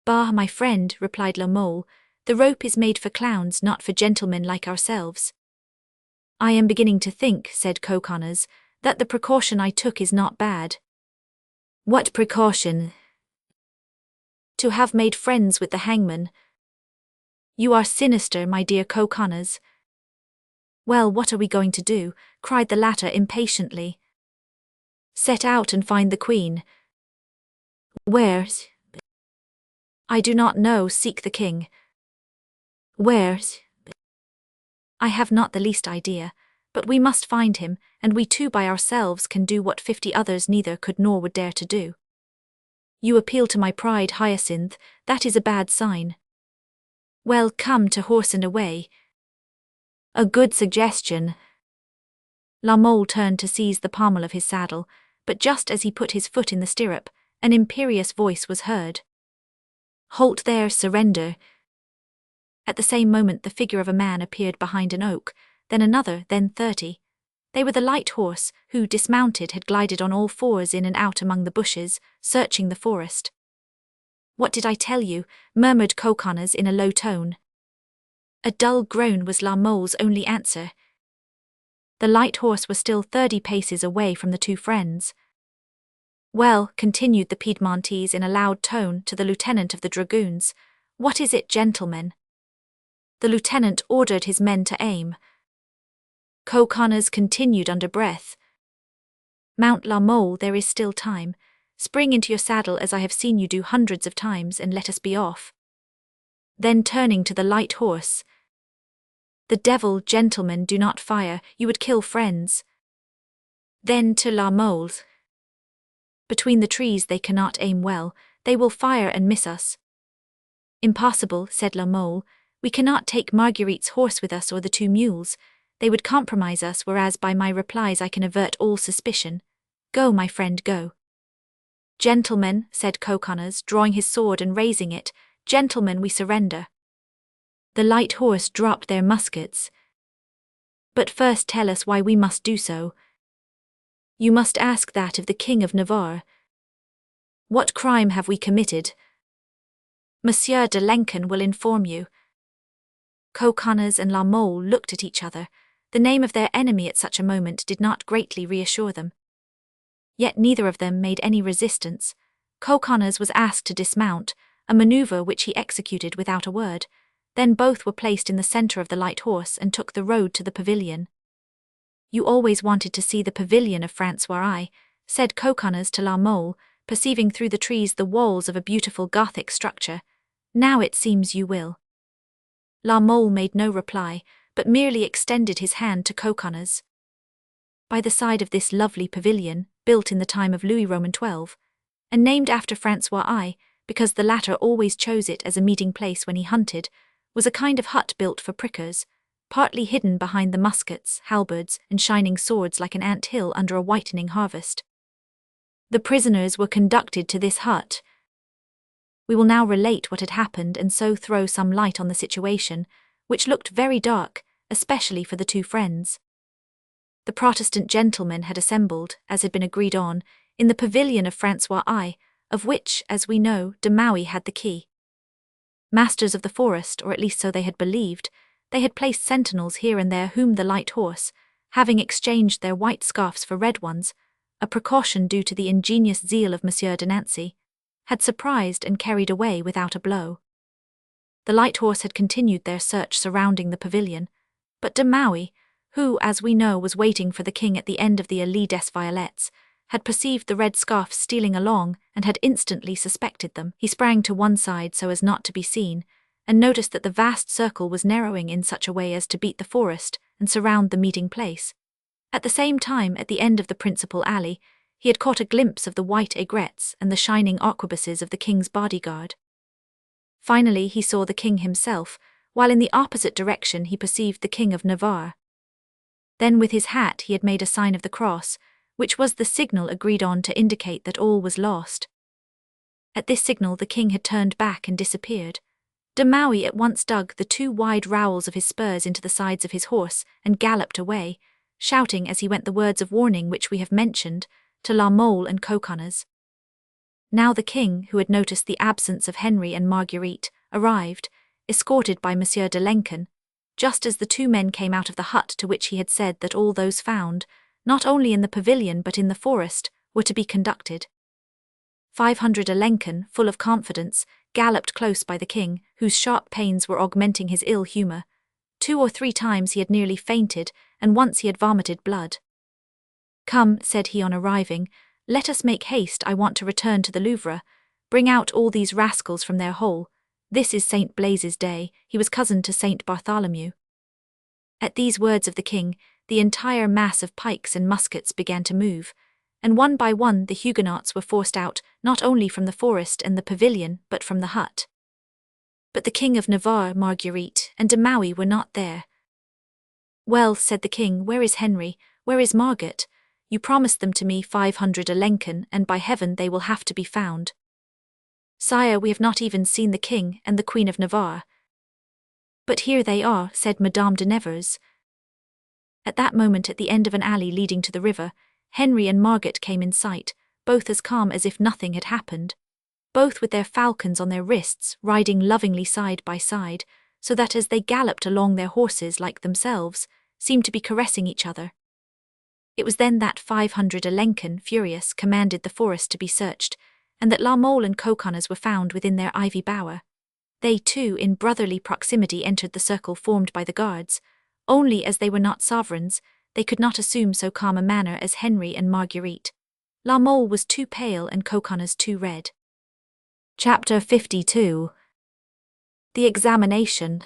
A: Bah, my friend, replied La Mole, the rope is made for clowns, not for gentlemen like ourselves. I am beginning to think, said Coconnas, that the precaution I took is not bad. What precaution? To have made friends with the hangman. You are sinister, my dear Coconnas. Well, what are we going to do? Cried the latter impatiently. Set out and find the Queen. Where's? I do not know, seek the king. Where's? I have not the least idea, but we must find him, and we two by ourselves can do what 50 others neither could nor would dare to do. You appeal to my pride, Hyacinth, that is a bad sign. Well, come to horse and away. A good suggestion. La Mole turned to seize the pommel of his saddle, but just as he put his foot in the stirrup, an imperious voice was heard. Halt there, surrender. At the same moment the figure of a man appeared behind an oak, then another, then 30. They were the light horse, who, dismounted, had glided on all fours in and out among the bushes, searching the forest. What did I tell you? Murmured Coconnas in a low tone. A dull groan was La Mole's only answer. The light horse was still 30 paces away from the two friends. Well, continued the Piedmontese in a loud tone to the lieutenant of the dragoons, what is it, gentlemen? The lieutenant ordered his men to aim. Coconnas continued under breath. Mount La Mole, there is still time. Spring into your saddle as I have seen you do hundreds of times, and let us be off. Then turning to the light horse. The devil, gentlemen, do not fire, you would kill friends. Then to La Mole. Between the trees they cannot aim well, they will fire and miss us. Impossible, said La Mole, we cannot take Marguerite's horse with us or the 2 mules, they would compromise us, whereas by my replies I can avert all suspicion. Go, my friend, go. Gentlemen, said Coconnas, drawing his sword and raising it, gentlemen, we surrender. The light horse dropped their muskets. But first tell us why we must do so. You must ask that of the King of Navarre. What crime have we committed? Monsieur de Lenken will inform you. Coconnas and La Mole looked at each other. The name of their enemy at such a moment did not greatly reassure them. Yet neither of them made any resistance. Coconnas was asked to dismount, a maneuver which he executed without a word. Then both were placed in the center of the light horse and took the road to the pavilion. You always wanted to see the pavilion of Francois, said Coconnas to La Mole, perceiving through the trees the walls of a beautiful Gothic structure. Now it seems you will. La Mole made no reply, but merely extended his hand to Coconnas. By the side of this lovely pavilion, built in the time of Louis Roman XII, and named after Francois I, because the latter always chose it as a meeting place when he hunted, was a kind of hut built for prickers, partly hidden behind the muskets, halberds, and shining swords like an ant hill under a whitening harvest. The prisoners were conducted to this hut. We will now relate what had happened and so throw some light on the situation, which looked very dark, especially for the two friends. The Protestant gentlemen had assembled, as had been agreed on, in the pavilion of Francois I, of which, as we know, de Maquet had the key. Masters of the forest, or at least so they had believed, they had placed sentinels here and there whom the light horse, having exchanged their white scarfs for red ones, a precaution due to the ingenious zeal of Monsieur de Nancy, had surprised and carried away without a blow. The light horse had continued their search surrounding the pavilion, but de Maquet, who, as we know, was waiting for the king at the end of the Allée des Violettes, had perceived the red scarfs stealing along and had instantly suspected them. He sprang to one side so as not to be seen, and noticed that the vast circle was narrowing in such a way as to beat the forest and surround the meeting place. At the same time, at the end of the principal alley, he had caught a glimpse of the white aigrettes and the shining arquebuses of the king's bodyguard. Finally, he saw the king himself, while in the opposite direction he perceived the King of Navarre. Then with his hat he had made a sign of the cross, which was the signal agreed on to indicate that all was lost. At this signal the king had turned back and disappeared. De Maquet at once dug the two wide rowels of his spurs into the sides of his horse and galloped away, shouting as he went the words of warning which we have mentioned, to La Mole and Coconnas. Now the king, who had noticed the absence of Henry and Marguerite, arrived, escorted by Monsieur de Lenken, just as the two men came out of the hut to which he had said that all those found, not only in the pavilion but in the forest, were to be conducted. 500 Lenken, full of confidence, galloped close by the king, whose sharp pains were augmenting his ill humour. 2 or 3 times he had nearly fainted, and once he had vomited blood. "Come," said he on arriving, "let us make haste, I want to return to the Louvre. Bring out all these rascals from their hole. This is St. Blaise's day, he was cousin to St. Bartholomew." At these words of the king, the entire mass of pikes and muskets began to move, and one by one the Huguenots were forced out, not only from the forest and the pavilion, but from the hut. But the King of Navarre, Marguerite, and de Maquet were not there. "Well," said the king, "where is Henry? Where is Margaret? You promised them to me 500 Lenken, and by heaven they will have to be found." "Sire, we have not even seen the king and the Queen of Navarre." "But here they are," said Madame de Nevers. At that moment, at the end of an alley leading to the river, Henry and Margaret came in sight, both as calm as if nothing had happened, both with their falcons on their wrists, riding lovingly side by side, so that as they galloped along their horses like themselves, seemed to be caressing each other. It was then that 500 Lenken, furious, commanded the forest to be searched, and that La Mole and Coconnas were found within their ivy bower. They too, in brotherly proximity, entered the circle formed by the guards. Only as they were not sovereigns, they could not assume so calm a manner as Henry and Marguerite. La Mole was too pale and Coconnas too red. Chapter 52. The Examination.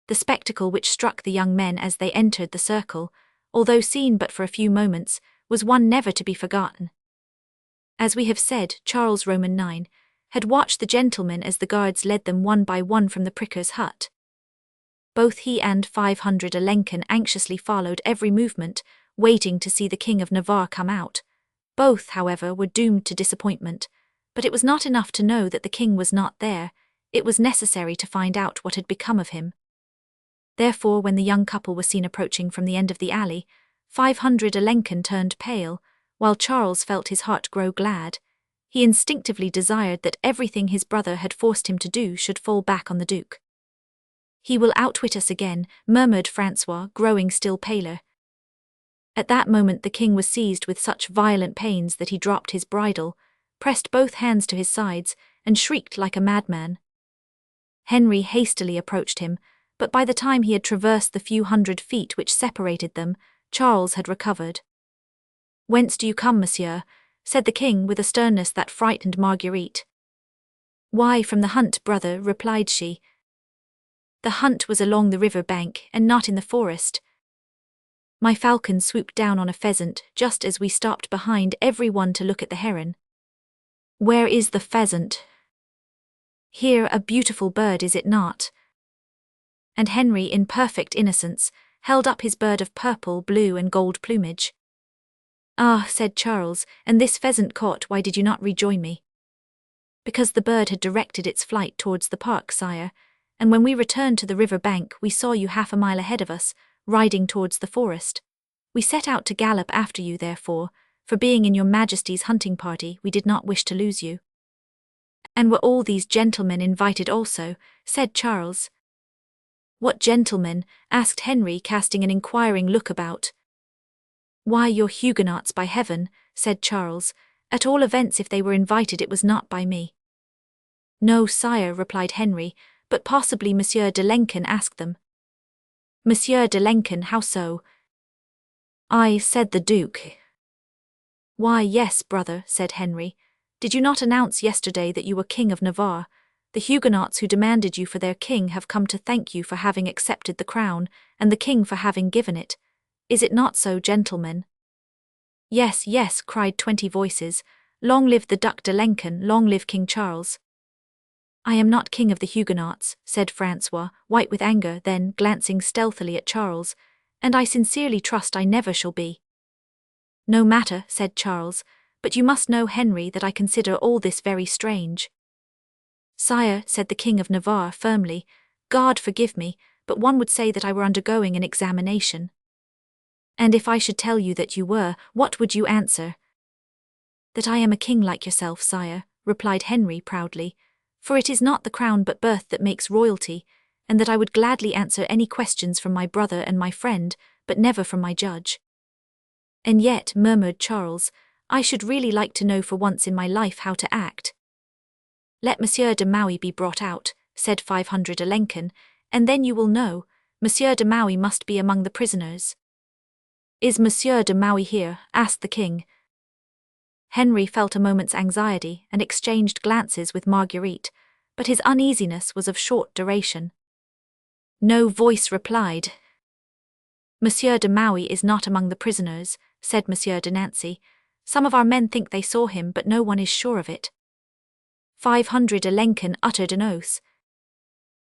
A: The spectacle which struck the young men as they entered the circle, although seen but for a few moments, was one never to be forgotten. As we have said, Charles Roman IX had watched the gentlemen as the guards led them one by one from the pricker's hut. Both he and 500 Lenken anxiously followed every movement, waiting to see the King of Navarre come out. Both, however, were doomed to disappointment, but it was not enough to know that the king was not there, it was necessary to find out what had become of him. Therefore, when the young couple were seen approaching from the end of the alley, 500 Lenken turned pale, while Charles felt his heart grow glad. He instinctively desired that everything his brother had forced him to do should fall back on the Duke. "He will outwit us again," murmured Francois, growing still paler. At that moment the king was seized with such violent pains that he dropped his bridle, pressed both hands to his sides, and shrieked like a madman. Henry hastily approached him, but by the time he had traversed the few hundred feet which separated them, Charles had recovered. "Whence do you come, monsieur?" said the king with a sternness that frightened Marguerite. "Why, from the hunt, brother," replied she. "The hunt was along the river bank, and not in the forest." My falcon swooped down on a pheasant just as we stopped behind everyone to look at the heron. Where is the pheasant? Here, a beautiful bird, is it not? And Henry, in perfect innocence, held up his bird of purple, blue and gold plumage. Ah, said Charles, and this pheasant caught, why did you not rejoin me? Because the bird had directed its flight towards the park, sire, and when we returned to the river bank we saw you half a mile ahead of us, riding towards the forest. We set out to gallop after you therefore, for being in your Majesty's hunting party we did not wish to lose you. And were all these gentlemen invited also? Said Charles. What gentlemen? Asked Henry, casting an inquiring look about. Why, your Huguenots, by heaven, said Charles. At all events, if they were invited, it was not by me. No, sire, replied Henry, but possibly Monsieur de Lenken asked them. Monsieur de Lenken, how so? I, said the Duke. Why, yes, brother, said Henry. Did you not announce yesterday that you were King of Navarre? The Huguenots who demanded you for their king have come to thank you for having accepted the crown, and the king for having given it. Is it not so, gentlemen? Yes, yes, cried 20 voices. Long live the Duc de Lenken, long live King Charles. I am not king of the Huguenots, said Francois, white with anger, then, glancing stealthily at Charles, and I sincerely trust I never shall be. No matter, said Charles, but you must know, Henry, that I consider all this very strange. Sire, said the King of Navarre firmly, God forgive me, but one would say that I were undergoing an examination. And if I should tell you that you were, what would you answer? That I am a king like yourself, sire, replied Henry proudly, for it is not the crown but birth that makes royalty, and that I would gladly answer any questions from my brother and my friend, but never from my judge. And yet, murmured Charles, I should really like to know for once in my life how to act. Let Monsieur de Maquet be brought out, said 500 Lenken, and then you will know. Monsieur de Maquet must be among the prisoners. Is Monsieur de Maquet here? Asked the king. Henry felt a moment's anxiety and exchanged glances with Marguerite, but his uneasiness was of short duration. No voice replied. Monsieur de Maquet is not among the prisoners, said Monsieur de Nancy. Some of our men think they saw him, but no one is sure of it. 500 Lenken uttered an oath.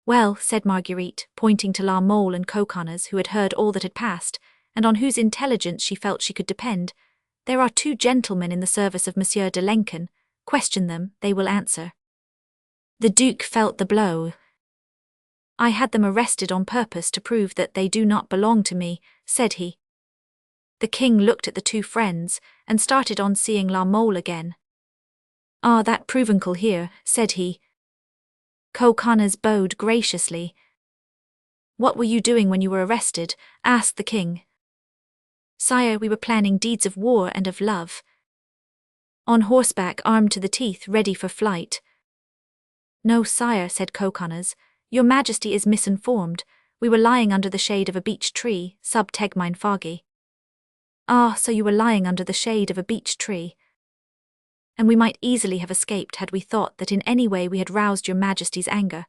A: Well, said Marguerite, pointing to La Mole and Coconnas, who had heard all that had passed, and on whose intelligence she felt she could depend, there are 2 gentlemen in the service of Monsieur de Lenken. Question them, they will answer. The Duke felt the blow. I had them arrested on purpose to prove that they do not belong to me, said he. The king looked at the 2 friends, and started on seeing La Mole again. Ah, that provincial here, said he. Coconnas bowed graciously. What were you doing when you were arrested? Asked the king. Sire, we were planning deeds of war and of love. On horseback, armed to the teeth, ready for flight. No, sire, said Coconnas, your Majesty is misinformed. We were lying under the shade of a beech tree, sub tegmine foggy. Ah, so you were lying under the shade of a beech tree. And we might easily have escaped had we thought that in any way we had roused your Majesty's anger.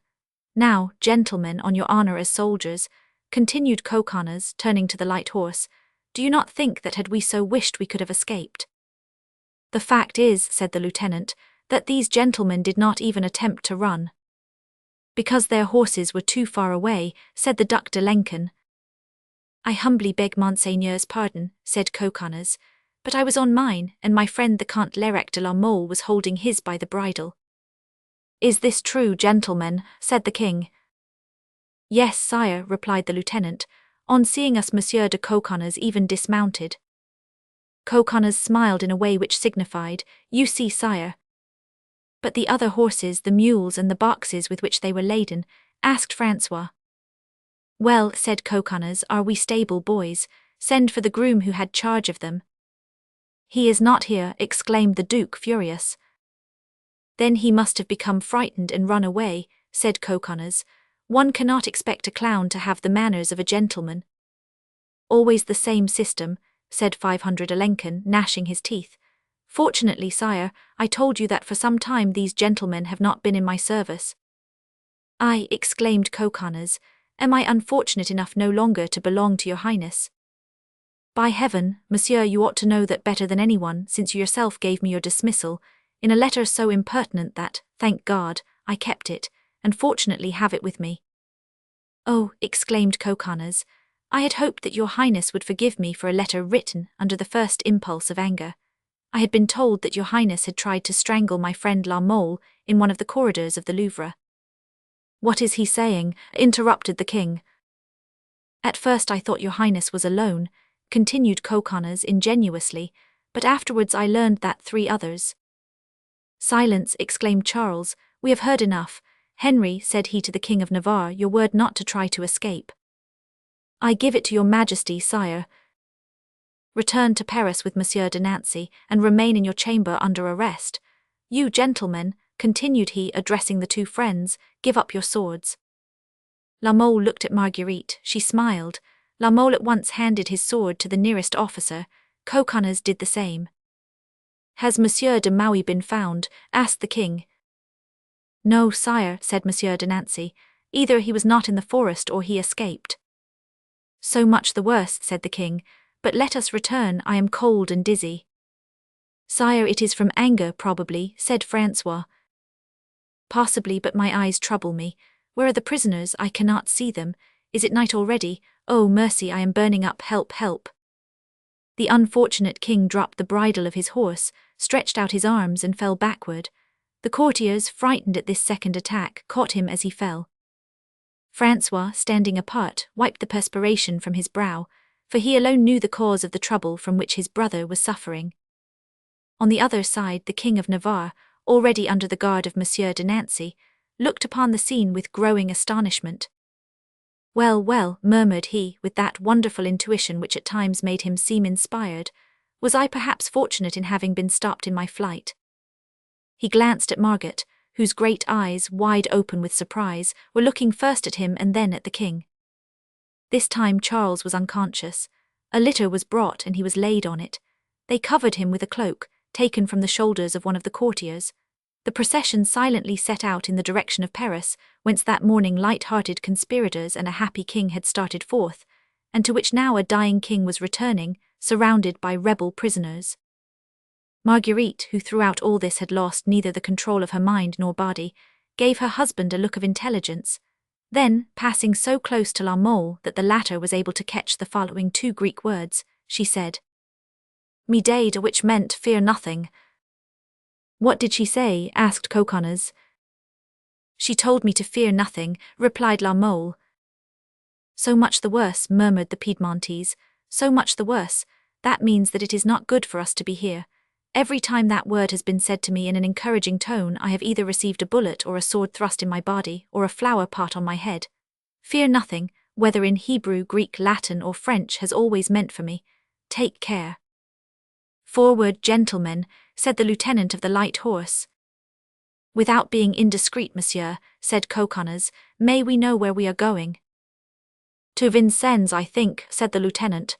A: Now, gentlemen, on your honour as soldiers, continued Coconnas, turning to the light horse, do you not think that had we so wished we could have escaped? The fact is, said the lieutenant, that these gentlemen did not even attempt to run. Because their horses were too far away, said the Duc de Lenken. I humbly beg Monseigneur's pardon, said Coconnas, but I was on mine, and my friend the Comte l'Evêque de la Mole was holding his by the bridle. Is this true, gentlemen? Said the king. Yes, sire, replied the lieutenant. On seeing us, Monsieur de Coconnas even dismounted. Coconnas smiled in a way which signified, you see, sire. But the other horses, the mules and the boxes with which they were laden, asked Francois. Well, said Coconnas, are we stable boys? Send for the groom who had charge of them. He is not here, exclaimed the Duke, furious. Then he must have become frightened and run away, said Coconnas. One cannot expect a clown to have the manners of a gentleman. Always the same system, said 500 Lenken, gnashing his teeth. Fortunately, sire, I told you that for some time these gentlemen have not been in my service. I, exclaimed Coconnas, am I unfortunate enough no longer to belong to your highness? By heaven, monsieur, you ought to know that better than anyone, since you yourself gave me your dismissal, in a letter so impertinent that, thank God, I kept it, and fortunately have it with me." "Oh," exclaimed Coconnas, "I had hoped that your Highness would forgive me for a letter written under the first impulse of anger. I had been told that your Highness had tried to strangle my friend La Mole in one of the corridors of the Louvre." "What is he saying?" interrupted the king. "At first I thought your Highness was alone," continued Coconnas ingenuously, "but afterwards I learned that 3 others—" "Silence," exclaimed Charles, "we have heard enough. Henry," said he to the King of Navarre, "your word not to try to escape." "I give it to your Majesty, sire." "Return to Paris with Monsieur de Nancy, and remain in your chamber under arrest. You gentlemen," continued he, addressing the 2 friends, "give up your swords." La Mole looked at Marguerite, she smiled. La Mole at once handed his sword to the nearest officer. Coconnas did the same. "Has Monsieur de Maui been found?" asked the king. "No, sire," said Monsieur de Nancy. "Either he was not in the forest or he escaped." "So much the worse," said the king. "But let us return, I am cold and dizzy." "Sire, it is from anger, probably," said Francois. "Possibly, but my eyes trouble me. Where are the prisoners? I cannot see them. Is it night already? Oh, mercy, I am burning up, help, help." The unfortunate king dropped the bridle of his horse, stretched out his arms and fell backward. The courtiers, frightened at this second attack, caught him as he fell. Francois, standing apart, wiped the perspiration from his brow, for he alone knew the cause of the trouble from which his brother was suffering. On the other side, the King of Navarre, already under the guard of Monsieur de Nancy, looked upon the scene with growing astonishment. "Well, well," murmured he, with that wonderful intuition which at times made him seem inspired, "was I perhaps fortunate in having been stopped in my flight?" He glanced at Margaret, whose great eyes, wide open with surprise, were looking first at him and then at the king. This time Charles was unconscious. A litter was brought and he was laid on it. They covered him with a cloak, taken from the shoulders of one of the courtiers. The procession silently set out in the direction of Paris, whence that morning light-hearted conspirators and a happy king had started forth, and to which now a dying king was returning, surrounded by rebel prisoners. Marguerite, who throughout all this had lost neither the control of her mind nor body, gave her husband a look of intelligence. Then, passing so close to La Mole that the latter was able to catch the following 2 Greek words, she said, "Midade," which meant "fear nothing." "What did she say?" asked Coconnas. "She told me to fear nothing," replied La Mole. "So much the worse," murmured the Piedmontese. "So much the worse. That means that it is not good for us to be here. Every time that word has been said to me in an encouraging tone, I have either received a bullet or a sword thrust in my body, or a flower pot on my head. Fear nothing, whether in Hebrew, Greek, Latin, or French, has always meant for me. Take care." "Forward, gentlemen," said the lieutenant of the light horse. "Without being indiscreet, monsieur," said Coconnas, "may we know where we are going?" "To Vincennes, I think," said the lieutenant.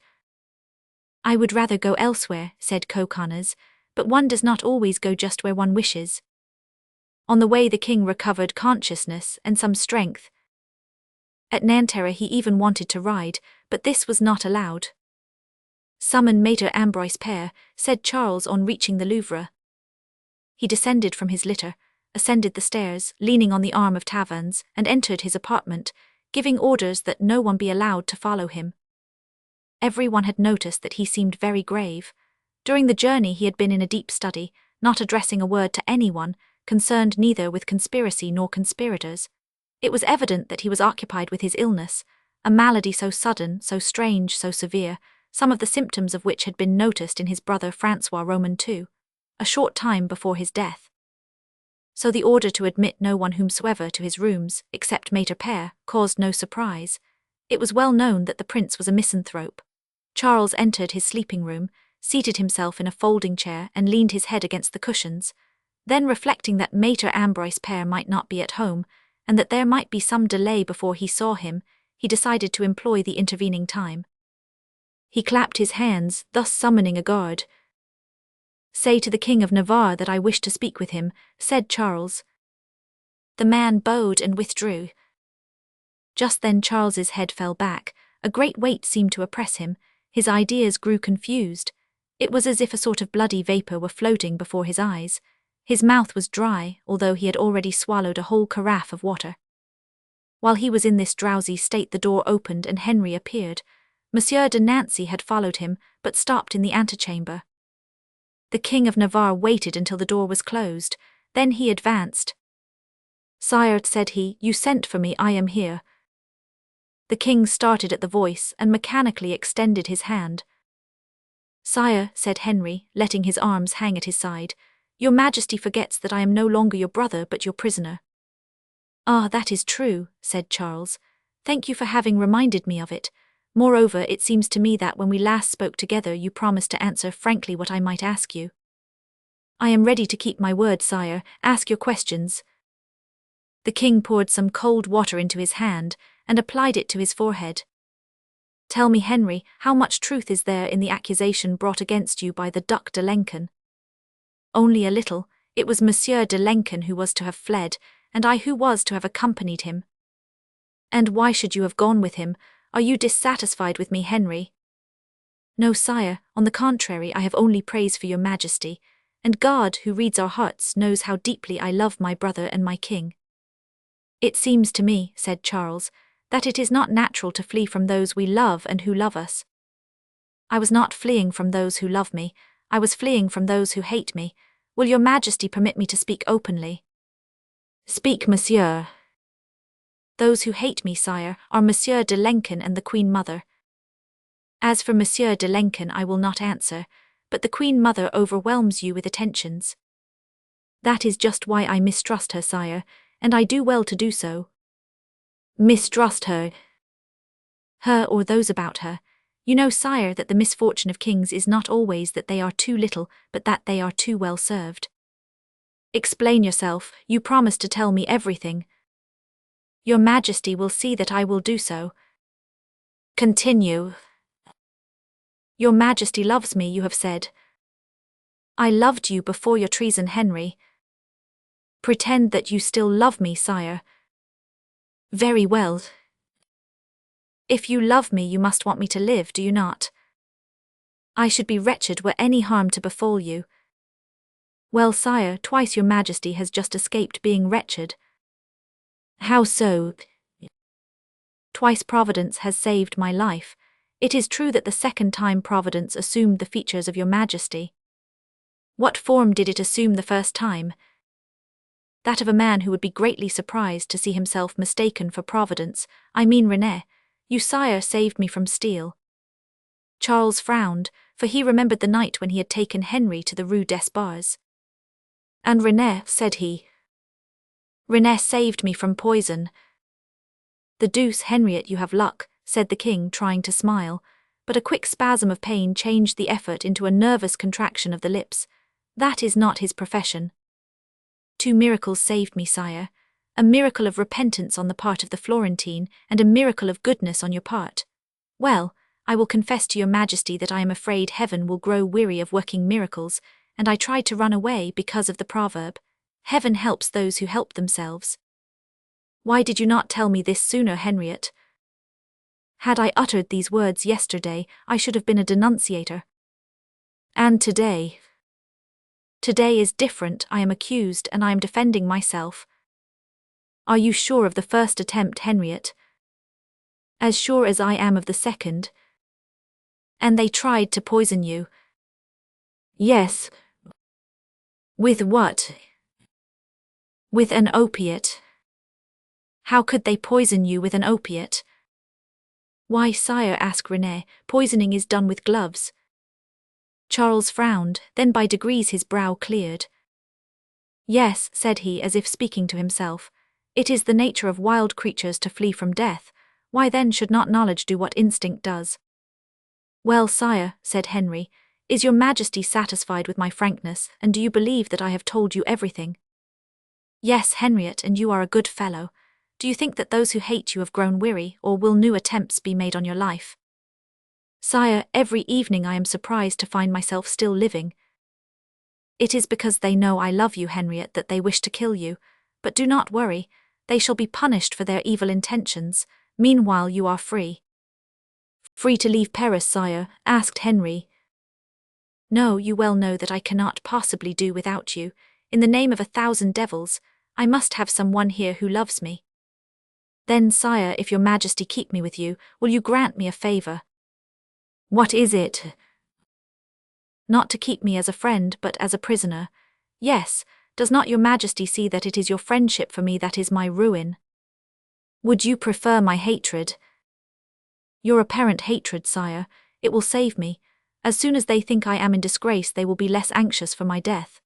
A: "I would rather go elsewhere," said Coconnas, "but one does not always go just where one wishes." On the way the king recovered consciousness and some strength. At Nanterre he even wanted to ride, but this was not allowed. "Summon Maître Ambroise Père," said Charles on reaching the Louvre. He descended from his litter, ascended the stairs, leaning on the arm of Tavannes, and entered his apartment, giving orders that no one be allowed to follow him. Everyone had noticed that he seemed very grave. During the journey he had been in a deep study, not addressing a word to anyone, concerned neither with conspiracy nor conspirators. It was evident that he was occupied with his illness, a malady so sudden, so strange, so severe, some of the symptoms of which had been noticed in his brother Francois Roman II, a short time before his death. So the order to admit no one whomsoever to his rooms, except Maître Père, caused no surprise. It was well known that the prince was a misanthrope. Charles entered his sleeping room, seated himself in a folding chair and leaned his head against the cushions. Then, reflecting that Maître Ambroise Père might not be at home, and that there might be some delay before he saw him, he decided to employ the intervening time. He clapped his hands, thus summoning a guard. "Say to the King of Navarre that I wish to speak with him," said Charles. The man bowed and withdrew. Just then Charles's head fell back, a great weight seemed to oppress him, His ideas grew confused. It was as if a sort of bloody vapor were floating before his eyes. His mouth was dry, although he had already swallowed a whole carafe of water. While he was in this drowsy state, the door opened and Henry appeared. Monsieur de Nancy had followed him, but stopped in the antechamber. The King of Navarre waited until the door was closed. Then he advanced. "Sire," said he, "you sent for me, I am here." The king started at the voice and mechanically extended his hand. "Sire," said Henry, letting his arms hang at his side, "your Majesty forgets that I am no longer your brother but your prisoner." "Ah, that is true," said Charles. "Thank you for having reminded me of it. Moreover, it seems to me that when we last spoke together you promised to answer frankly what I might ask you." "I am ready to keep my word, sire. Ask your questions." The king poured some cold water into his hand and applied it to his forehead. "Tell me, Henry, how much truth is there in the accusation brought against you by the Duc de Lenken?" "Only a little. It was Monsieur de Lenken who was to have fled, and I who was to have accompanied him." "And why should you have gone with him? Are you dissatisfied with me, Henry?" "No, sire, on the contrary, I have only praise for your Majesty, and God, who reads our hearts, knows how deeply I love my brother and my king." "It seems to me," said Charles, "that it is not natural to flee from those we love and who love us." "I was not fleeing from those who love me, I was fleeing from those who hate me. Will your Majesty permit me to speak openly?" "Speak, monsieur." "Those who hate me, sire, are Monsieur de Lenken and the Queen Mother." "As for Monsieur de Lenken, I will not answer, but the Queen Mother overwhelms you with attentions." "That is just why I mistrust her, sire, and I do well to do so." "Mistrust her?" "Her or those about her. You know, sire, that the misfortune of kings is not always that they are too little, but that they are too well served." "Explain yourself. You promised to tell me everything." "Your Majesty will see that I will do so." "Continue." "Your Majesty loves me, you have said." "I loved you before your treason, Henry." "Pretend that you still love me, sire." "Very well. If you love me, you must want me to live, do you not?" "I should be wretched were any harm to befall you." "Well, sire, twice your Majesty has just escaped being wretched." "How so?" "Twice Providence has saved my life. It is true that the second time Providence assumed the features of your Majesty." "What form did it assume the first time?" "That of a man who would be greatly surprised to see himself mistaken for Providence. I mean René. You, sire, saved me from steel." Charles frowned, for he remembered the night when he had taken Henry to the Rue d'Esparres. "And René," said he. "René saved me from poison." "The deuce, Henriette, you have luck," said the king, trying to smile, but a quick spasm of pain changed the effort into a nervous contraction of the lips. "That is not his profession." "Two miracles saved me, sire. A miracle of repentance on the part of the Florentine, and a miracle of goodness on your part. Well, I will confess to your Majesty that I am afraid heaven will grow weary of working miracles, and I tried to run away because of the proverb, 'Heaven helps those who help themselves.' Why did you not tell me this sooner, Henriette? Had I uttered these words yesterday, I should have been a denunciator. And today? Today is different. I am accused and I am defending myself." "Are you sure of the first attempt, Henriette?" "As sure as I am of the second." "And they tried to poison you?" "Yes." "With what?" "With an opiate." "How could they poison you with an opiate?" "Why, sire," asked René, "poisoning is done with gloves." Charles frowned, then by degrees his brow cleared. "Yes," said he, as if speaking to himself, "it is the nature of wild creatures to flee from death. Why then should not knowledge do what instinct does?" "Well, sire," said Henry, "is your Majesty satisfied with my frankness, and do you believe that I have told you everything?" "Yes, Henriette, and you are a good fellow. Do you think that those who hate you have grown weary, or will new attempts be made on your life?" "Sire, every evening I am surprised to find myself still living." "It is because they know I love you, Henriette, that they wish to kill you. But do not worry, they shall be punished for their evil intentions. Meanwhile you are free." Free to leave Paris, sire? Asked Henry. No, you well know that I cannot possibly do without you. In the name of 1,000 devils, I must have someone here who loves me. Then, sire, if your majesty keep me with you, will you grant me a favor? What is it? Not to keep me as a friend, but as a prisoner. Yes, does not your majesty see that it is your friendship for me that is my ruin? Would you prefer my hatred? Your apparent hatred, sire. It will save me. As soon as they think I am in disgrace, they will be less anxious for my death.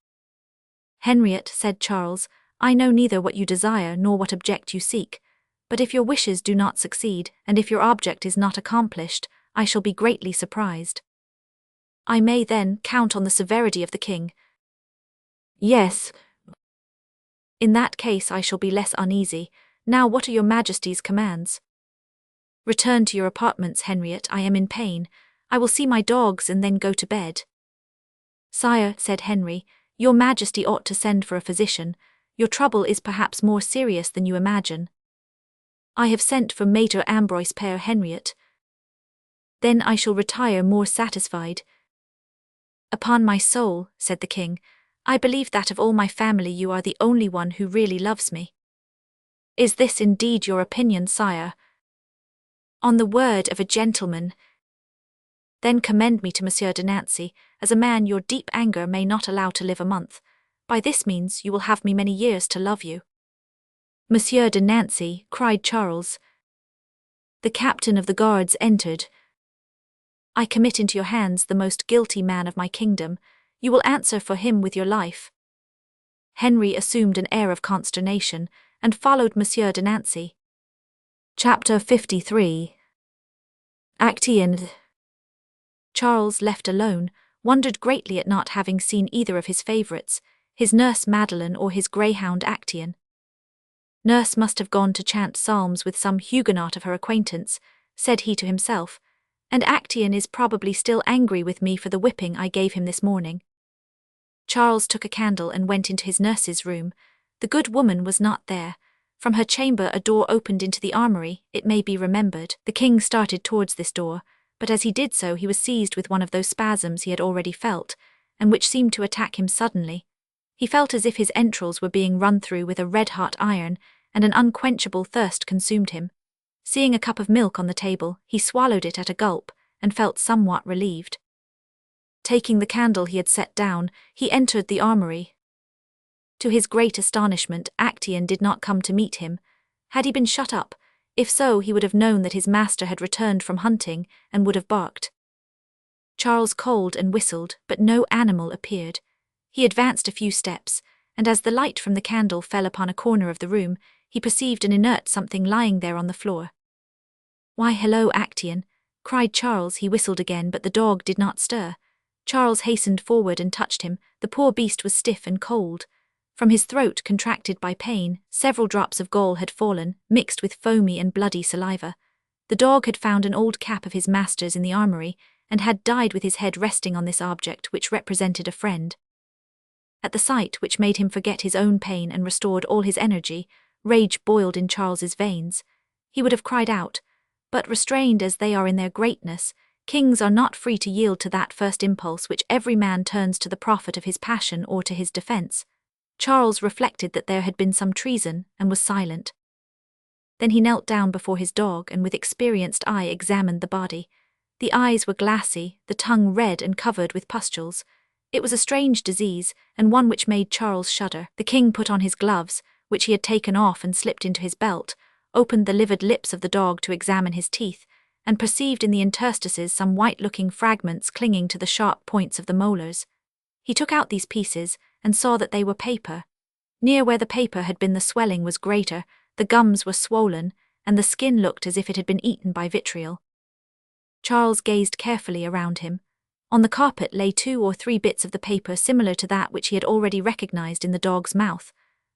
A: Henriette, said Charles, I know neither what you desire nor what object you seek, but if your wishes do not succeed, and if your object is not accomplished, I shall be greatly surprised. I may then count on the severity of the king. Yes. In that case I shall be less uneasy. Now what are your majesty's commands? Return to your apartments, Henriette, I am in pain. I will see my dogs and then go to bed. Sire, said Henry, your majesty ought to send for a physician. Your trouble is perhaps more serious than you imagine. I have sent for Maître Ambroise Père Henriette. Then I shall retire more satisfied. Upon my soul, said the king, I believe that of all my family you are the only one who really loves me. Is this indeed your opinion, sire? On the word of a gentleman. Then commend me to Monsieur de Nancy, as a man your deep anger may not allow to live a month. By this means you will have me many years to love you. Monsieur de Nancy, cried Charles. The captain of the guards entered. I commit into your hands the most guilty man of my kingdom. You will answer for him with your life. Henry assumed an air of consternation, and followed Monsieur de Nancy. Chapter 53. Actaeon. Charles, left alone, wondered greatly at not having seen either of his favourites, his nurse Madeleine or his greyhound Actaeon. Nurse must have gone to chant psalms with some Huguenot of her acquaintance, said he to himself, and Actaeon is probably still angry with me for the whipping I gave him this morning. Charles took a candle and went into his nurse's room. The good woman was not there. From her chamber a door opened into the armoury, it may be remembered. The king started towards this door, but as he did so he was seized with one of those spasms he had already felt, and which seemed to attack him suddenly. He felt as if his entrails were being run through with a red-hot iron, and an unquenchable thirst consumed him. Seeing a cup of milk on the table, he swallowed it at a gulp, and felt somewhat relieved. Taking the candle he had set down, he entered the armoury. To his great astonishment, Actaeon did not come to meet him. Had he been shut up? If so, he would have known that his master had returned from hunting, and would have barked. Charles called and whistled, but no animal appeared. He advanced a few steps, and as the light from the candle fell upon a corner of the room, he perceived an inert something lying there on the floor. "Why, hello, Actaeon," cried Charles. He whistled again, but the dog did not stir. Charles hastened forward and touched him. The poor beast was stiff and cold. From his throat, contracted by pain, several drops of gall had fallen, mixed with foamy and bloody saliva. The dog had found an old cap of his master's in the armoury, and had died with his head resting on this object which represented a friend. At the sight, which made him forget his own pain and restored all his energy, rage boiled in Charles's veins. He would have cried out, but restrained as they are in their greatness, kings are not free to yield to that first impulse which every man turns to the profit of his passion or to his defence. Charles reflected that there had been some treason, and was silent. Then he knelt down before his dog and with experienced eye examined the body. The eyes were glassy, the tongue red and covered with pustules. It was a strange disease, and one which made Charles shudder. The king put on his gloves, which he had taken off and slipped into his belt, opened the livid lips of the dog to examine his teeth, and perceived in the interstices some white-looking fragments clinging to the sharp points of the molars. He took out these pieces, and saw that they were paper. Near where the paper had been the swelling was greater, the gums were swollen, and the skin looked as if it had been eaten by vitriol. Charles gazed carefully around him. On the carpet lay 2 or 3 bits of the paper similar to that which he had already recognized in the dog's mouth.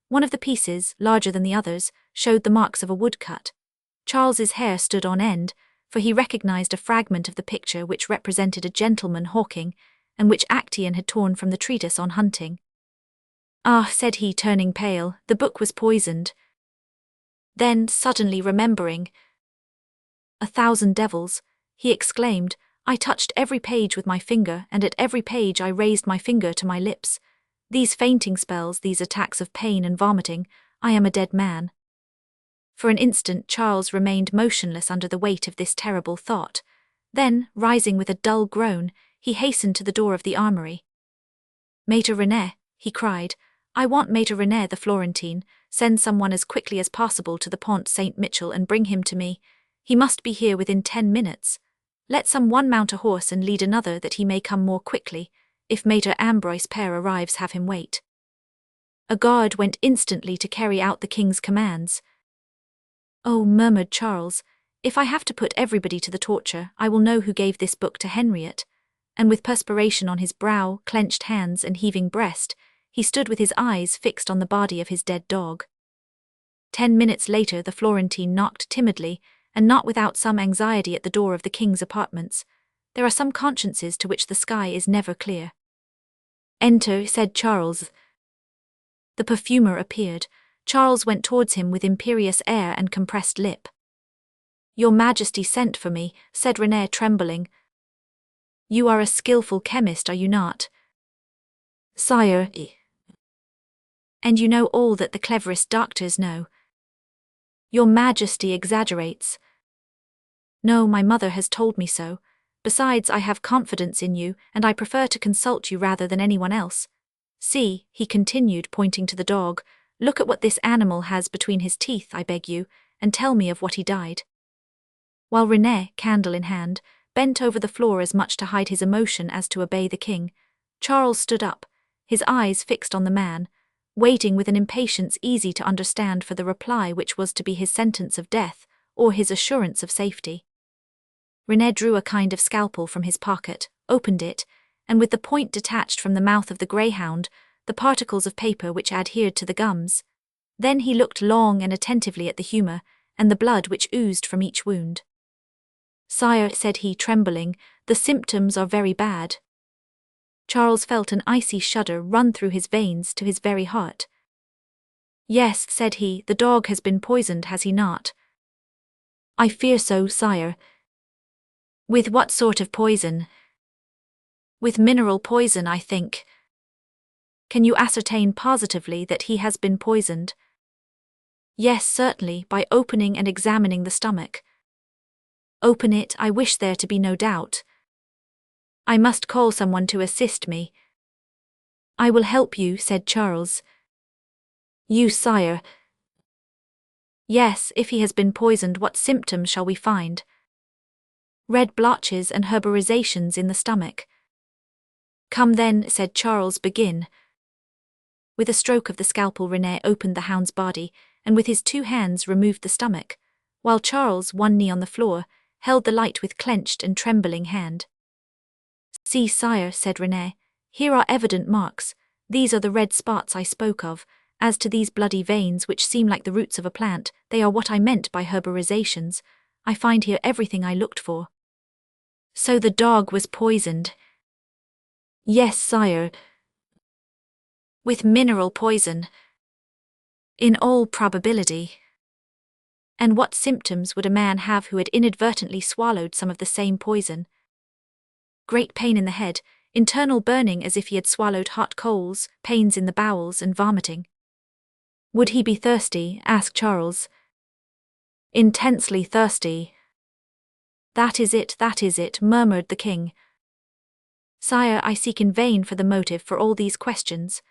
A: One of the pieces, larger than the others, showed the marks of a woodcut. Charles's hair stood on end, for he recognized a fragment of the picture which represented a gentleman hawking, and which Actaeon had torn from the treatise on hunting. "Ah," said he, turning pale, "the book was poisoned." Then, suddenly remembering, 1,000 devils, he exclaimed. I touched every page with my finger, and at every page I raised my finger to my lips. These fainting spells, these attacks of pain and vomiting, I am a dead man. For an instant Charles remained motionless under the weight of this terrible thought. Then, rising with a dull groan, he hastened to the door of the armory. Maître René, he cried, I want Maître René the Florentine. Send someone as quickly as possible to the Pont Saint-Michel and bring him to me. He must be here within 10 minutes. Let some one mount a horse and lead another that he may come more quickly. If Maître Ambroise Père arrives, have him wait. A guard went instantly to carry out the king's commands. Oh, murmured Charles, if I have to put everybody to the torture, I will know who gave this book to Henriette. And with perspiration on his brow, clenched hands and heaving breast, he stood with his eyes fixed on the body of his dead dog. 10 minutes later the Florentine knocked timidly, and not without some anxiety, at the door of the king's apartments. There are some consciences to which the sky is never clear. Enter, said Charles. The perfumer appeared. Charles went towards him with imperious air and compressed lip. Your Majesty sent for me, said René, trembling. You are a skillful chemist, are you not? Sire. And you know all that the cleverest doctors know. Your Majesty exaggerates. No, my mother has told me so. Besides, I have confidence in you, and I prefer to consult you rather than anyone else. See, he continued, pointing to the dog, look at what this animal has between his teeth, I beg you, and tell me of what he died. While René, candle in hand, bent over the floor as much to hide his emotion as to obey the king, Charles stood up, his eyes fixed on the man, waiting with an impatience easy to understand for the reply which was to be his sentence of death or his assurance of safety. René drew a kind of scalpel from his pocket, opened it, and with the point detached from the mouth of the greyhound, the particles of paper which adhered to the gums. Then he looked long and attentively at the humour, and the blood which oozed from each wound. Sire, said he, trembling, the symptoms are very bad. Charles felt an icy shudder run through his veins to his very heart. Yes, said he, the dog has been poisoned, has he not? I fear so, sire. With what sort of poison? With mineral poison, I think. Can you ascertain positively that he has been poisoned? Yes, certainly, by opening and examining the stomach. Open it, I wish there to be no doubt. I must call someone to assist me. I will help you, said Charles. You, sire. Yes, if he has been poisoned, what symptoms shall we find? Red blotches and herborizations in the stomach. Come then, said Charles, begin. With a stroke of the scalpel René opened the hound's body, and with his 2 hands removed the stomach, while Charles, one knee on the floor, held the light with clenched and trembling hand. See, sire, said René, here are evident marks. These are the red spots I spoke of. As to these bloody veins which seem like the roots of a plant, they are what I meant by herborizations. I find here everything I looked for. So the dog was poisoned. Yes, sire. With mineral poison. In all probability. And what symptoms would a man have who had inadvertently swallowed some of the same poison? Great pain in the head, internal burning as if he had swallowed hot coals, pains in the bowels and vomiting. Would he be thirsty? Asked Charles. Intensely thirsty. That is it, murmured the king. Sire, I seek in vain for the motive for all these questions.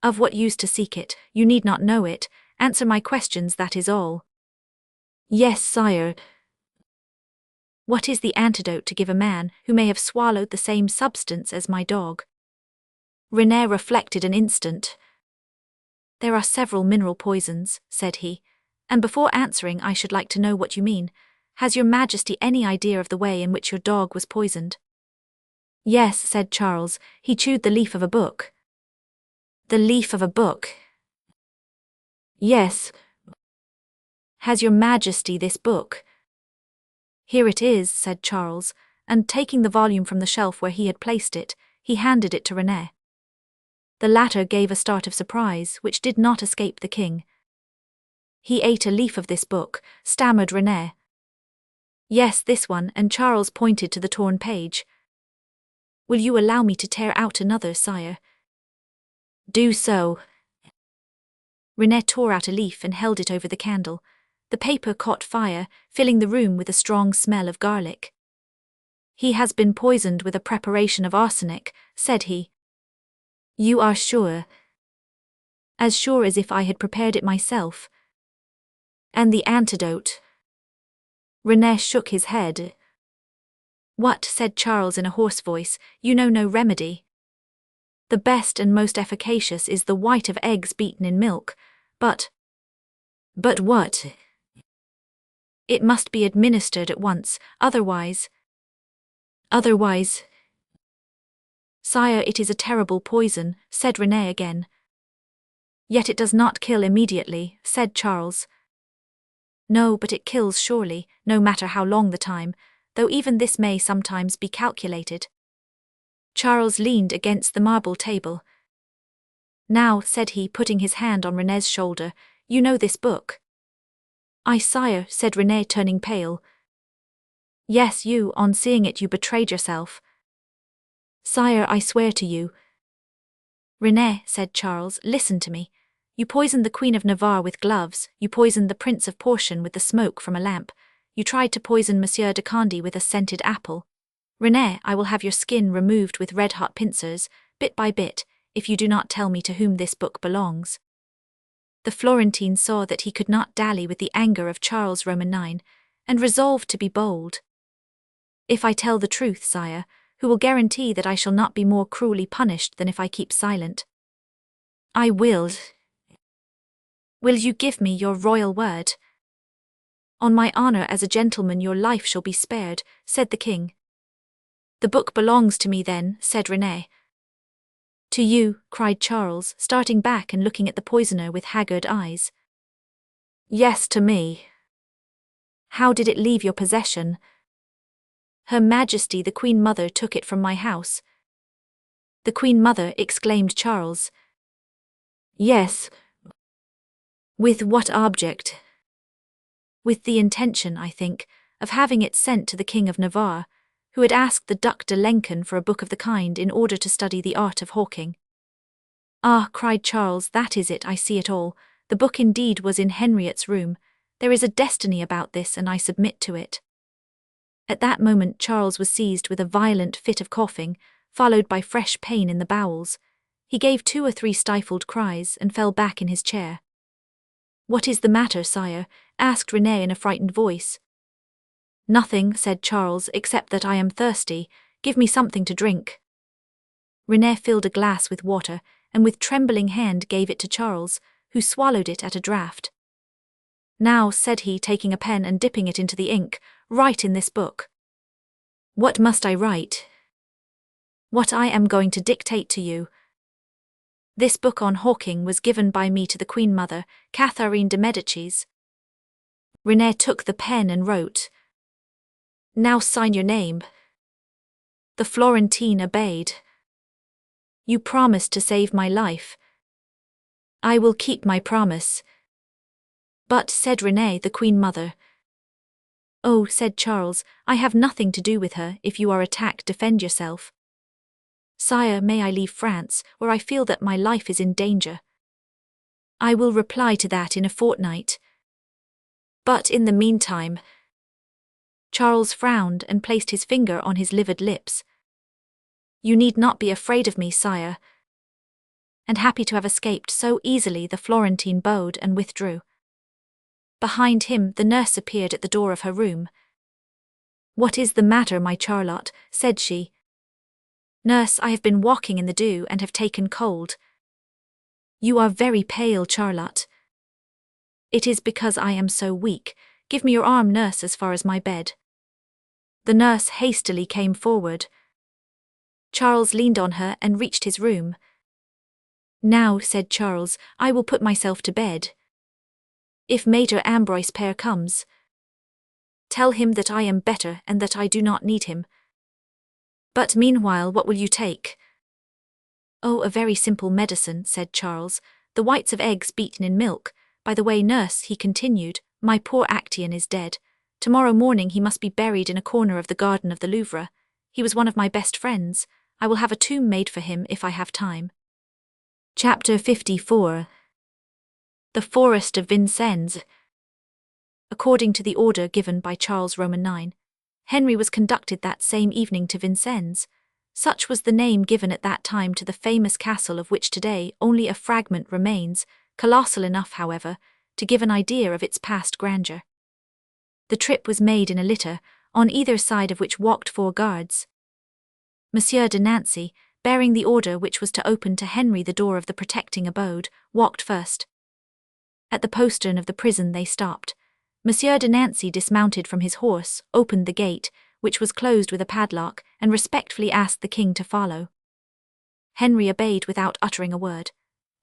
A: Of what use to seek it? You need not know it. Answer my questions, that is all. Yes, sire. What is the antidote to give a man who may have swallowed the same substance as my dog? René reflected an instant. There are several mineral poisons, said he, and before answering I should like to know what you mean. Has your Majesty any idea of the way in which your dog was poisoned? Yes, said Charles, he chewed the leaf of a book. The leaf of a book? Yes. Has your Majesty this book? Here it is, said Charles, and taking the volume from the shelf where he had placed it, he handed it to René. The latter gave a start of surprise, which did not escape the king. He ate a leaf of this book, stammered René. Yes, this one, and Charles pointed to the torn page. Will you allow me to tear out another, sire? Do so. René tore out a leaf and held it over the candle. The paper caught fire, filling the room with a strong smell of garlic. He has been poisoned with a preparation of arsenic, said he. You are sure? As sure as if I had prepared it myself. And the antidote? René shook his head. What, said Charles in a hoarse voice, you know no remedy. The best and most efficacious is the white of eggs beaten in milk, but what? It must be administered at once, otherwise. Sire, it is a terrible poison, said René again. Yet it does not kill immediately, said Charles. No, but it kills surely, no matter how long the time, though even this may sometimes be calculated. Charles leaned against the marble table. Now, said he, putting his hand on René's shoulder, you know this book. I, sire, said René, turning pale. Yes, you, on seeing it you betrayed yourself. Sire, I swear to you. René, said Charles, listen to me. You poisoned the Queen of Navarre with gloves, you poisoned the Prince of Porcian with the smoke from a lamp, you tried to poison Monsieur de Conde with a scented apple. René, I will have your skin removed with red-hot pincers, bit by bit, if you do not tell me to whom this book belongs. The Florentine saw that he could not dally with the anger of Charles Roman IX, and resolved to be bold. If I tell the truth, sire, who will guarantee that I shall not be more cruelly punished than if I keep silent? I will. Will you give me your royal word? On my honor as a gentleman your life shall be spared, said the king. The book belongs to me then, said René. To you, cried Charles, starting back and looking at the poisoner with haggard eyes. Yes, to me. How did it leave your possession? Her Majesty the Queen Mother took it from my house. The Queen Mother, exclaimed Charles. Yes. With what object? With the intention, I think, of having it sent to the King of Navarre, who had asked the Duc de Lenken for a book of the kind in order to study the art of hawking. Ah, cried Charles, that is it, I see it all. The book indeed was in Henriette's room. There is a destiny about this, and I submit to it. At that moment Charles was seized with a violent fit of coughing, followed by fresh pain in the bowels. He gave 2 or 3 stifled cries and fell back in his chair. What is the matter, sire? Asked René in a frightened voice. Nothing, said Charles, except that I am thirsty. Give me something to drink. René filled a glass with water, and with trembling hand gave it to Charles, who swallowed it at a draught. Now, said he, taking a pen and dipping it into the ink, write in this book. What must I write? What I am going to dictate to you. This book on hawking was given by me to the Queen Mother, Catherine de Medici. René took the pen and wrote. Now sign your name. The Florentine obeyed. You promised to save my life. I will keep my promise. But, said René, the Queen Mother. Oh, said Charles, I have nothing to do with her. If you are attacked, defend yourself. Sire, may I leave France, where I feel that my life is in danger? I will reply to that in a fortnight. But in the meantime. Charles frowned and placed his finger on his livid lips. You need not be afraid of me, sire. And happy to have escaped so easily, the Florentine bowed and withdrew. Behind him, the nurse appeared at the door of her room. What is the matter, my Charlotte? Said she. Nurse, I have been walking in the dew and have taken cold. You are very pale, Charlotte. It is because I am so weak. Give me your arm, nurse, as far as my bed. The nurse hastily came forward. Charles leaned on her and reached his room. Now, said Charles, I will put myself to bed. If Maître Ambroise Père comes, tell him that I am better and that I do not need him. But meanwhile, what will you take? Oh, a very simple medicine, said Charles, the whites of eggs beaten in milk. By the way, nurse, he continued, my poor Actaeon is dead. Tomorrow morning he must be buried in a corner of the garden of the Louvre. He was one of my best friends. I will have a tomb made for him if I have time. Chapter 54. The Forest of Vincennes. According to the order given by Charles Roman IX, Henry was conducted that same evening to Vincennes. Such was the name given at that time to the famous castle of which today only a fragment remains, colossal enough, however, to give an idea of its past grandeur. The trip was made in a litter, on either side of which walked 4 guards. Monsieur de Nancy, bearing the order which was to open to Henry the door of the protecting abode, walked first. At the postern of the prison they stopped. Monsieur de Nancy dismounted from his horse, opened the gate, which was closed with a padlock, and respectfully asked the king to follow. Henry obeyed without uttering a word.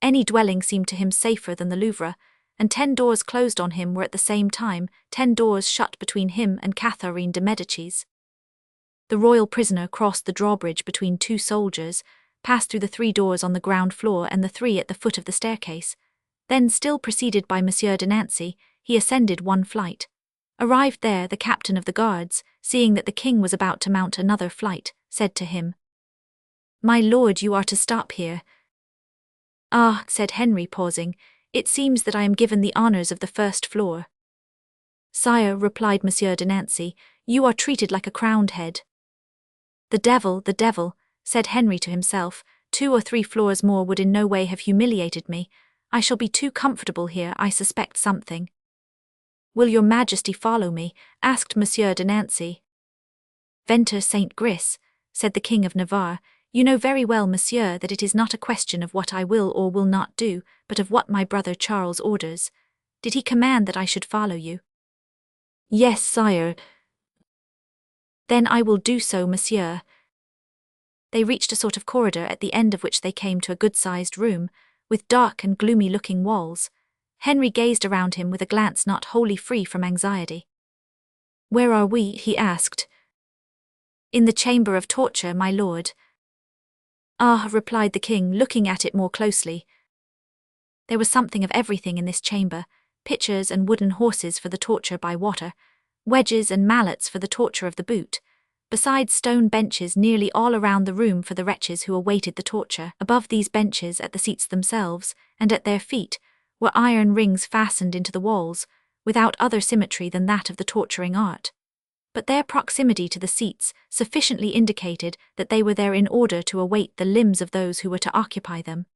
A: Any dwelling seemed to him safer than the Louvre, and 10 doors closed on him were at the same time 10 doors shut between him and Catherine de Medici. The royal prisoner crossed the drawbridge between 2 soldiers, passed through the 3 doors on the ground floor and the 3 at the foot of the staircase. Then, still preceded by Monsieur de Nancy, he ascended 1 flight. Arrived there, the captain of the guards, seeing that the king was about to mount another flight, said to him, "My lord, you are to stop here." "Ah," said Henry, pausing, "it seems that I am given the honours of the 1st floor." "Sire," replied Monsieur de Nancy, "you are treated like a crowned head." The devil," said Henry to himself, 2 or 3 floors more would in no way have humiliated me. I shall be too comfortable here, I suspect something." "Will your majesty follow me?" asked Monsieur de Nancy. "Ventre Saint Gris," said the King of Navarre, "you know very well, monsieur, that it is not a question of what I will or will not do, but of what my brother Charles orders. Did he command that I should follow you?" "Yes, sire." "Then I will do so, monsieur." They reached a sort of corridor at the end of which they came to a good-sized room, with dark and gloomy-looking walls. Henry gazed around him with a glance not wholly free from anxiety. "Where are we?" he asked. "In the chamber of torture, my lord." "Ah," replied the king, looking at it more closely. There was something of everything in this chamber: pitchers and wooden horses for the torture by water, wedges and mallets for the torture of the boot, besides stone benches nearly all around the room for the wretches who awaited the torture. Above these benches, at the seats themselves, and at their feet, were iron rings fastened into the walls, without other symmetry than that of the torturing art. But their proximity to the seats sufficiently indicated that they were there in order to await the limbs of those who were to occupy them.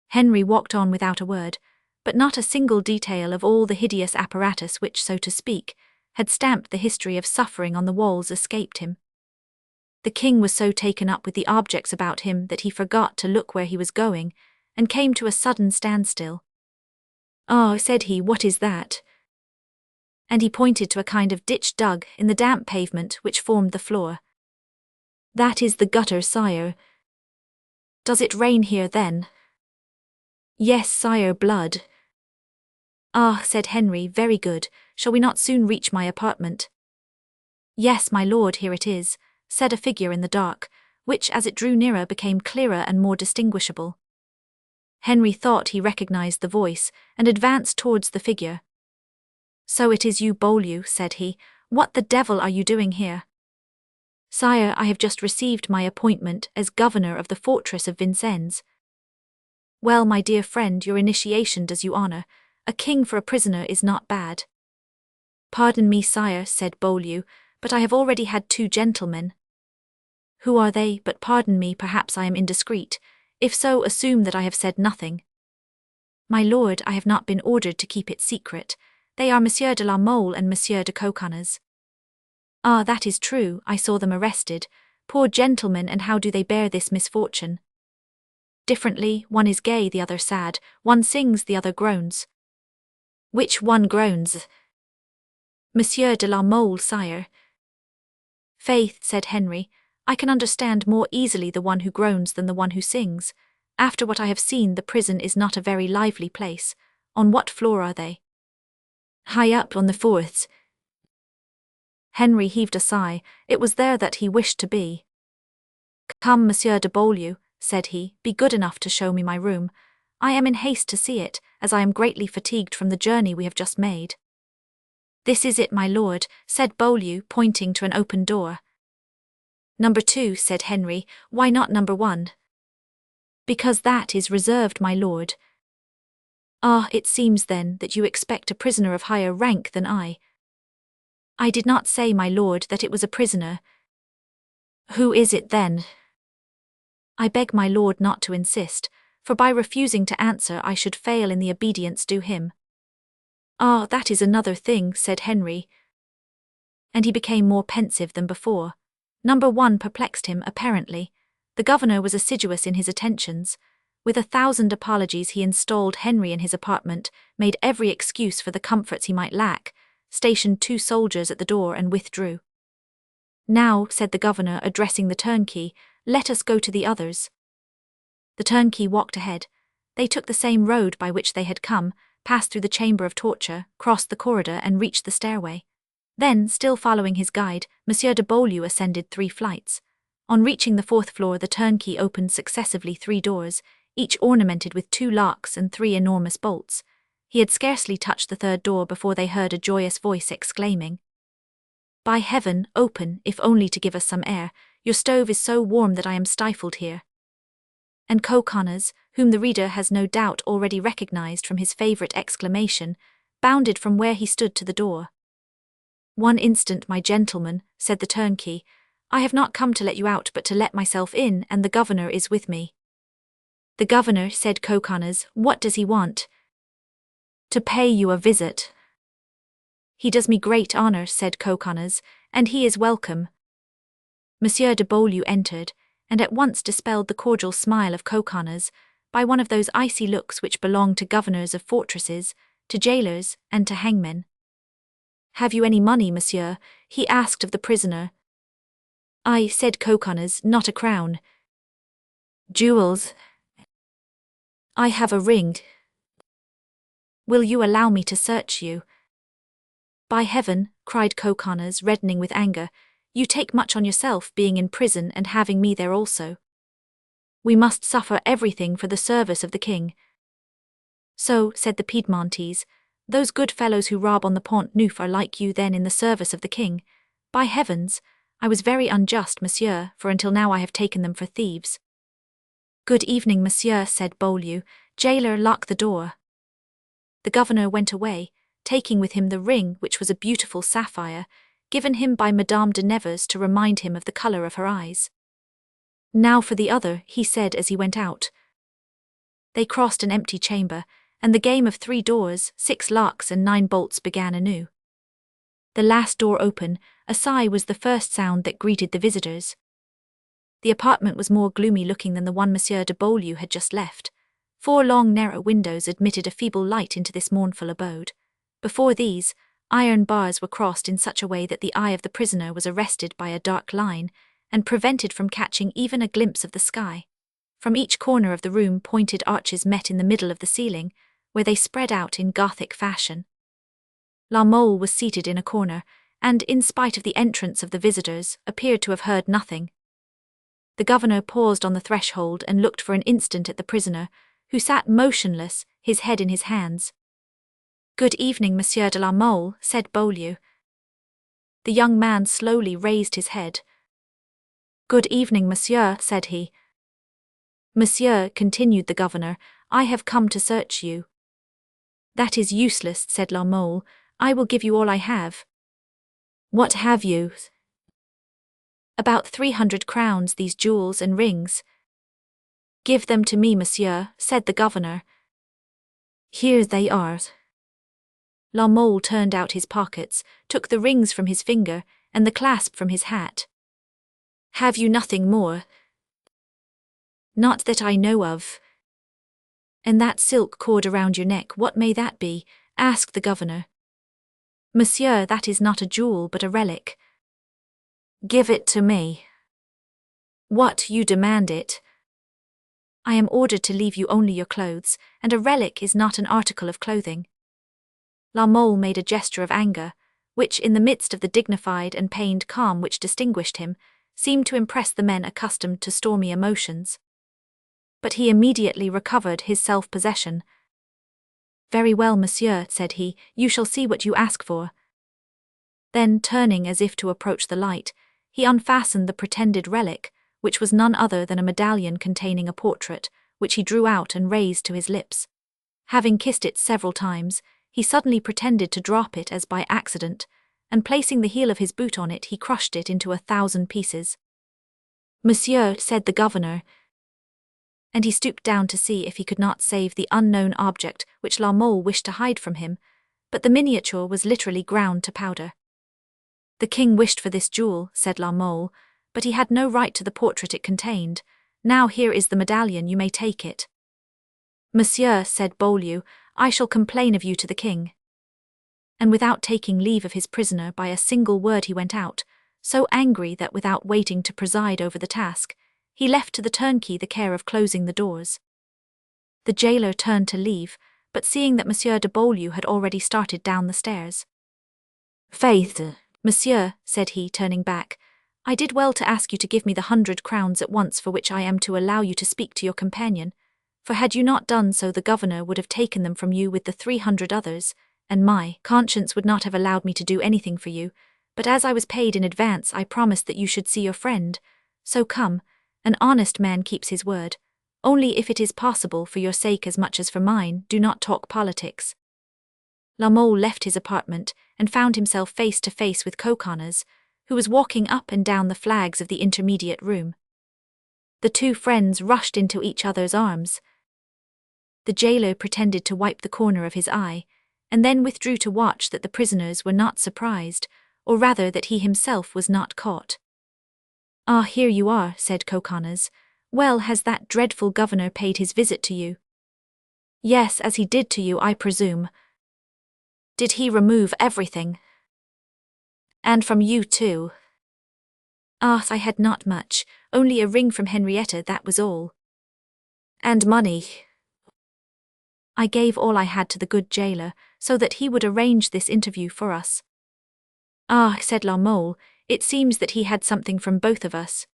A: Henry walked on without a word, but not a single detail of all the hideous apparatus which, so to speak, had stamped the history of suffering on the walls escaped him. The king was so taken up with the objects about him that he forgot to look where he was going, and came to a sudden standstill. "Ah," said he, "what is that?" And he pointed to a kind of ditch dug in the damp pavement which formed the floor. "That is the gutter, sire." "Does it rain here, then?" "Yes, sire, blood." "Ah," said Henry, "very good. Shall we not soon reach my apartment?" "Yes, my lord, here it is," said a figure in the dark, which as it drew nearer became clearer and more distinguishable. Henry thought he recognized the voice, and advanced towards the figure. "So it is you, Beaulieu," said he. "What the devil are you doing here?" "Sire, I have just received my appointment as governor of the fortress of Vincennes." "Well, my dear friend, your initiation does you honor. A king for a prisoner is not bad." "Pardon me, sire," said Beaulieu, "but I have already had 2 gentlemen." "Who are they? But pardon me, perhaps I am indiscreet. If so, assume that I have said nothing." "My lord, I have not been ordered to keep it secret. They are Monsieur de la Mole and Monsieur de Coconnas." "Ah, that is true, I saw them arrested. Poor gentlemen, and how do they bear this misfortune?" "Differently, one is gay, the other sad, one sings, the other groans." "Which one groans?" "Monsieur de la Mole, sire." "Faith," said Henry, "I can understand more easily the one who groans than the one who sings. After what I have seen, the prison is not a very lively place. On what floor are they?" "High up on the 4th. Henry heaved a sigh. It was there that he wished to be. "Come, Monsieur de Beaulieu," said he, "be good enough to show me my room. I am in haste to see it, as I am greatly fatigued from the journey we have just made." This is it, my lord, said Beaulieu, pointing to an open door. Number 2, said Henry. Why not number 1? Because that is reserved, my lord. Ah, it seems then that you expect a prisoner of higher rank than I. I did not say, my lord, that it was a prisoner. Who is it then? I beg my lord not to insist, for by refusing to answer I should fail in the obedience due him. Ah, that is another thing, said Henry. And he became more pensive than before. Number 1 perplexed him, apparently. The governor was assiduous in his attentions. With 1,000 apologies he installed Henry in his apartment, made every excuse for the comforts he might lack, stationed 2 soldiers at the door and withdrew. Now, said the governor, addressing the turnkey, let us go to the others. The turnkey walked ahead. They took the same road by which they had come, passed through the chamber of torture, crossed the corridor and reached the stairway. Then, still following his guide, Monsieur de Beaulieu ascended 3 flights. On reaching the 4th floor, the turnkey opened successively 3 doors, each ornamented with 2 locks and 3 enormous bolts. He had scarcely touched the 3rd door before they heard a joyous voice exclaiming, "By heaven, open, if only to give us some air. Your stove is so warm that I am stifled here." And Coconnas, whom the reader has no doubt already recognized from his favorite exclamation, bounded from where he stood to the door. "One instant, my gentleman," said the turnkey. "I have not come to let you out but to let myself in, and the governor is with me." "The governor," said Coconnas. "What does he want?" "To pay you a visit." "He does me great honor," said Coconnas, "and he is welcome." Monsieur de Beaulieu entered, and at once dispelled the cordial smile of Coconnas by one of those icy looks which belong to governors of fortresses, to jailers, and to hangmen. "Have you any money, monsieur?" he asked of the prisoner. "I," said Coconnas, "not a crown." "Jewels?" "I have a ring." "Will you allow me to search you?" "By heaven," cried Coconnas, reddening with anger, "you take much on yourself, being in prison and having me there also. We must suffer everything for the service of the king." "So," said the Piedmontese, "those good fellows who rob on the Pont Neuf are like you then in the service of the king? By heavens, I was very unjust, monsieur, for until now I have taken them for thieves." "Good evening, monsieur," said Beaulieu. "Jailer, lock the door." The governor went away, taking with him the ring, which was a beautiful sapphire, given him by Madame de Nevers to remind him of the colour of her eyes. "Now for the other," he said as he went out. They crossed an empty chamber, and the game of 3 doors, 6 locks and 9 bolts began anew. The last door open, a sigh was the first sound that greeted the visitors. The apartment was more gloomy looking than the one Monsieur de Beaulieu had just left. 4 long narrow windows admitted a feeble light into this mournful abode. Before these, iron bars were crossed in such a way that the eye of the prisoner was arrested by a dark line, and prevented from catching even a glimpse of the sky. From each corner of the room pointed arches met in the middle of the ceiling, where they spread out in Gothic fashion. La Mole was seated in a corner, and, in spite of the entrance of the visitors, appeared to have heard nothing. The governor paused on the threshold and looked for an instant at the prisoner, who sat motionless, his head in his hands. "Good evening, Monsieur de la Mole," said Beaulieu. The young man slowly raised his head. "Good evening, monsieur," said he. "Monsieur," continued the governor, "I have come to search you." "That is useless," said La Mole. "I will give you all I have." "What have you?" "About 300 crowns, these jewels and rings." "Give them to me, monsieur," said the governor. "Here they are." La Mole turned out his pockets, took the rings from his finger, and the clasp from his hat. "Have you nothing more?" "Not that I know of." "And that silk cord around your neck, what may that be?" asked the governor. "Monsieur, that is not a jewel but a relic." "Give it to me." "What, you demand it?" "I am ordered to leave you only your clothes, and a relic is not an article of clothing." La Mole made a gesture of anger, which, in the midst of the dignified and pained calm which distinguished him, seemed to impress the men accustomed to stormy emotions. But he immediately recovered his self-possession. "Very well, monsieur," said he, "you shall see what you ask for." Then, turning as if to approach the light, he unfastened the pretended relic, which was none other than a medallion containing a portrait, which he drew out and raised to his lips. Having kissed it several times, he suddenly pretended to drop it as by accident, and placing the heel of his boot on it, he crushed it into 1,000 pieces. "Monsieur," said the governor, and he stooped down to see if he could not save the unknown object which La Mole wished to hide from him, but the miniature was literally ground to powder. "The king wished for this jewel," said La Mole, "but he had no right to the portrait it contained. Now here is the medallion, you may take it." "Monsieur," said Beaulieu, "I shall complain of you to the king." And without taking leave of his prisoner by a single word he went out, so angry that without waiting to preside over the task, he left to the turnkey the care of closing the doors. The jailer turned to leave, but seeing that Monsieur de Beaulieu had already started down the stairs. "Faith, monsieur," said he, turning back, "I did well to ask you to give me the 100 crowns at once for which I am to allow you to speak to your companion, for had you not done so the governor would have taken them from you with the 300 others, and my conscience would not have allowed me to do anything for you, but as I was paid in advance I promised that you should see your friend. So come, an honest man keeps his word. Only if it is possible, for your sake as much as for mine, do not talk politics." La Mole left his apartment and found himself face to face with Coconnas, who was walking up and down the flags of the intermediate room. The two friends rushed into each other's arms. The jailer pretended to wipe the corner of his eye, and then withdrew to watch that the prisoners were not surprised, or rather that he himself was not caught. "Ah, here you are," said Coconnas. "Well, has that dreadful governor paid his visit to you?" "Yes, as he did to you, I presume." "Did he remove everything?" "And from you too?" "Ah, I had not much, only a ring from Henrietta, that was all." "And money?" "I gave all I had to the good jailer, so that he would arrange this interview for us." "Ah," said La Mole, "it seems that he had something from both of us."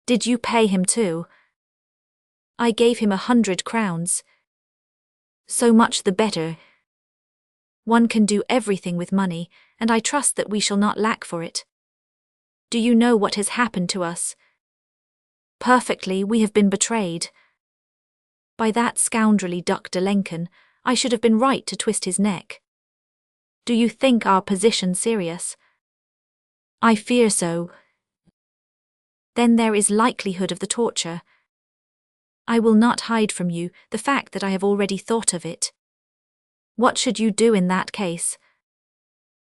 A: "Did you pay him too?" "I gave him 100 crowns. "So much the better. One can do everything with money, and I trust that we shall not lack for it. Do you know what has happened to us?" "Perfectly, we have been betrayed." "By that scoundrelly Duc de Lenken. I should have been right to twist his neck." "Do you think our position serious?" "I fear so." "Then there is likelihood of the torture." "I will not hide from you the fact that I have already thought of it." "What should you do in that case?"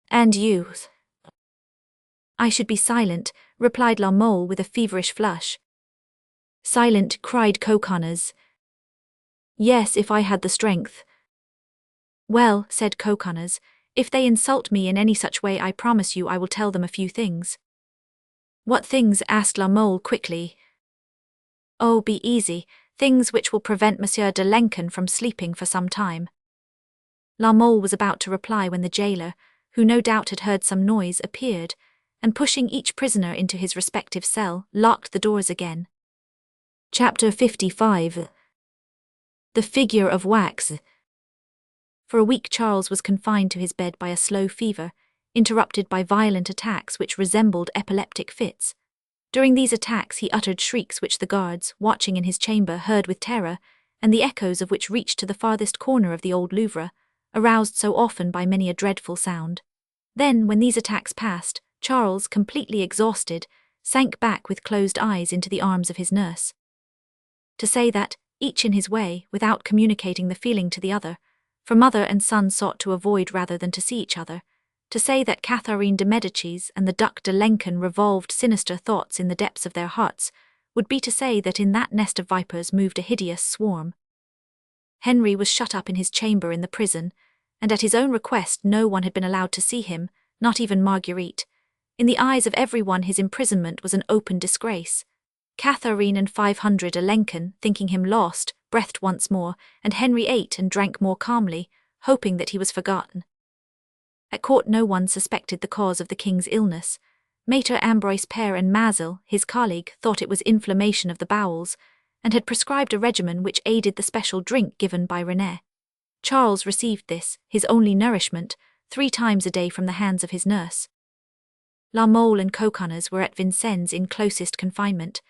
A: "And you?" "I should be silent," replied La Mole with a feverish flush. "Silent," cried Coconnas. "Yes, if I had the strength." "Well," said Coconnas, "if they insult me in any such way, I promise you I will tell them a few things." "What things?" asked La Mole quickly. "Oh, be easy, things which will prevent Monsieur de Lenken from sleeping for some time." La Mole was about to reply when the jailer, who no doubt had heard some noise, appeared, and pushing each prisoner into his respective cell, locked the doors again. Chapter 55. The Figure of Wax. For a week Charles was confined to his bed by a slow fever, interrupted by violent attacks which resembled epileptic fits. During these attacks he uttered shrieks which the guards, watching in his chamber, heard with terror, and the echoes of which reached to the farthest corner of the old Louvre, aroused so often by many a dreadful sound. Then, when these attacks passed, Charles, completely exhausted, sank back with closed eyes into the arms of his nurse. To say that, each in his way, without communicating the feeling to the other, for mother and son sought to avoid rather than to see each other, to say that Catherine de Medici and the Duc de Lenken revolved sinister thoughts in the depths of their hearts, would be to say that in that nest of vipers moved a hideous swarm. Henry was shut up in his chamber in the prison, and at his own request no one had been allowed to see him, not even Marguerite. In the eyes of everyone his imprisonment was an open disgrace. Catherine and 500 de Lenken, thinking him lost, breathed once more, and Henry ate and drank more calmly, hoping that he was forgotten. At court no one suspected the cause of the king's illness. Maître Ambroise Père and Mazel, his colleague, thought it was inflammation of the bowels, and had prescribed a regimen which aided the special drink given by René. Charles received this, his only nourishment, 3 times a day from the hands of his nurse. La Mole and Coconnas were at Vincennes in closest confinement.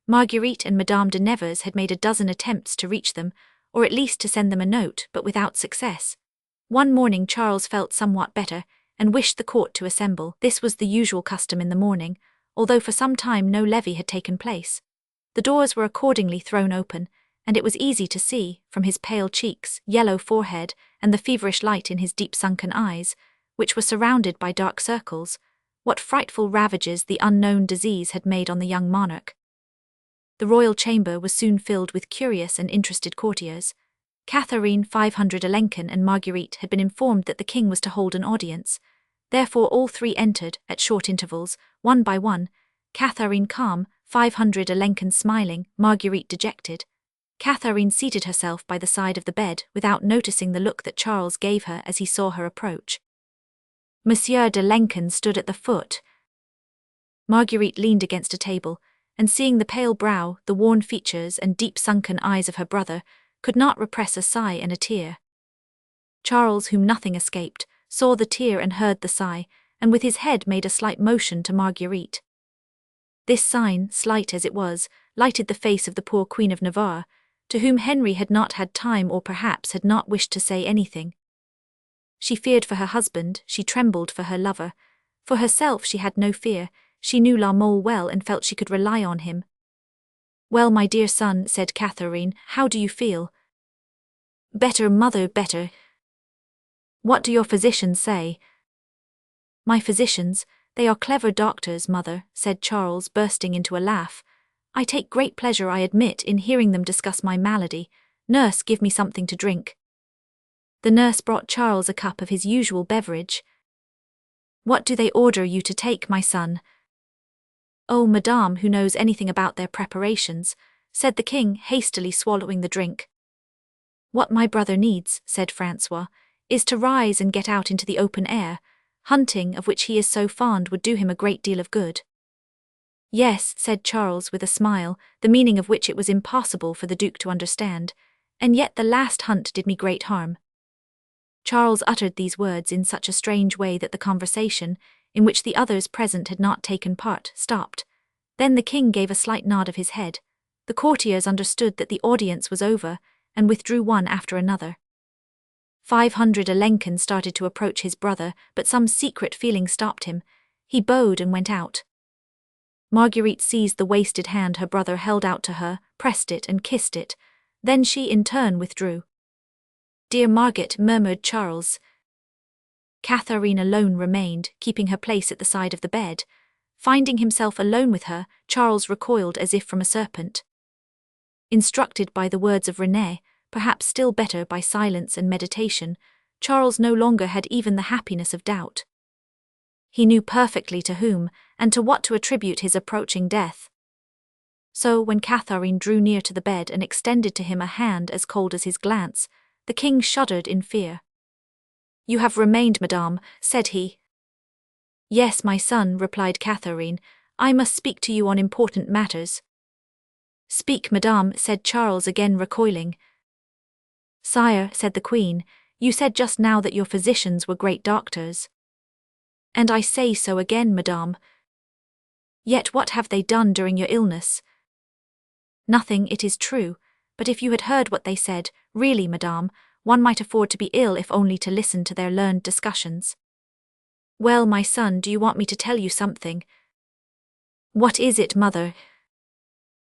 A: Marguerite and Madame de Nevers had made a dozen attempts to reach them, or at least to send them a note, but without success. One morning Charles felt somewhat better, and wished the court to assemble. This was the usual custom in the morning, although for some time no levee had taken place. The doors were accordingly thrown open, and it was easy to see, from his pale cheeks, yellow forehead, and the feverish light in his deep-sunken eyes, which were surrounded by dark circles, what frightful ravages the unknown disease had made on the young monarch. The royal chamber was soon filled with curious and interested courtiers. Catherine, 500 Alençon, and Marguerite had been informed that the king was to hold an audience. Therefore all 3 entered, at short intervals, one by one, Catherine calm, 500 Alençon smiling, Marguerite dejected. Catherine seated herself by the side of the bed without noticing the look that Charles gave her as he saw her approach. Monsieur de Lençon stood at the foot. Marguerite leaned against a table, and seeing the pale brow, the worn features, and deep-sunken eyes of her brother, could not repress a sigh and a tear. Charles, whom nothing escaped, saw the tear and heard the sigh, and with his head made a slight motion to Marguerite. This sign, slight as it was, lighted the face of the poor Queen of Navarre, to whom Henry had not had time or perhaps had not wished to say anything. She feared for her husband, she trembled for her lover. For herself she had no fear, she knew La Mole well and felt she could rely on him. "Well, my dear son," said Catherine, "how do you feel?" "Better, mother, better." "What do your physicians say?" "My physicians, they are clever doctors, mother," said Charles, bursting into a laugh. "I take great pleasure, I admit, in hearing them discuss my malady. Nurse, give me something to drink." The nurse brought Charles a cup of his usual beverage. "What do they order you to take, my son?" "Oh, Madame, who knows anything about their preparations," said the king, hastily swallowing the drink. "What my brother needs," said Francois, "is to rise and get out into the open air. Hunting, of which he is so fond, would do him a great deal of good." "Yes," said Charles with a smile, the meaning of which it was impossible for the Duke to understand, "and yet the last hunt did me great harm." Charles uttered these words in such a strange way that the conversation, in which the others present had not taken part, stopped. Then the king gave a slight nod of his head. The courtiers understood that the audience was over, and withdrew one after another. 500 Alençon started to approach his brother, but some secret feeling stopped him. He bowed and went out. Marguerite seized the wasted hand her brother held out to her, pressed it and kissed it. Then she in turn withdrew. "Dear Margaret," murmured Charles. Catherine alone remained, keeping her place at the side of the bed. Finding himself alone with her, Charles recoiled as if from a serpent. Instructed by the words of René, perhaps still better by silence and meditation, Charles no longer had even the happiness of doubt. He knew perfectly to whom, and to what to attribute his approaching death. So, when Catherine drew near to the bed and extended to him a hand as cold as his glance, the king shuddered in fear. "You have remained, madame," said he. "Yes, my son," replied Catherine. "I must speak to you on important matters." "Speak, madame," said Charles, again recoiling. "Sire," said the queen, "you said just now that your physicians were great doctors." "And I say so again, madame." "Yet what have they done during your illness?" "Nothing, it is true, but if you had heard what they said, really, madame, one might afford to be ill if only to listen to their learned discussions." "Well, my son, do you want me to tell you something?" "What is it, mother?"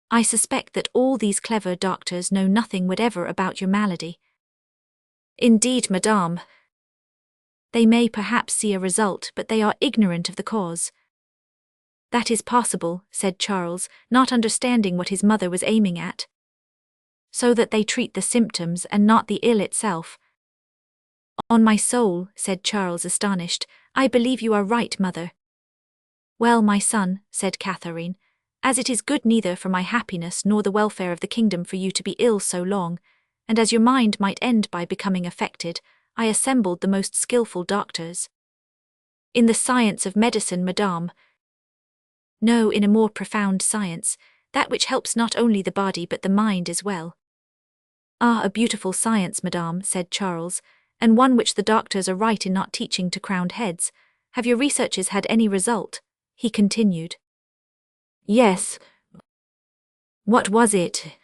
A: "I suspect that all these clever doctors know nothing whatever about your malady." "Indeed, madame." "They may perhaps see a result, but they are ignorant of the cause." "That is possible," said Charles, not understanding what his mother was aiming at. "So that they treat the symptoms and not the ill itself." "On my soul," said Charles, astonished, "I believe you are right, mother." "Well, my son," said Catherine, "as it is good neither for my happiness nor the welfare of the kingdom for you to be ill so long, and as your mind might end by becoming affected, I assembled the most skillful doctors." "In the science of medicine, madame?" "No, in a more profound science, that which helps not only the body but the mind as well." "Ah, a beautiful science, madame," said Charles, and one which the doctors are right in not teaching to crowned heads. Have your researches had any result?" he continued. "Yes." "What was it?"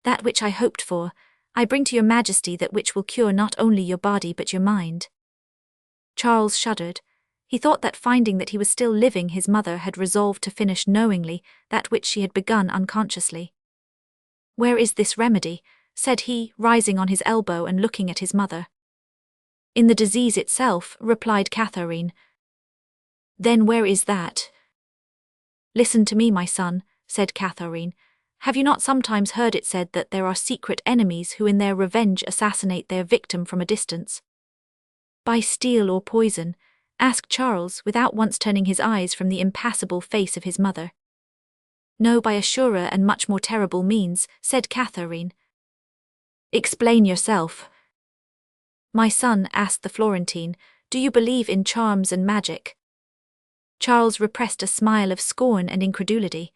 A: "That which I hoped for. I bring to your majesty that which will cure not only your body but your mind." Charles shuddered. He thought that finding that he was still living, his mother had resolved to finish knowingly that which she had begun unconsciously. "Where is this remedy?" said he, rising on his elbow and looking at his mother. "In the disease itself," replied Catherine. "Then where is that?" "Listen to me, my son," said Catherine. "Have you not sometimes heard it said that there are secret enemies who in their revenge assassinate their victim from a distance?" "By steel or poison?" asked Charles, without once turning his eyes from the impassible face of his mother. "No, by a surer and much more terrible means," said Catherine. "Explain yourself." "My son," asked the Florentine, "do you believe in charms and magic?" Charles repressed a smile of scorn and incredulity.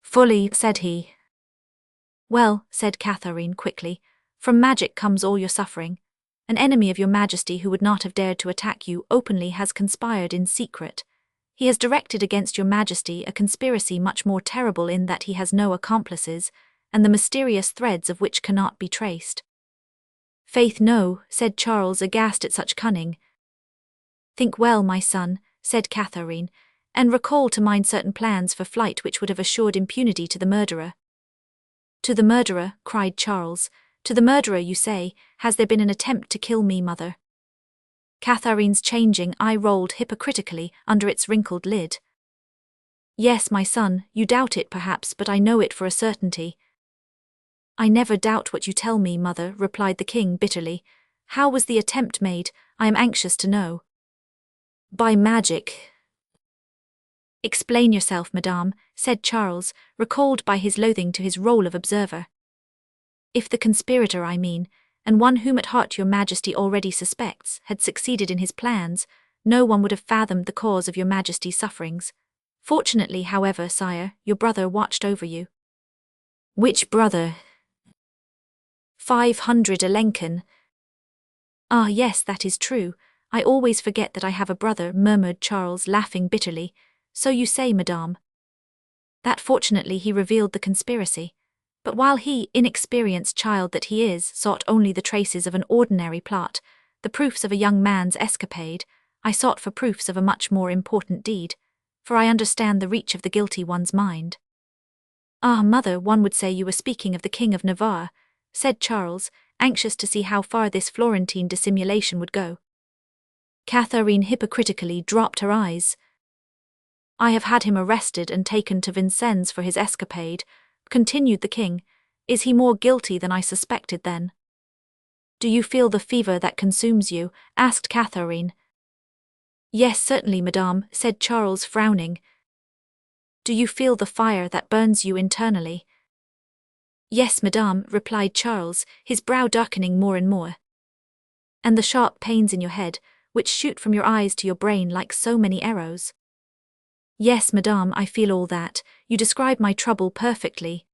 A: "Fully," said he. "Well," said Catherine quickly, "from magic comes all your suffering. An enemy of your majesty who would not have dared to attack you openly has conspired in secret. He has directed against your majesty a conspiracy much more terrible in that he has no accomplices, and the mysterious threads of which cannot be traced." "Faith, no," said Charles, aghast at such cunning. "Think well, my son," said Catherine, "and recall to mind certain plans for flight which would have assured impunity to the murderer." "To the murderer," cried Charles. "To the murderer, you say? Has there been an attempt to kill me, mother?" Catherine's changing eye rolled hypocritically under its wrinkled lid. "Yes, my son, you doubt it perhaps, but I know it for a certainty." "I never doubt what you tell me, mother," replied the king bitterly. "How was the attempt made? I am anxious to know." "By magic." "Explain yourself, madame," said Charles, recalled by his loathing to his role of observer. "If the conspirator, I mean, and one whom at heart your majesty already suspects, had succeeded in his plans, no one would have fathomed the cause of your majesty's sufferings. Fortunately, however, sire, your brother watched over you." "Which brother?" 500 Lincoln. "Ah, yes, that is true. I always forget that I have a brother," murmured Charles, laughing bitterly. "So you say, madame." "That fortunately he revealed the conspiracy. But while he, inexperienced child that he is, sought only the traces of an ordinary plot, the proofs of a young man's escapade, I sought for proofs of a much more important deed, for I understand the reach of the guilty one's mind." "Ah, mother, one would say you were speaking of the King of Navarre," said Charles, anxious to see how far this Florentine dissimulation would go. Catherine hypocritically dropped her eyes. "I have had him arrested and taken to Vincennes for his escapade," continued the king. "Is he more guilty than I suspected then?" "Do you feel the fever that consumes you?" asked Catherine. "Yes, certainly, madame," said Charles, frowning. "Do you feel the fire that burns you internally?" "Yes, madame," replied Charles, his brow darkening more and more. "And the sharp pains in your head, which shoot from your eyes to your brain like so many arrows?" "Yes, madame, I feel all that. You describe my trouble perfectly."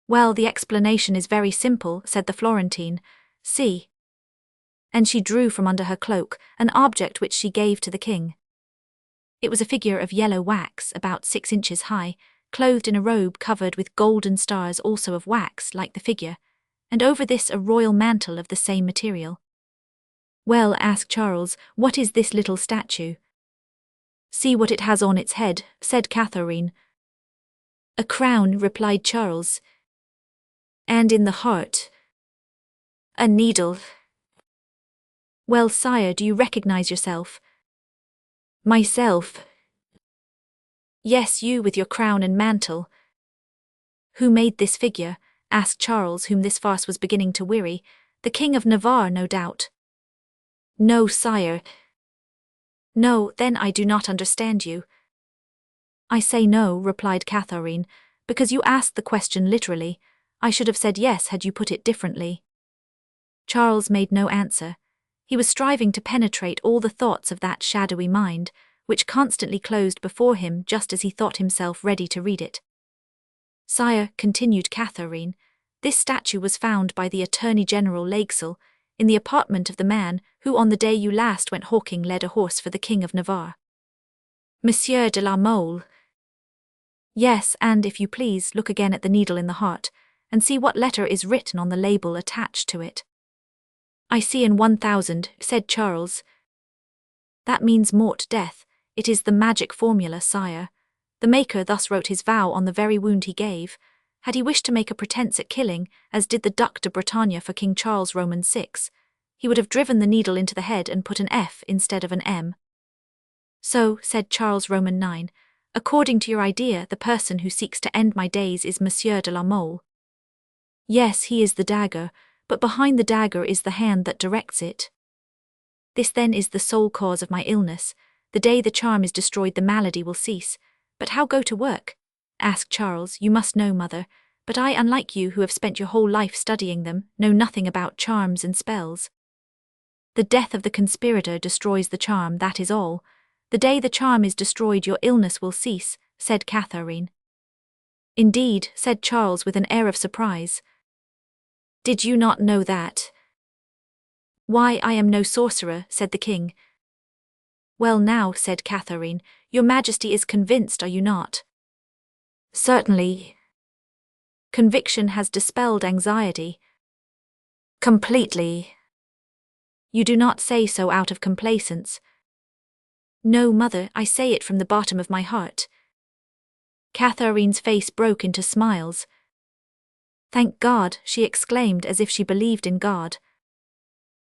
A: "Well, the explanation is very simple," said the Florentine. "See." And she drew from under her cloak an object which she gave to the king. It was a figure of yellow wax, about 6 inches high, clothed in a robe covered with golden stars, also of wax, like the figure, and over this a royal mantle of the same material. "Well," asked Charles, "what is this little statue?" "See what it has on its head," said Catherine. "A crown," replied Charles. "And in the heart?" "A needle." "Well, sire, do you recognize yourself?" "Myself?" "Yes, you with your crown and mantle." "Who made this figure?" asked Charles, whom this farce was beginning to weary. "The King of Navarre, no doubt." "No, sire." "No, then I do not understand you." "I say no," replied Catherine, "because you asked the question literally. I should have said yes had you put it differently." Charles made no answer. He was striving to penetrate all the thoughts of that shadowy mind, which constantly closed before him just as he thought himself ready to read it. "Sire," continued Catherine, "this statue was found by the Attorney General L'Aigle, in the apartment of the man who on the day you last went hawking led a horse for the King of Navarre. Monsieur de la Mole. Yes, and if you please, look again at the needle in the heart, and see what letter is written on the label attached to it. I see in 1000, said Charles. That means mort, death. It is the magic formula, sire. The maker thus wrote his vow on the very wound he gave. Had he wished to make a pretence at killing, as did the Duc de Bretagne for King Charles Roman VI, he would have driven the needle into the head and put an F instead of an M. So, said Charles Roman IX, according to your idea, the person who seeks to end my days is Monsieur de la Mole. Yes, he is the dagger, but behind the dagger is the hand that directs it. This then is the sole cause of my illness. The day the charm is destroyed, the malady will cease. But how go to work? Asked Charles. You must know, mother, but I, unlike you who have spent your whole life studying them, know nothing about charms and spells. The death of the conspirator destroys the charm, that is all. The day the charm is destroyed, your illness will cease, said Catherine. Indeed, said Charles with an air of surprise. Did you not know that? Why, I am no sorcerer, said the king. Well now, said Catherine, your majesty is convinced, are you not? Certainly. Conviction has dispelled anxiety. Completely. You do not say so out of complacence. No, mother, I say it from the bottom of my heart. Catherine's face broke into smiles. Thank God, she exclaimed as if she believed in God.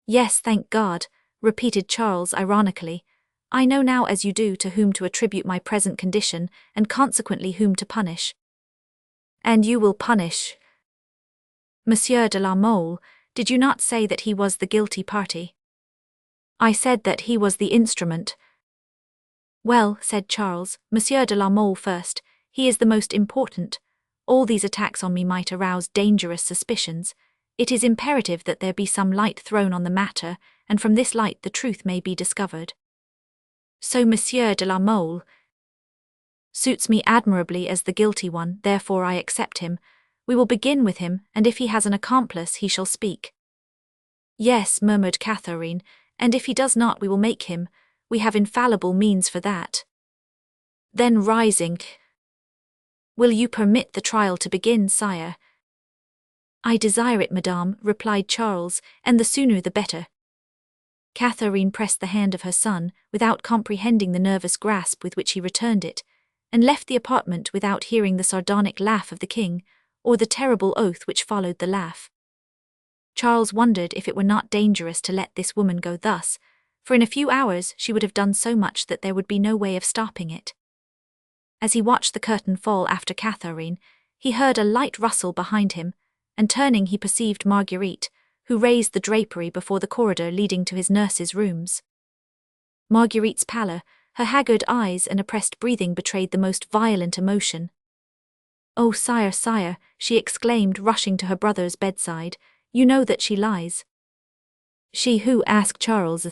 A: Yes, thank God, repeated Charles ironically. I know now, as you do, to whom to attribute my present condition, and consequently whom to punish. And you will punish Monsieur de la Mole. Did you not say that he was the guilty party? I said that he was the instrument. Well, said Charles, Monsieur de la Mole first. He is the most important. All these attacks on me might arouse dangerous suspicions. It is imperative that there be some light thrown on the matter, and from this light the truth may be discovered. So Monsieur de la Mole suits me admirably as the guilty one, therefore I accept him. We will begin with him, and if he has an accomplice he shall speak. Yes, murmured Catherine, and if he does not we will make him. We have infallible means for that. Then rising, will you permit the trial to begin, sire? I desire it, madame, replied Charles, and the sooner the better. Catherine pressed the hand of her son, without comprehending the nervous grasp with which he returned it, and left the apartment without hearing the sardonic laugh of the king, or the terrible oath which followed the laugh. Charles wondered if it were not dangerous to let this woman go thus, for in a few hours she would have done so much that there would be no way of stopping it. As he watched the curtain fall after Catherine, he heard a light rustle behind him, and turning he perceived Marguerite, who raised the drapery before the corridor leading to his nurse's rooms. Marguerite's pallor, her haggard eyes and oppressed breathing betrayed the most violent emotion. "Oh, sire, sire," she exclaimed, rushing to her brother's bedside, "you know that she lies." "She who?" asked Charles.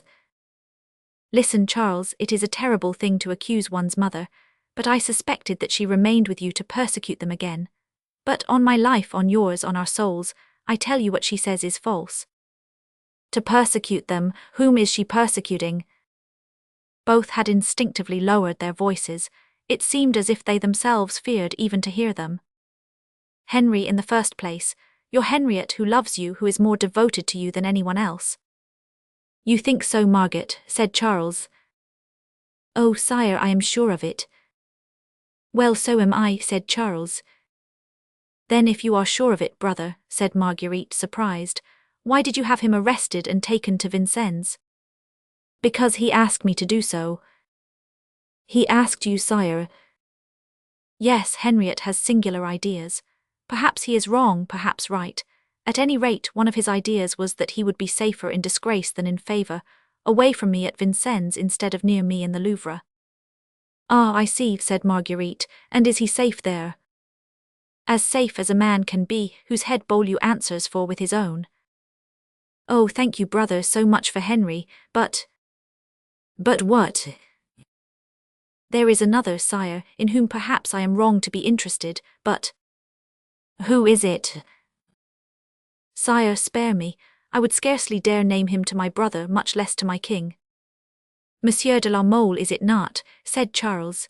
A: "Listen, Charles, it is a terrible thing to accuse one's mother, but I suspected that she remained with you to persecute them again. But on my life, on yours, on our souls, I tell you what she says is false." "To persecute them? Whom is she persecuting?" Both had instinctively lowered their voices. It seemed as if they themselves feared even to hear them. "Henry in the first place, your Henriette who loves you, who is more devoted to you than anyone else." "You think so, Margaret," said Charles. "Oh, sire, I am sure of it." "Well, so am I," said Charles. "Then if you are sure of it, brother," said Marguerite, surprised, "why did you have him arrested and taken to Vincennes?" "Because he asked me to do so." "He asked you, sire?" "Yes, Henriette has singular ideas. Perhaps he is wrong, perhaps right. At any rate, one of his ideas was that he would be safer in disgrace than in favour, away from me at Vincennes instead of near me in the Louvre." "Ah, I see," said Marguerite, "and is he safe there?" "As safe as a man can be, whose head Beaulieu answers for with his own." "Oh, thank you, brother, so much for Henry, but—" "But what?" "There is another, sire, in whom perhaps I am wrong to be interested, but—" "Who is it?" "Sire, spare me. I would scarcely dare name him to my brother, much less to my king. Monsieur de la Mole, is it not? Said Charles.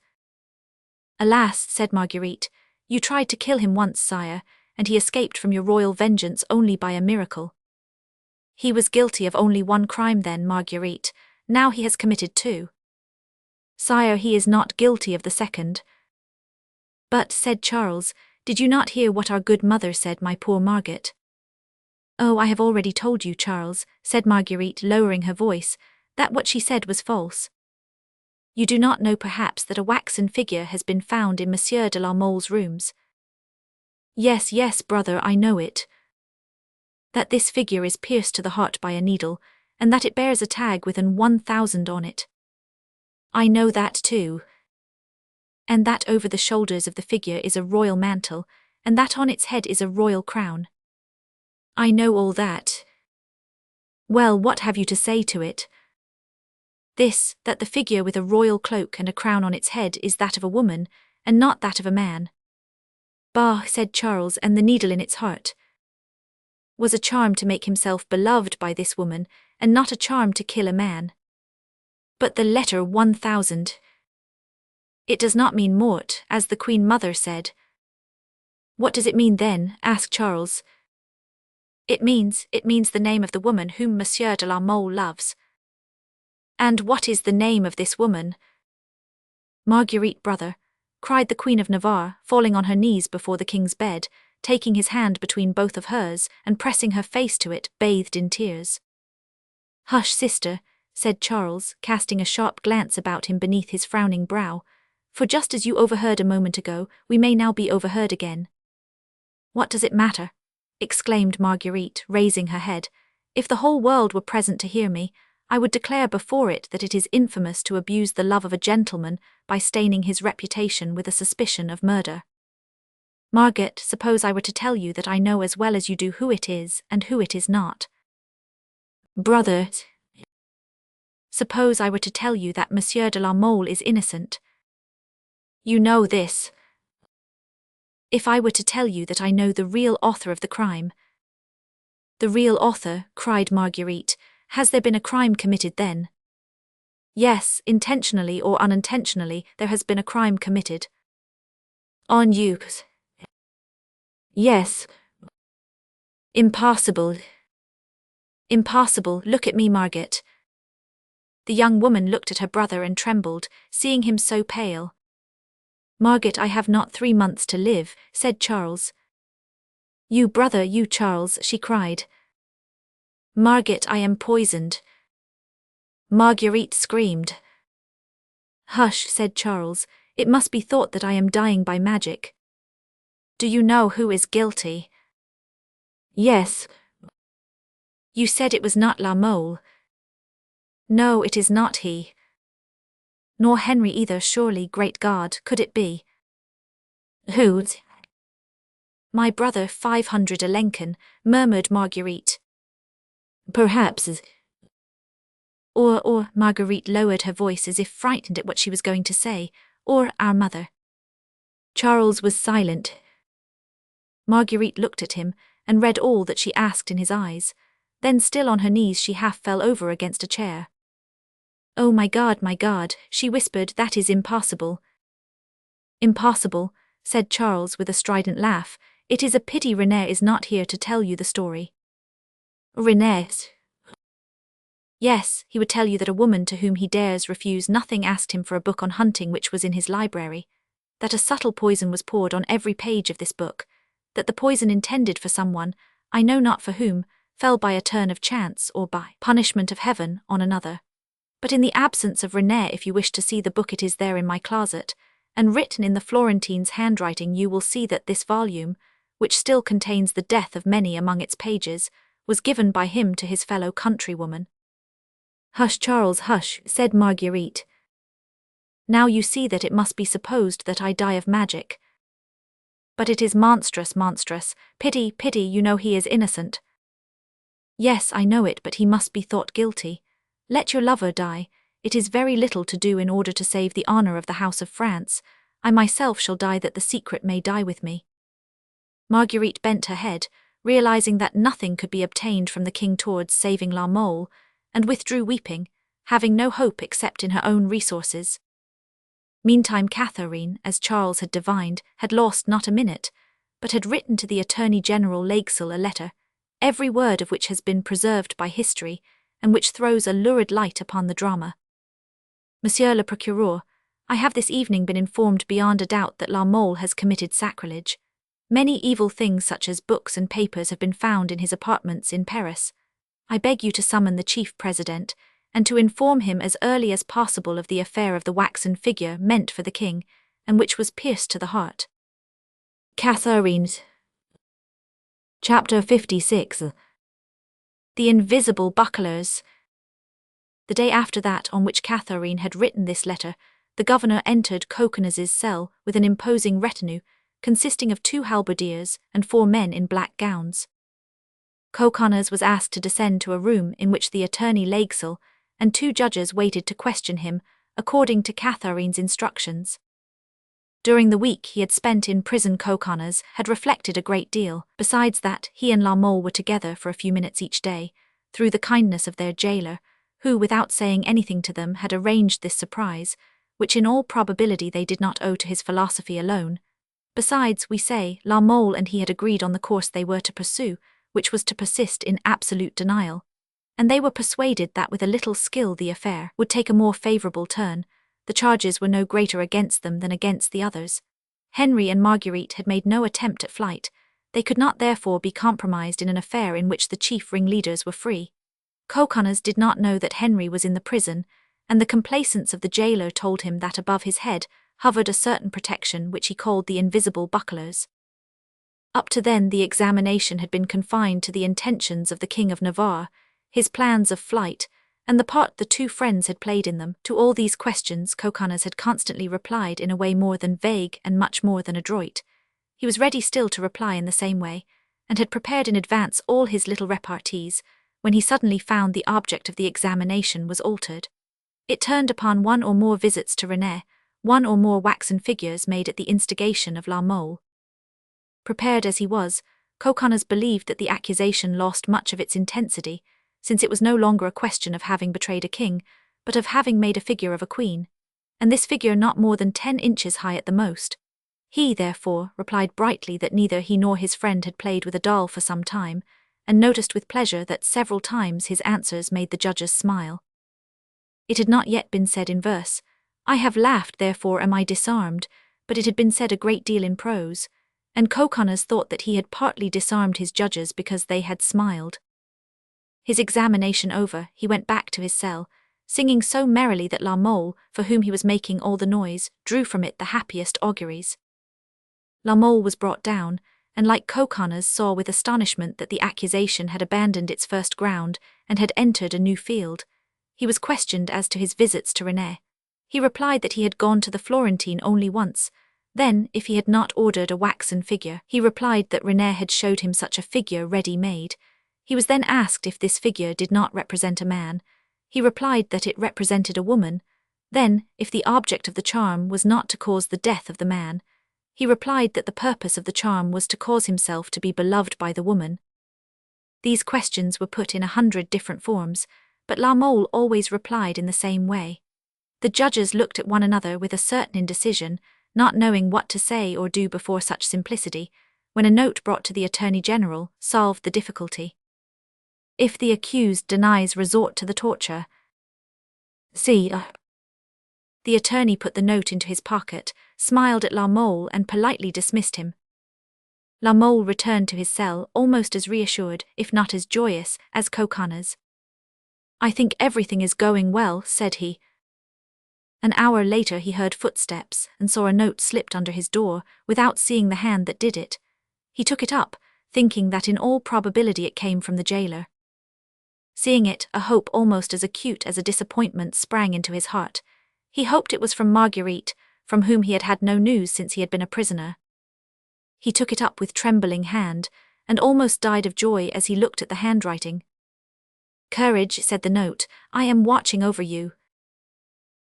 A: Alas, said Marguerite, you tried to kill him once, sire, and he escaped from your royal vengeance only by a miracle. He was guilty of only one crime then, Marguerite, now he has committed two. Sire, he is not guilty of the second. But, said Charles, did you not hear what our good mother said, my poor Margaret? Oh, I have already told you, Charles, said Marguerite, lowering her voice, that what she said was false. You do not know perhaps that a waxen figure has been found in Monsieur de la Mole's rooms. Yes, yes, brother, I know it. That this figure is pierced to the heart by a needle, and that it bears a tag with an 1000 on it. I know that too. And that over the shoulders of the figure is a royal mantle, and that on its head is a royal crown. I know all that. Well, what have you to say to it? This, that the figure with a royal cloak and a crown on its head is that of a woman, and not that of a man. Bah, said Charles, and the needle in its heart was a charm to make himself beloved by this woman, and not a charm to kill a man. But the letter 1000. It does not mean mort, as the Queen Mother said. What does it mean then? Asked Charles. It means the name of the woman whom Monsieur de la Mole loves. And what is the name of this woman? Marguerite, brother, cried the Queen of Navarre, falling on her knees before the king's bed, taking his hand between both of hers and pressing her face to it, bathed in tears. Hush, sister, said Charles, casting a sharp glance about him beneath his frowning brow, for just as you overheard a moment ago, we may now be overheard again. What does it matter? Exclaimed Marguerite, raising her head. If the whole world were present to hear me, I would declare before it that it is infamous to abuse the love of a gentleman by staining his reputation with a suspicion of murder. Margaret, suppose I were to tell you that I know as well as you do who it is and who it is not. Brother, suppose I were to tell you that Monsieur de la Mole is innocent. You know this. If I were to tell you that I know the real author of the crime. The real author, cried Marguerite. Has there been a crime committed then? Yes, intentionally or unintentionally, there has been a crime committed. On you? Yes. Impossible. Impossible, look at me, Margaret. The young woman looked at her brother and trembled, seeing him so pale. Margaret, I have not 3 months to live, said Charles. You brother, you Charles, she cried. Margaret, I am poisoned. Marguerite screamed. Hush, said Charles, it must be thought that I am dying by magic. Do you know who is guilty? Yes. You said it was not La Mole. No, it is not he. Nor Henry either, surely, great God, could it be? Who? My brother 500 a Lincoln, murmured Marguerite. Perhaps. Or, Marguerite lowered her voice as if frightened at what she was going to say, or our mother. Charles was silent. Marguerite looked at him, and read all that she asked in his eyes. Then still on her knees she half fell over against a chair. Oh my God, she whispered, that is impossible. Impossible, said Charles with a strident laugh. It is a pity René is not here to tell you the story. René? Yes, he would tell you that a woman to whom he dares refuse nothing asked him for a book on hunting which was in his library, that a subtle poison was poured on every page of this book, that the poison intended for someone, I know not for whom, fell by a turn of chance or by punishment of heaven on another. But in the absence of René, if you wish to see the book, it is there in my closet, and written in the Florentine's handwriting you will see that this volume, which still contains the death of many among its pages, was given by him to his fellow countrywoman. Hush, Charles, hush, said Marguerite. Now you see that it must be supposed that I die of magic. But it is monstrous, pity, you know he is innocent. Yes, I know it, but he must be thought guilty. Let your lover die, it is very little to do in order to save the honor of the House of France. I myself shall die that the secret may die with me. Marguerite bent her head, realizing that nothing could be obtained from the king towards saving La Mole, and withdrew weeping, having no hope except in her own resources. Meantime Catherine, as Charles had divined, had lost not a minute, but had written to the Attorney General L'Aigle a letter, every word of which has been preserved by history, and which throws a lurid light upon the drama. Monsieur le Procureur, I have this evening been informed beyond a doubt that La Mole has committed sacrilege. Many evil things such as books and papers have been found in his apartments in Paris. I beg you to summon the chief president, and to inform him as early as possible of the affair of the waxen figure meant for the king, and which was pierced to the heart. Catherine's Chapter 56. The Invisible Bucklers. The day after that on which Catherine had written this letter, the governor entered Coquenaz's cell with an imposing retinue, consisting of 2 halberdiers and 4 men in black gowns. Coquenaz was asked to descend to a room in which the attorney L'Aigle and 2 judges waited to question him, according to Catherine's instructions. During the week he had spent in prison, Coquenaz had reflected a great deal. Besides that, he and La Mole were together for a few minutes each day, through the kindness of their jailer, who, without saying anything to them, had arranged this surprise, which in all probability they did not owe to his philosophy alone. Besides, we say, La Mole and he had agreed on the course they were to pursue, which was to persist in absolute denial, and they were persuaded that with a little skill the affair would take a more favourable turn. The charges were no greater against them than against the others. Henry and Marguerite had made no attempt at flight. They could not therefore be compromised in an affair in which the chief ringleaders were free. Coquenaz did not know that Henry was in the prison, and the complacence of the jailer told him that above his head hovered a certain protection which he called the invisible bucklers. Up to then the examination had been confined to the intentions of the King of Navarre, his plans of flight, and the part the 2 friends had played in them. To all these questions Coquenaz had constantly replied in a way more than vague and much more than adroit. He was ready still to reply in the same way, and had prepared in advance all his little repartees, when he suddenly found the object of the examination was altered. It turned upon 1 or more visits to Renée, 1 or more waxen figures made at the instigation of La Mole. Prepared as he was, Coquenaz believed that the accusation lost much of its intensity, since it was no longer a question of having betrayed a king, but of having made a figure of a queen, and this figure not more than 10 inches high at the most. He, therefore, replied brightly that neither he nor his friend had played with a doll for some time, and noticed with pleasure that several times his answers made the judges smile. It had not yet been said in verse, "I have laughed, therefore am I disarmed," but it had been said a great deal in prose, and Coquenaz thought that he had partly disarmed his judges because they had smiled. His examination over, he went back to his cell, singing so merrily that La Mole, for whom he was making all the noise, drew from it the happiest auguries. La Mole was brought down, and like Coquenaz saw with astonishment that the accusation had abandoned its first ground and had entered a new field. He was questioned as to his visits to Renée. He replied that he had gone to the Florentine only once. Then, if he had not ordered a waxen figure, he replied that Renée had showed him such a figure ready-made. He was then asked if this figure did not represent a man. He replied that it represented a woman. Then, if the object of the charm was not to cause the death of the man, he replied that the purpose of the charm was to cause himself to be beloved by the woman. These questions were put in 100 different forms, but La Mole always replied in the same way. The judges looked at one another with a certain indecision, not knowing what to say or do before such simplicity, when a note brought to the Attorney General solved the difficulty. If the accused denies resort to the torture. See. The attorney put the note into his pocket, smiled at La Mole and politely dismissed him. La Mole returned to his cell almost as reassured, if not as joyous, as Coquenaz. "I think everything is going well," said he. An hour later he heard footsteps and saw a note slipped under his door, without seeing the hand that did it. He took it up, thinking that in all probability it came from the jailer. Seeing it, a hope almost as acute as a disappointment sprang into his heart. He hoped it was from Marguerite, from whom he had had no news since he had been a prisoner. He took it up with trembling hand, and almost died of joy as he looked at the handwriting. "Courage," said the note, "I am watching over you."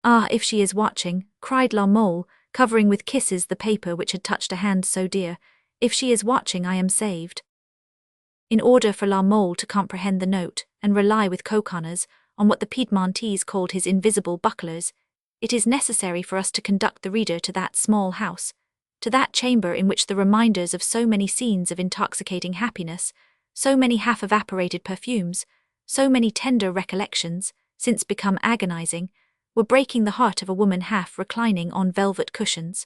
A: "Ah, if she is watching," cried La Mole, covering with kisses the paper which had touched a hand so dear, "if she is watching I am saved." In order for La Mole to comprehend the note, and rely with coconers on what the Piedmontese called his invisible bucklers, it is necessary for us to conduct the reader to that small house, to that chamber in which the reminders of so many scenes of intoxicating happiness, so many half-evaporated perfumes, so many tender recollections, since become agonizing, were breaking the heart of a woman half reclining on velvet cushions.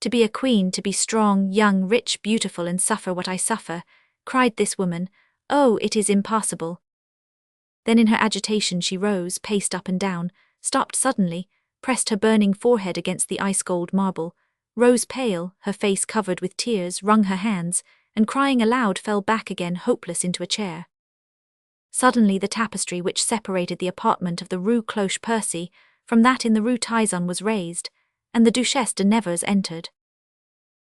A: To be a queen, to be strong, young, rich, beautiful, and suffer what I suffer, cried this woman, oh, it is impossible. Then in her agitation she rose, paced up and down, stopped suddenly, pressed her burning forehead against the ice-gold marble, rose pale, her face covered with tears, wrung her hands, and crying aloud fell back again hopeless into a chair. Suddenly the tapestry which separated the apartment of the Rue Cloche-Percy from that in the Rue Tizon was raised, and the Duchesse de Nevers entered.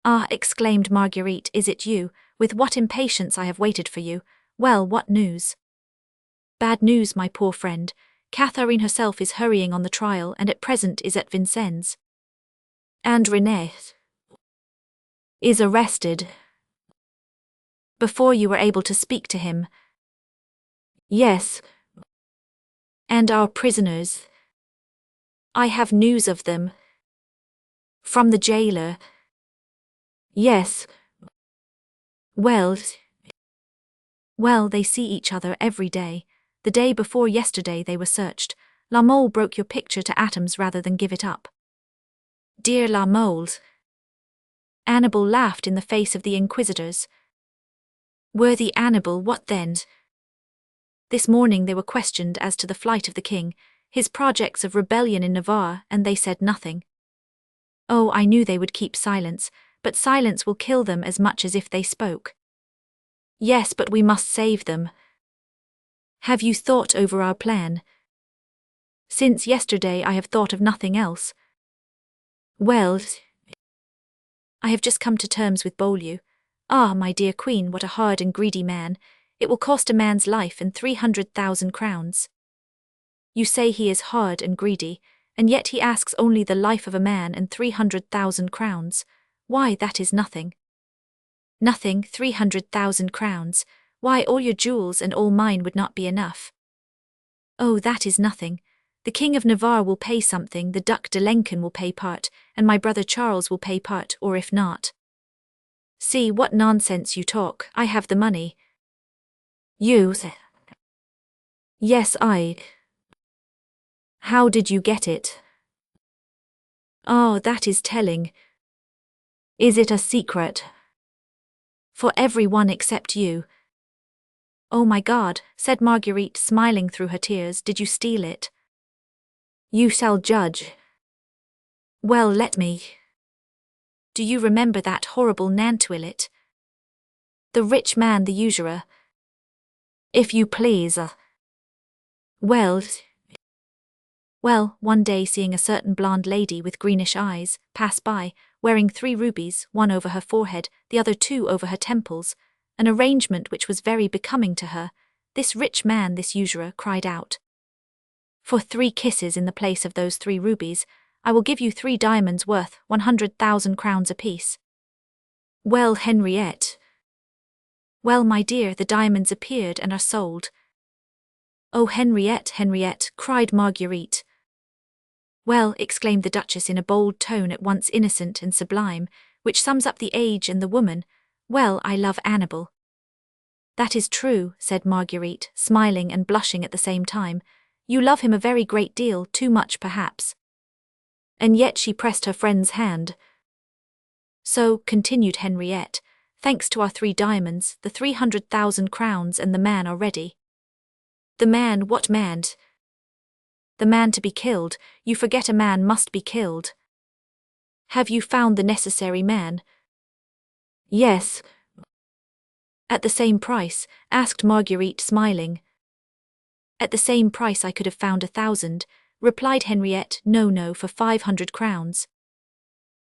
A: Ah, exclaimed Marguerite, is it you? With what impatience I have waited for you. Well, what news? Bad news, my poor friend. Catherine herself is hurrying on the trial and at present is at Vincennes. And René is arrested. Before you were able to speak to him. Yes. And our prisoners. I have news of them. From the jailer. Yes. Well, they see each other every day. The day before yesterday they were searched. La Mole broke your picture to atoms rather than give it up. Dear La Mole. Annibal laughed in the face of the inquisitors. Worthy Annibal, what then? This morning they were questioned as to the flight of the king, his projects of rebellion in Navarre, and they said nothing. Oh, I knew they would keep silence, but silence will kill them as much as if they spoke. Yes, but we must save them. Have you thought over our plan? Since yesterday I have thought of nothing else. Well, I have just come to terms with Beaulieu. Ah, my dear queen, what a hard and greedy man. It will cost a man's life and 300,000 crowns. You say he is hard and greedy, and yet he asks only the life of a man and 300,000 crowns. Why, that is nothing. Nothing, 300,000 crowns. Why, all your jewels and all mine would not be enough. Oh, that is nothing. The King of Navarre will pay something, the Duc de Lenken will pay part, and my brother Charles will pay part, or if not. See, what nonsense you talk. I have the money. You? Yes, I. How did you get it? Oh, that is telling. Is it a secret? For everyone except you. Oh my God, said Marguerite, smiling through her tears, did you steal it? You shall judge. Well, let me. Do you remember that horrible Nantwillet? The rich man, the usurer. If you please. Well, one day seeing a certain blonde lady with greenish eyes pass by, wearing 3 rubies, one over her forehead, the other 2 over her temples, an arrangement which was very becoming to her, this rich man, this usurer, cried out, for 3 kisses in the place of those 3 rubies, I will give you 3 diamonds worth 100,000 crowns apiece. Well, Henriette. Well, my dear, the diamonds appeared and are sold. Oh, Henriette, Henriette, cried Marguerite. Well, exclaimed the Duchess in a bold tone at once innocent and sublime, which sums up the age and the woman, well, I love Annibal. That is true, said Marguerite, smiling and blushing at the same time. You love him a very great deal, too much perhaps. And yet she pressed her friend's hand. So, continued Henriette, thanks to our 3 diamonds, the 300,000 crowns and the man are ready. The man, what man? The man to be killed. You forget a man must be killed. Have you found the necessary man? Yes. At the same price? Asked Marguerite, smiling. At the same price I could have found 1,000, replied Henriette. No, for 500 crowns.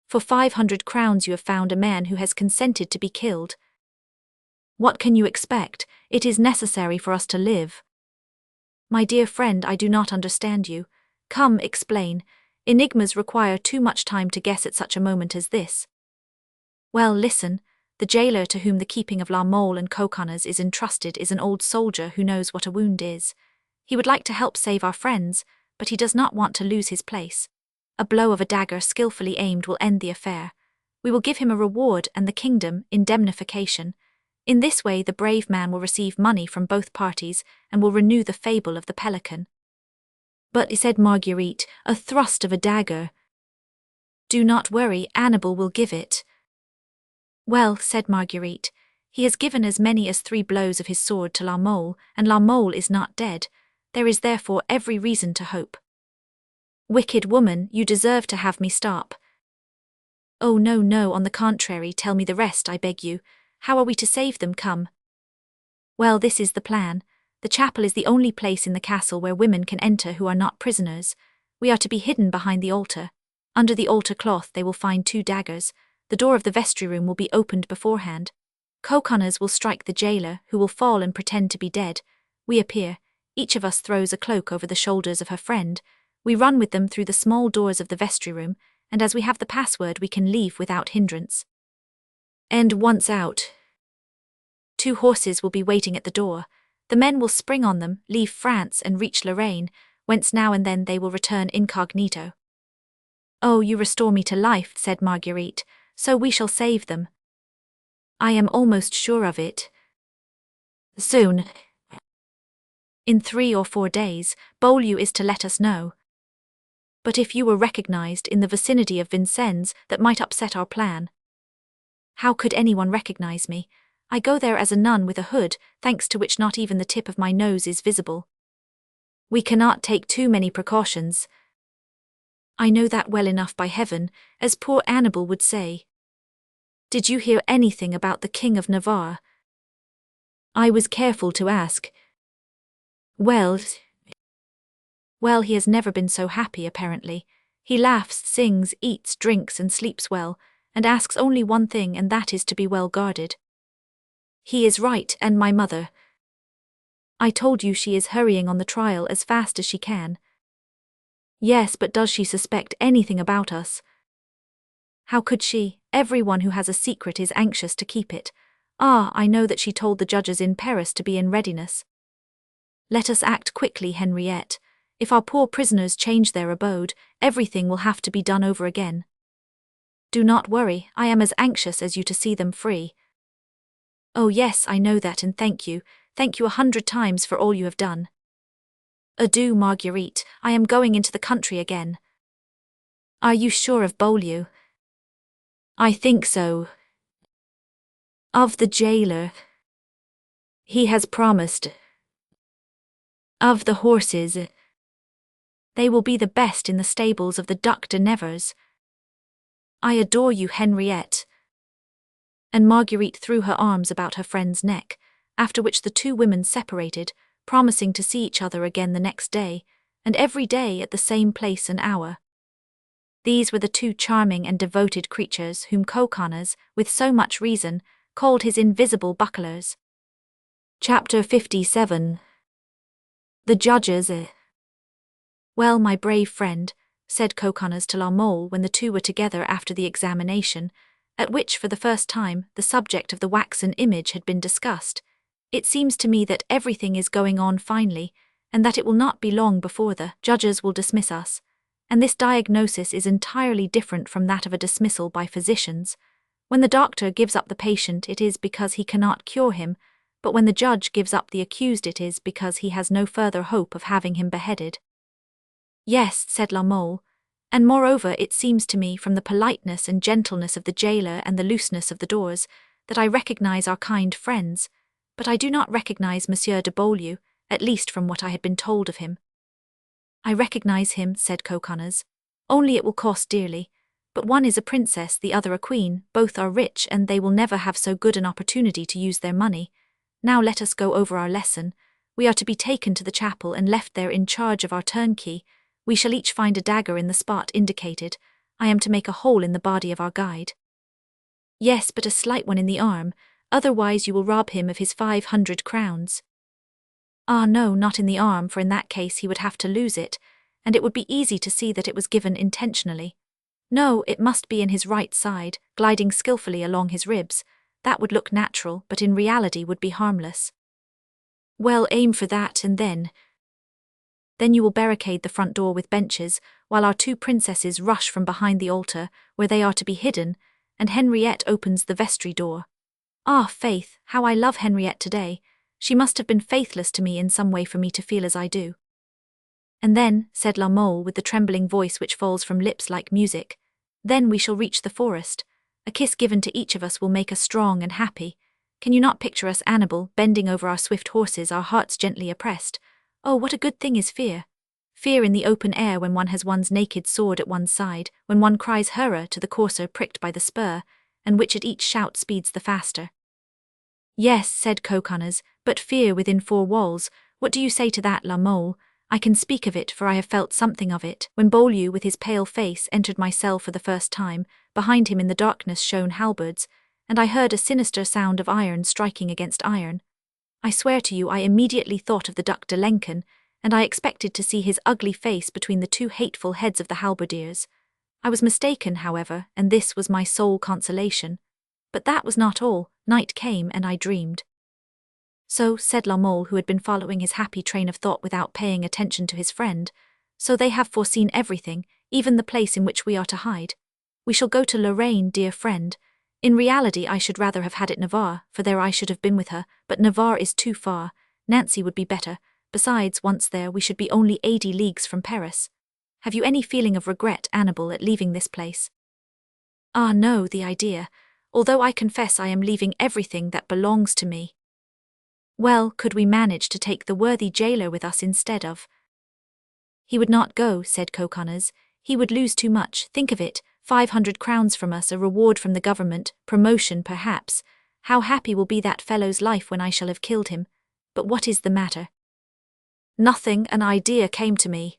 A: For 500 crowns you have found a man who has consented to be killed. What can you expect? It is necessary for us to live. My dear friend, I do not understand you. Come, explain. Enigmas require too much time to guess at such a moment as this. Well, listen. The jailer to whom the keeping of La Mole and Coconnas is entrusted is an old soldier who knows what a wound is. He would like to help save our friends, but he does not want to lose his place. A blow of a dagger skillfully aimed will end the affair. We will give him a reward and the kingdom indemnification. In this way the brave man will receive money from both parties and will renew the fable of the pelican. But, said Marguerite, a thrust of a dagger. Do not worry, Annibal will give it. Well, said Marguerite, he has given as many as 3 blows of his sword to La Mole, and La Mole is not dead. There is therefore every reason to hope. Wicked woman, you deserve to have me stop. Oh no, on the contrary, tell me the rest, I beg you. How are we to save them? Come. Well, this is the plan. The chapel is the only place in the castle where women can enter who are not prisoners. We are to be hidden behind the altar. Under the altar cloth they will find 2 daggers. The door of the vestry room will be opened beforehand. Coconnas will strike the jailer, who will fall and pretend to be dead. We appear. Each of us throws a cloak over the shoulders of her friend. We run with them through the small doors of the vestry room, and as we have the password we can leave without hindrance. And once out, 2 horses will be waiting at the door. The men will spring on them, leave France and reach Lorraine, whence now and then they will return incognito. Oh, you restore me to life, said Marguerite, so we shall save them. I am almost sure of it. Soon. In 3 or 4 days, Beaulieu is to let us know. But if you were recognized in the vicinity of Vincennes, that might upset our plan. How could anyone recognize me? I go there as a nun with a hood, thanks to which not even the tip of my nose is visible. We cannot take too many precautions. I know that well enough, by heaven, as poor Annibal would say. Did you hear anything about the King of Navarre? I was careful to ask. Well, he has never been so happy, apparently. He laughs, sings, eats, drinks, and sleeps well, and asks only one thing, and that is to be well guarded. He is right, and my mother. I told you she is hurrying on the trial as fast as she can. Yes, but does she suspect anything about us? How could she? Everyone who has a secret is anxious to keep it. Ah, I know that she told the judges in Paris to be in readiness. Let us act quickly, Henriette. If our poor prisoners change their abode, everything will have to be done over again. Do not worry, I am as anxious as you to see them free. Oh yes, I know that, and thank you 100 times for all you have done. Adieu, Marguerite, I am going into the country again. Are you sure of Beaulieu? I think so. Of the jailer? He has promised. Of the horses? They will be the best in the stables of the Duc de Nevers. I adore you, Henriette. And Marguerite threw her arms about her friend's neck, after which the 2 women separated, promising to see each other again the next day, and every day at the same place and hour. These were the 2 charming and devoted creatures whom Coconnas, with so much reason, called his invisible bucklers. Chapter 57. The Judges. Well, my brave friend, said Coconnas to La Mole when the 2 were together after the examination, at which for the first time the subject of the waxen image had been discussed, it seems to me that everything is going on finely, and that it will not be long before the judges will dismiss us. And this diagnosis is entirely different from that of a dismissal by physicians. When the doctor gives up the patient, it is because he cannot cure him, but when the judge gives up the accused, it is because he has no further hope of having him beheaded. Yes, said La Mole, and moreover it seems to me from the politeness and gentleness of the jailer and the looseness of the doors, that I recognize our kind friends, but I do not recognize Monsieur de Beaulieu, at least from what I had been told of him. I recognize him, said Coconnas, only it will cost dearly, but one is a princess, the other a queen, both are rich, and they will never have so good an opportunity to use their money. Now let us go over our lesson. We are to be taken to the chapel and left there in charge of our turnkey. We shall each find a dagger in the spot indicated. I am to make a hole in the body of our guide. Yes, but a slight one in the arm, otherwise you will rob him of his 500 crowns. Ah no, not in the arm, for in that case he would have to lose it, and it would be easy to see that it was given intentionally. No, it must be in his right side, gliding skillfully along his ribs. That would look natural, but in reality would be harmless. Well, aim for that, and then you will barricade the front door with benches, while our two princesses rush from behind the altar, where they are to be hidden, and Henriette opens the vestry door. Ah, Faith, how I love Henriette today. She must have been faithless to me in some way for me to feel as I do. And then, said La Mole with the trembling voice which falls from lips like music, then we shall reach the forest. A kiss given to each of us will make us strong and happy. Can you not picture us, Annabel, bending over our swift horses, our hearts gently oppressed? Oh, what a good thing is fear! Fear in the open air when one has one's naked sword at one's side, when one cries hurrah to the courser pricked by the spur, and which at each shout speeds the faster. Yes, said Coconnas, but fear within four walls. What do you say to that, La Mole? I can speak of it, for I have felt something of it. When Beaulieu with his pale face entered my cell for the first time, behind him in the darkness shone halberds, and I heard a sinister sound of iron striking against iron. I swear to you I immediately thought of the Duc de Lenken, and I expected to see his ugly face between the two hateful heads of the halberdiers. I was mistaken, however, and this was my sole consolation. But that was not all. Night came, and I dreamed. So, said La Mole, who had been following his happy train of thought without paying attention to his friend, so they have foreseen everything, even the place in which we are to hide. We shall go to Lorraine, dear friend. In reality I should rather have had it Navarre, for there I should have been with her, but Navarre is too far. Nancy would be better. Besides, once there, we should be only 80 leagues from Paris. Have you any feeling of regret, Annabel, at leaving this place? Ah, no, the idea. Although I confess I am leaving everything that belongs to me. Well, could we manage to take the worthy jailer with us instead of? He would not go, said Coconnas. He would lose too much. Think of it, 500 crowns from us, a reward from the government, promotion perhaps. How happy will be that fellow's life when I shall have killed him. But what is the matter? Nothing, an idea came to me.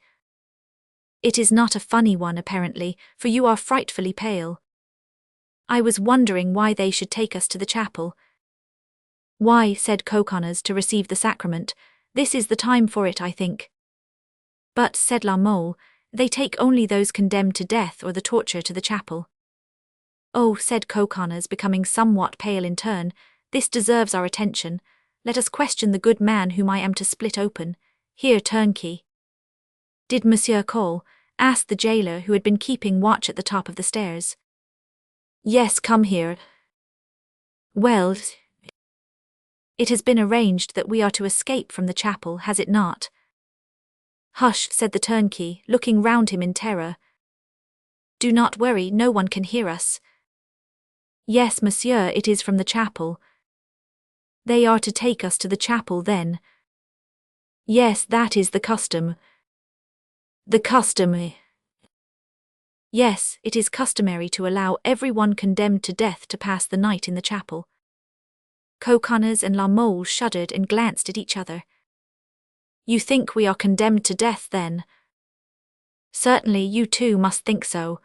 A: It is not a funny one, apparently, for you are frightfully pale. I was wondering why they should take us to the chapel. Why, said Coconnas, to receive the sacrament. This is the time for it, I think. But, said La Mole, they take only those condemned to death or the torture to the chapel. Oh, said Coconnas, becoming somewhat pale in turn, this deserves our attention. Let us question the good man whom I am to split open. Here, turnkey. Did Monsieur call? Asked the jailer, who had been keeping watch at the top of the stairs. Yes, come here. Well, it has been arranged that we are to escape from the chapel, has it not? Hush, said the turnkey, looking round him in terror. Do not worry, no one can hear us. Yes, monsieur, it is from the chapel. They are to take us to the chapel then. Yes, that is the custom. The custom. Yes, it is customary to allow everyone condemned to death to pass the night in the chapel. Coconnas and La Mole shuddered and glanced at each other. You think we are condemned to death, then? Certainly you too must think so.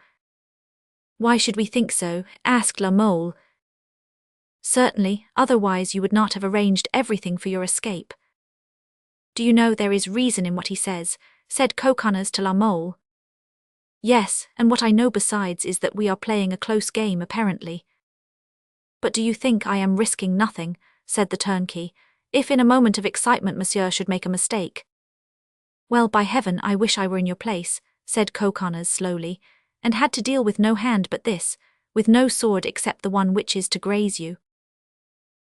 A: Why should we think so? Asked La Mole. Certainly, otherwise you would not have arranged everything for your escape. Do you know there is reason in what he says, said Coconnas to La Mole. Yes, and what I know besides is that we are playing a close game apparently. But do you think I am risking nothing, said the turnkey, if in a moment of excitement monsieur should make a mistake? Well, by heaven, I wish I were in your place, said Coconnas slowly, and had to deal with no hand but this, with no sword except the one which is to graze you.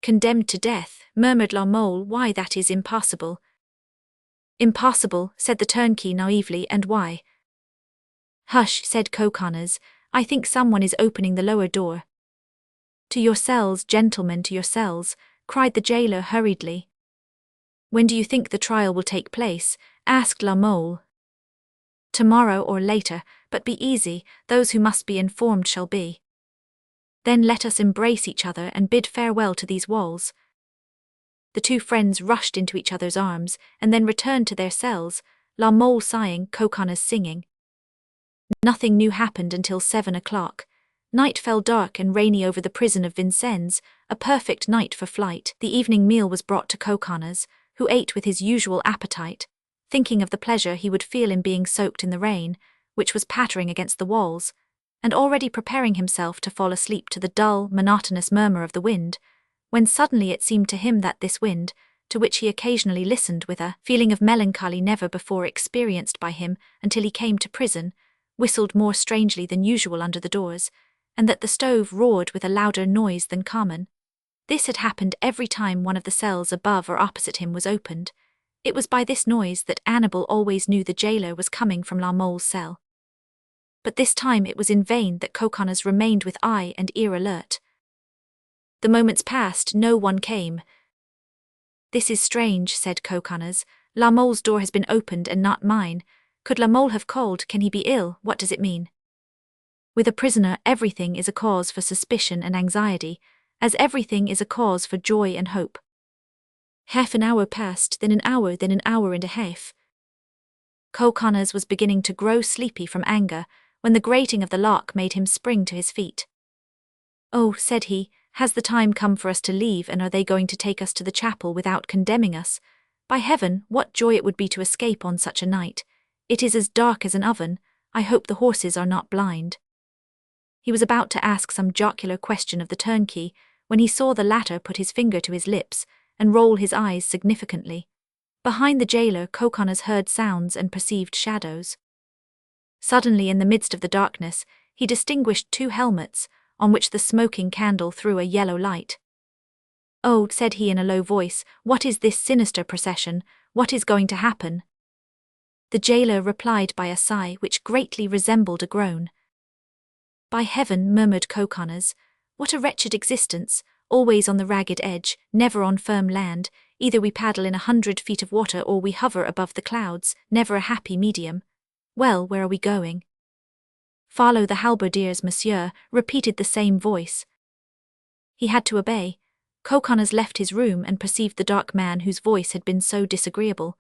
A: Condemned to death, murmured La Mole, why that is impossible. Impossible, said the turnkey naively, and why? Hush, said Coconnas, I think someone is opening the lower door. To your cells, gentlemen, to your cells, cried the jailer hurriedly. When do you think the trial will take place? Asked La Mole. Tomorrow or later, but be easy, those who must be informed shall be. Then let us embrace each other and bid farewell to these walls. The two friends rushed into each other's arms, and then returned to their cells, La Mole sighing, Coconnas singing. Nothing new happened until 7 o'clock. Night fell dark and rainy over the prison of Vincennes, a perfect night for flight. The evening meal was brought to Coconnas, who ate with his usual appetite, thinking of the pleasure he would feel in being soaked in the rain, which was pattering against the walls. and already preparing himself to fall asleep to the dull, monotonous murmur of the wind, when suddenly it seemed to him that this wind, to which he occasionally listened with a feeling of melancholy never before experienced by him until he came to prison, whistled more strangely than usual under the doors, and that the stove roared with a louder noise than common. This had happened every time one of the cells above or opposite him was opened. It was by this noise that Annibal always knew the jailer was coming from La Mole's cell. But this time it was in vain that Coconnas remained with eye and ear alert. The moments passed, no one came. "This is strange," said Coconnas. "La Mole's door has been opened and not mine. Could La Mole have called? Can he be ill? What does it mean?" With a prisoner, everything is a cause for suspicion and anxiety, as everything is a cause for joy and hope. Half an hour passed, then an hour and a half. Coconnas was beginning to grow sleepy from anger, when the grating of the lock made him spring to his feet. "Oh," said he, "has the time come for us to leave, and are they going to take us to the chapel without condemning us? By heaven, what joy it would be to escape on such a night! It is as dark as an oven. I hope the horses are not blind." He was about to ask some jocular question of the turnkey, when he saw the latter put his finger to his lips and roll his eyes significantly. Behind the jailer, Coconnas heard sounds and perceived shadows. Suddenly, in the midst of the darkness, he distinguished two helmets, on which the smoking candle threw a yellow light. "Oh," said he in a low voice, "what is this sinister procession? What is going to happen?" The jailer replied by a sigh which greatly resembled a groan. "By heaven," murmured Coconnas, "what a wretched existence, always on the ragged edge, never on firm land. Either we paddle in 100 feet of water or we hover above the clouds, never a happy medium. Well, where are we going?" "Follow the halberdiers, monsieur," repeated the same voice. He had to obey. Coconnas left his room and perceived the dark man whose voice had been so disagreeable.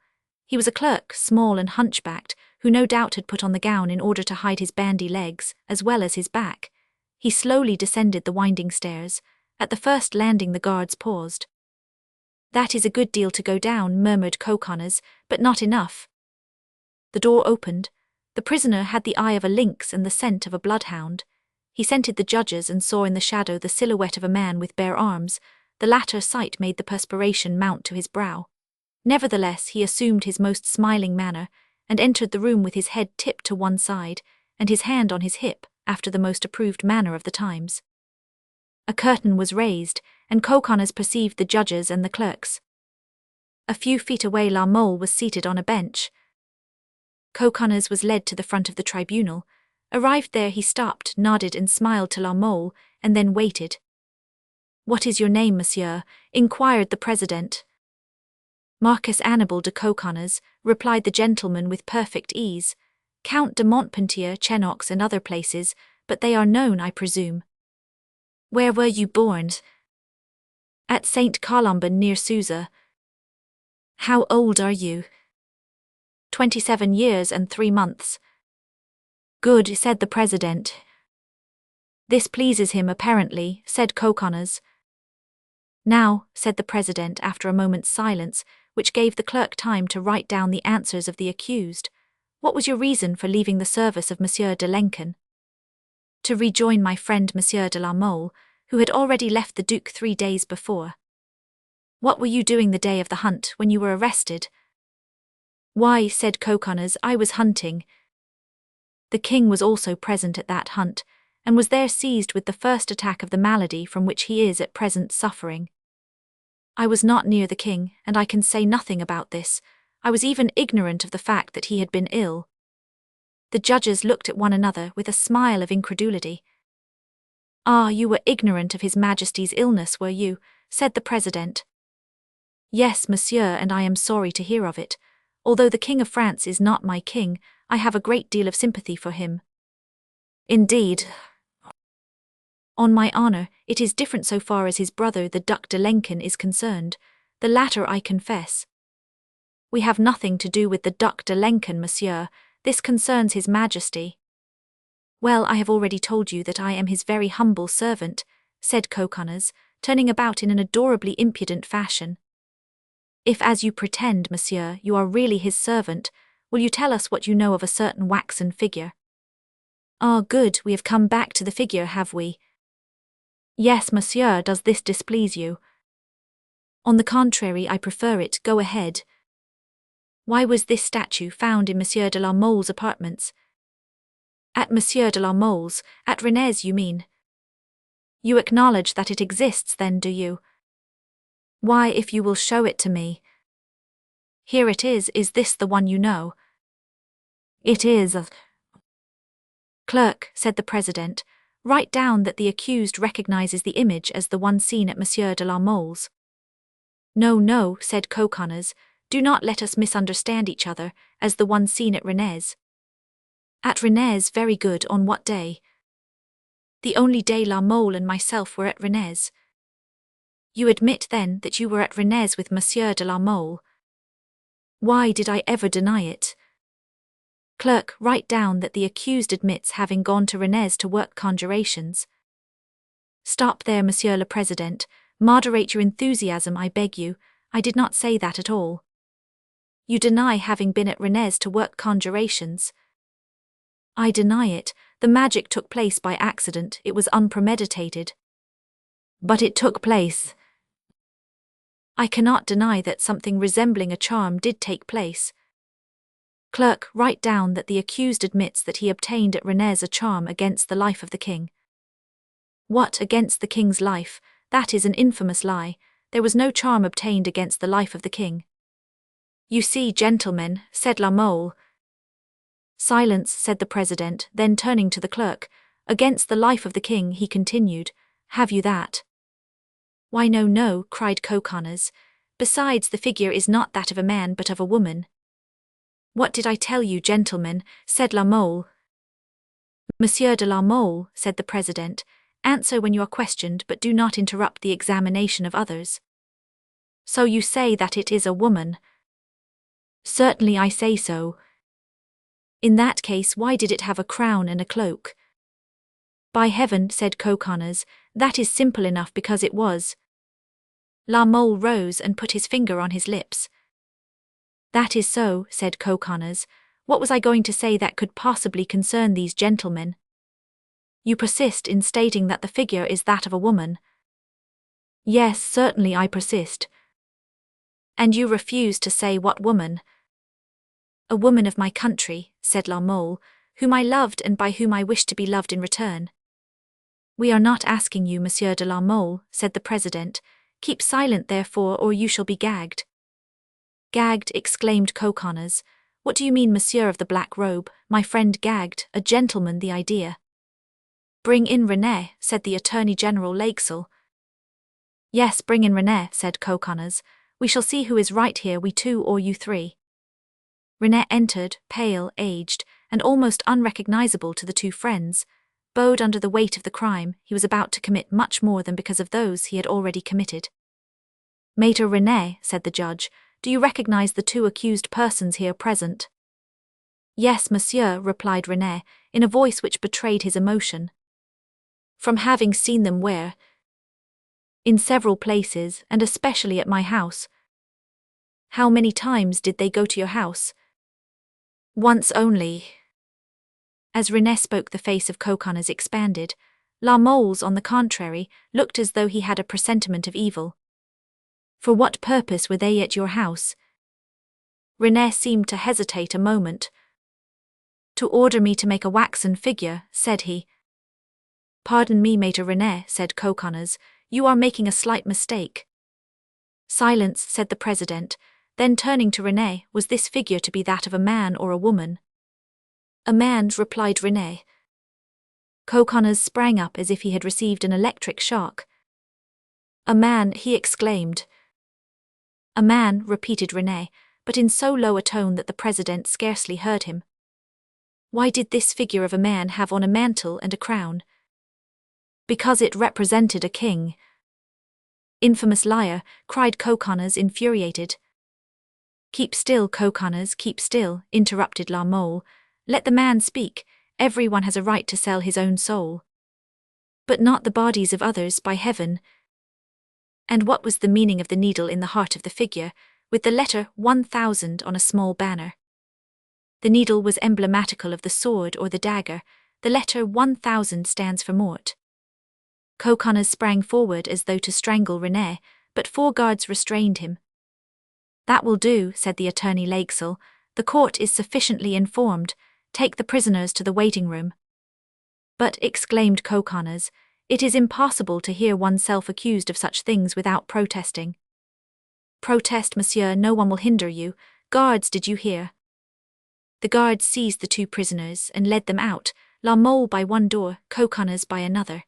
A: He was a clerk, small and hunchbacked, who no doubt had put on the gown in order to hide his bandy legs, as well as his back. He slowly descended the winding stairs. At the first landing the guards paused. "That is a good deal to go down," murmured Coconnas, "but not enough." The door opened. The prisoner had the eye of a lynx and the scent of a bloodhound. He scented the judges and saw in the shadow the silhouette of a man with bare arms. The latter sight made the perspiration mount to his brow. Nevertheless, he assumed his most smiling manner, and entered the room with his head tipped to one side, and his hand on his hip, after the most approved manner of the times. A curtain was raised, and Coconnas perceived the judges and the clerks. A few feet away La Mole was seated on a bench. Coconnas was led to the front of the tribunal. Arrived there, he stopped, nodded and smiled to La Mole, and then waited. "What is your name, monsieur?" inquired the president. "Marcus Annibal de Coconnas," replied the gentleman with perfect ease. "Count de Montpensier, Chenox and other places, but they are known, I presume." "Where were you born?" "At St. Colomban near Susa." "How old are you?" 27 years and 3 months. "Good," said the president. "This pleases him apparently," said Coconnas. "Now," said the president after a moment's silence, which gave the clerk time to write down the answers of the accused, "what was your reason for leaving the service of Monsieur de Lenken?" "To rejoin my friend Monsieur de la Mole, who had already left the Duke 3 days before." "What were you doing the day of the hunt, when you were arrested?" "Why," said Coconnas, "I was hunting." The king was also present at that hunt, and was there seized with the first attack of the malady from which he is at present suffering. "I was not near the king, and I can say nothing about this. I was even ignorant of the fact that he had been ill." The judges looked at one another with a smile of incredulity. "Ah, you were ignorant of His Majesty's illness, were you?" said the president. "Yes, monsieur, and I am sorry to hear of it. Although the King of France is not my king, I have a great deal of sympathy for him." "Indeed." "On my honor, it is different so far as his brother, the Duc de Lenken, is concerned. The latter I confess." "We have nothing to do with the Duc de Lenken, monsieur. This concerns His Majesty." "Well, I have already told you that I am his very humble servant," said Coconnas, turning about in an adorably impudent fashion. "If, as you pretend, monsieur, you are really his servant, will you tell us what you know of a certain waxen figure?" Ah, good, we have come back to the figure, have we? Yes, monsieur, does this displease you? On the contrary, I prefer it, go ahead. Why was this statue found in Monsieur de la Mole's apartments? At Monsieur de la Mole's, at René's, you mean? You acknowledge that it exists then, do you? Why, if you will show it to me. Here it is this the one you know? It is. Clerk, said the president, write down that the accused recognizes the image as the one seen at Monsieur de la Mole's. No, no, said Coconnas, do not let us misunderstand each other, as the one seen at René's. At René's, very good, on what day? The only day La Mole and myself were at René's. You admit then that you were at René's with Monsieur de la Mole? Why did I ever deny it? Clerk, write down that the accused admits having gone to René's to work conjurations. Stop there, Monsieur le Président. Moderate your enthusiasm, I beg you. I did not say that at all. You deny having been at René's to work conjurations. I deny it. The magic took place by accident. It was unpremeditated. But it took place. I cannot deny that something resembling a charm did take place. Clerk, write down that the accused admits that he obtained at René's a charm against the life of the king. What, against the king's life? That is an infamous lie. There was no charm obtained against the life of the king. You see, gentlemen, said La Mole. Silence, said the president, then turning to the clerk. Against the life of the king, he continued. Have you that? Why, no, no, cried Coconnas. Besides, the figure is not that of a man but of a woman. What did I tell you, gentlemen? Said La Mole. Monsieur de la Mole, said the president, answer when you are questioned, but do not interrupt the examination of others. So you say that it is a woman? Certainly I say so. In that case, why did it have a crown and a cloak? By heaven, said Coconnas, that is simple enough because it was. La Mole rose and put his finger on his lips. That is so, said Coconnas. What was I going to say that could possibly concern these gentlemen? You persist in stating that the figure is that of a woman. Yes, certainly I persist. And you refuse to say what woman? A woman of my country, said La Mole, whom I loved and by whom I wish to be loved in return. We are not asking you, Monsieur de la Mole, said the president. Keep silent, therefore, or you shall be gagged. Gagged, exclaimed Coconnas. What do you mean, Monsieur of the black robe? My friend gagged, a gentleman, the idea. Bring in René, said the Attorney General Lakesell. Yes, bring in René, said Coconnas. We shall see who is right here, we two or you three. René entered, pale, aged, and almost unrecognizable to the two friends. Bowed under the weight of the crime, he was about to commit much more than because of those he had already committed. Maître René, said the judge, do you recognize the two accused persons here present? Yes, monsieur, replied René, in a voice which betrayed his emotion. From having seen them where? In several places, and especially at my house. How many times did they go to your house? Once only. As René spoke, the face of Coconnas expanded. La Mole's, on the contrary, looked as though he had a presentiment of evil. For what purpose were they at your house? René seemed to hesitate a moment. To order me to make a waxen figure, said he. Pardon me, Maître René, said Coconnas, you are making a slight mistake. Silence, said the president, then turning to René, was this figure to be that of a man or a woman? A man, replied René. Coconnas sprang up as if he had received an electric shock. A man, he exclaimed. A man, repeated René, but in so low a tone that the president scarcely heard him. Why did this figure of a man have on a mantle and a crown? Because it represented a king. Infamous liar, cried Coconnas, infuriated. Keep still, Coconnas, keep still, interrupted La Mole. Let the man speak. Everyone has a right to sell his own soul. But not the bodies of others, by heaven. And what was the meaning of the needle in the heart of the figure, with the letter 1000 on a small banner? The needle was emblematical of the sword or the dagger, The letter 1000 stands for mort. Coconnas sprang forward as though to strangle René, but 4 guards restrained him. That will do, said the attorney Lakesell. The court is sufficiently informed. Take the prisoners to the waiting room. But, exclaimed Coconnas, it is impossible to hear oneself accused of such things without protesting. Protest, monsieur, no one will hinder you. Guards, did you hear? The guards seized the 2 prisoners and led them out, La Mole by one door, Coconnas by another.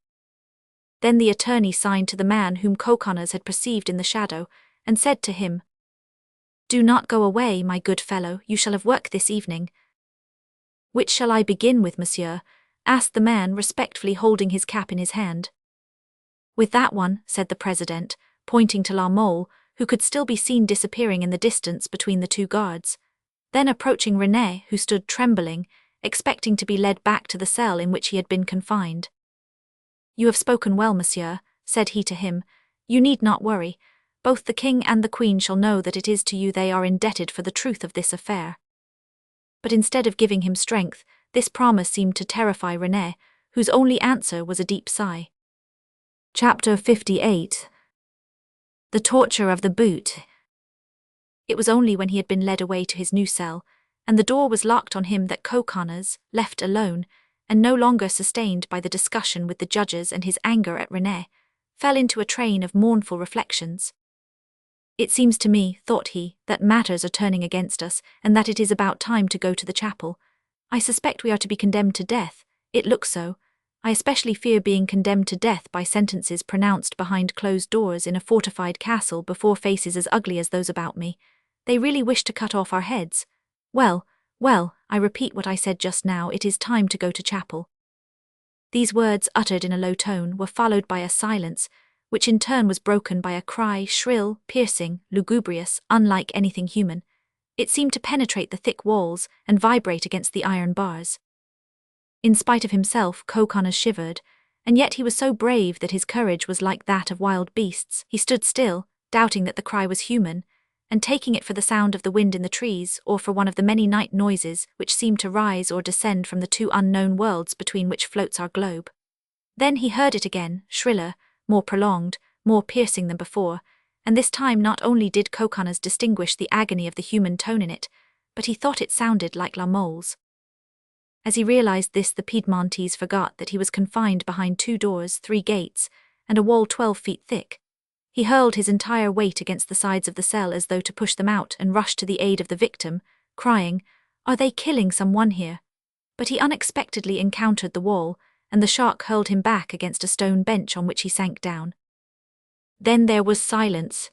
A: Then the attorney signed to the man whom Coconnas had perceived in the shadow, and said to him, Do not go away, my good fellow, you shall have work this evening. Which shall I begin with, monsieur? Asked the man, respectfully holding his cap in his hand. With that one, said the president, pointing to La Mole, who could still be seen disappearing in the distance between the 2 guards. Then approaching René, who stood trembling, expecting to be led back to the cell in which he had been confined. You have spoken well, monsieur, said he to him. You need not worry. Both the king and the queen shall know that it is to you they are indebted for the truth of this affair. But instead of giving him strength, this promise seemed to terrify René, whose only answer was a deep sigh. Chapter 58. The torture of the boot. It was only when he had been led away to his new cell, and the door was locked on him, that Coconnas, left alone, and no longer sustained by the discussion with the judges and his anger at René, fell into a train of mournful reflections. It seems to me, thought he, that matters are turning against us, and that it is about time to go to the chapel. I suspect we are to be condemned to death. It looks so. I especially fear being condemned to death by sentences pronounced behind closed doors in a fortified castle before faces as ugly as those about me. They really wish to cut off our heads. Well, I repeat what I said just now, it is time to go to chapel. These words, uttered in a low tone, were followed by a silence, which in turn was broken by a cry, shrill, piercing, lugubrious, unlike anything human. It seemed to penetrate the thick walls and vibrate against the iron bars. In spite of himself, Coconnas shivered, and yet he was so brave that his courage was like that of wild beasts. He stood still, doubting that the cry was human, and taking it for the sound of the wind in the trees, or for one of the many night noises which seem to rise or descend from the 2 unknown worlds between which floats our globe. Then he heard it again, shriller, more prolonged, more piercing than before, and this time not only did Coconnas distinguish the agony of the human tone in it, but he thought it sounded like La Mole's. As he realized this, the Piedmontese forgot that he was confined behind 2 doors, 3 gates, and a wall 12 feet thick. He hurled his entire weight against the sides of the cell as though to push them out, and rushed to the aid of the victim, crying, Are they killing someone here? But he unexpectedly encountered the wall, and the shock hurled him back against a stone bench on which he sank down. Then there was silence.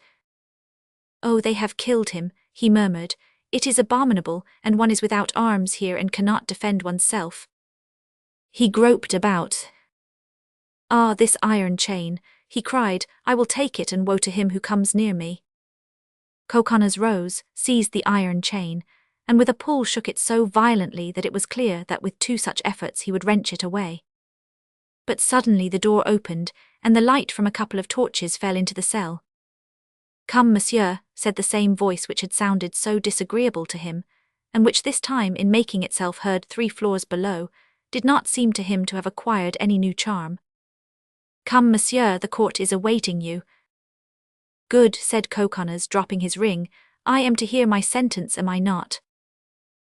A: Oh, they have killed him, he murmured. It is abominable, and one is without arms here and cannot defend oneself. He groped about. Ah, this iron chain, he cried, I will take it, and woe to him who comes near me. Coconnas rose, seized the iron chain, and with a pull shook it so violently that it was clear that with 2 such efforts he would wrench it away. But suddenly the door opened, and the light from a couple of torches fell into the cell. Come, monsieur, said the same voice which had sounded so disagreeable to him, and which this time, in making itself heard 3 floors below, did not seem to him to have acquired any new charm. Come, monsieur, the court is awaiting you. Good, said Coconnas, dropping his ring. I am to hear my sentence, am I not?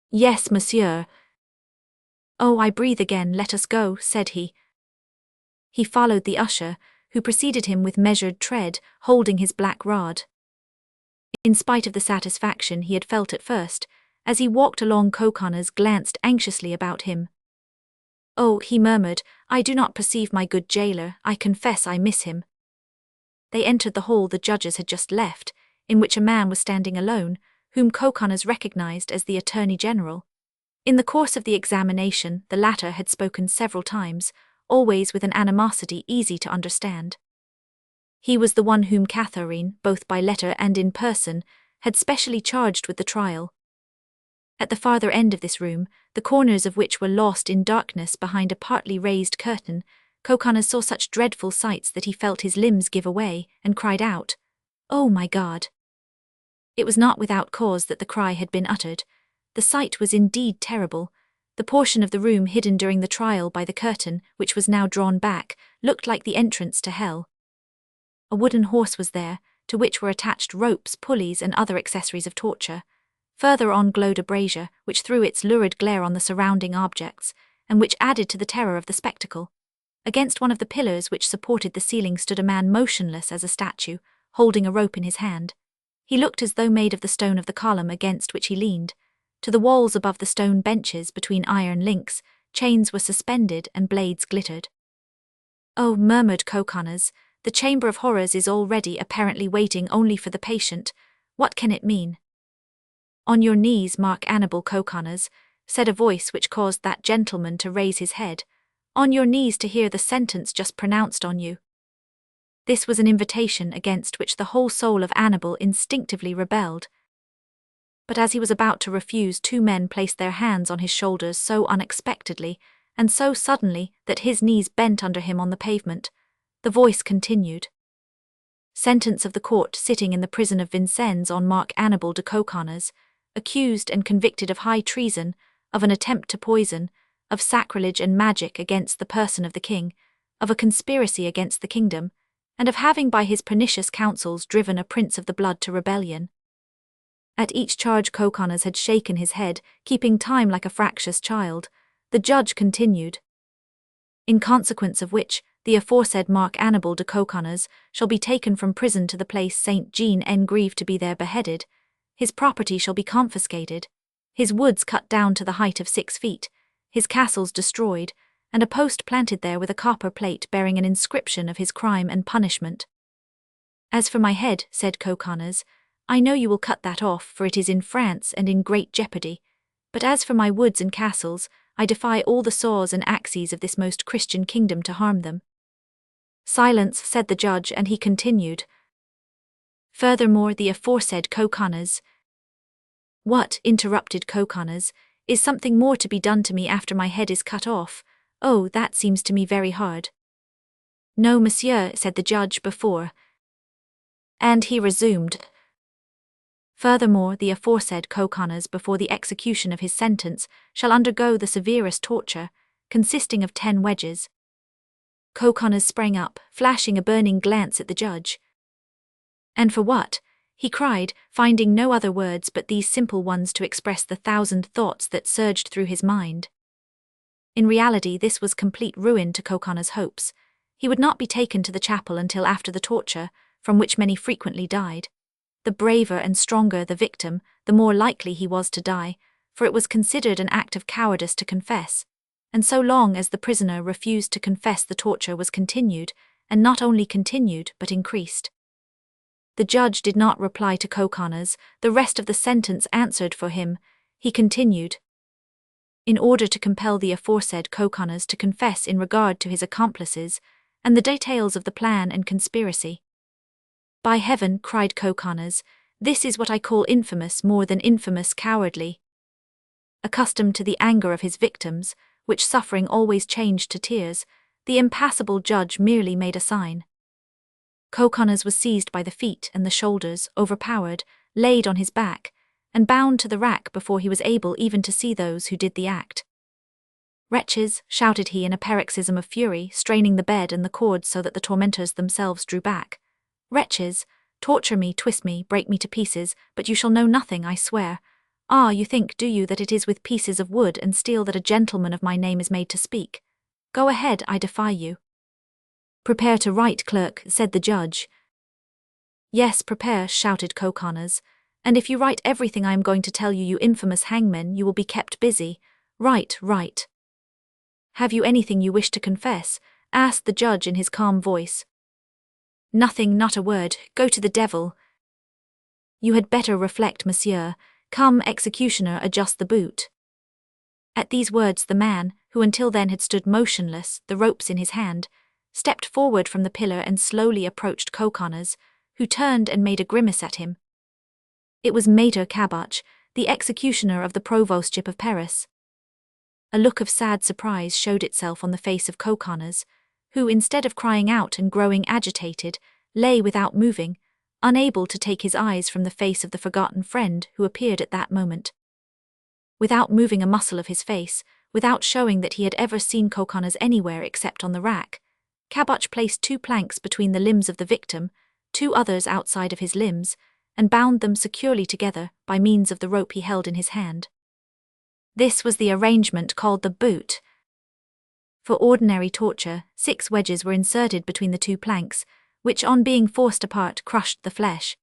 A: Yes, monsieur. Oh, I breathe again, let us go, said he. He followed the usher, who preceded him with measured tread, holding his black rod. In spite of the satisfaction he had felt at first, as he walked along, Coconnas glanced anxiously about him. Oh, he murmured, I do not perceive my good jailer, I confess I miss him. They entered the hall the judges had just left, in which a man was standing alone, whom Coconnas recognized as the Attorney General. In the course of the examination, the latter had spoken several times, always with an animosity easy to understand. He was the one whom Catherine, both by letter and in person, had specially charged with the trial. At the farther end of this room, the corners of which were lost in darkness behind a partly raised curtain, Coconnas saw such dreadful sights that he felt his limbs give away, and cried out, Oh my God! It was not without cause that the cry had been uttered. The sight was indeed terrible, The portion of the room hidden during the trial by the curtain, which was now drawn back, looked like the entrance to hell. A wooden horse was there, to which were attached ropes, pulleys, and other accessories of torture. Further on glowed a brazier, which threw its lurid glare on the surrounding objects, and which added to the terror of the spectacle. Against one of the pillars which supported the ceiling stood a man motionless as a statue, holding a rope in his hand. He looked as though made of the stone of the column against which he leaned. To the walls above the stone benches, between iron links, chains were suspended and blades glittered. "Oh," murmured Coconnas, "the chamber of horrors is already apparently waiting only for the patient. What can it mean?" "On your knees, Mark Annibal Coconnas," said a voice which caused that gentleman to raise his head. "On your knees to hear the sentence just pronounced on you." This was an invitation against which the whole soul of Annibal instinctively rebelled. But as he was about to refuse, two men placed their hands on his shoulders so unexpectedly, and so suddenly, that his knees bent under him on the pavement. The voice continued. "Sentence of the court sitting in the prison of Vincennes on Mark Annibal de Coconnas, accused and convicted of high treason, of an attempt to poison, of sacrilege and magic against the person of the king, of a conspiracy against the kingdom, and of having by his pernicious counsels driven a prince of the blood to rebellion." At each charge Coconnas had shaken his head, keeping time like a fractious child. The judge continued. "In consequence of which, the aforesaid Mark Annibal de Coconnas shall be taken from prison to the place Saint Jean en Grève to be there beheaded. His property shall be confiscated, his woods cut down to the height of 6 feet, his castles destroyed, and a post planted there with a copper plate bearing an inscription of his crime and punishment." "As for my head," said Coconnas, "I know you will cut that off, for it is in France and in great jeopardy. But as for my woods and castles, I defy all the saws and axes of this most Christian kingdom to harm them." "Silence," said the judge, and he continued. "Furthermore, the aforesaid Coconnas—" "What," interrupted Coconnas, "is something more to be done to me after my head is cut off? Oh, that seems to me very hard." "No, monsieur," said the judge before. And he resumed. "Furthermore, the aforesaid Coconnas, before the execution of his sentence, shall undergo the severest torture, consisting of 10 wedges." Coconnas sprang up, flashing a burning glance at the judge. "And for what?" he cried, finding no other words but these simple ones to express the 1,000 thoughts that surged through his mind. In reality, this was complete ruin to Coconnas' hopes. He would not be taken to the chapel until after the torture, from which many frequently died. The braver and stronger the victim, the more likely he was to die, for it was considered an act of cowardice to confess, and so long as the prisoner refused to confess, the torture was continued, and not only continued but increased. The judge did not reply to Coconnas. The rest of the sentence answered for him. He continued. "In order to compel the aforesaid Coconnas to confess in regard to his accomplices, and the details of the plan and conspiracy." "By heaven," cried Coconnas, "this is what I call infamous, more than infamous, cowardly." Accustomed to the anger of his victims, which suffering always changed to tears, the impassible judge merely made a sign. Coconnas was seized by the feet and the shoulders, overpowered, laid on his back, and bound to the rack before he was able even to see those who did the act. "Wretches," shouted he in a paroxysm of fury, straining the bed and the cords so that the tormentors themselves drew back. "Wretches, torture me, twist me, break me to pieces, but you shall know nothing, I swear. Ah, you think, do you, that it is with pieces of wood and steel that a gentleman of my name is made to speak? Go ahead, I defy you." "Prepare to write, clerk," said the judge. "Yes, prepare," shouted Coconnas, "and if you write everything I am going to tell you, you infamous hangmen, you will be kept busy. Write, write." "Have you anything you wish to confess?" asked the judge in his calm voice. "Nothing, not a word. Go to the devil." "You had better reflect, monsieur. Come, executioner, adjust the boot." At these words the man, who until then had stood motionless, the ropes in his hand, stepped forward from the pillar and slowly approached Coconnas, who turned and made a grimace at him. It was Maître Caboche, the executioner of the provostship of Paris. A look of sad surprise showed itself on the face of Coconnas, who, instead of crying out and growing agitated, lay without moving, unable to take his eyes from the face of the forgotten friend who appeared at that moment. Without moving a muscle of his face, without showing that he had ever seen coconers anywhere except on the rack. Caboch placed 2 planks between the limbs of the victim, 2 others outside of his limbs, and bound them securely together by means of the rope he held in his hand. This was the arrangement called the boot. For ordinary torture, 6 wedges were inserted between the 2 planks, which on being forced apart crushed the flesh.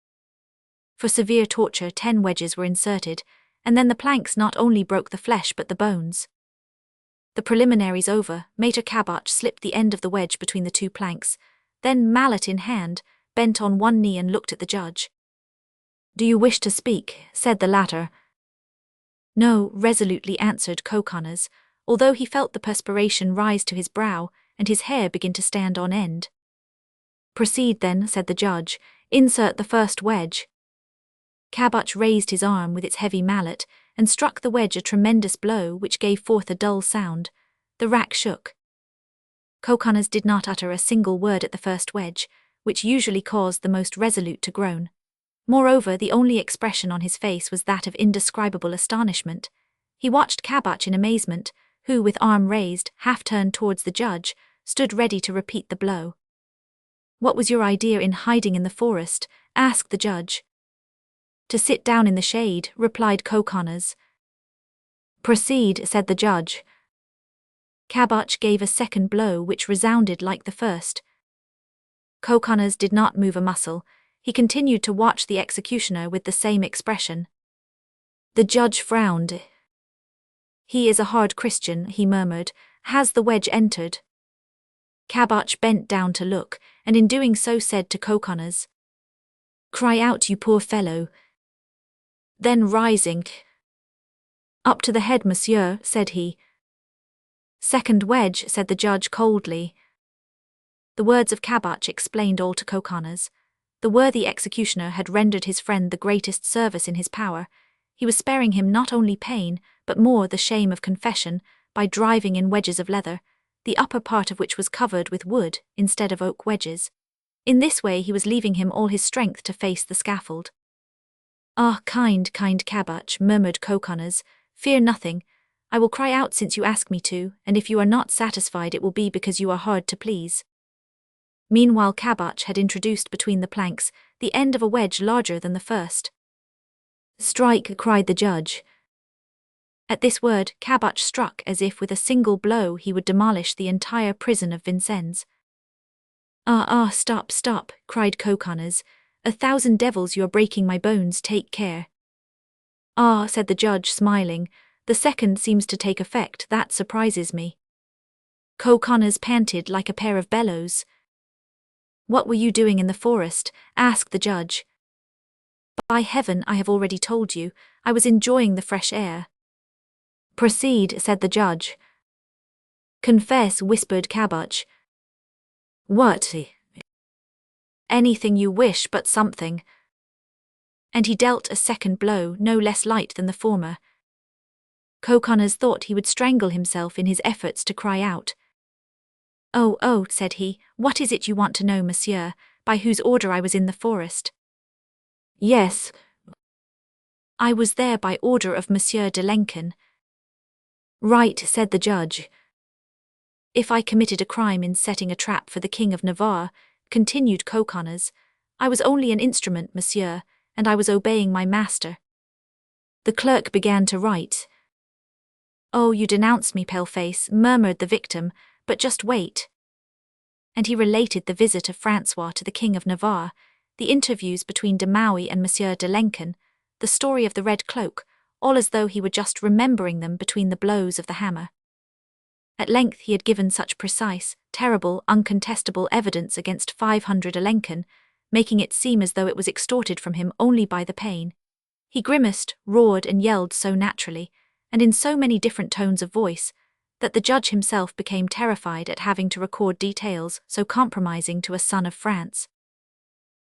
A: For severe torture 10 wedges were inserted, and then the planks not only broke the flesh but the bones. The preliminaries over, Maître Caboch slipped the end of the wedge between the 2 planks, then, mallet in hand, bent on one knee and looked at the judge. "Do you wish to speak?" said the latter. "No," resolutely answered Coconers, although he felt the perspiration rise to his brow and his hair begin to stand on end. "Proceed then," said the judge. "Insert the first wedge." Caboch raised his arm with its heavy mallet and struck the wedge a tremendous blow which gave forth a dull sound. The rack shook. Coconers did not utter a single word at the first wedge, which usually caused the most resolute to groan. Moreover, the only expression on his face was that of indescribable astonishment. He watched Caboch in amazement, who, with arm raised, half turned towards the judge, stood ready to repeat the blow. "What was your idea in hiding in the forest?" asked the judge. "To sit down in the shade," replied Coconers. "Proceed," said the judge. Caboch gave a second blow which resounded like the first. Coconers did not move a muscle. He continued to watch the executioner with the same expression. The judge frowned. "He is a hard Christian," he murmured. "Has the wedge entered?" Caboch bent down to look, and in doing so said to Coconers, "Cry out, you poor fellow." Then rising, "Up to the head, monsieur," said he. "Second wedge," said the judge coldly. The words of Caboch explained all to Coconers. The worthy executioner had rendered his friend the greatest service in his power. He was sparing him not only pain, but more the shame of confession, by driving in wedges of leather, the upper part of which was covered with wood instead of oak wedges. In this way he was leaving him all his strength to face the scaffold. "Ah, kind Caboch," murmured Coconers, "fear nothing. I will cry out since you ask me to, and if you are not satisfied it will be because you are hard to please." Meanwhile Caboch had introduced between the planks the end of a wedge larger than the first. "Strike," cried the judge. At this word Caboch struck as if with a single blow he would demolish the entire prison of Vincennes. Ah, stop," cried Coconers. "1,000 devils, you are breaking my bones, take care." "Ah," said the judge, smiling, "the second seems to take effect, that surprises me." Coconers panted like a pair of bellows. "What were you doing in the forest?" asked the judge. "By heaven, I have already told you, I was enjoying the fresh air." "Proceed," said the judge. "Confess," whispered Caboch. "What?" "Anything you wish but something." And he dealt a second blow, no less light than the former. Coconers thought he would strangle himself in his efforts to cry out. Oh, said he, "what is it you want to know, monsieur, by whose order I was in the forest?" "Yes. I was there by order of Monsieur de Lenken." "Right," said the judge. "If I committed a crime in setting a trap for the King of Navarre," continued Coconers, "I was only an instrument, monsieur, and I was obeying my master." The clerk began to write. "Oh, you denounce me, paleface," murmured the victim, "but just wait." And he related the visit of Francois to the King of Navarre, the interviews between de Maui and Monsieur de Lenken, the story of the red cloak, all as though he were just remembering them between the blows of the hammer. At length he had given such precise, terrible, uncontestable evidence against 500 Lenken, making it seem as though it was extorted from him only by the pain. He grimaced, roared, and yelled so naturally, and in so many different tones of voice, that the judge himself became terrified at having to record details so compromising to a son of France.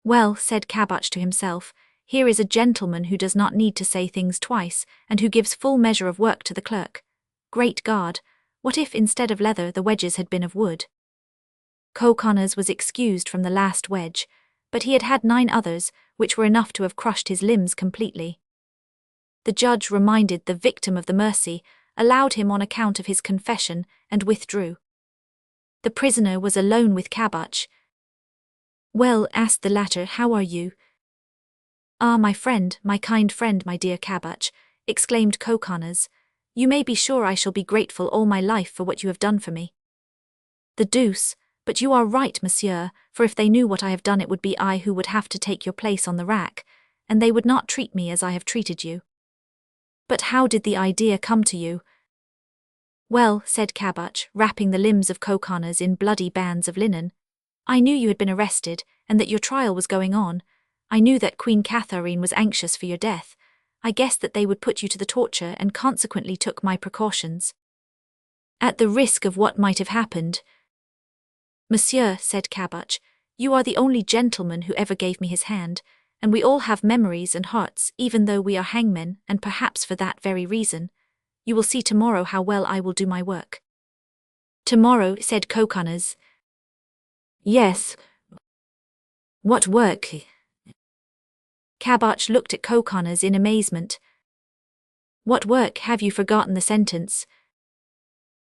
A: "Well," said Caboch to himself, "here is a gentleman who does not need to say things twice, and who gives full measure of work to the clerk. Great God, what if instead of leather the wedges had been of wood?" Coconers was excused from the last wedge, but he had had 9 others, which were enough to have crushed his limbs completely. The judge reminded the victim of the mercy, allowed him on account of his confession, and withdrew. The prisoner was alone with Caboch. "Well," asked the latter, "how are you?" "Ah, my friend, my kind friend, my dear Caboch," exclaimed Coconnas, "you may be sure I shall be grateful all my life for what you have done for me." "The deuce, but you are right, monsieur, for if they knew what I have done it would be I who would have to take your place on the rack, and they would not treat me as I have treated you." "But how did the idea come to you?" "Well," said Caboch, wrapping the limbs of Coconnas in bloody bands of linen, "I knew you had been arrested, and that your trial was going on. I knew that Queen Catherine was anxious for your death. I guessed that they would put you to the torture and consequently took my precautions." "At the risk of what might have happened?" "Monsieur," said Caboch, "you are the only gentleman who ever gave me his hand, and we all have memories and hearts, even though we are hangmen, and perhaps for that very reason. You will see tomorrow how well I will do my work." "Tomorrow," said Coconnas. "Yes. What work?" Caboch looked at Coconnas in amazement. "What work? Have you forgotten the sentence?"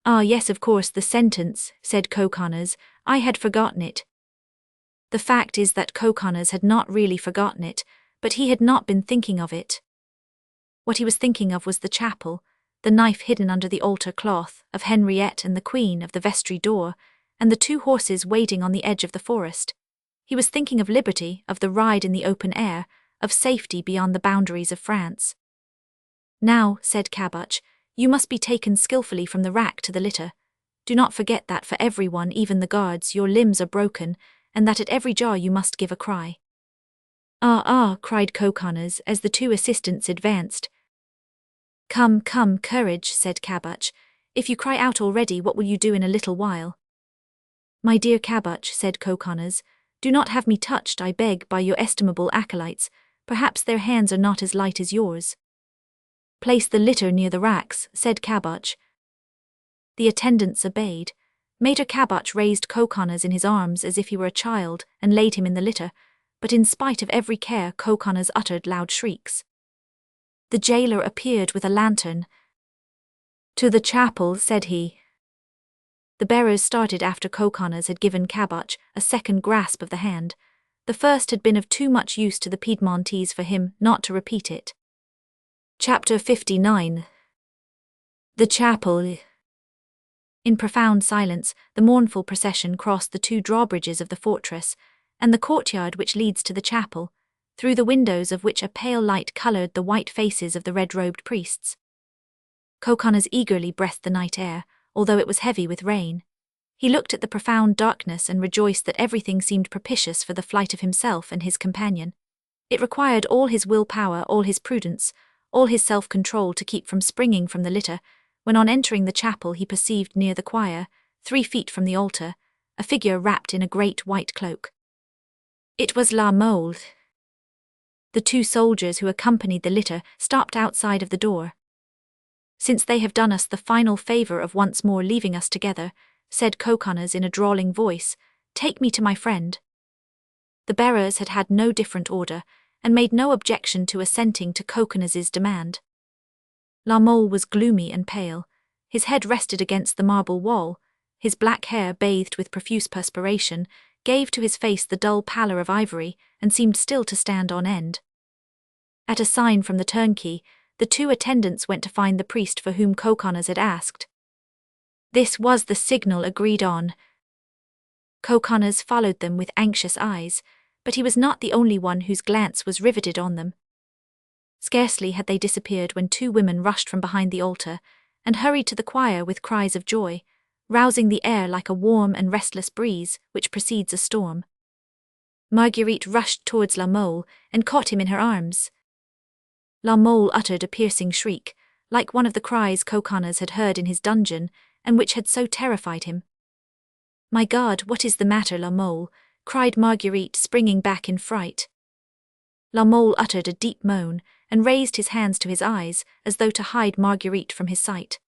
A: "Ah, yes, of course, the sentence," said Coconnas. "I had forgotten it." The fact is that Coconnas had not really forgotten it, but he had not been thinking of it. What he was thinking of was the chapel, the knife hidden under the altar cloth, of Henriette and the Queen, of the vestry door, and the 2 horses waiting on the edge of the forest. He was thinking of liberty, of the ride in the open air, of safety beyond the boundaries of France. "Now," said Caboch, "you must be taken skillfully from the rack to the litter. Do not forget that for everyone, even the guards, your limbs are broken, and that at every jar you must give a cry." "Ah, ah," cried Coconnas as the 2 assistants advanced. "Come, come, courage," said Caboch. "If you cry out already, what will you do in a little while?" "My dear Caboch," said Coconnas, "do not have me touched, I beg, by your estimable acolytes. Perhaps their hands are not as light as yours." "Place the litter near the racks," said Caboch. The attendants obeyed. Maître Caboch raised Coconnas in his arms as if he were a child and laid him in the litter, but in spite of every care Coconnas uttered loud shrieks. The jailer appeared with a lantern. "To the chapel," said he. The bearers started after Coconnas had given Caboch a second grasp of the hand. The first had been of too much use to the Piedmontese for him not to repeat it. Chapter 59. The chapel. In profound silence, the mournful procession crossed the 2 drawbridges of the fortress, and the courtyard which leads to the chapel, through the windows of which a pale light coloured the white faces of the red-robed priests. Coconnas eagerly breathed the night air, although it was heavy with rain. He looked at the profound darkness and rejoiced that everything seemed propitious for the flight of himself and his companion. It required all his will-power, all his prudence, all his self-control to keep from springing from the litter, when on entering the chapel he perceived near the choir, 3 feet from the altar, a figure wrapped in a great white cloak. It was La Mole. The 2 soldiers who accompanied the litter stopped outside of the door. "Since they have done us the final favour of once more leaving us together," said Coconnas in a drawling voice, "take me to my friend." The bearers had had no different order, and made no objection to assenting to Coconnas's demand. La Mole was gloomy and pale. His head rested against the marble wall. His black hair, bathed with profuse perspiration, gave to his face the dull pallor of ivory, and seemed still to stand on end. At a sign from the turnkey, the 2 attendants went to find the priest for whom Coconnas had asked. This was the signal agreed on. Coconnas followed them with anxious eyes, but he was not the only one whose glance was riveted on them. Scarcely had they disappeared when 2 women rushed from behind the altar and hurried to the choir with cries of joy, rousing the air like a warm and restless breeze which precedes a storm. Marguerite rushed towards La Mole and caught him in her arms. La Mole uttered a piercing shriek, like one of the cries Coconnas had heard in his dungeon, and which had so terrified him. "My God, what is the matter, La Mole?" cried Marguerite, springing back in fright. La Mole uttered a deep moan, and raised his hands to his eyes, as though to hide Marguerite from his sight.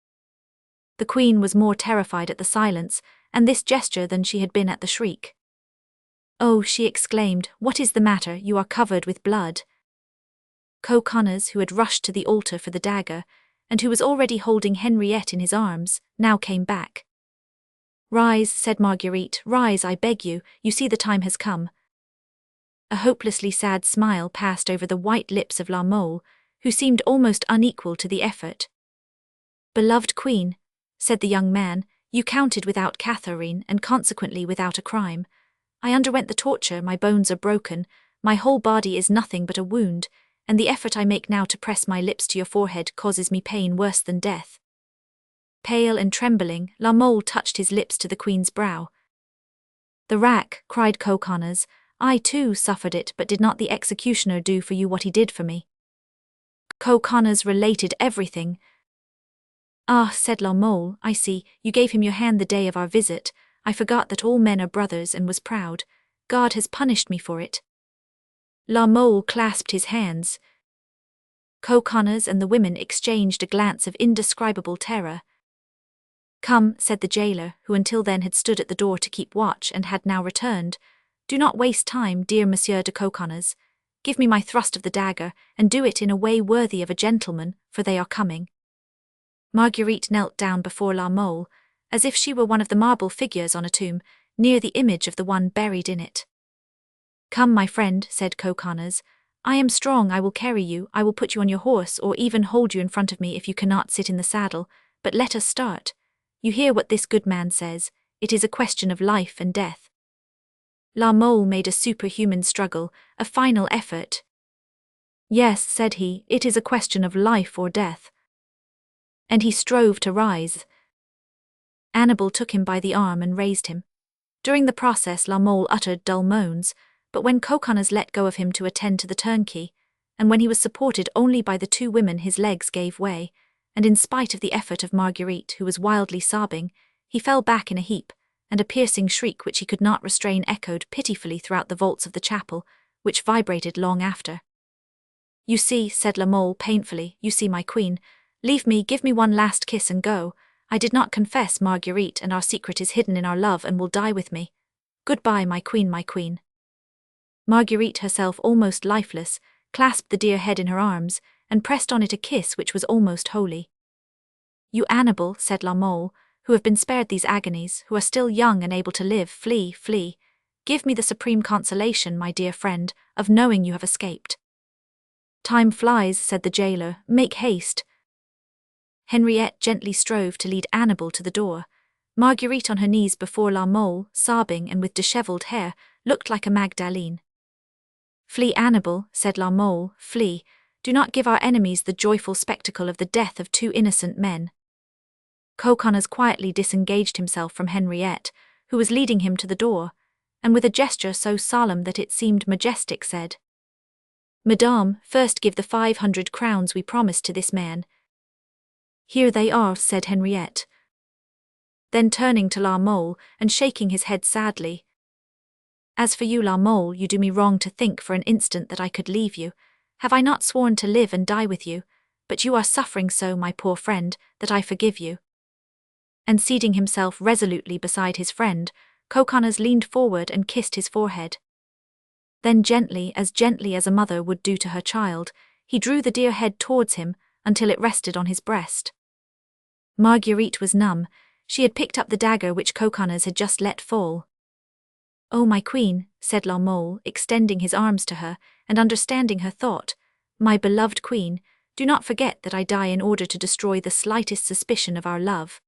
A: The Queen was more terrified at the silence and this gesture than she had been at the shriek. "Oh," she exclaimed, "what is the matter? You are covered with blood." Coconnas, who had rushed to the altar for the dagger, and who was already holding Henriette in his arms, now came back. "Rise," said Marguerite, "rise, I beg you, you see the time has come." A hopelessly sad smile passed over the white lips of La Mole, who seemed almost unequal to the effort. "Beloved Queen," said the young man, "you counted without Catherine and consequently without a crime. I underwent the torture, my bones are broken, my whole body is nothing but a wound, and the effort I make now to press my lips to your forehead causes me pain worse than death." Pale and trembling, La Mole touched his lips to the Queen's brow. "The rack," cried Coconnas, "I too suffered it, but did not the executioner do for you what he did for me?" Coconnas related everything. "Ah," said La Mole, "I see, you gave him your hand the day of our visit. I forgot that all men are brothers and was proud. God has punished me for it." La Mole clasped his hands. Coconnas and the women exchanged a glance of indescribable terror. "Come," said the jailer, who until then had stood at the door to keep watch and had now returned. "Do not waste time, dear Monsieur de Coconnas. Give me my thrust of the dagger, and do it in a way worthy of a gentleman, for they are coming." Marguerite knelt down before La Mole, as if she were one of the marble figures on a tomb, near the image of the one buried in it. "Come, my friend," said Coconnas. "I am strong, I will carry you, I will put you on your horse, or even hold you in front of me if you cannot sit in the saddle, but let us start. You hear what this good man says, it is a question of life and death." La Mole made a superhuman struggle, a final effort. "Yes," said he, "it is a question of life or death." And he strove to rise. Annibal took him by the arm and raised him. During the process La Mole uttered dull moans, but when Coconnas let go of him to attend to the turnkey, and when he was supported only by the two women his legs gave way, and in spite of the effort of Marguerite, who was wildly sobbing, he fell back in a heap, and a piercing shriek which he could not restrain echoed pitifully throughout the vaults of the chapel, which vibrated long after. "You see," said La Mole painfully, "you see, my queen. Leave me, give me one last kiss and go. I did not confess, Marguerite, and our secret is hidden in our love and will die with me. Goodbye, my queen, my queen." Marguerite, herself almost lifeless, clasped the dear head in her arms, and pressed on it a kiss which was almost holy. "You Annibal," said La Mole, "who have been spared these agonies, who are still young and able to live, flee, flee. Give me the supreme consolation, my dear friend, of knowing you have escaped." "Time flies," said the jailer, "make haste." Henriette gently strove to lead Annibal to the door. Marguerite, on her knees before La Mole, sobbing and with dishevelled hair, looked like a Magdalene. "Flee, Annibal," said La Mole, "flee. Do not give our enemies the joyful spectacle of the death of two innocent men." Coconnas quietly disengaged himself from Henriette, who was leading him to the door, and with a gesture so solemn that it seemed majestic said, "Madame, first give the 500 crowns we promised to this man." "Here they are," said Henriette. Then turning to La Mole and shaking his head sadly, "As for you, La Mole, you do me wrong to think for an instant that I could leave you. Have I not sworn to live and die with you? But you are suffering so, my poor friend, that I forgive you." And seating himself resolutely beside his friend, Coconnas leaned forward and kissed his forehead. Then gently as a mother would do to her child, he drew the dear head towards him until it rested on his breast. Marguerite was numb. She had picked up the dagger which Coconnas had just let fall. "Oh, my queen," said La Mole, extending his arms to her, and understanding her thought, "my beloved queen, do not forget that I die in order to destroy the slightest suspicion of our love."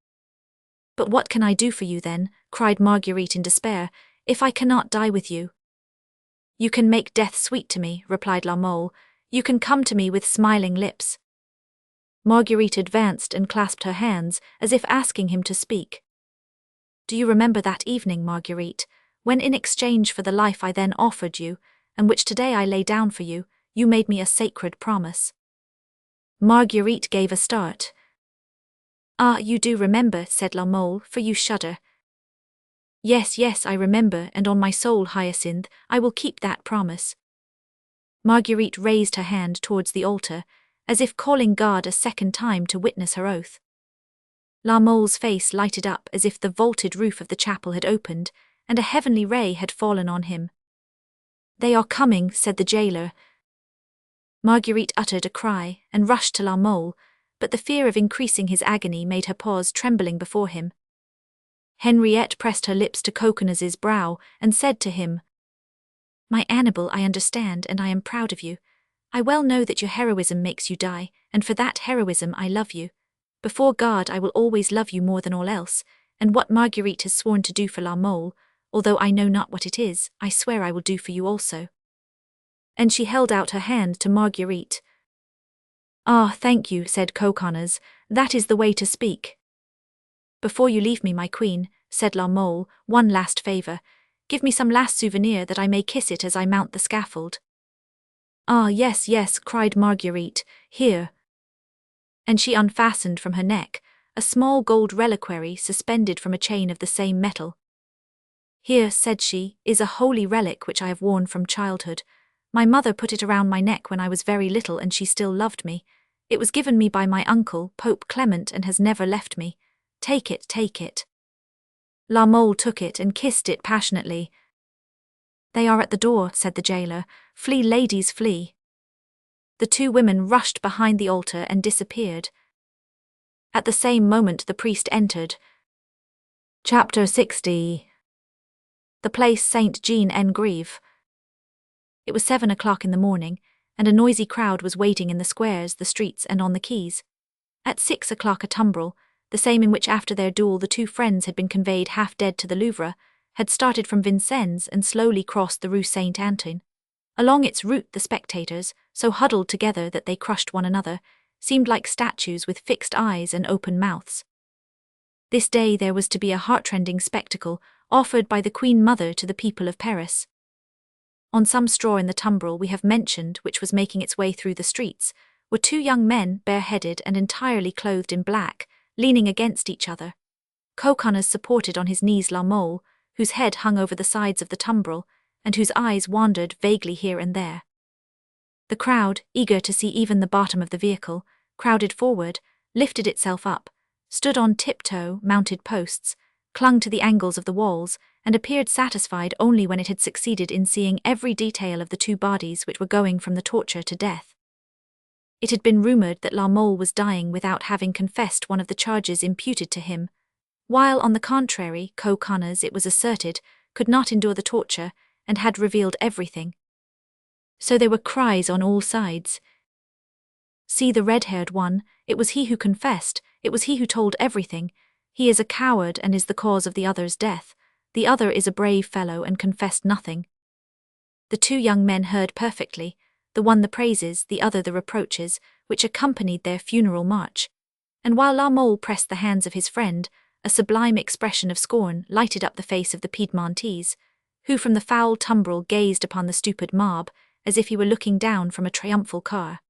A: "But what can I do for you then?" cried Marguerite in despair, "if I cannot die with you?" "You can make death sweet to me," replied La Mole. "You can come to me with smiling lips." Marguerite advanced and clasped her hands, as if asking him to speak. "Do you remember that evening, Marguerite, when in exchange for the life I then offered you, and which today I lay down for you, you made me a sacred promise?" Marguerite gave a start. "Ah, you do remember," said La Mole, "for you shudder." Yes, I remember, and on my soul, Hyacinth, I will keep that promise." Marguerite raised her hand towards the altar, as if calling God a second time to witness her oath. La Mole's face lighted up as if the vaulted roof of the chapel had opened, and a heavenly ray had fallen on him. "They are coming," said the jailer. Marguerite uttered a cry and rushed to La Mole, but the fear of increasing his agony made her pause trembling before him. Henriette pressed her lips to Coquenaz's brow and said to him, "My Annibal, I understand, and I am proud of you. I well know that your heroism makes you die, and for that heroism I love you. Before God I will always love you more than all else, and what Marguerite has sworn to do for La Mole, although I know not what it is, I swear I will do for you also." And she held out her hand to Marguerite. "Ah, thank you," said Coquenaz, "that is the way to speak." "Before you leave me, my queen," said La Mole, "one last favour. Give me some last souvenir that I may kiss it as I mount the scaffold." "Ah, yes, yes," cried Marguerite, "here." And she unfastened from her neck a small gold reliquary suspended from a chain of the same metal. "Here," said she, "is a holy relic which I have worn from childhood. My mother put it around my neck when I was very little and she still loved me. It was given me by my uncle, Pope Clement, and has never left me. Take it, take it." La Mole took it and kissed it passionately. "They are at the door," said the jailer. "Flee, ladies, flee." The two women rushed behind the altar and disappeared. At the same moment the priest entered. Chapter 60. The place Saint-Jean-en-Grève. It was 7 o'clock in the morning, and a noisy crowd was waiting in the squares, the streets, and on the quays. At 6 o'clock a tumbrel, the same in which after their duel the two friends had been conveyed half dead to the Louvre, had started from Vincennes and slowly crossed the Rue Saint-Antoine. Along its route the spectators, so huddled together that they crushed one another, seemed like statues with fixed eyes and open mouths. This day there was to be a heartrending spectacle offered by the Queen Mother to the people of Paris. On some straw in the tumbrel we have mentioned, which was making its way through the streets, were two young men, bareheaded and entirely clothed in black, leaning against each other. Coquenaz supported on his knees La Mole, whose head hung over the sides of the tumbrel, and whose eyes wandered vaguely here and there. The crowd, eager to see even the bottom of the vehicle, crowded forward, lifted itself up, stood on tiptoe, mounted posts, clung to the angles of the walls, and appeared satisfied only when it had succeeded in seeing every detail of the two bodies which were going from the torture to death. It had been rumoured that La Mole was dying without having confessed one of the charges imputed to him, while, on the contrary, Coquenaz, it was asserted, could not endure the torture, and had revealed everything. So there were cries on all sides. "See the red-haired one, it was he who confessed, it was he who told everything. He is a coward and is the cause of the other's death. The other is a brave fellow and confessed nothing." The two young men heard perfectly, the one the praises, the other the reproaches, which accompanied their funeral march. And while La Mole pressed the hands of his friend, a sublime expression of scorn lighted up the face of the Piedmontese, who from the foul tumbrel gazed upon the stupid mob, as if he were looking down from a triumphal car.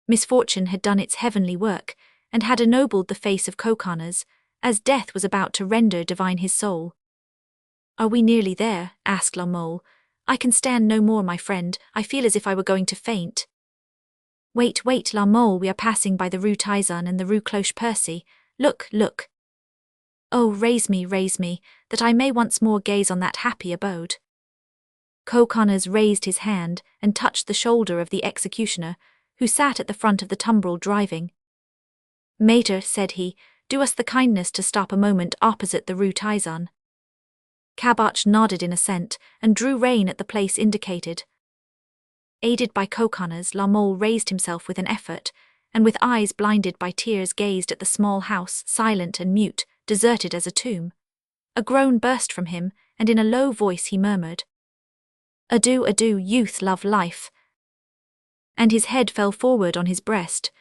A: Misfortune had done its heavenly work, and had ennobled the face of Coquenaz, as death was about to render divine his soul. "Are we nearly there?" asked La Mole. "I can stand no more, my friend, I feel as if I were going to faint." "Wait, wait, La Mole, we are passing by the Rue Tizon and the Rue Cloche-Percy. Look, look. Oh, raise me, that I may once more gaze on that happy abode." Coquenaz raised his hand and touched the shoulder of the executioner, who sat at the front of the tumbrel driving. "Mater," said he, "do us the kindness to stop a moment opposite the Rue Tizon." Caboche nodded in assent, and drew rein at the place indicated. Aided by Coquenaz, La Mole raised himself with an effort, and with eyes blinded by tears gazed at the small house, silent and mute, deserted as a tomb. A groan burst from him, and in a low voice he murmured, "Adieu, adieu, youth, love, life." And his head fell forward on his breast.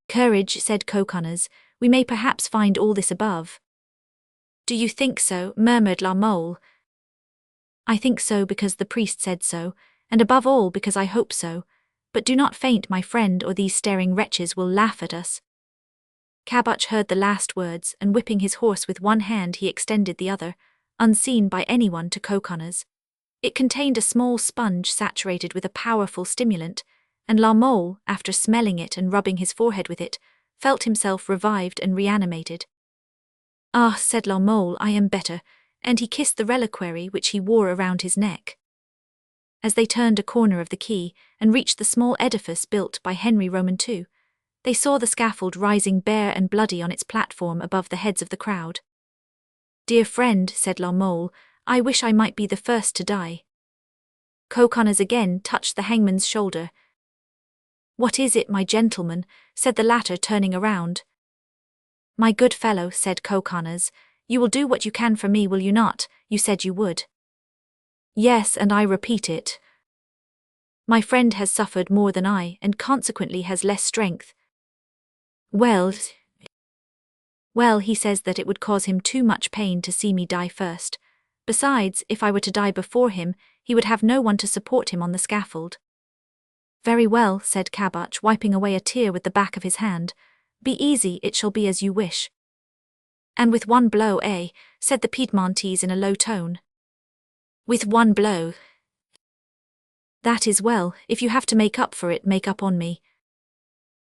A: "Courage," said Coquenaz, "we may perhaps find all this above." "Do you think so?" murmured La Mole. "I think so because the priest said so, and above all because I hope so. But do not faint, my friend, or these staring wretches will laugh at us." Caboche heard the last words, and whipping his horse with one hand he extended the other, unseen by anyone, to Coquenaz. It contained a small sponge saturated with a powerful stimulant, and La Mole, after smelling it and rubbing his forehead with it, felt himself revived and reanimated. "Ah," said La Mole, "I am better," and he kissed the reliquary which he wore around his neck. As they turned a corner of the quay and reached the small edifice built by Henry II, They saw the scaffold rising bare and bloody on its platform above the heads of the crowd. "Dear friend," said La Mole, "I wish I might be the first to die." Coconnas again touched the hangman's shoulder. "What is it, my gentleman?" said the latter, turning around. "My good fellow," said Coconnas, "you will do what you can for me, will you not? You said you would." "Yes, and I repeat it. My friend has suffered more than I, and consequently has less strength." Well, he says that it would cause him too much pain to see me die first. Besides, if I were to die before him, he would have no one to support him on the scaffold." "Very well," said Caboch, wiping away a tear with the back of his hand. "Be easy, it shall be as you wish." "And with one blow, eh?" said the Piedmontese in a low tone. "With one blow." "That is well. If you have to make up for it, make up on me."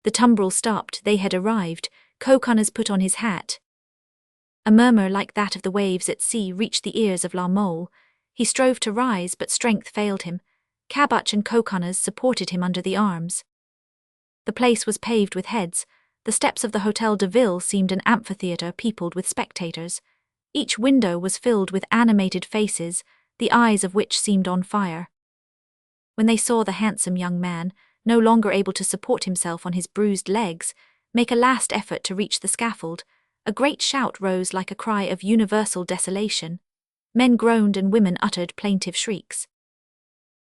A: The tumbril stopped. They had arrived. Coconnas put on his hat. A murmur like that of the waves at sea reached the ears of La Mole. He strove to rise, but strength failed him. Caboch and Coconnas supported him under the arms. The place was paved with heads. The steps of the Hôtel de Ville seemed an amphitheatre peopled with spectators. Each window was filled with animated faces, the eyes of which seemed on fire. When they saw the handsome young man, no longer able to support himself on his bruised legs, make a last effort to reach the scaffold, a great shout rose like a cry of universal desolation. Men groaned and women uttered plaintive shrieks.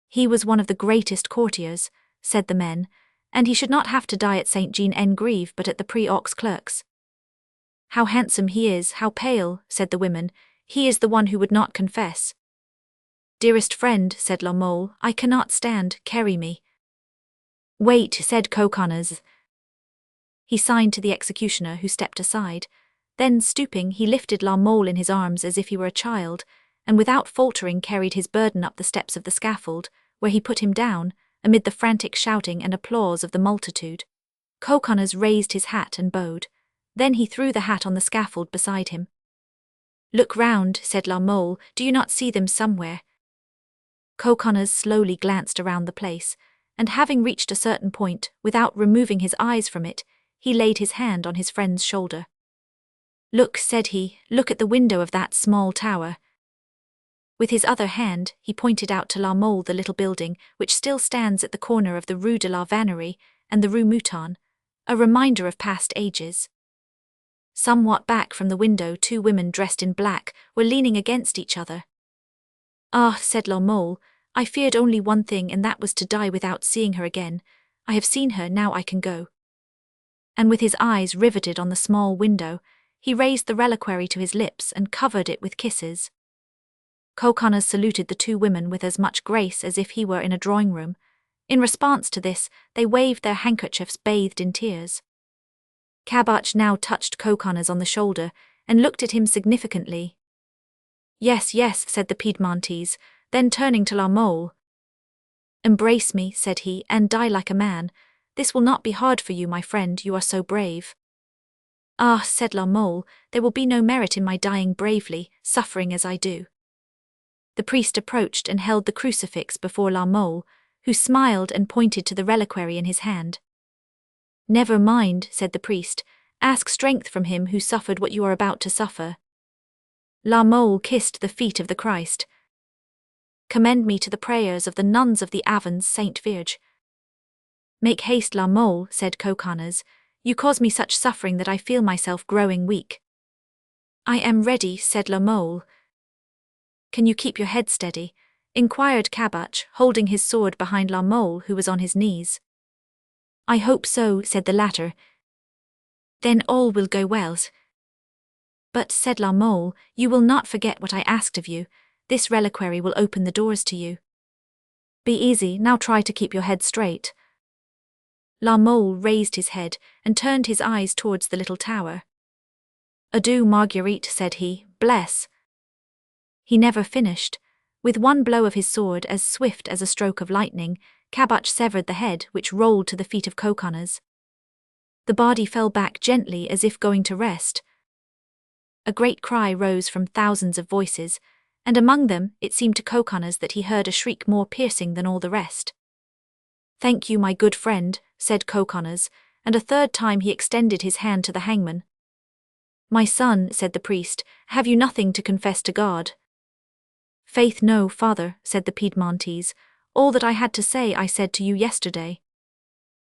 A: "He was one of the greatest courtiers," said the men, "and he should not have to die at St. Jean-en-Grève but at the Prix aux Clercs." "How handsome he is, how pale," said the women. "He is the one who would not confess." "Dearest friend," said La Mole, "I cannot stand, carry me." "Wait," said Coconnas. He signed to the executioner, who stepped aside. Then, stooping, he lifted La Mole in his arms as if he were a child, and without faltering carried his burden up the steps of the scaffold, where he put him down, amid the frantic shouting and applause of the multitude. Coconnas raised his hat and bowed. Then he threw the hat on the scaffold beside him. "Look round," said La Mole, "do you not see them somewhere?" Coconnas slowly glanced around the place, and having reached a certain point, without removing his eyes from it, he laid his hand on his friend's shoulder. "Look," said he, "look at the window of that small tower." With his other hand, he pointed out to La Mole the little building, which still stands at the corner of the Rue de la Vannerie and the Rue Mouton, a reminder of past ages. Somewhat back from the window, two women dressed in black were leaning against each other. "Ah," said La Mole, "I feared only one thing, and that was to die without seeing her again. I have seen her, now I can go." And with his eyes riveted on the small window, he raised the reliquary to his lips and covered it with kisses. Coconnas saluted the two women with as much grace as if he were in a drawing-room. In response to this, they waved their handkerchiefs bathed in tears. Caboch now touched Coconnas on the shoulder and looked at him significantly. "Yes, yes," said the Piedmontese, then turning to La Mole. "Embrace me," said he, "and die like a man. This will not be hard for you, my friend, you are so brave." "Ah," said La Mole, "there will be no merit in my dying bravely, suffering as I do." The priest approached and held the crucifix before La Mole, who smiled and pointed to the reliquary in his hand. "Never mind," said the priest, "ask strength from him who suffered what you are about to suffer." La Mole kissed the feet of the Christ. "Commend me to the prayers of the nuns of the Avens Saint Virge." "Make haste, La Mole," said Coconnas. "You cause me such suffering that I feel myself growing weak." "I am ready," said La Mole. "Can you keep your head steady?" inquired Caboch, holding his sword behind La Mole, who was on his knees. "I hope so," said the latter. "Then all will go well." "But," said La Mole, "you will not forget what I asked of you. This reliquary will open the doors to you." "Be easy, now try to keep your head straight." La Mole raised his head and turned his eyes towards the little tower. "Adieu, Marguerite," said he, "bless." He never finished. With one blow of his sword, as swift as a stroke of lightning, Caboch severed the head, which rolled to the feet of Coconnas. The body fell back gently as if going to rest. A great cry rose from thousands of voices, and among them it seemed to Coconnas that he heard a shriek more piercing than all the rest. "Thank you, my good friend," said Coconnas, and a third time he extended his hand to the hangman. "My son," said the priest, "have you nothing to confess to God?" "Faith no, father," said the Piedmontese, "all that I had to say I said to you yesterday."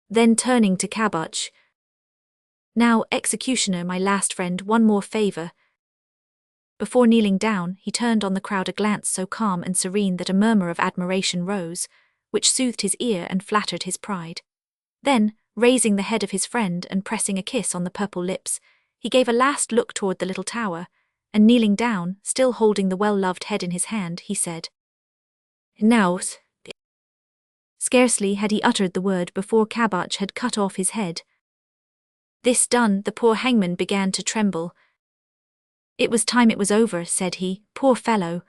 A: Then turning to Caboche, "Now, executioner, my last friend, one more favour." Before kneeling down, he turned on the crowd a glance so calm and serene that a murmur of admiration rose, which soothed his ear and flattered his pride. Then, raising the head of his friend and pressing a kiss on the purple lips, he gave a last look toward the little tower, and kneeling down, still holding the well-loved head in his hand, he said, "Now." Scarcely had he uttered the word before Caboche had cut off his head. This done, the poor hangman began to tremble. "It was time it was over," said he, "poor fellow."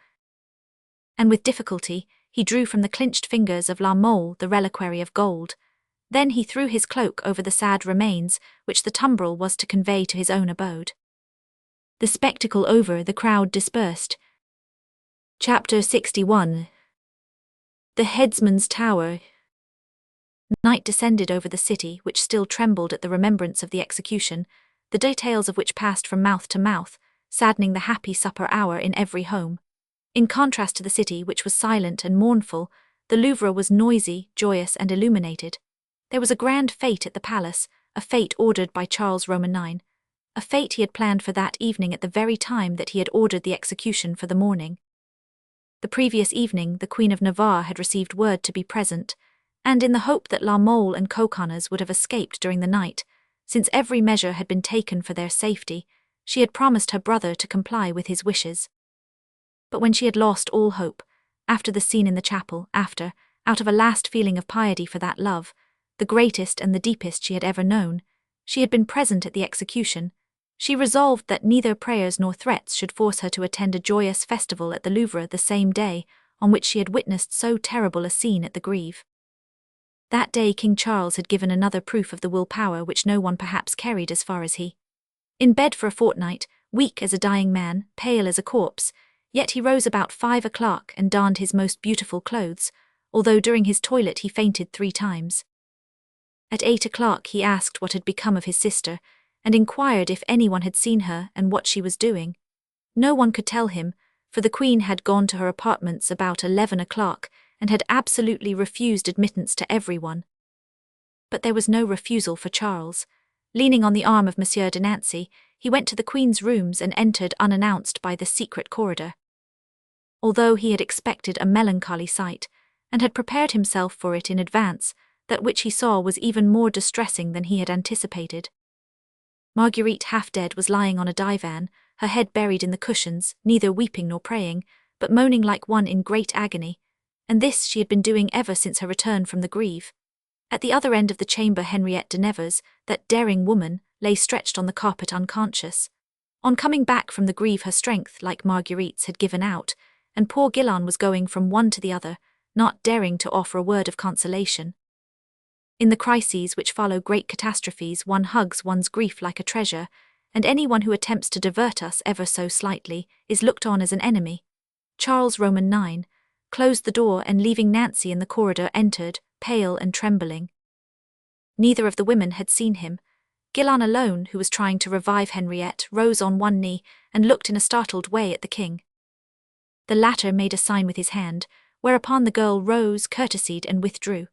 A: And with difficulty, he drew from the clinched fingers of La Mole the reliquary of gold. Then he threw his cloak over the sad remains, which the tumbril was to convey to his own abode. The spectacle over, the crowd dispersed. Chapter 61. The Headsman's Tower. Night descended over the city, which still trembled at the remembrance of the execution, the details of which passed from mouth to mouth, saddening the happy supper hour in every home. In contrast to the city, which was silent and mournful, the Louvre was noisy, joyous, and illuminated. There was a grand fete at the palace, a fete ordered by Charles Roman IX, a fete he had planned for that evening at the very time that he had ordered the execution for the morning. The previous evening, the Queen of Navarre had received word to be present, and in the hope that La Mole and co-conners would have escaped during the night, since every measure had been taken for their safety, she had promised her brother to comply with his wishes. But when she had lost all hope, after the scene in the chapel, out of a last feeling of piety for that love, the greatest and the deepest she had ever known, she had been present at the execution, she resolved that neither prayers nor threats should force her to attend a joyous festival at the Louvre the same day on which she had witnessed so terrible a scene at the Grève. That day King Charles had given another proof of the will-power which no one perhaps carried as far as he. In bed for a fortnight, weak as a dying man, pale as a corpse, yet he rose about 5 o'clock and donned his most beautiful clothes, although during his toilet he fainted 3 times. At 8 o'clock he asked what had become of his sister, and inquired if anyone had seen her and what she was doing. No one could tell him, for the Queen had gone to her apartments about 11 o'clock and had absolutely refused admittance to everyone. But there was no refusal for Charles. Leaning on the arm of Monsieur de Nancy, he went to the Queen's rooms and entered unannounced by the secret corridor. Although he had expected a melancholy sight, and had prepared himself for it in advance, that which he saw was even more distressing than he had anticipated. Marguerite, half dead, was lying on a divan, her head buried in the cushions, neither weeping nor praying, but moaning like one in great agony, and this she had been doing ever since her return from the Grève. At the other end of the chamber Henriette de Nevers, that daring woman, lay stretched on the carpet unconscious. On coming back from the Grève her strength, like Marguerite's, had given out, and poor Guillain was going from one to the other, not daring to offer a word of consolation. In the crises which follow great catastrophes one hugs one's grief like a treasure, and anyone who attempts to divert us ever so slightly is looked on as an enemy. Charles Roman IX closed the door and leaving Nancy in the corridor entered, pale and trembling. Neither of the women had seen him. Guillain alone, who was trying to revive Henriette, rose on one knee and looked in a startled way at the king. The latter made a sign with his hand, whereupon the girl rose, courtesied and withdrew.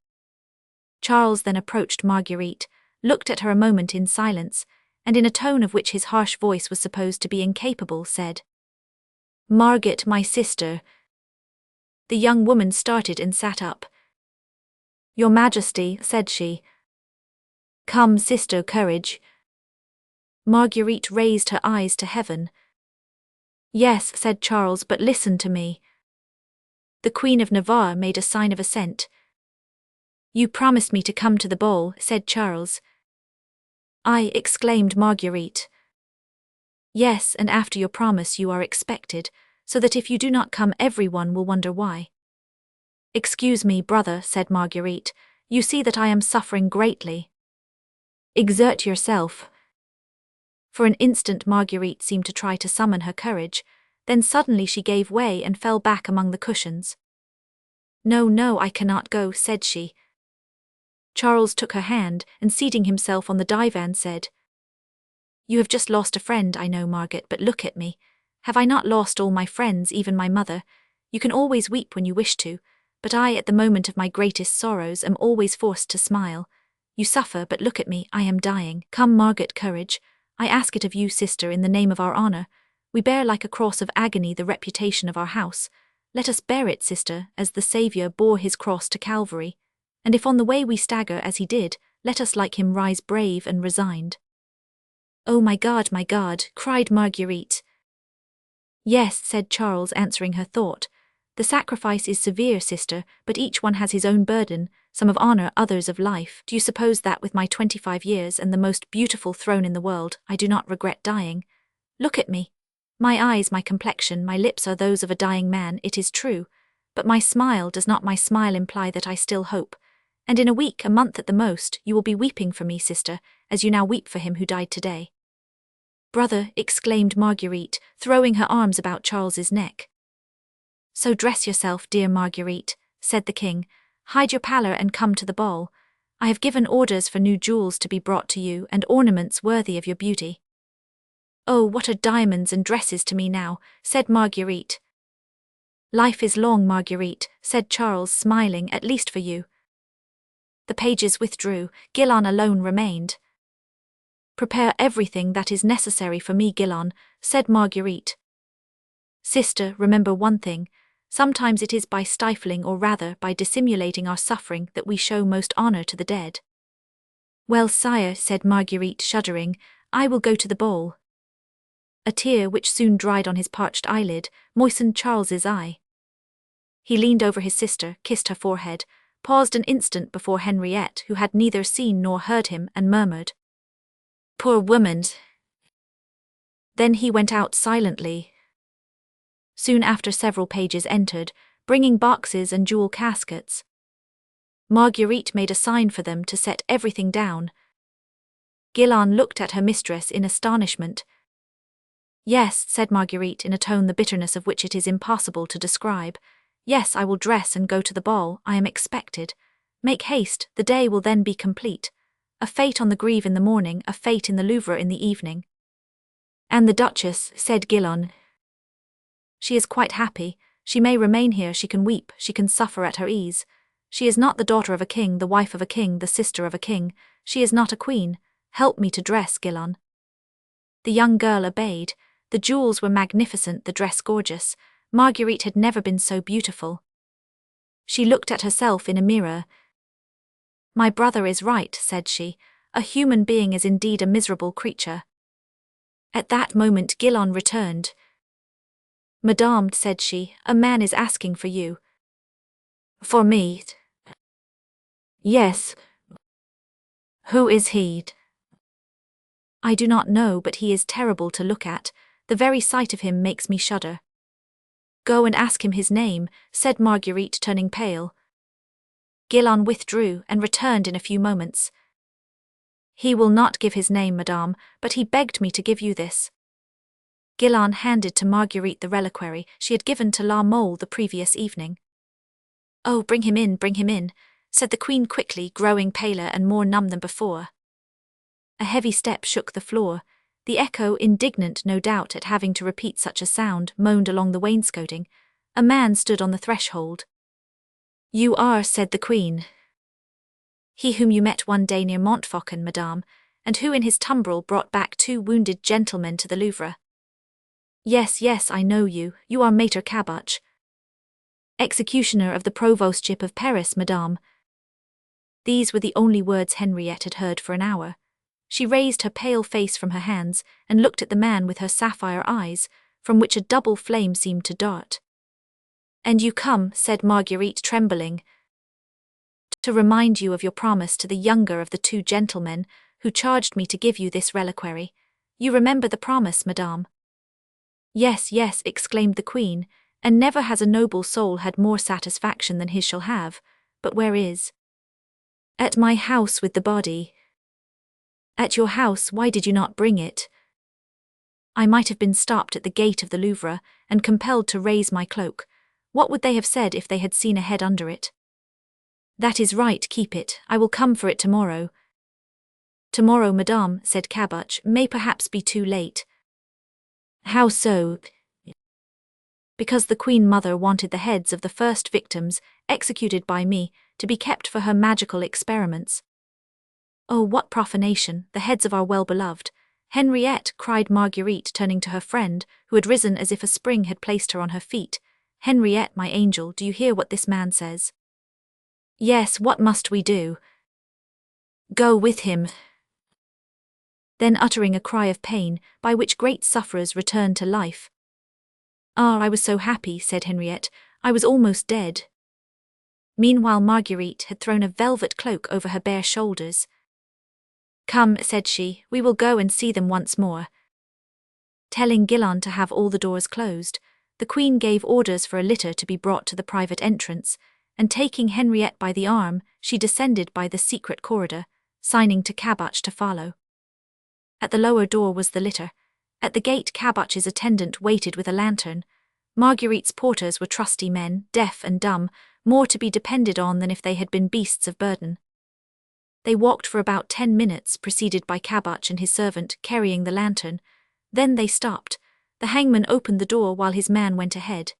A: Charles then approached Marguerite, looked at her a moment in silence, and in a tone of which his harsh voice was supposed to be incapable, said, "Margaret, my sister." The young woman started and sat up. "Your Majesty," said she. "Come, sister, courage." Marguerite raised her eyes to heaven. "Yes," said Charles, "but listen to me." The Queen of Navarre made a sign of assent. "You promised me to come to the ball," said Charles. "I," exclaimed Marguerite. "Yes, and after your promise you are expected, so that if you do not come everyone will wonder why." "Excuse me, brother," said Marguerite, "you see that I am suffering greatly." "Exert yourself." For an instant Marguerite seemed to try to summon her courage, then suddenly she gave way and fell back among the cushions. "No, no, I cannot go," said she. Charles took her hand and, seating himself on the divan, said, "You have just lost a friend, I know, Margaret, but look at me. Have I not lost all my friends, even my mother? You can always weep when you wish to, but I, at the moment of my greatest sorrows, am always forced to smile. You suffer, but look at me, I am dying. Come, Margaret, courage. I ask it of you, sister, in the name of our honor. We bear like a cross of agony the reputation of our house. Let us bear it, sister, as the Saviour bore his cross to Calvary. And if on the way we stagger as he did, let us like him rise brave and resigned." "Oh, my God, cried Marguerite. "Yes," said Charles, answering her thought. "The sacrifice is severe, sister, but each one has his own burden, some of honor, others of life. Do you suppose that with my 25 years and the most beautiful throne in the world, I do not regret dying? Look at me. My eyes, my complexion, my lips are those of a dying man, it is true, but my smile, does not my smile imply that I still hope? And in a week, a month at the most, you will be weeping for me, sister, as you now weep for him who died today." "Brother," exclaimed Marguerite, throwing her arms about Charles's neck. "So dress yourself, dear Marguerite," said the king. "Hide your pallor and come to the ball. I have given orders for new jewels to be brought to you and ornaments worthy of your beauty." "Oh, what are diamonds and dresses to me now?" said Marguerite. "Life is long, Marguerite," said Charles, smiling, "at least for you." The pages withdrew. Guilan alone remained. "Prepare everything that is necessary for me, Guilan," said Marguerite. "Sister, remember one thing. Sometimes it is by stifling, or rather by dissimulating our suffering, that we show most honor to the dead." "Well, sire," said Marguerite, shuddering, "I will go to the ball." A tear, which soon dried on his parched eyelid, moistened Charles's eye. He leaned over his sister, kissed her forehead, paused an instant before Henriette, who had neither seen nor heard him, and murmured, "Poor woman." Then he went out silently. Soon after, several pages entered, bringing boxes and jewel caskets. Marguerite made a sign for them to set everything down. Guilan looked at her mistress in astonishment. "Yes," said Marguerite in a tone the bitterness of which it is impossible to describe. "Yes, I will dress and go to the ball. I am expected. Make haste, the day will then be complete. A fete on the Greve in the morning, a fete in the Louvre in the evening." "And the Duchess," said Guilan. "She is quite happy. She may remain here, she can weep, she can suffer at her ease. She is not the daughter of a king, the wife of a king, the sister of a king. She is not a queen. Help me to dress, Guilan." The young girl obeyed. The jewels were magnificent, the dress gorgeous. Marguerite had never been so beautiful. She looked at herself in a mirror. "My brother is right," said she. "A human being is indeed a miserable creature." At that moment Guilan returned. "Madame," said she, "a man is asking for you." "For me?" "Yes." "Who is he?" "I do not know, but he is terrible to look at. The very sight of him makes me shudder." "Go and ask him his name," said Marguerite, turning pale. Guilan withdrew and returned in a few moments. "He will not give his name, madame, but he begged me to give you this." Guilan handed to Marguerite the reliquary she had given to La Mole the previous evening. "Oh, bring him in," said the queen quickly, growing paler and more numb than before. A heavy step shook the floor. The echo, indignant no doubt at having to repeat such a sound, moaned along the wainscoting. A man stood on the threshold. "You are," said the queen, "he whom you met one day near Montfaucon, madame, and who in his tumbril brought back 2 wounded gentlemen to the Louvre." Yes, I know you. You are Maître Caboche." "Executioner of the provostship of Paris, madame." These were the only words Henriette had heard for an hour. She raised her pale face from her hands and looked at the man with her sapphire eyes, from which a double flame seemed to dart. "And you come," said Marguerite, trembling, "to remind you of your promise to the younger of the 2 gentlemen who charged me to give you this reliquary. You remember the promise, madame?" Yes, exclaimed the queen, "and never has a noble soul had more satisfaction than his shall have. But where is?" "At my house with the body." "At your house, why did you not bring it?" "I might have been stopped at the gate of the Louvre and compelled to raise my cloak. What would they have said if they had seen a head under it?" That is right, keep it, I will come for it tomorrow. Tomorrow, madame, said Caboch, may perhaps be too late. How so? Because the Queen Mother wanted the heads of the first victims, executed by me, to be kept for her magical experiments. Oh, what profanation, the heads of our well-beloved. Henriette, cried Marguerite, turning to her friend, who had risen as if a spring had placed her on her feet. Henriette, my angel, do you hear what this man says? Yes, what must we do? Go with him. Then uttering a cry of pain, by which great sufferers returned to life. Ah, I was so happy, said Henriette, I was almost dead. Meanwhile Marguerite had thrown a velvet cloak over her bare shoulders. Come, said she, we will go and see them once more. Telling Guilan to have all the doors closed, the Queen gave orders for a litter to be brought to the private entrance, and taking Henriette by the arm, she descended by the secret corridor, signing to Caboch to follow. At the lower door was the litter. At the gate Caboch's attendant waited with a lantern. Marguerite's porters were trusty men, deaf and dumb, more to be depended on than if they had been beasts of burden. They walked for about 10 minutes, preceded by Caboch and his servant carrying the lantern. Then they stopped. The hangman opened the door while his man went ahead.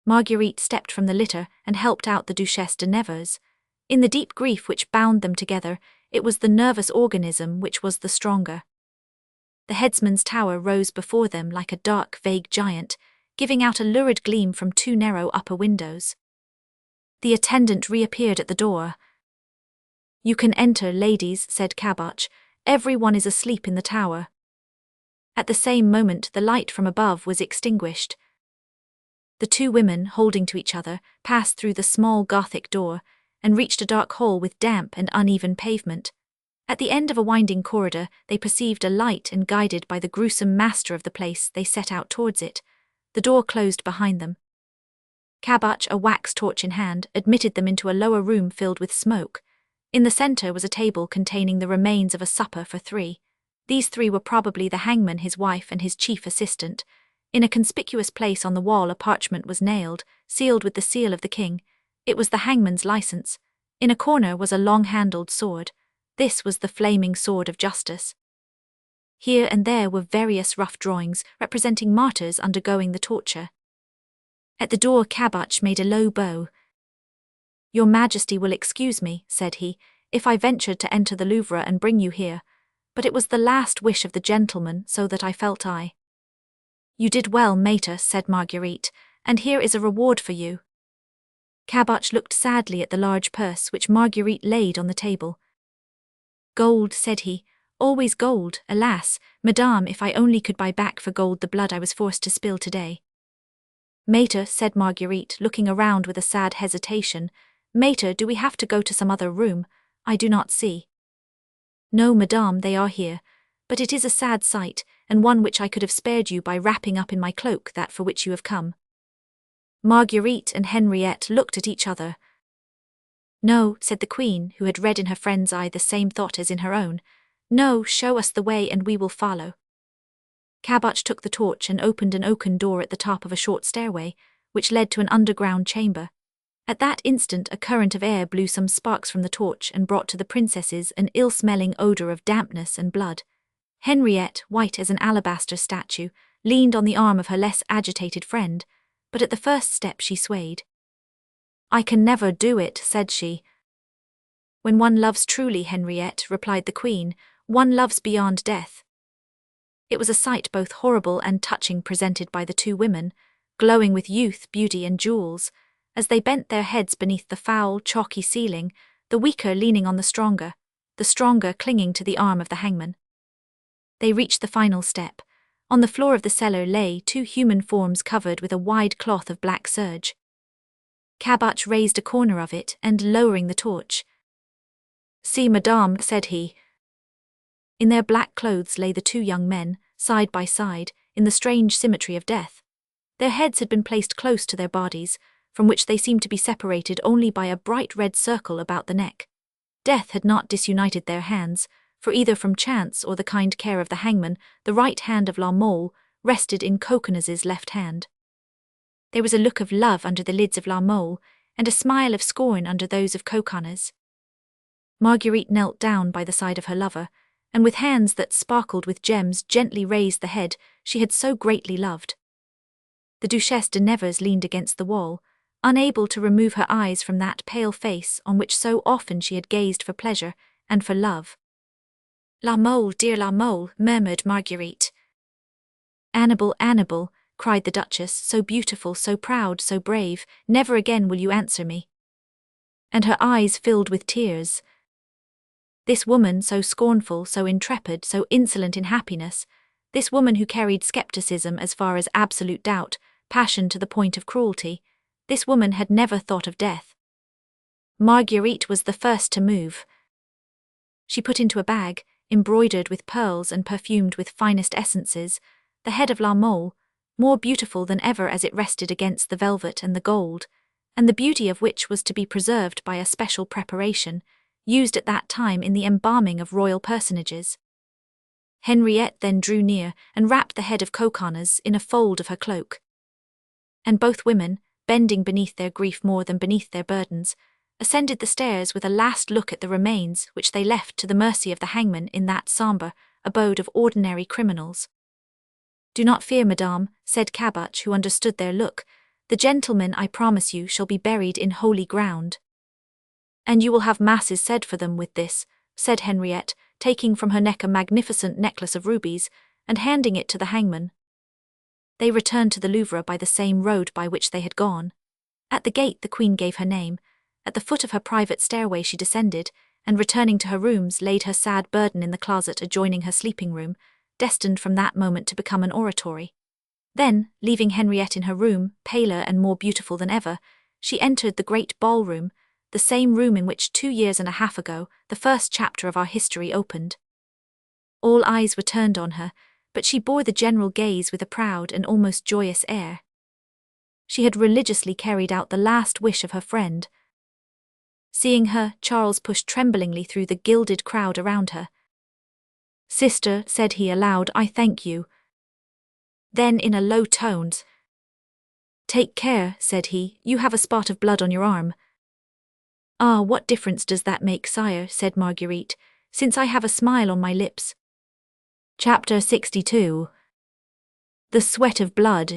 A: Marguerite stepped from the litter and helped out the Duchesse de Nevers. In the deep grief which bound them together, it was the nervous organism which was the stronger. The headsman's tower rose before them like a dark, vague giant, giving out a lurid gleam from 2 narrow upper windows. The attendant reappeared at the door. You can enter, ladies, said Caboch. Everyone is asleep in the tower. At the same moment the light from above was extinguished. The 2 women, holding to each other, passed through the small Gothic door, and reached a dark hall with damp and uneven pavement. At the end of a winding corridor they perceived a light, and guided by the gruesome master of the place they set out towards it. The door closed behind them. Caboch, a wax torch in hand, admitted them into a lower room filled with smoke. In the centre was a table containing the remains of a supper for 3. These 3 were probably the hangman, his wife, and his chief assistant. In a conspicuous place on the wall a parchment was nailed, sealed with the seal of the king. It was the hangman's license. In a corner was a long-handled sword. This was the flaming sword of justice. Here and there were various rough drawings representing martyrs undergoing the torture. At the door Caboch made a low bow. Your Majesty will excuse me, said he, if I ventured to enter the Louvre and bring you here, but it was the last wish of the gentleman, so that I felt I. You did well, Mater, said Marguerite, and here is a reward for you. Caboch looked sadly at the large purse which Marguerite laid on the table. Gold, said he, always gold, alas, madame, if I only could buy back for gold the blood I was forced to spill today. Mater, said Marguerite, looking around with a sad hesitation, Mater, do we have to go to some other room? I do not see. No, madame, they are here, but it is a sad sight, and one which I could have spared you by wrapping up in my cloak that for which you have come. Marguerite and Henriette looked at each other. No, said the Queen, who had read in her friend's eye the same thought as in her own. No, show us the way and we will follow. Caboch took the torch and opened an oaken door at the top of a short stairway, which led to an underground chamber. At that instant a current of air blew some sparks from the torch and brought to the princesses an ill-smelling odour of dampness and blood. Henriette, white as an alabaster statue, leaned on the arm of her less agitated friend, but at the first step she swayed. I can never do it, said she. When one loves truly, Henriette, replied the Queen, one loves beyond death. It was a sight both horrible and touching presented by the 2 women, glowing with youth, beauty, and jewels, as they bent their heads beneath the foul, chalky ceiling, the weaker leaning on the stronger clinging to the arm of the hangman. They reached the final step. On the floor of the cellar lay 2 human forms covered with a wide cloth of black serge. Caboch raised a corner of it and, lowering the torch, See, madame, said he. In their black clothes lay the 2 young men, side by side, in the strange symmetry of death. Their heads had been placed close to their bodies, from which they seemed to be separated only by a bright red circle about the neck. Death had not disunited their hands, for either from chance or the kind care of the hangman, the right hand of La Mole rested in Coquenaz's left hand. There was a look of love under the lids of La Mole, and a smile of scorn under those of Coconnas. Marguerite knelt down by the side of her lover, and with hands that sparkled with gems gently raised the head she had so greatly loved. The Duchesse de Nevers leaned against the wall, unable to remove her eyes from that pale face on which so often she had gazed for pleasure and for love. "La Mole, dear La Mole," murmured Marguerite. "Annibal, Annibal," cried the Duchess, "so beautiful, so proud, so brave, never again will you answer me." And her eyes filled with tears. This woman so scornful, so intrepid, so insolent in happiness, this woman who carried skepticism as far as absolute doubt, passion to the point of cruelty, this woman had never thought of death. Marguerite was the first to move. She put into a bag, embroidered with pearls and perfumed with finest essences, the head of La Mole, more beautiful than ever as it rested against the velvet and the gold, and the beauty of which was to be preserved by a special preparation, used at that time in the embalming of royal personages. Henriette then drew near and wrapped the head of Coconnas in a fold of her cloak. And both women, bending beneath their grief more than beneath their burdens, ascended the stairs with a last look at the remains which they left to the mercy of the hangman in that sombre abode of ordinary criminals. "Do not fear, madame," said Caboche, who understood their look. "The gentlemen, I promise you, shall be buried in holy ground." "And you will have masses said for them with this," said Henriette, taking from her neck a magnificent necklace of rubies, and handing it to the hangman. They returned to the Louvre by the same road by which they had gone. At the gate the Queen gave her name. At the foot of her private stairway she descended, and returning to her rooms laid her sad burden in the closet adjoining her sleeping room, destined from that moment to become an oratory. Then, leaving Henriette in her room, paler and more beautiful than ever, she entered the great ballroom, the same room in which 2 years and a half ago the first chapter of our history opened. All eyes were turned on her, but she bore the general gaze with a proud and almost joyous air. She had religiously carried out the last wish of her friend. Seeing her, Charles pushed tremblingly through the gilded crowd around her. "Sister," said he aloud, "I thank you." Then in a low tone, "Take care," said he, "you have a spot of blood on your arm." "Ah, what difference does that make, sire," said Marguerite, "since I have a smile on my lips." Chapter 62. The Sweat of Blood.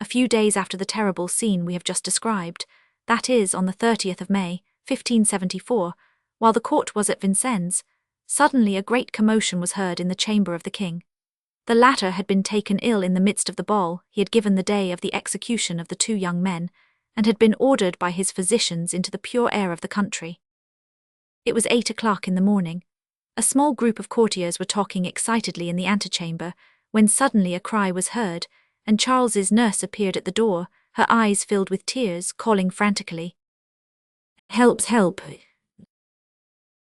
A: A few days after the terrible scene we have just described, that is, on the 30th of May, 1574, while the court was at Vincennes, suddenly a great commotion was heard in the chamber of the king. The latter had been taken ill in the midst of the ball he had given the day of the execution of the 2 young men, and had been ordered by his physicians into the pure air of the country. It was 8 o'clock in the morning. A small group of courtiers were talking excitedly in the antechamber, when suddenly a cry was heard, and Charles's nurse appeared at the door, her eyes filled with tears, calling frantically, "Help, help!"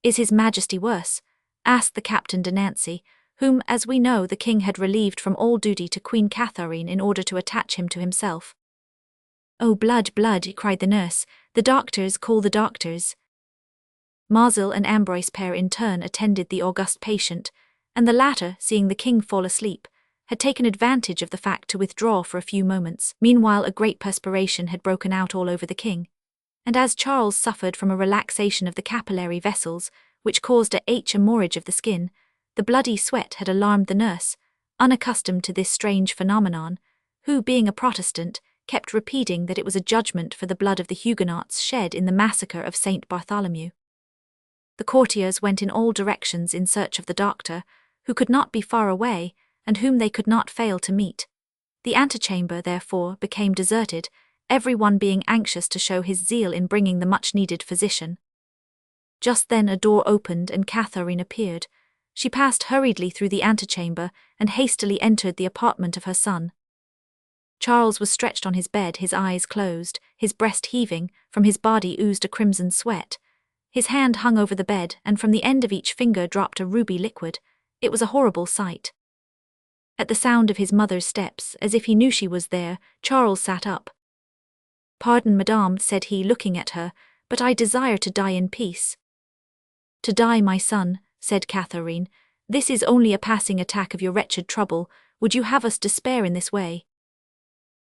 A: "Is His Majesty worse?" asked the Captain de Nancy, whom, as we know, the king had relieved from all duty to Queen Catherine in order to attach him to himself. "Oh, blood, blood!" cried the nurse. "The doctors, call the doctors." Mazel and Ambroise Père in turn attended the august patient, and the latter, seeing the king fall asleep, had taken advantage of the fact to withdraw for a few moments. Meanwhile a great perspiration had broken out all over the king, and as Charles suffered from a relaxation of the capillary vessels, which caused a hemorrhage of the skin, the bloody sweat had alarmed the nurse, unaccustomed to this strange phenomenon, who, being a Protestant, kept repeating that it was a judgment for the blood of the Huguenots shed in the massacre of Saint Bartholomew. The courtiers went in all directions in search of the doctor, who could not be far away, and whom they could not fail to meet. The antechamber, therefore, became deserted, every one being anxious to show his zeal in bringing the much-needed physician. Just then a door opened and Catherine appeared. She passed hurriedly through the antechamber and hastily entered the apartment of her son. Charles was stretched on his bed, his eyes closed, his breast heaving, from his body oozed a crimson sweat. His hand hung over the bed, and from the end of each finger dropped a ruby liquid. It was a horrible sight. At the sound of his mother's steps, as if he knew she was there, Charles sat up. "Pardon, madame," said he, looking at her, "but I desire to die in peace." "To die, my son," said Catherine. "This is only a passing attack of your wretched trouble. Would you have us despair in this way?"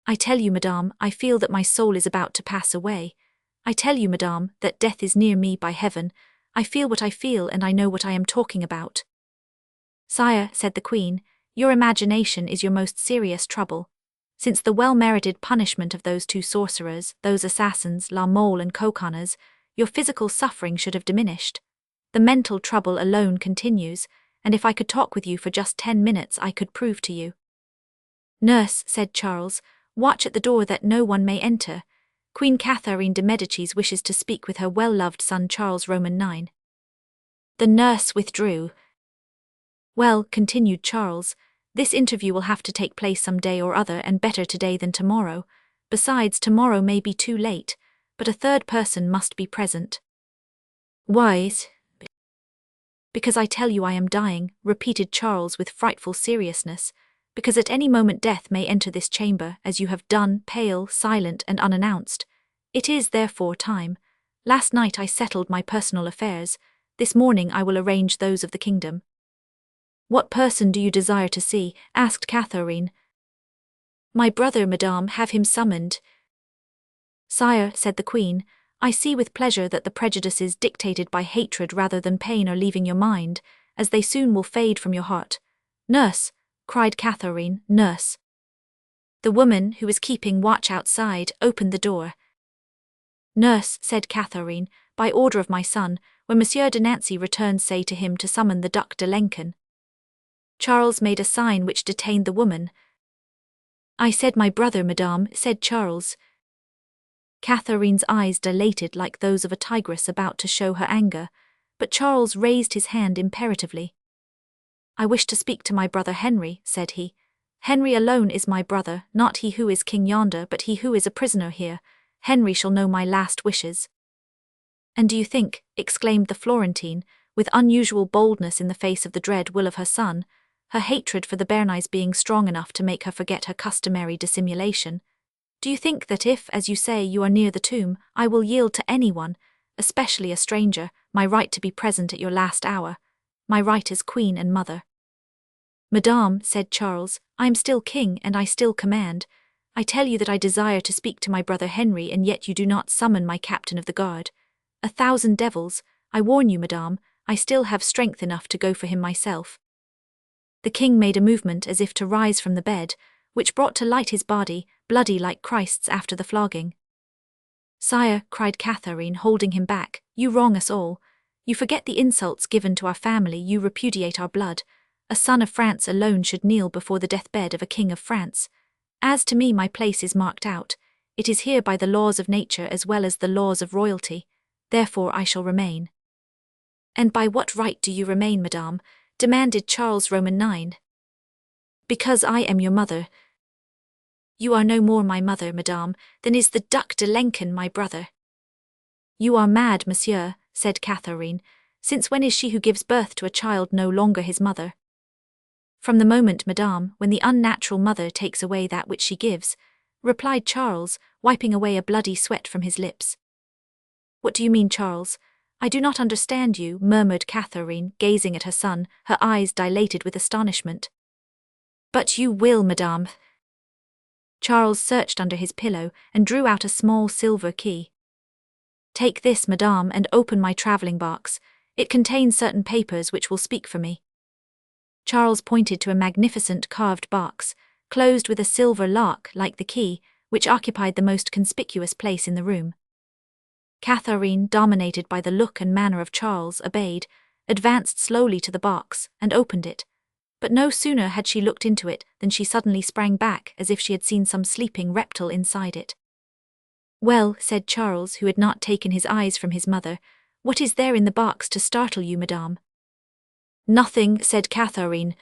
A: I tell you, madame, I feel that my soul is about to pass away. I tell you, madame, that death is near me by heaven. I feel what I feel and I know what I am talking about. Sire, said the queen, your imagination is your most serious trouble. Since the well-merited punishment of those two sorcerers, those assassins, La Mole and Coconnas, your physical suffering should have diminished. The mental trouble alone continues, and if I could talk with you for just 10 minutes I could prove to you. Nurse, said Charles, watch at the door that no one may enter. Queen Catherine de Medici wishes to speak with her well-loved son Charles Roman IX. The nurse withdrew. Well, continued Charles, this interview will have to take place some day or other, and better today than tomorrow. Besides, tomorrow may be too late, but a third person must be present. Why? Because I tell you I am dying, repeated Charles with frightful seriousness, because at any moment death may enter this chamber, as you have done, pale, silent, and unannounced. It is, therefore, time. Last night I settled my personal affairs. This morning I will arrange those of the kingdom. What person do you desire to see? Asked Catherine. My brother, madame, have him summoned. Sire, said the queen, I see with pleasure that the prejudices dictated by hatred rather than pain are leaving your mind, as they soon will fade from your heart. Nurse, cried Catherine, nurse. The woman, who was keeping watch outside, opened the door. Nurse, said Catherine, by order of my son, when Monsieur de Nancy returns say to him to summon the Duc de Lenken. Charles made a sign which detained the woman. I said my brother, madame, said Charles. Catherine's eyes dilated like those of a tigress about to show her anger, but Charles raised his hand imperatively. I wish to speak to my brother Henry, said he. Henry alone is my brother, not he who is king yonder, but he who is a prisoner here. Henry shall know my last wishes. And do you think, exclaimed the Florentine, with unusual boldness in the face of the dread will of her son, her hatred for the Béarnais being strong enough to make her forget her customary dissimulation, do you think that if, as you say, you are near the tomb, I will yield to anyone, especially a stranger, my right to be present at your last hour, my right as queen and mother? Madame, said Charles, I am still king and I still command. I tell you that I desire to speak to my brother Henry, and yet you do not summon my captain of the guard. 1,000 devils, I warn you, madame, I still have strength enough to go for him myself. The king made a movement as if to rise from the bed, which brought to light his body, bloody like Christ's after the flogging. Sire, cried Catherine, holding him back, you wrong us all. You forget the insults given to our family, you repudiate our blood. A son of France alone should kneel before the deathbed of a king of France. As to me, my place is marked out. It is here by the laws of nature as well as the laws of royalty. Therefore I shall remain. And by what right do you remain, madame? Demanded Charles Roman IX. Because I am your mother. You are no more my mother, madame, than is the Duc de Lenken my brother. You are mad, monsieur, said Catherine. Since when is she who gives birth to a child no longer his mother? From the moment, madame, when the unnatural mother takes away that which she gives, replied Charles, wiping away a bloody sweat from his lips. What do you mean, Charles? I do not understand you, murmured Catherine, gazing at her son, her eyes dilated with astonishment. But you will, madame. Charles searched under his pillow and drew out a small silver key. Take this, madame, and open my travelling box. It contains certain papers which will speak for me. Charles pointed to a magnificent carved box, closed with a silver lock like the key, which occupied the most conspicuous place in the room. Catherine, dominated by the look and manner of Charles, obeyed, advanced slowly to the box, and opened it. But no sooner had she looked into it than she suddenly sprang back as if she had seen some sleeping reptile inside it. Well, said Charles, who had not taken his eyes from his mother, what is there in the box to startle you, madame? Nothing, said Catherine.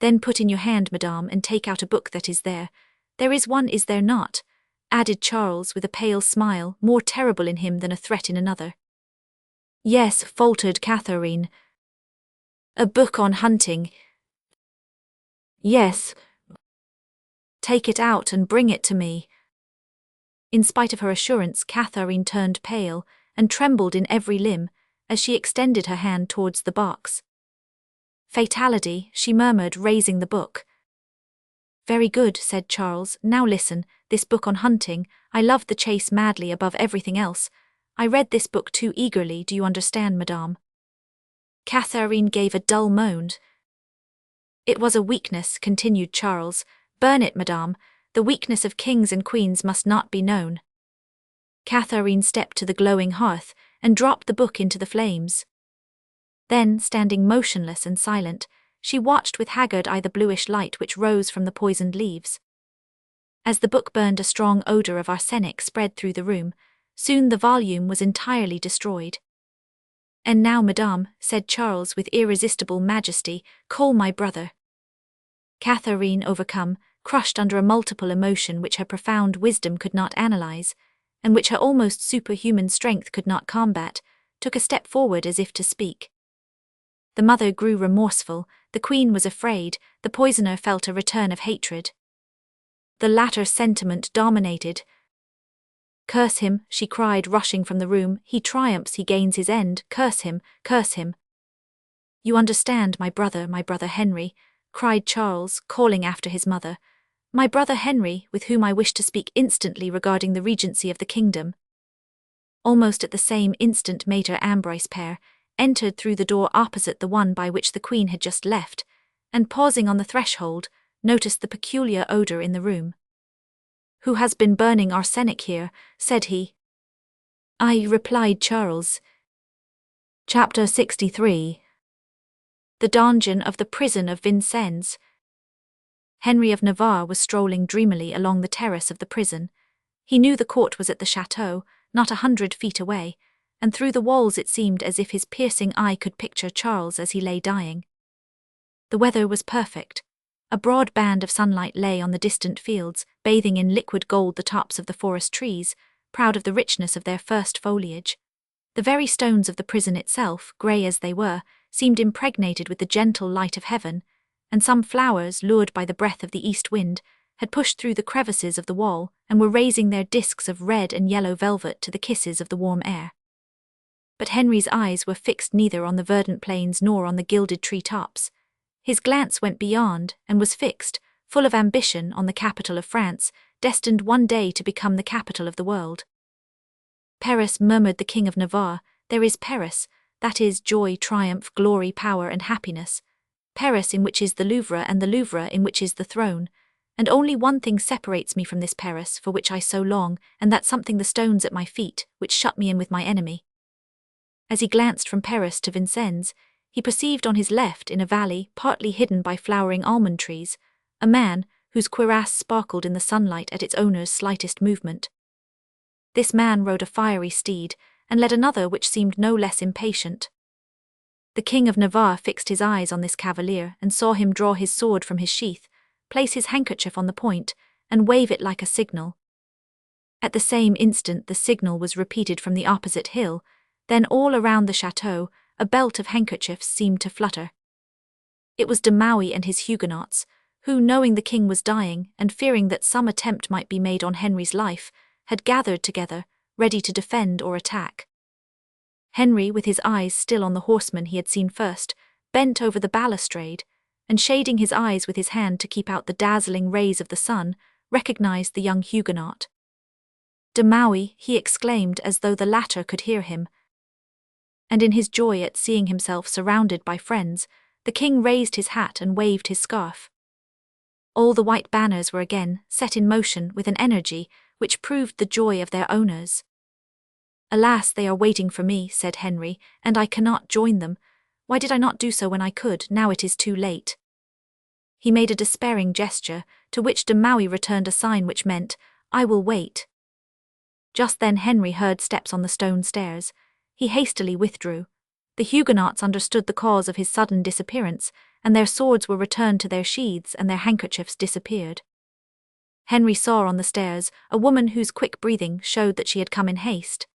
A: Then put in your hand, madame, and take out a book that is there. There is one, is there not? Added Charles with a pale smile, more terrible in him than a threat in another. Yes, faltered Catherine. A book on hunting. Yes. Take it out and bring it to me. In spite of her assurance, Catherine turned pale and trembled in every limb as she extended her hand towards the box. Fatality, she murmured, raising the book. Very good, said Charles. Now listen, this book on hunting, I loved the chase madly above everything else. I read this book too eagerly, do you understand, madame? Catherine gave a dull moan. It was a weakness, continued Charles. Burn it, madame. The weakness of kings and queens must not be known. Catherine stepped to the glowing hearth and dropped the book into the flames. Then, standing motionless and silent, she watched with haggard eye the bluish light which rose from the poisoned leaves. As the book burned, a strong odor of arsenic spread through the room. Soon the volume was entirely destroyed. And now, madame, said Charles with irresistible majesty, call my brother. Catherine, overcome, crushed under a multiple emotion which her profound wisdom could not analyze, and which her almost superhuman strength could not combat, took a step forward as if to speak. The mother grew remorseful, the queen was afraid, the poisoner felt a return of hatred. The latter sentiment dominated. Curse him, she cried, rushing from the room. He triumphs, he gains his end. Curse him, curse him. You understand, my brother Henry, cried Charles, calling after his mother. My brother Henry, with whom I wish to speak instantly regarding the regency of the kingdom. Almost at the same instant Maître Ambroise Père entered through the door opposite the one by which the queen had just left, and pausing on the threshold, noticed the peculiar odor in the room. Who has been burning arsenic here? Said he. I, replied Charles. Chapter 63. The donjon of the prison of Vincennes. Henry of Navarre was strolling dreamily along the terrace of the prison. He knew the court was at the chateau, not 100 feet away, and through the walls it seemed as if his piercing eye could picture Charles as he lay dying. The weather was perfect. A broad band of sunlight lay on the distant fields, bathing in liquid gold the tops of the forest trees, proud of the richness of their first foliage. The very stones of the prison itself, grey as they were, seemed impregnated with the gentle light of heaven, and some flowers, lured by the breath of the east wind, had pushed through the crevices of the wall and were raising their discs of red and yellow velvet to the kisses of the warm air. But Henry's eyes were fixed neither on the verdant plains nor on the gilded tree-tops. His glance went beyond and was fixed, full of ambition, on the capital of France, destined one day to become the capital of the world. Paris, murmured the King of Navarre, there is Paris, that is joy, triumph, glory, power and happiness. Paris in which is the Louvre, and the Louvre in which is the throne. And only one thing separates me from this Paris for which I so long, and that something the stones at my feet, which shut me in with my enemy. As he glanced from Paris to Vincennes, he perceived on his left, in a valley partly hidden by flowering almond trees, a man whose cuirass sparkled in the sunlight at its owner's slightest movement. This man rode a fiery steed, and led another which seemed no less impatient. The King of Navarre fixed his eyes on this cavalier and saw him draw his sword from his sheath, place his handkerchief on the point, and wave it like a signal. At the same instant the signal was repeated from the opposite hill, then all around the chateau a belt of handkerchiefs seemed to flutter. It was de Maquet and his Huguenots, who, knowing the king was dying and fearing that some attempt might be made on Henry's life, had gathered together, ready to defend or attack. Henry, with his eyes still on the horseman he had seen first, bent over the balustrade, and shading his eyes with his hand to keep out the dazzling rays of the sun, recognized the young Huguenot. De Maquet, he exclaimed as though the latter could hear him. And in his joy at seeing himself surrounded by friends, the king raised his hat and waved his scarf. All the white banners were again set in motion with an energy which proved the joy of their owners. Alas, they are waiting for me, said Henry, and I cannot join them. Why did I not do so when I could? Now it is too late. He made a despairing gesture, to which de Maquet returned a sign which meant, I will wait. Just then Henry heard steps on the stone stairs. He hastily withdrew. The Huguenots understood the cause of his sudden disappearance, and their swords were returned to their sheaths and their handkerchiefs disappeared. Henry saw on the stairs a woman whose quick breathing showed that she had come in haste.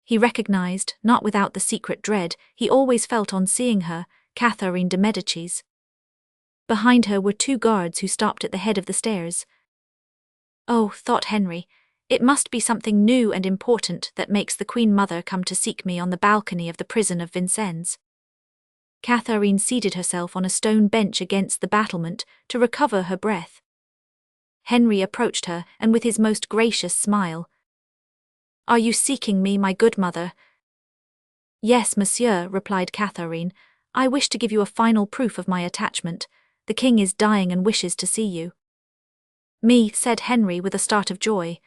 A: He recognized, not without the secret dread he always felt on seeing her, Catherine de Medici. Behind her were 2 guards who stopped at the head of the stairs. Oh, thought Henry, it must be something new and important that makes the Queen Mother come to seek me on the balcony of the prison of Vincennes. Catherine seated herself on a stone bench against the battlement to recover her breath. Henry approached her, and with his most gracious smile. "Are you seeking me, my good mother?" "Yes, monsieur," replied Catherine. "I wish to give you a final proof of my attachment. The king is dying and wishes to see you." "Me," said Henry with a start of joy.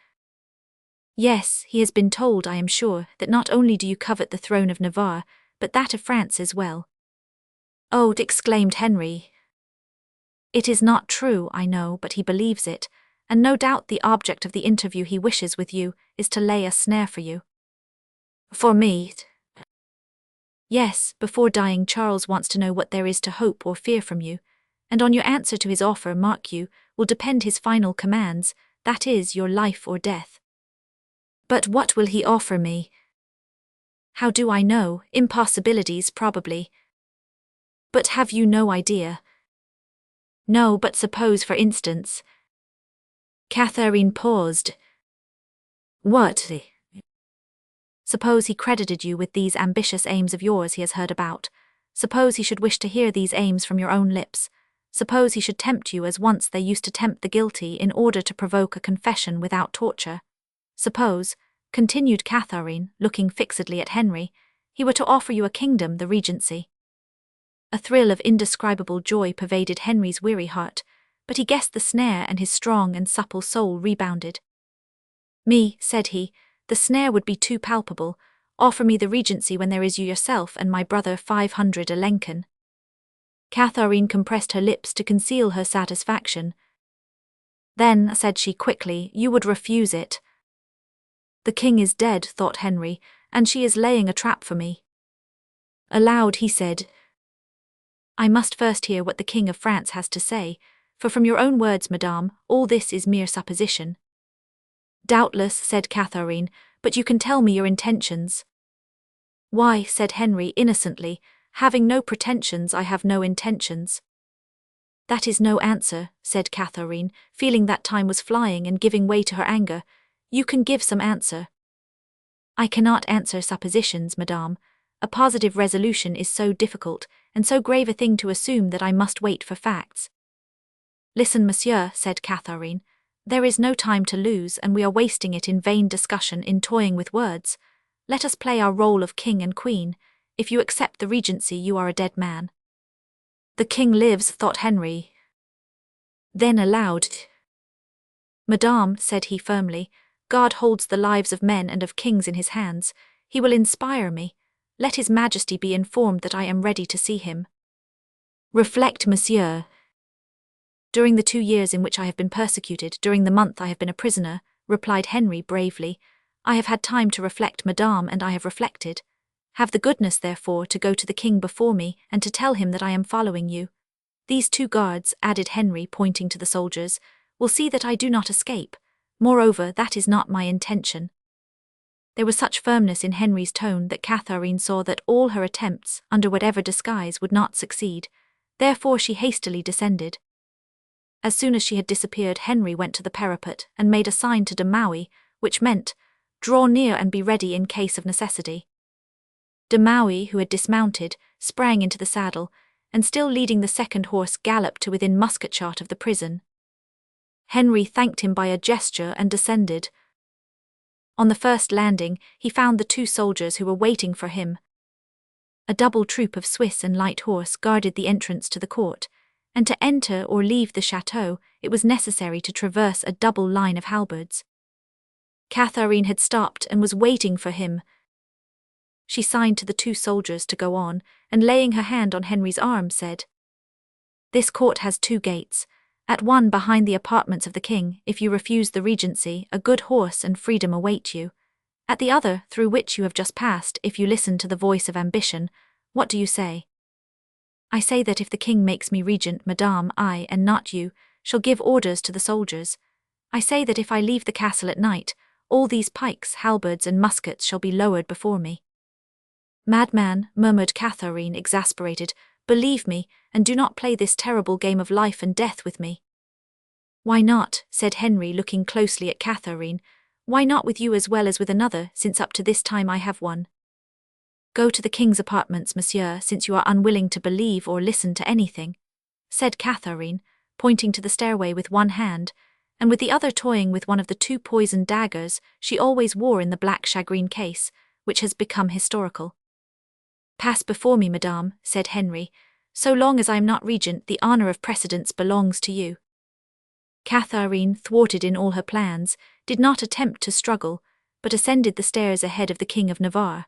A: "Yes, he has been told, I am sure, that not only do you covet the throne of Navarre, but that of France as well." "Oh," exclaimed Henry. "It is not true, I know, but he believes it, and no doubt the object of the interview he wishes with you is to lay a snare for you." "For me?" "Yes, before dying Charles wants to know what there is to hope or fear from you, and on your answer to his offer, mark you, will depend his final commands, that is, your life or death." "But what will he offer me?" "How do I know? Impossibilities, probably." "But have you no idea?" "No, but suppose, for instance—" Catherine paused. "What?" "Suppose he credited you with these ambitious aims of yours he has heard about. Suppose he should wish to hear these aims from your own lips. Suppose he should tempt you as once they used to tempt the guilty in order to provoke a confession without torture. Suppose," continued Catherine, looking fixedly at Henry, "he were to offer you a kingdom, the regency." A thrill of indescribable joy pervaded Henry's weary heart, but he guessed the snare and his strong and supple soul rebounded. "Me," said he, "the snare would be too palpable. Offer me the regency when there is you yourself and my brother 500 a Lincoln." Catherine compressed her lips to conceal her satisfaction. "Then," said she quickly, "you would refuse it." "The king is dead," thought Henry, "and she is laying a trap for me." Aloud he said, "I must first hear what the King of France has to say, for from your own words, madame, all this is mere supposition." "Doubtless," said Catherine, "but you can tell me your intentions." "Why," said Henry innocently, "having no pretensions I have no intentions." "That is no answer," said Catherine, feeling that time was flying and giving way to her anger. "You can give some answer." "I cannot answer suppositions, madame. A positive resolution is so difficult, and so grave a thing to assume that I must wait for facts." "Listen, monsieur," said Catherine. "There is no time to lose, and we are wasting it in vain discussion, in toying with words. Let us play our role of king and queen. If you accept the regency, you are a dead man." "The king lives," thought Henry. Then aloud, "Madame," said he firmly, "God holds the lives of men and of kings in his hands. He will inspire me. Let his majesty be informed that I am ready to see him." "Reflect, monsieur." "During the 2 years in which I have been persecuted, during the month I have been a prisoner," replied Henry bravely, "I have had time to reflect, madame, and I have reflected. Have the goodness, therefore, to go to the king before me, and to tell him that I am following you. These 2 guards," added Henry, pointing to the soldiers, "will see that I do not escape. Moreover, that is not my intention." There was such firmness in Henry's tone that Catherine saw that all her attempts, under whatever disguise, would not succeed. Therefore she hastily descended. As soon as she had disappeared, Henry went to the parapet and made a sign to de Maquet, which meant, "Draw near and be ready in case of necessity." De Maquet, who had dismounted, sprang into the saddle, and still leading the second horse galloped to within musket-shot of the prison. Henry thanked him by a gesture and descended. On the first landing, he found the 2 soldiers who were waiting for him. A double troop of Swiss and light horse guarded the entrance to the court, and to enter or leave the chateau it was necessary to traverse a double line of halberds. Catherine had stopped and was waiting for him. She signed to the 2 soldiers to go on, and laying her hand on Henry's arm said, "This court has 2 gates. At one, behind the apartments of the king, if you refuse the regency, a good horse and freedom await you. At the other, through which you have just passed, if you listen to the voice of ambition, what do you say?" "I say that if the king makes me regent, madame, I, and not you, shall give orders to the soldiers. I say that if I leave the castle at night, all these pikes, halberds, and muskets shall be lowered before me." "Madman," murmured Catherine, exasperated, "believe me, and do not play this terrible game of life and death with me." "Why not?" said Henry, looking closely at Catherine. "Why not with you as well as with another, since up to this time I have won?" "Go to the king's apartments, monsieur, since you are unwilling to believe or listen to anything," said Catherine, pointing to the stairway with one hand, and with the other toying with one of the two poisoned daggers she always wore in the black shagreen case, which has become historical. "Pass before me, madame," said Henry. "So long as I am not regent, the honour of precedence belongs to you." Catherine, thwarted in all her plans, did not attempt to struggle, but ascended the stairs ahead of the King of Navarre.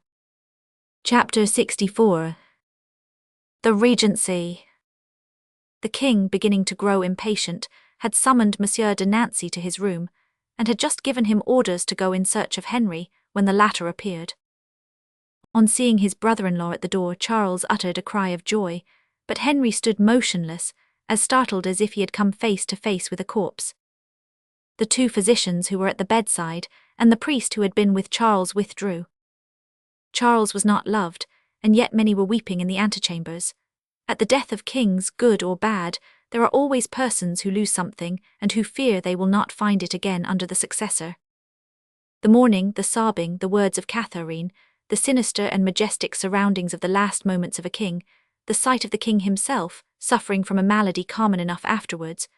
A: Chapter 64. The Regency. The king, beginning to grow impatient, had summoned Monsieur de Nancy to his room, and had just given him orders to go in search of Henry, when the latter appeared. On seeing his brother-in-law at the door, Charles uttered a cry of joy, but Henry stood motionless, as startled as if he had come face to face with a corpse. The two physicians who were at the bedside, and the priest who had been with Charles, withdrew. Charles was not loved, and yet many were weeping in the antechambers. At the death of kings, good or bad, there are always persons who lose something, and who fear they will not find it again under the successor. The mourning, the sobbing, the words of Catherine, the sinister and majestic surroundings of the last moments of a king, the sight of the king himself, suffering from a malady common enough afterwards,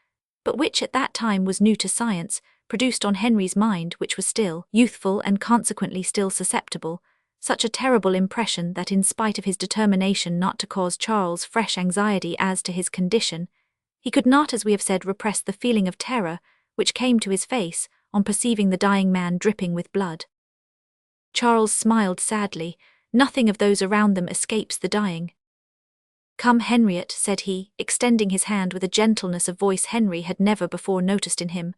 A: but which at that time was new to science, produced on Henry's mind, which was still youthful and consequently still susceptible, such a terrible impression that in spite of his determination not to cause Charles fresh anxiety as to his condition, he could not, as we have said, repress the feeling of terror which came to his face on perceiving the dying man dripping with blood. Charles smiled sadly. Nothing of those around them escapes the dying. "Come, Henriette," said he, extending his hand with a gentleness of voice Henry had never before noticed in him.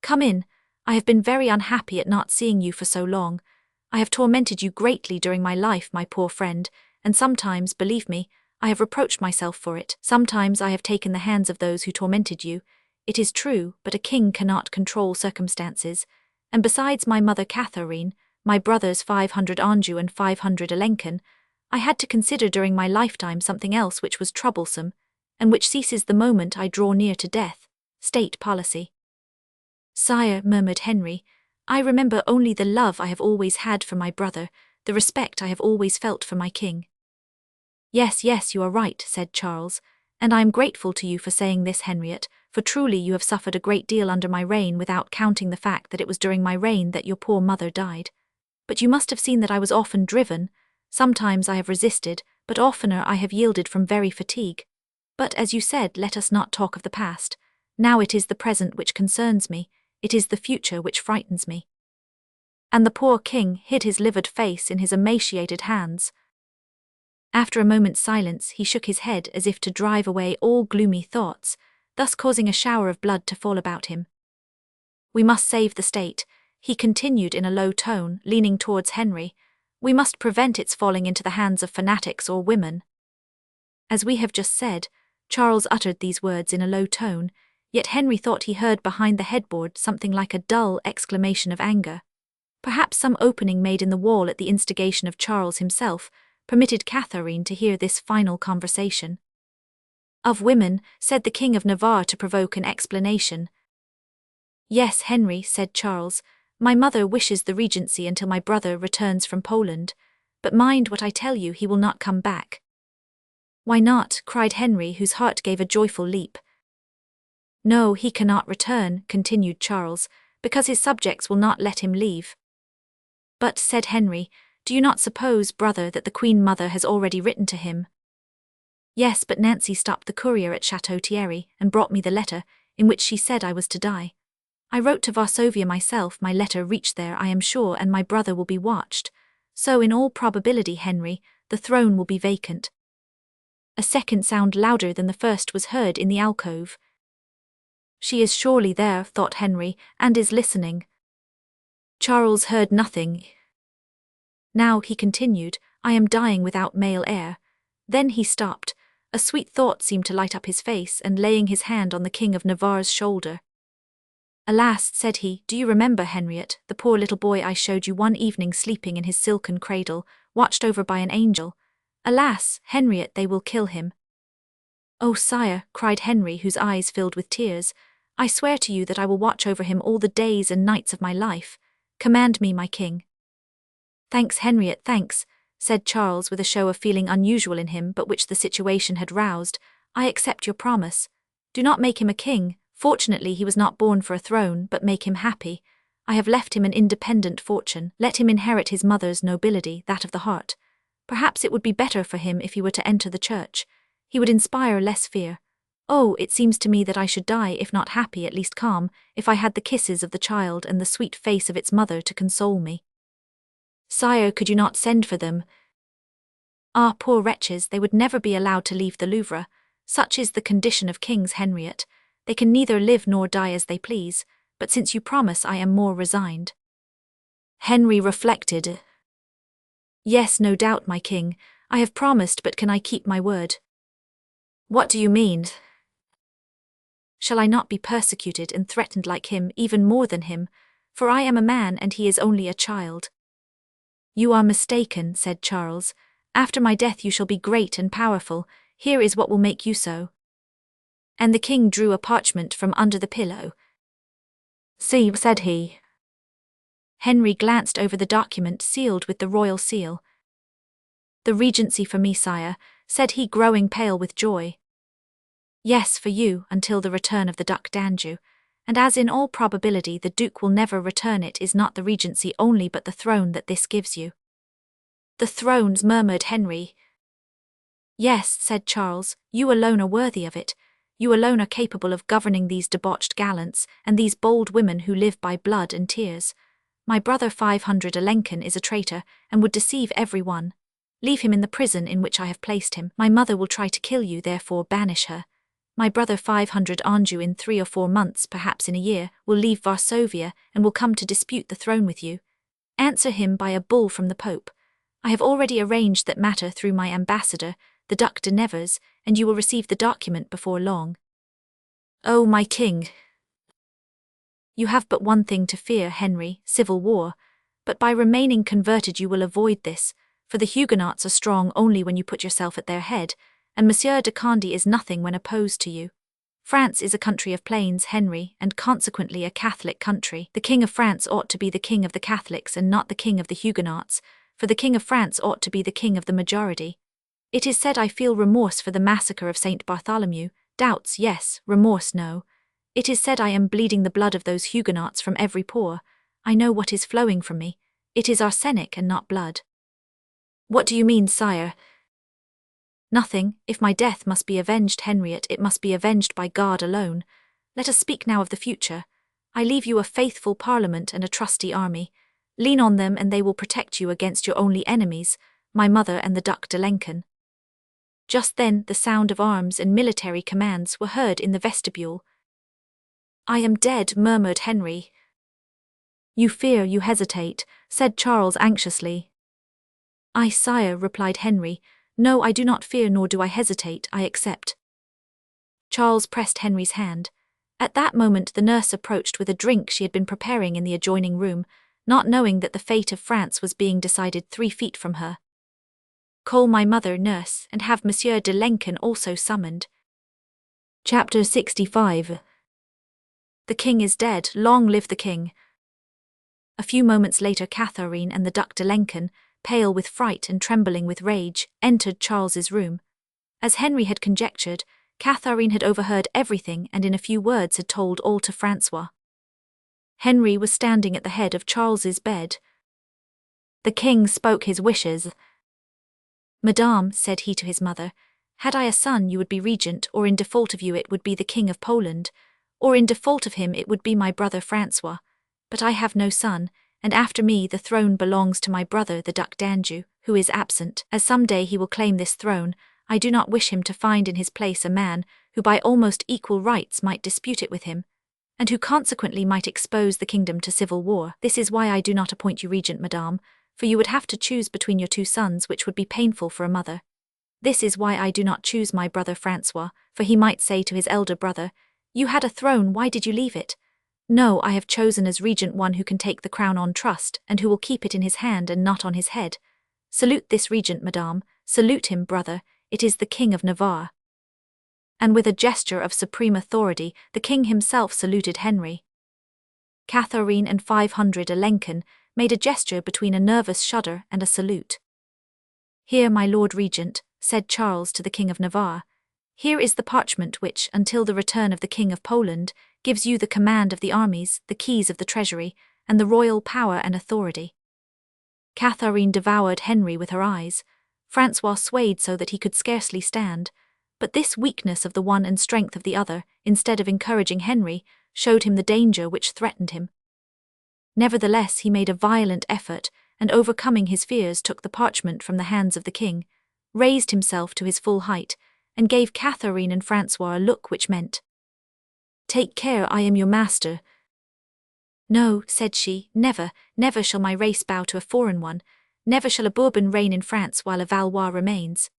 A: "Come in. I have been very unhappy at not seeing you for so long. I have tormented you greatly during my life, my poor friend, and sometimes, believe me, I have reproached myself for it. Sometimes I have taken the hands of those who tormented you. It is true, but a king cannot control circumstances, and besides my mother Catherine, my brothers 500 Anjou and 500 Alençon, I had to consider during my lifetime something else which was troublesome, and which ceases the moment I draw near to death: state policy." "Sire," murmured Henry, "I remember only the love I have always had for my brother, the respect I have always felt for my king." "Yes, you are right," said Charles, "and I am grateful to you for saying this, Henriette, for truly you have suffered a great deal under my reign without counting the fact that it was during my reign that your poor mother died. But you must have seen that I was often driven. Sometimes I have resisted, but oftener I have yielded from very fatigue. But as you said, let us not talk of the past. Now it is the present which concerns me, it is the future which frightens me." And the poor king hid his livid face in his emaciated hands. After a moment's silence he shook his head as if to drive away all gloomy thoughts, thus causing a shower of blood to fall about him. "We must save the state," he continued in a low tone, leaning towards Henry. "We must prevent its falling into the hands of fanatics or women." As we have just said, Charles uttered these words in a low tone, yet Henry thought he heard behind the headboard something like a dull exclamation of anger. Perhaps some opening made in the wall at the instigation of Charles himself permitted Catherine to hear this final conversation. "Of women," said the King of Navarre to provoke an explanation. "Yes, Henry," said Charles, "my mother wishes the regency until my brother returns from Poland, but mind what I tell you, he will not come back." "Why not?" cried Henry, whose heart gave a joyful leap. "No, he cannot return," continued Charles, "because his subjects will not let him leave." "But," said Henry, "do you not suppose, brother, that the Queen Mother has already written to him?" "Yes, but Nancy stopped the courier at Chateau Thierry and brought me the letter, in which she said I was to die. I wrote to Varsovia myself, my letter reached there, I am sure, and my brother will be watched. So in all probability, Henry, the throne will be vacant." A second sound louder than the first was heard in the alcove. "She is surely there," thought Henry, "and is listening." Charles heard nothing. "Now," he continued, "I am dying without male heir." Then he stopped. A sweet thought seemed to light up his face, and laying his hand on the King of Navarre's shoulder. "Alas," said he, "do you remember, Henriette, the poor little boy I showed you one evening sleeping in his silken cradle, watched over by an angel? Alas, Henriette, they will kill him." "Oh, sire," cried Henry, whose eyes filled with tears, "I swear to you that I will watch over him all the days and nights of my life. Command me, my king." "Thanks, Henriette, thanks," said Charles with a show of feeling unusual in him but which the situation had roused. "I accept your promise. Do not make him a king, Fortunately, he was not born for a throne, but make him happy. I have left him an independent fortune. Let him inherit his mother's nobility, that of the heart. Perhaps it would be better for him if he were to enter the church. He would inspire less fear. Oh, it seems to me that I should die, if not happy, at least calm, if I had the kisses of the child and the sweet face of its mother to console me. Sire, could you not send for them? Ah, poor wretches, they would never be allowed to leave the Louvre. Such is the condition of kings, Henriette. They can neither live nor die as they please, but since you promise, I am more resigned. Henry reflected. Yes, no doubt, my king. I have promised, but can I keep my word? What do you mean? Shall I not be persecuted and threatened like him, even more than him? For I am a man and he is only a child. You are mistaken, said Charles. After my death you shall be great and powerful. Here is what will make you so. And the king drew a parchment from under the pillow. See, said he. Henry glanced over the document sealed with the royal seal. The regency for me, sire, said he, growing pale with joy. Yes, for you, until the return of the Duc d'Anjou, and as in all probability the Duke will never return, it is not the regency only but the throne that this gives you. The thrones, murmured Henry. Yes, said Charles, you alone are worthy of it. You alone are capable of governing these debauched gallants, and these bold women who live by blood and tears. My brother 500 Alençon is a traitor, and would deceive every one. Leave him in the prison in which I have placed him. My mother will try to kill you, therefore banish her. My brother 500 Anjou in 3 or 4 months, perhaps in a year, will leave Varsovia, and will come to dispute the throne with you. Answer him by a bull from the Pope. I have already arranged that matter through my ambassador, the Duc de Nevers, and you will receive the document before long. Oh, my king! You have but one thing to fear, Henry, civil war, but by remaining converted you will avoid this, for the Huguenots are strong only when you put yourself at their head, and Monsieur de Condé is nothing when opposed to you. France is a country of plains, Henry, and consequently a Catholic country. The King of France ought to be the king of the Catholics and not the king of the Huguenots, for the King of France ought to be the king of the majority. It is said I feel remorse for the massacre of St. Bartholomew. Doubts, yes, remorse, no. It is said I am bleeding the blood of those Huguenots from every pore. I know what is flowing from me. It is arsenic and not blood. What do you mean, sire? Nothing. If my death must be avenged, Henriette, it must be avenged by God alone. Let us speak now of the future. I leave you a faithful parliament and a trusty army. Lean on them and they will protect you against your only enemies, my mother and the Duc d'Alençon. Just then the sound of arms and military commands were heard in the vestibule. I am dead, murmured Henry. You fear, you hesitate, said Charles anxiously. I, sire, replied Henry. No, I do not fear nor do I hesitate, I accept. Charles pressed Henry's hand. At that moment the nurse approached with a drink she had been preparing in the adjoining room, not knowing that the fate of France was being decided 3 feet from her. Call my mother, nurse, and have Monsieur de Lençon also summoned. Chapter 65. The king is dead, long live the king. A few moments later Catherine and the Duc de Lençon, pale with fright and trembling with rage, entered Charles's room. As Henry had conjectured, Catherine had overheard everything and in a few words had told all to Francois. Henry was standing at the head of Charles's bed. The king spoke his wishes. Madame, said he to his mother, had I a son you would be regent, or in default of you it would be the King of Poland, or in default of him it would be my brother Francois. But I have no son, and after me the throne belongs to my brother the Duc d'Anjou, who is absent. As some day he will claim this throne, I do not wish him to find in his place a man who by almost equal rights might dispute it with him, and who consequently might expose the kingdom to civil war. This is why I do not appoint you regent, madame, for you would have to choose between your 2 sons, which would be painful for a mother. This is why I do not choose my brother Francois, for he might say to his elder brother, You had a throne, why did you leave it? No, I have chosen as regent one who can take the crown on trust, and who will keep it in his hand and not on his head. Salute this regent, madame, salute him, brother, it is the King of Navarre. And with a gesture of supreme authority, the king himself saluted Henry. Catherine and 500 Alençon made a gesture between a nervous shudder and a salute. Here, my lord regent, said Charles to the King of Navarre, Here is the parchment which, until the return of the King of Poland, gives you the command of the armies, the keys of the treasury, and the royal power and authority. Catherine devoured Henry with her eyes. Francois swayed so that he could scarcely stand. But this weakness of the one and strength of the other, instead of encouraging Henry, showed him the danger which threatened him. Nevertheless, he made a violent effort, and overcoming his fears took the parchment from the hands of the king, raised himself to his full height, and gave Catherine and Francois a look which meant, "Take care, I am your master." "No," said she, "never, never shall my race bow to a foreign one, never shall a Bourbon reign in France while a Valois remains."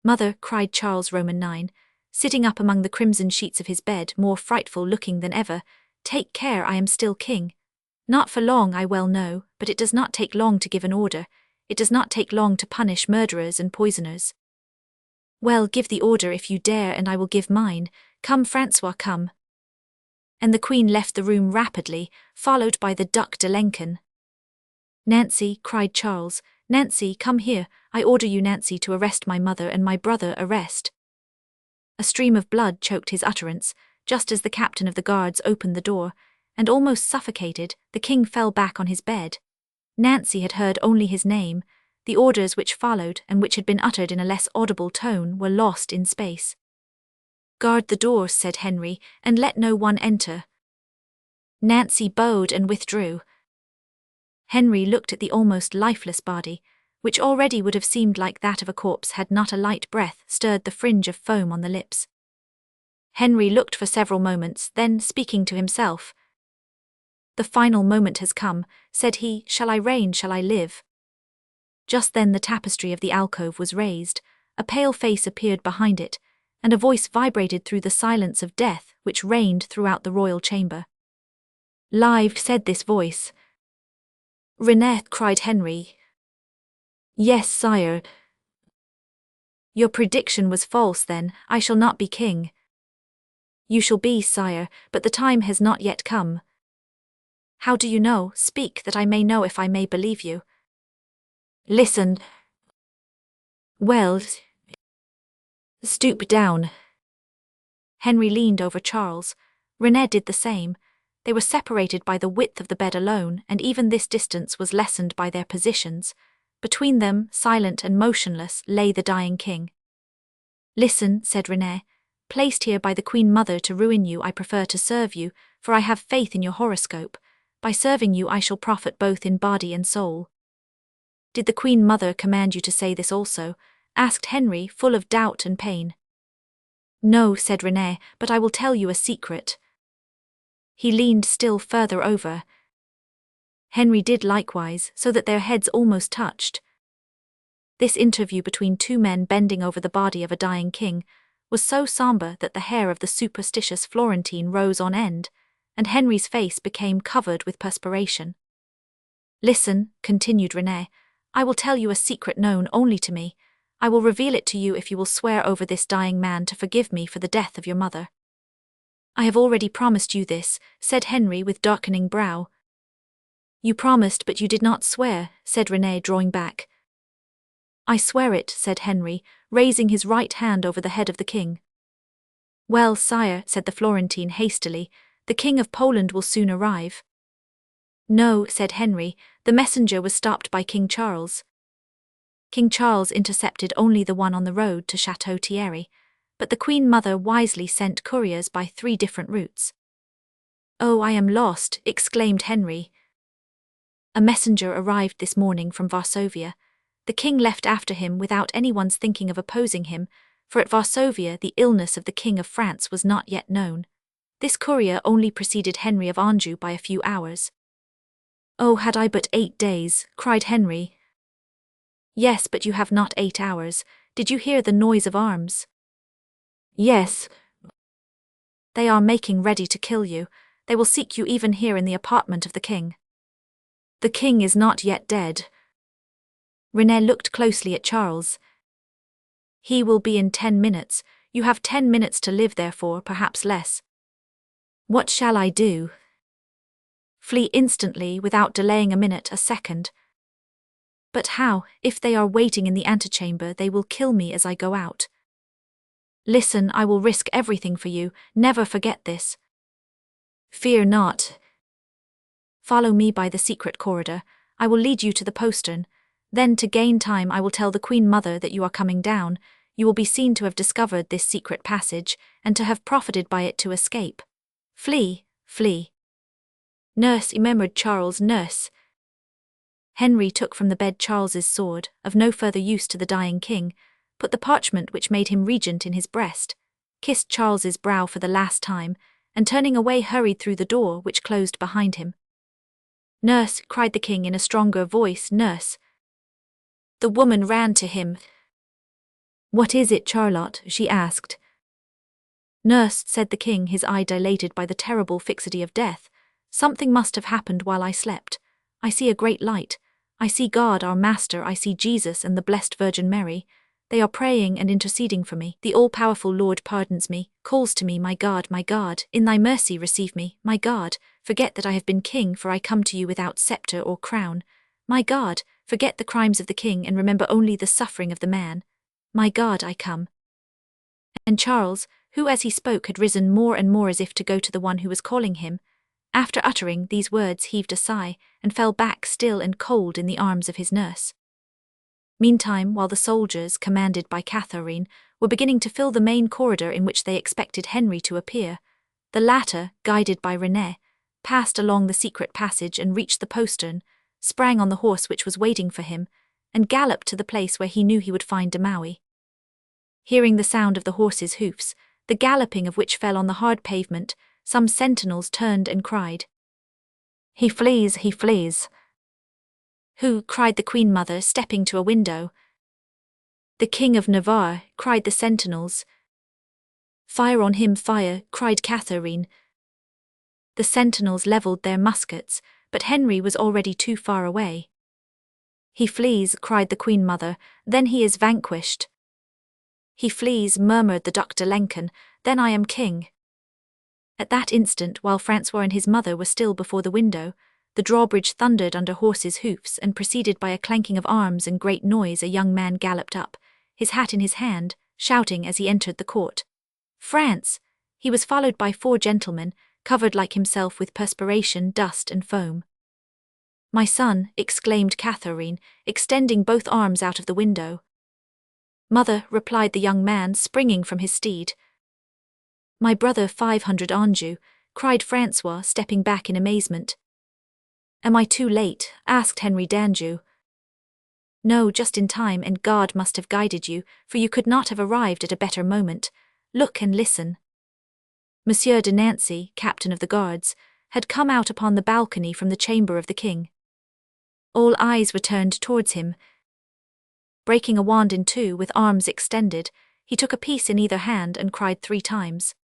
A: "Mother," cried Charles Roman IX, sitting up among the crimson sheets of his bed, more frightful looking than ever, "take care, I am still king. Not for long, I well know, but it does not take long to give an order, it does not take long to punish murderers and poisoners." "Well, give the order if you dare, and I will give mine. Come, Francois, come." And the queen left the room rapidly, followed by the Duc de Lenken. "Nancy," cried Charles, "Nancy, come here, I order you, Nancy, to arrest my mother and my brother, arrest." A stream of blood choked his utterance, just as the captain of the guards opened the door, and almost suffocated, the king fell back on his bed. Nancy had heard only his name. The orders which followed, and which had been uttered in a less audible tone, were lost in space. "Guard the doors," said Henry, "and let no one enter." Nancy bowed and withdrew. Henry looked at the almost lifeless body, which already would have seemed like that of a corpse had not a light breath stirred the fringe of foam on the lips. Henry looked for several moments, then, speaking to himself, "The final moment has come," said he. "Shall I reign, shall I live?" Just then the tapestry of the alcove was raised, a pale face appeared behind it, and a voice vibrated through the silence of death which reigned throughout the royal chamber. "Live," said this voice. "Renée," cried Henry. "Yes, sire." "Your prediction was false then, I shall not be king." "You shall be, sire, but the time has not yet come." "How do you know? Speak, that I may know if I may believe you." "Listen." "Well, stoop down." Henry leaned over Charles. Renée did the same. They were separated by the width of the bed alone, and even this distance was lessened by their positions. Between them, silent and motionless, lay the dying king. "Listen," said Renée. "Placed here by the Queen Mother to ruin you, I prefer to serve you, for I have faith in your horoscope. By serving you I shall profit both in body and soul." "Did the Queen Mother command you to say this also?" asked Henry, full of doubt and pain. "No," said Renée, "but I will tell you a secret." He leaned still further over. Henry did likewise, so that their heads almost touched. This interview between two men bending over the body of a dying king was so sombre that the hair of the superstitious Florentine rose on end, and Henry's face became covered with perspiration. "Listen," continued Renée, "I will tell you a secret known only to me. I will reveal it to you if you will swear over this dying man to forgive me for the death of your mother." "I have already promised you this," said Henry with darkening brow. "You promised, but you did not swear," said Renée, drawing back. "I swear it," said Henry, raising his right hand over the head of the king. "Well, sire," said the Florentine hastily, "the King of Poland will soon arrive." "No," said Henry, "the messenger was stopped by King Charles." King Charles intercepted only the one on the road to Château Thierry, but the Queen Mother wisely sent couriers by 3 different routes. "Oh, I am lost," exclaimed Henry. "A messenger arrived this morning from Varsovia. The king left after him without anyone's thinking of opposing him, for at Varsovia the illness of the King of France was not yet known. This courier only preceded Henry of Anjou by a few hours." "Oh, had I but 8 days," cried Henry. "Yes, but you have not 8 hours. Did you hear the noise of arms?" "Yes." "They are making ready to kill you. They will seek you even here in the apartment of the king." "The king is not yet dead." Renée looked closely at Charles. "He will be in 10 minutes. You have 10 minutes to live, therefore, perhaps less." "What shall I do?" "Flee instantly, without delaying a minute, a second." "But how? If they are waiting in the antechamber, they will kill me as I go out." Listen, I will risk everything for you, never forget this. Fear not. Follow me by the secret corridor, I will lead you to the postern. Then, to gain time, I will tell the Queen Mother that you are coming down. You will be seen to have discovered this secret passage, and to have profited by it to escape. Flee, flee. Nurse, murmured Charles, nurse. Henry took from the bed Charles's sword, of no further use to the dying king, put the parchment which made him regent in his breast, kissed Charles's brow for the last time, and turning away hurried through the door which closed behind him. Nurse, cried the king in a stronger voice, nurse. The woman ran to him. What is it, Charlotte? She asked. Nurse, said the king, his eye dilated by the terrible fixity of death, something must have happened while I slept. I see a great light. I see God our Master, I see Jesus and the Blessed Virgin Mary. They are praying and interceding for me. The all-powerful Lord pardons me, calls to me, my God, in thy mercy receive me, my God, forget that I have been king, for I come to you without scepter or crown. My God, forget the crimes of the king and remember only the suffering of the man. My God, I come. And Charles, who as he spoke had risen more and more as if to go to the one who was calling him, after uttering these words heaved a sigh, and fell back still and cold in the arms of his nurse. Meantime, while the soldiers, commanded by Catherine, were beginning to fill the main corridor in which they expected Henry to appear, the latter, guided by René, passed along the secret passage and reached the postern, sprang on the horse which was waiting for him, and galloped to the place where he knew he would find de Maquet. Hearing the sound of the horse's hoofs, the galloping of which fell on the hard pavement, some sentinels turned and cried, He flees, he flees. Who? Cried the Queen Mother, stepping to a window. The King of Navarre, cried the sentinels. Fire on him, fire, cried Catherine. The sentinels levelled their muskets, but Henry was already too far away. He flees, cried the Queen Mother, then he is vanquished. He flees, murmured the Duc de Lenken, then I am king. At that instant, while Francois and his mother were still before the window, the drawbridge thundered under horses' hoofs, and preceded by a clanking of arms and great noise, a young man galloped up, his hat in his hand, shouting as he entered the court, France! He was followed by 4 gentlemen, covered like himself with perspiration, dust and foam. My son, exclaimed Catherine, extending both arms out of the window. Mother, replied the young man, springing from his steed. My brother 500 Anjou, cried Francois, stepping back in amazement. Am I too late? Asked Henry d'Anjou. No, just in time, and God must have guided you, for you could not have arrived at a better moment. Look and listen. Monsieur de Nancy, captain of the guards, had come out upon the balcony from the chamber of the king. All eyes were turned towards him. Breaking a wand in 2 with arms extended, he took a piece in either hand and cried 3 times.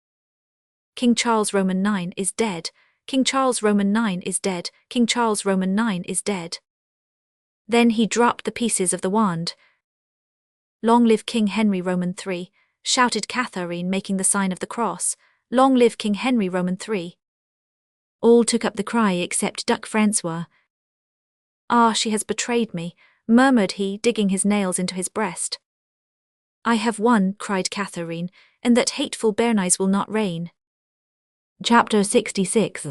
A: King Charles Roman IX is dead. King Charles Roman IX is dead. King Charles Roman IX is dead. Then he dropped the pieces of the wand. Long live King Henry Roman III, shouted Catherine, making the sign of the cross. Long live King Henry Roman III. All took up the cry except Duc Francois. Ah, she has betrayed me, murmured he, digging his nails into his breast. I have won, cried Catherine, and that hateful Bernays will not reign. Chapter 66.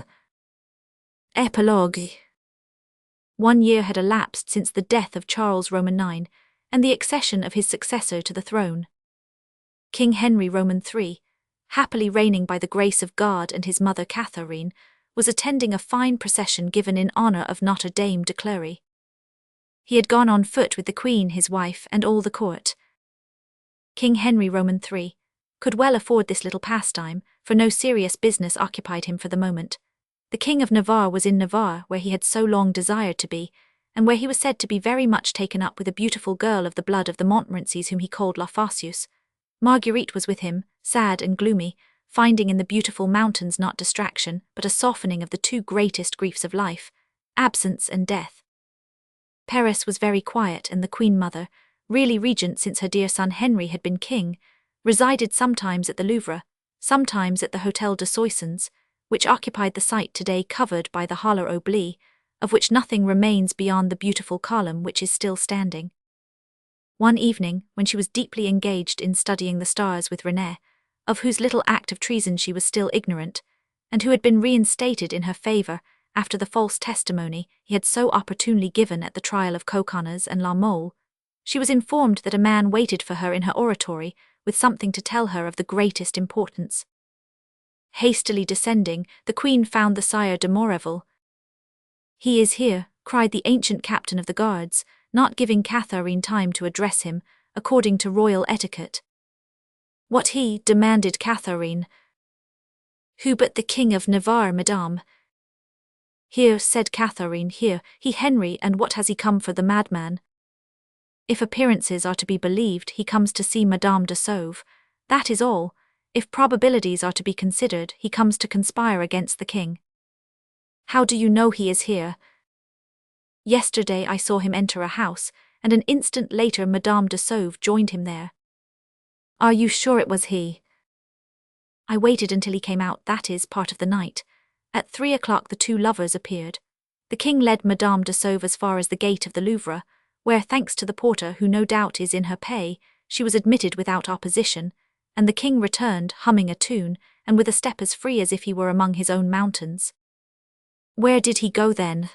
A: Epilogue. 1 year had elapsed since the death of Charles Roman IX, and the accession of his successor to the throne. King Henry Roman III, happily reigning by the grace of God and his mother Catherine, was attending a fine procession given in honour of Notre Dame de Clery. He had gone on foot with the Queen, his wife, and all the court. King Henry Roman III could well afford this little pastime, for no serious business occupied him for the moment. The King of Navarre was in Navarre, where he had so long desired to be, and where he was said to be very much taken up with a beautiful girl of the blood of the Montmorencys whom he called La Fosseuse. Marguerite was with him, sad and gloomy, finding in the beautiful mountains not distraction, but a softening of the 2 greatest griefs of life, absence and death. Paris was very quiet, and the Queen Mother, really regent since her dear son Henry had been king, resided sometimes at the Louvre, sometimes at the Hôtel de Soissons, which occupied the site today covered by the hollow oubli, of which nothing remains beyond the beautiful column which is still standing. One evening, when she was deeply engaged in studying the stars with René, of whose little act of treason she was still ignorant, and who had been reinstated in her favour after the false testimony he had so opportunely given at the trial of Coconnas and La Mole, she was informed that a man waited for her in her oratory with something to tell her of the greatest importance. Hastily descending, the queen found the Sire de Moreville. "He is here," cried the ancient captain of the guards, not giving Catherine time to address him, according to royal etiquette. "What he?" demanded Catherine. "Who but the King of Navarre, madame?" "Here," said Catherine, "here, he Henry, and what has he come for, the madman?" "If appearances are to be believed, he comes to see Madame de Sauve. That is all. If probabilities are to be considered, he comes to conspire against the king." "How do you know he is here?" "Yesterday I saw him enter a house, and an instant later Madame de Sauve joined him there." "Are you sure it was he?" "I waited until he came out, that is, part of the night. At 3 o'clock the two lovers appeared. The king led Madame de Sauve as far as the gate of the Louvre, where, thanks to the porter who no doubt is in her pay, she was admitted without opposition, and the king returned, humming a tune, and with a step as free as if he were among his own mountains." "Where did he go then?"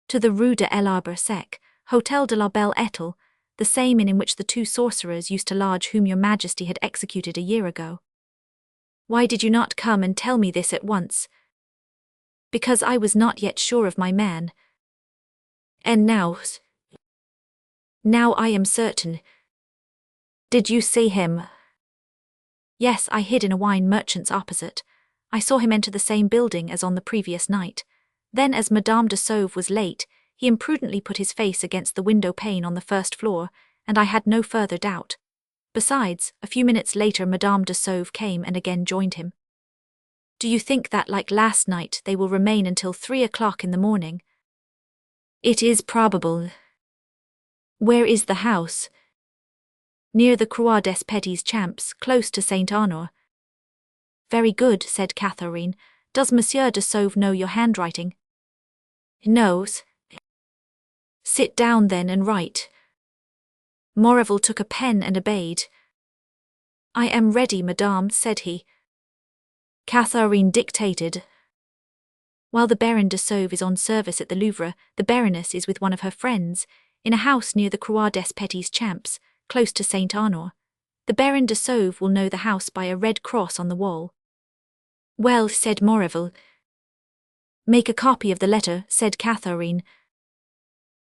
A: "To the Rue de l'Arbre Sec, Hotel de la Belle Étoile, the same in which the two sorcerers used to lodge whom your majesty had executed a year ago." "Why did you not come and tell me this at once?" "Because I was not yet sure of my man. And now I am certain." "Did you see him?" "Yes, I hid in a wine merchant's opposite. I saw him enter the same building as on the previous night. Then, as Madame de Sauve was late, he imprudently put his face against the window pane on the first floor, and I had no further doubt. Besides, a few minutes later Madame de Sauve came and again joined him." "Do you think that, like last night, they will remain until 3 o'clock in the morning?" "It is probable." "Where is the house?" "Near the Croix des Petits Champs, close to Saint Honor." "Very good," said Catherine. "Does Monsieur de Sauve know your handwriting?" "Knows." "Sit down then and write." Moreville took a pen and obeyed. "I am ready, madame," said he. Catherine dictated. "While the Baron de Sauve is on service at the Louvre, the Baroness is with one of her friends, in a house near the Croix des Petits Champs, close to Saint Honor. The Baron de Sauve will know the house by a red cross on the wall." "Well," said Moreville. "Make a copy of the letter," said Catherine.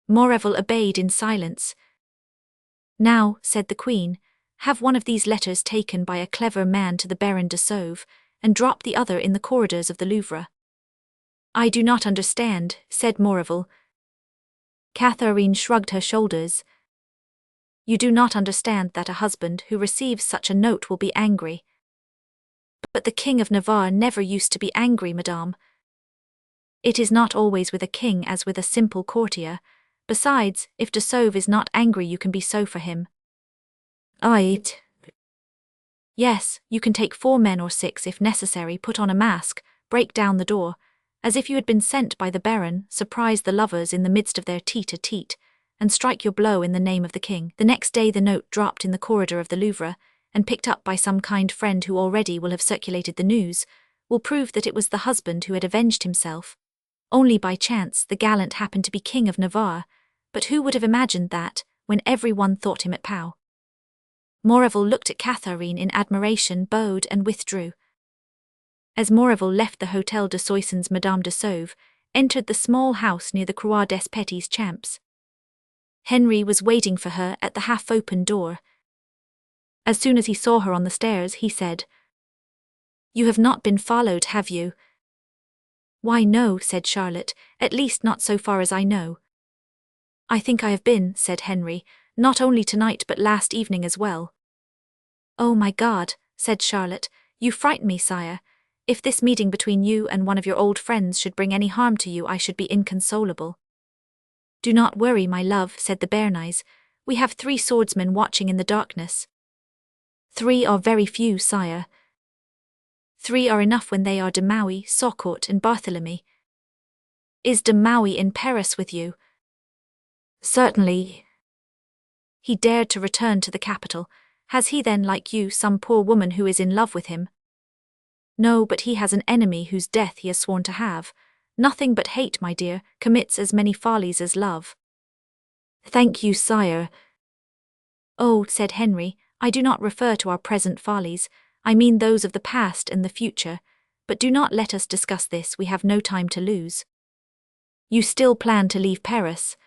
A: Moreville obeyed in silence. "Now," said the queen, "have one of these letters taken by a clever man to the Baron de Sauve, and drop the other in the corridors of the Louvre." "I do not understand," said Moreville. Catherine shrugged her shoulders. "You do not understand that a husband who receives such a note will be angry." "But the King of Navarre never used to be angry, madame." "It is not always with a king as with a simple courtier. Besides, if de Sauve is not angry you can be so for him." "Yes, you can take 4 men or 6 if necessary, put on a mask, break down the door, as if you had been sent by the Baron, surprise the lovers in the midst of their tete-a-tete, and strike your blow in the name of the king. The next day the note dropped in the corridor of the Louvre, and picked up by some kind friend who already will have circulated the news, will prove that it was the husband who had avenged himself. Only by chance the gallant happened to be King of Navarre, but who would have imagined that, when every one thought him at Pau?" Moreville looked at Catherine in admiration, bowed, and withdrew. As Moreville left the Hotel de Soissons, Madame de Sauve entered the small house near the Croix des Petits Champs. Henry was waiting for her at the half-open door. As soon as he saw her on the stairs, he said, "You have not been followed, have you?" "Why, no," said Charlotte, "at least not so far as I know." "I think I have been," said Henry, "not only tonight but last evening as well." "Oh my God," said Charlotte, "you frighten me, sire. If this meeting between you and one of your old friends should bring any harm to you, I should be inconsolable." "Do not worry, my love," said the Béarnais. "We have 3 swordsmen watching in the darkness." 3 are very few, sire." 3 are enough when they are de Maui, Saucourt, and Barthélemy." "Is de Maui in Paris with you?" "Certainly." He dared to return to the capital. Has he then, like you, some poor woman who is in love with him? No, but he has an enemy whose death he has sworn to have. Nothing but hate, my dear, commits as many follies as love. Thank you, sire. Oh, said Henry, I do not refer to our present follies, I mean those of the past and the future, but do not let us discuss this, we have no time to lose. You still plan to leave Paris?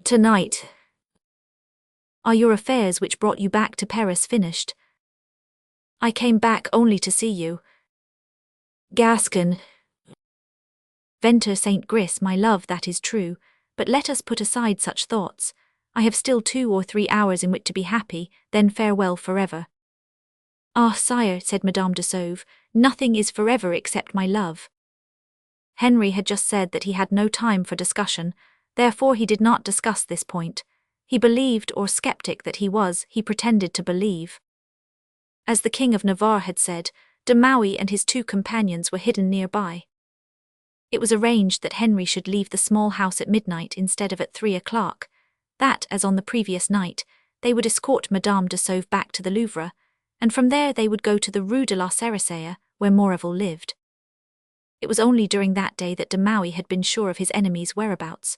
A: Tonight. Are your affairs which brought you back to Paris finished? I came back only to see you. Gascon. Ventre Saint Gris, my love, that is true, but let us put aside such thoughts. I have still 2 or 3 hours in which to be happy, then farewell forever. Ah, sire, said Madame de Sauve, nothing is forever except my love. Henry had just said that he had no time for discussion, therefore he did not discuss this point. He believed, or skeptic that he was, he pretended to believe. As the King of Navarre had said, de Maquet and his 2 companions were hidden nearby. It was arranged that Henry should leave the small house at midnight instead of at 3 o'clock, that, as on the previous night, they would escort Madame de Sauve back to the Louvre, and from there they would go to the Rue de la Cerisaie, where Morreville lived. It was only during that day that de Maquet had been sure of his enemy's whereabouts.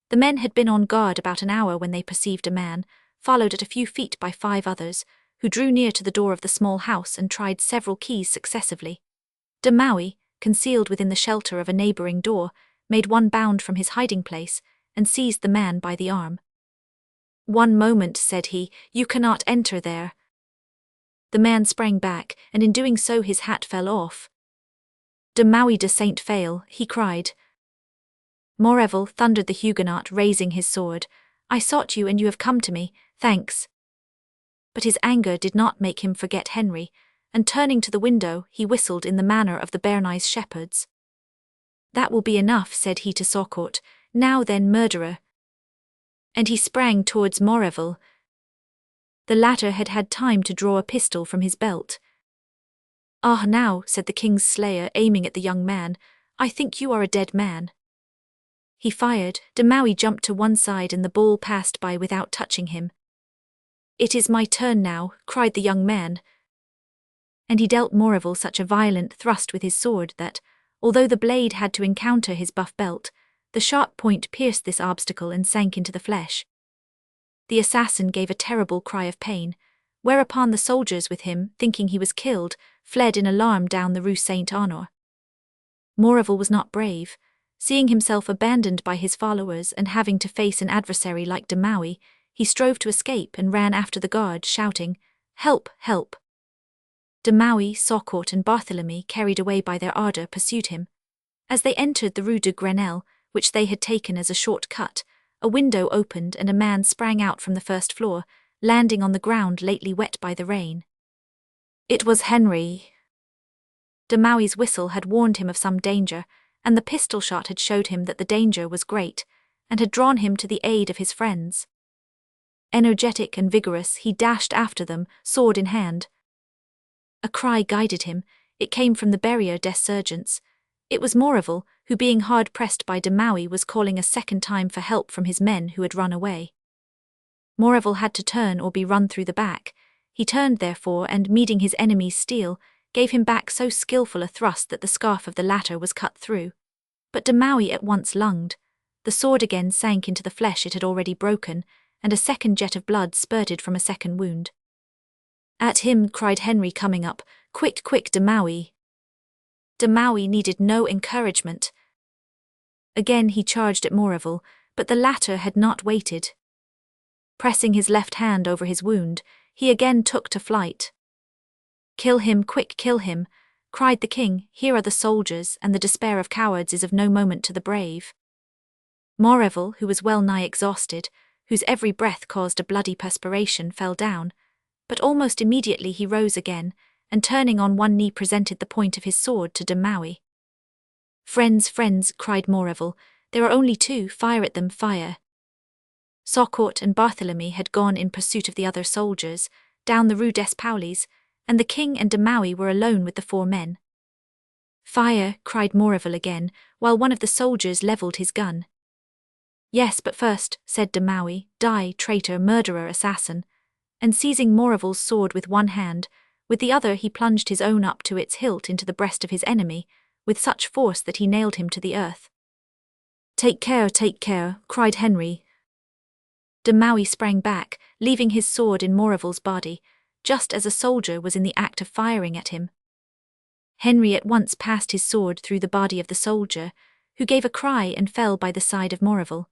A: The men had been on guard about an hour when they perceived a man, followed at a few feet by 5 others, who drew near to the door of the small house and tried several keys successively. De Maquet, concealed within the shelter of a neighbouring door, made one bound from his hiding-place, and seized the man by the arm. "One moment," said he, "you cannot enter there." The man sprang back, and in doing so his hat fell off. "De Maquet de Saint-Fail," he cried. "Morreville," thundered the Huguenot, raising his sword, "I sought you and you have come to me, thanks." But his anger did not make him forget Henry, and turning to the window, he whistled in the manner of the Béarnese shepherds. "That will be enough," said he to Saucourt. "Now then, murderer." And he sprang towards Morreville. The latter had had time to draw a pistol from his belt. "Ah, now," said the king's slayer, aiming at the young man, "I think you are a dead man." He fired, de Maquet jumped to one side and the ball passed by without touching him. "It is my turn now," cried the young man. And he dealt Morreville such a violent thrust with his sword that, although the blade had to encounter his buff belt, the sharp point pierced this obstacle and sank into the flesh. The assassin gave a terrible cry of pain, whereupon the soldiers with him, thinking he was killed, fled in alarm down the Rue Saint-Honore. Morreville was not brave. Seeing himself abandoned by his followers and having to face an adversary like de Maquet, he strove to escape and ran after the guard, shouting, "Help, help!" De Maquet, Saucourt and Barthélemy, carried away by their ardour, pursued him. As they entered the Rue de Grenelle, which they had taken as a short cut, a window opened and a man sprang out from the first floor, landing on the ground lately wet by the rain. It was Henry. De Maquet's whistle had warned him of some danger, and the pistol shot had showed him that the danger was great, and had drawn him to the aid of his friends. Energetic and vigorous, he dashed after them, sword in hand. A cry guided him. It came from the Barrière des Sergents. It was Morreville, who, being hard-pressed by de Maquet, was calling a second time for help from his men who had run away. Morreville had to turn or be run through the back. He turned, therefore, and, meeting his enemy's steel, gave him back so skilful a thrust that the scarf of the latter was cut through. But de Maquet at once lunged. The sword again sank into the flesh it had already broken, and a second jet of blood spurted from a second wound. "At him," cried Henry, coming up. "Quick, quick, de Maquet." De Maquet needed no encouragement. Again he charged at Morreville, but the latter had not waited. Pressing his left hand over his wound, he again took to flight. "Kill him, quick, kill him," cried the king. "Here are the soldiers, and the despair of cowards is of no moment to the brave." Morreville, who was well nigh exhausted, whose every breath caused a bloody perspiration, fell down, but almost immediately he rose again, and turning on one knee presented the point of his sword to de Maquet. "Friends, friends," cried Morreville, "there are only 2, fire at them, fire." Saucourt and Barthélemy had gone in pursuit of the other soldiers, down the Rue des Paulies, and the king and de Maquet were alone with the 4 men. "Fire," cried Morreville again, while one of the soldiers levelled his gun. Yes, but first, said de Maquet, die, traitor, murderer, assassin. And seizing Maurevel's sword with one hand, with the other he plunged his own up to its hilt into the breast of his enemy, with such force that he nailed him to the earth. Take care, cried Henry. De Maquet sprang back, leaving his sword in Maurevel's body, just as a soldier was in the act of firing at him. Henry at once passed his sword through the body of the soldier, who gave a cry and fell by the side of Maurevel.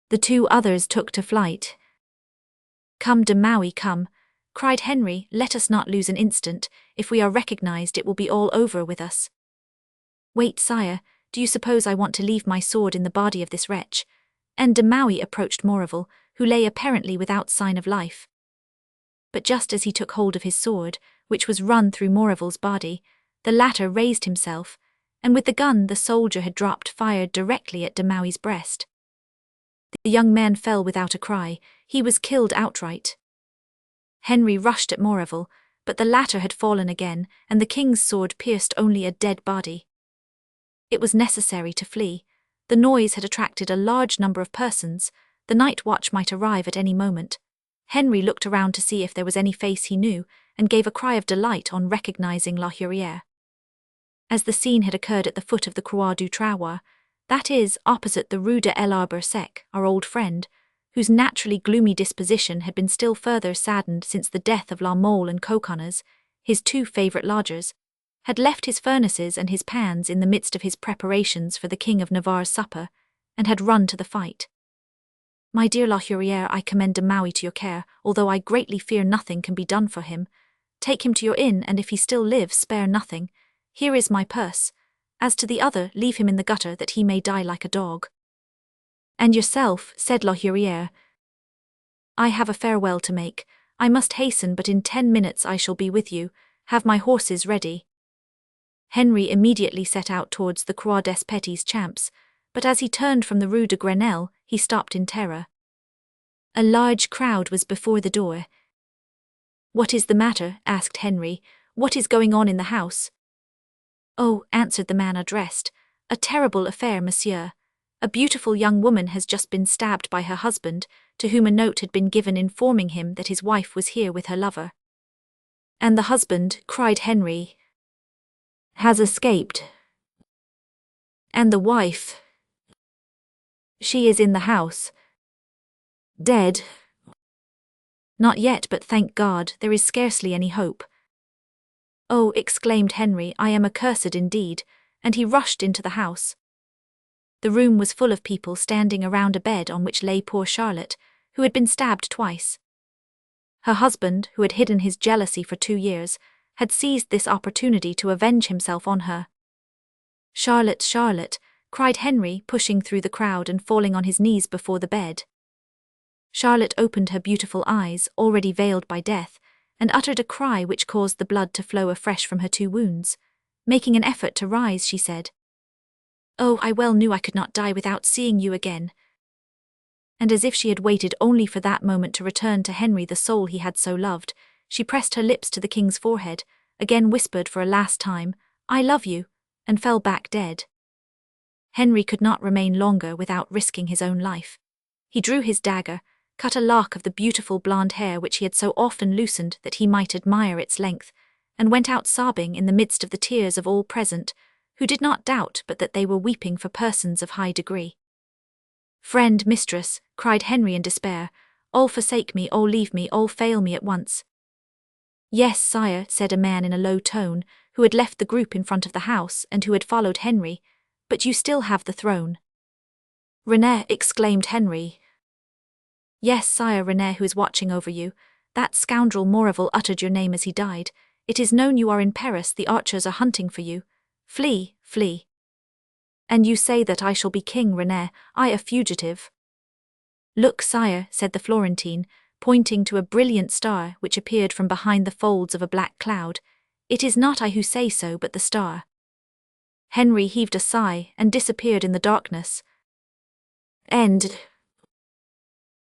A: The two others took to flight. Come, de Maquet, come, cried Henry, let us not lose an instant. If we are recognized, it will be all over with us. Wait, sire, do you suppose I want to leave my sword in the body of this wretch? And de Maquet approached Maurevel, who lay apparently without sign of life. But just as he took hold of his sword, which was run through Maurevel's body, the latter raised himself, and with the gun the soldier had dropped fired directly at de Maquet's breast. The young man fell without a cry. He was killed outright. Henry rushed at Maurevel, but the latter had fallen again, and the king's sword pierced only a dead body. It was necessary to flee. The noise had attracted a large number of persons. The night watch might arrive at any moment. Henry looked around to see if there was any face he knew, and gave a cry of delight on recognizing La Hurière. As the scene had occurred at the foot of the Croix du Trahoir, that is, opposite the Rue de l'Arbre Sec, our old friend, whose naturally gloomy disposition had been still further saddened since the death of La Mole and Coconnas, his two favourite lodgers, had left his furnaces and his pans in the midst of his preparations for the King of Navarre's supper, and had run to the fight. My dear La Hurière, I commend de Maquet to your care, although I greatly fear nothing can be done for him. Take him to your inn, and if he still lives, spare nothing. Here is my purse. As to the other, leave him in the gutter that he may die like a dog. And yourself, said La Hurière. I have a farewell to make. I must hasten, but in 10 minutes I shall be with you. Have my horses ready. Henry immediately set out towards the Croix des Petits Champs, but as he turned from the Rue de Grenelle, he stopped in terror. A large crowd was before the door. What is the matter? Asked Henry. What is going on in the house? Oh, answered the man addressed, a terrible affair, monsieur. A beautiful young woman has just been stabbed by her husband, to whom a note had been given informing him that his wife was here with her lover. And the husband, cried Henry, has escaped. And the wife? She is in the house. Dead? Not yet, but thank God, there is scarcely any hope. Oh, exclaimed Henry, I am accursed indeed, and he rushed into the house. The room was full of people standing around a bed on which lay poor Charlotte, who had been stabbed twice. Her husband, who had hidden his jealousy for 2 years, had seized this opportunity to avenge himself on her. Charlotte, Charlotte, cried Henry, pushing through the crowd and falling on his knees before the bed. Charlotte opened her beautiful eyes, already veiled by death, and uttered a cry which caused the blood to flow afresh from her 2 wounds. Making an effort to rise, she said, Oh, I well knew I could not die without seeing you again. And as if she had waited only for that moment to return to Henry the soul he had so loved, she pressed her lips to the king's forehead, again whispered for a last time, I love you, and fell back dead. Henry could not remain longer without risking his own life. He drew his dagger, cut a lock of the beautiful blonde hair which he had so often loosened that he might admire its length, and went out sobbing in the midst of the tears of all present, who did not doubt but that they were weeping for persons of high degree. Friend, mistress, cried Henry in despair, all forsake me, all leave me, all fail me at once. Yes, sire, said a man in a low tone, who had left the group in front of the house and who had followed Henry, but you still have the throne. René, exclaimed Henry. Yes, sire, René, who is watching over you. That scoundrel Maurevel uttered your name as he died. It is known you are in Paris, the archers are hunting for you. Flee, flee. And you say that I shall be king, René, I a fugitive. Look, sire, said the Florentine, pointing to a brilliant star which appeared from behind the folds of a black cloud. It is not I who say so, but the star. Henry heaved a sigh and disappeared in the darkness. End.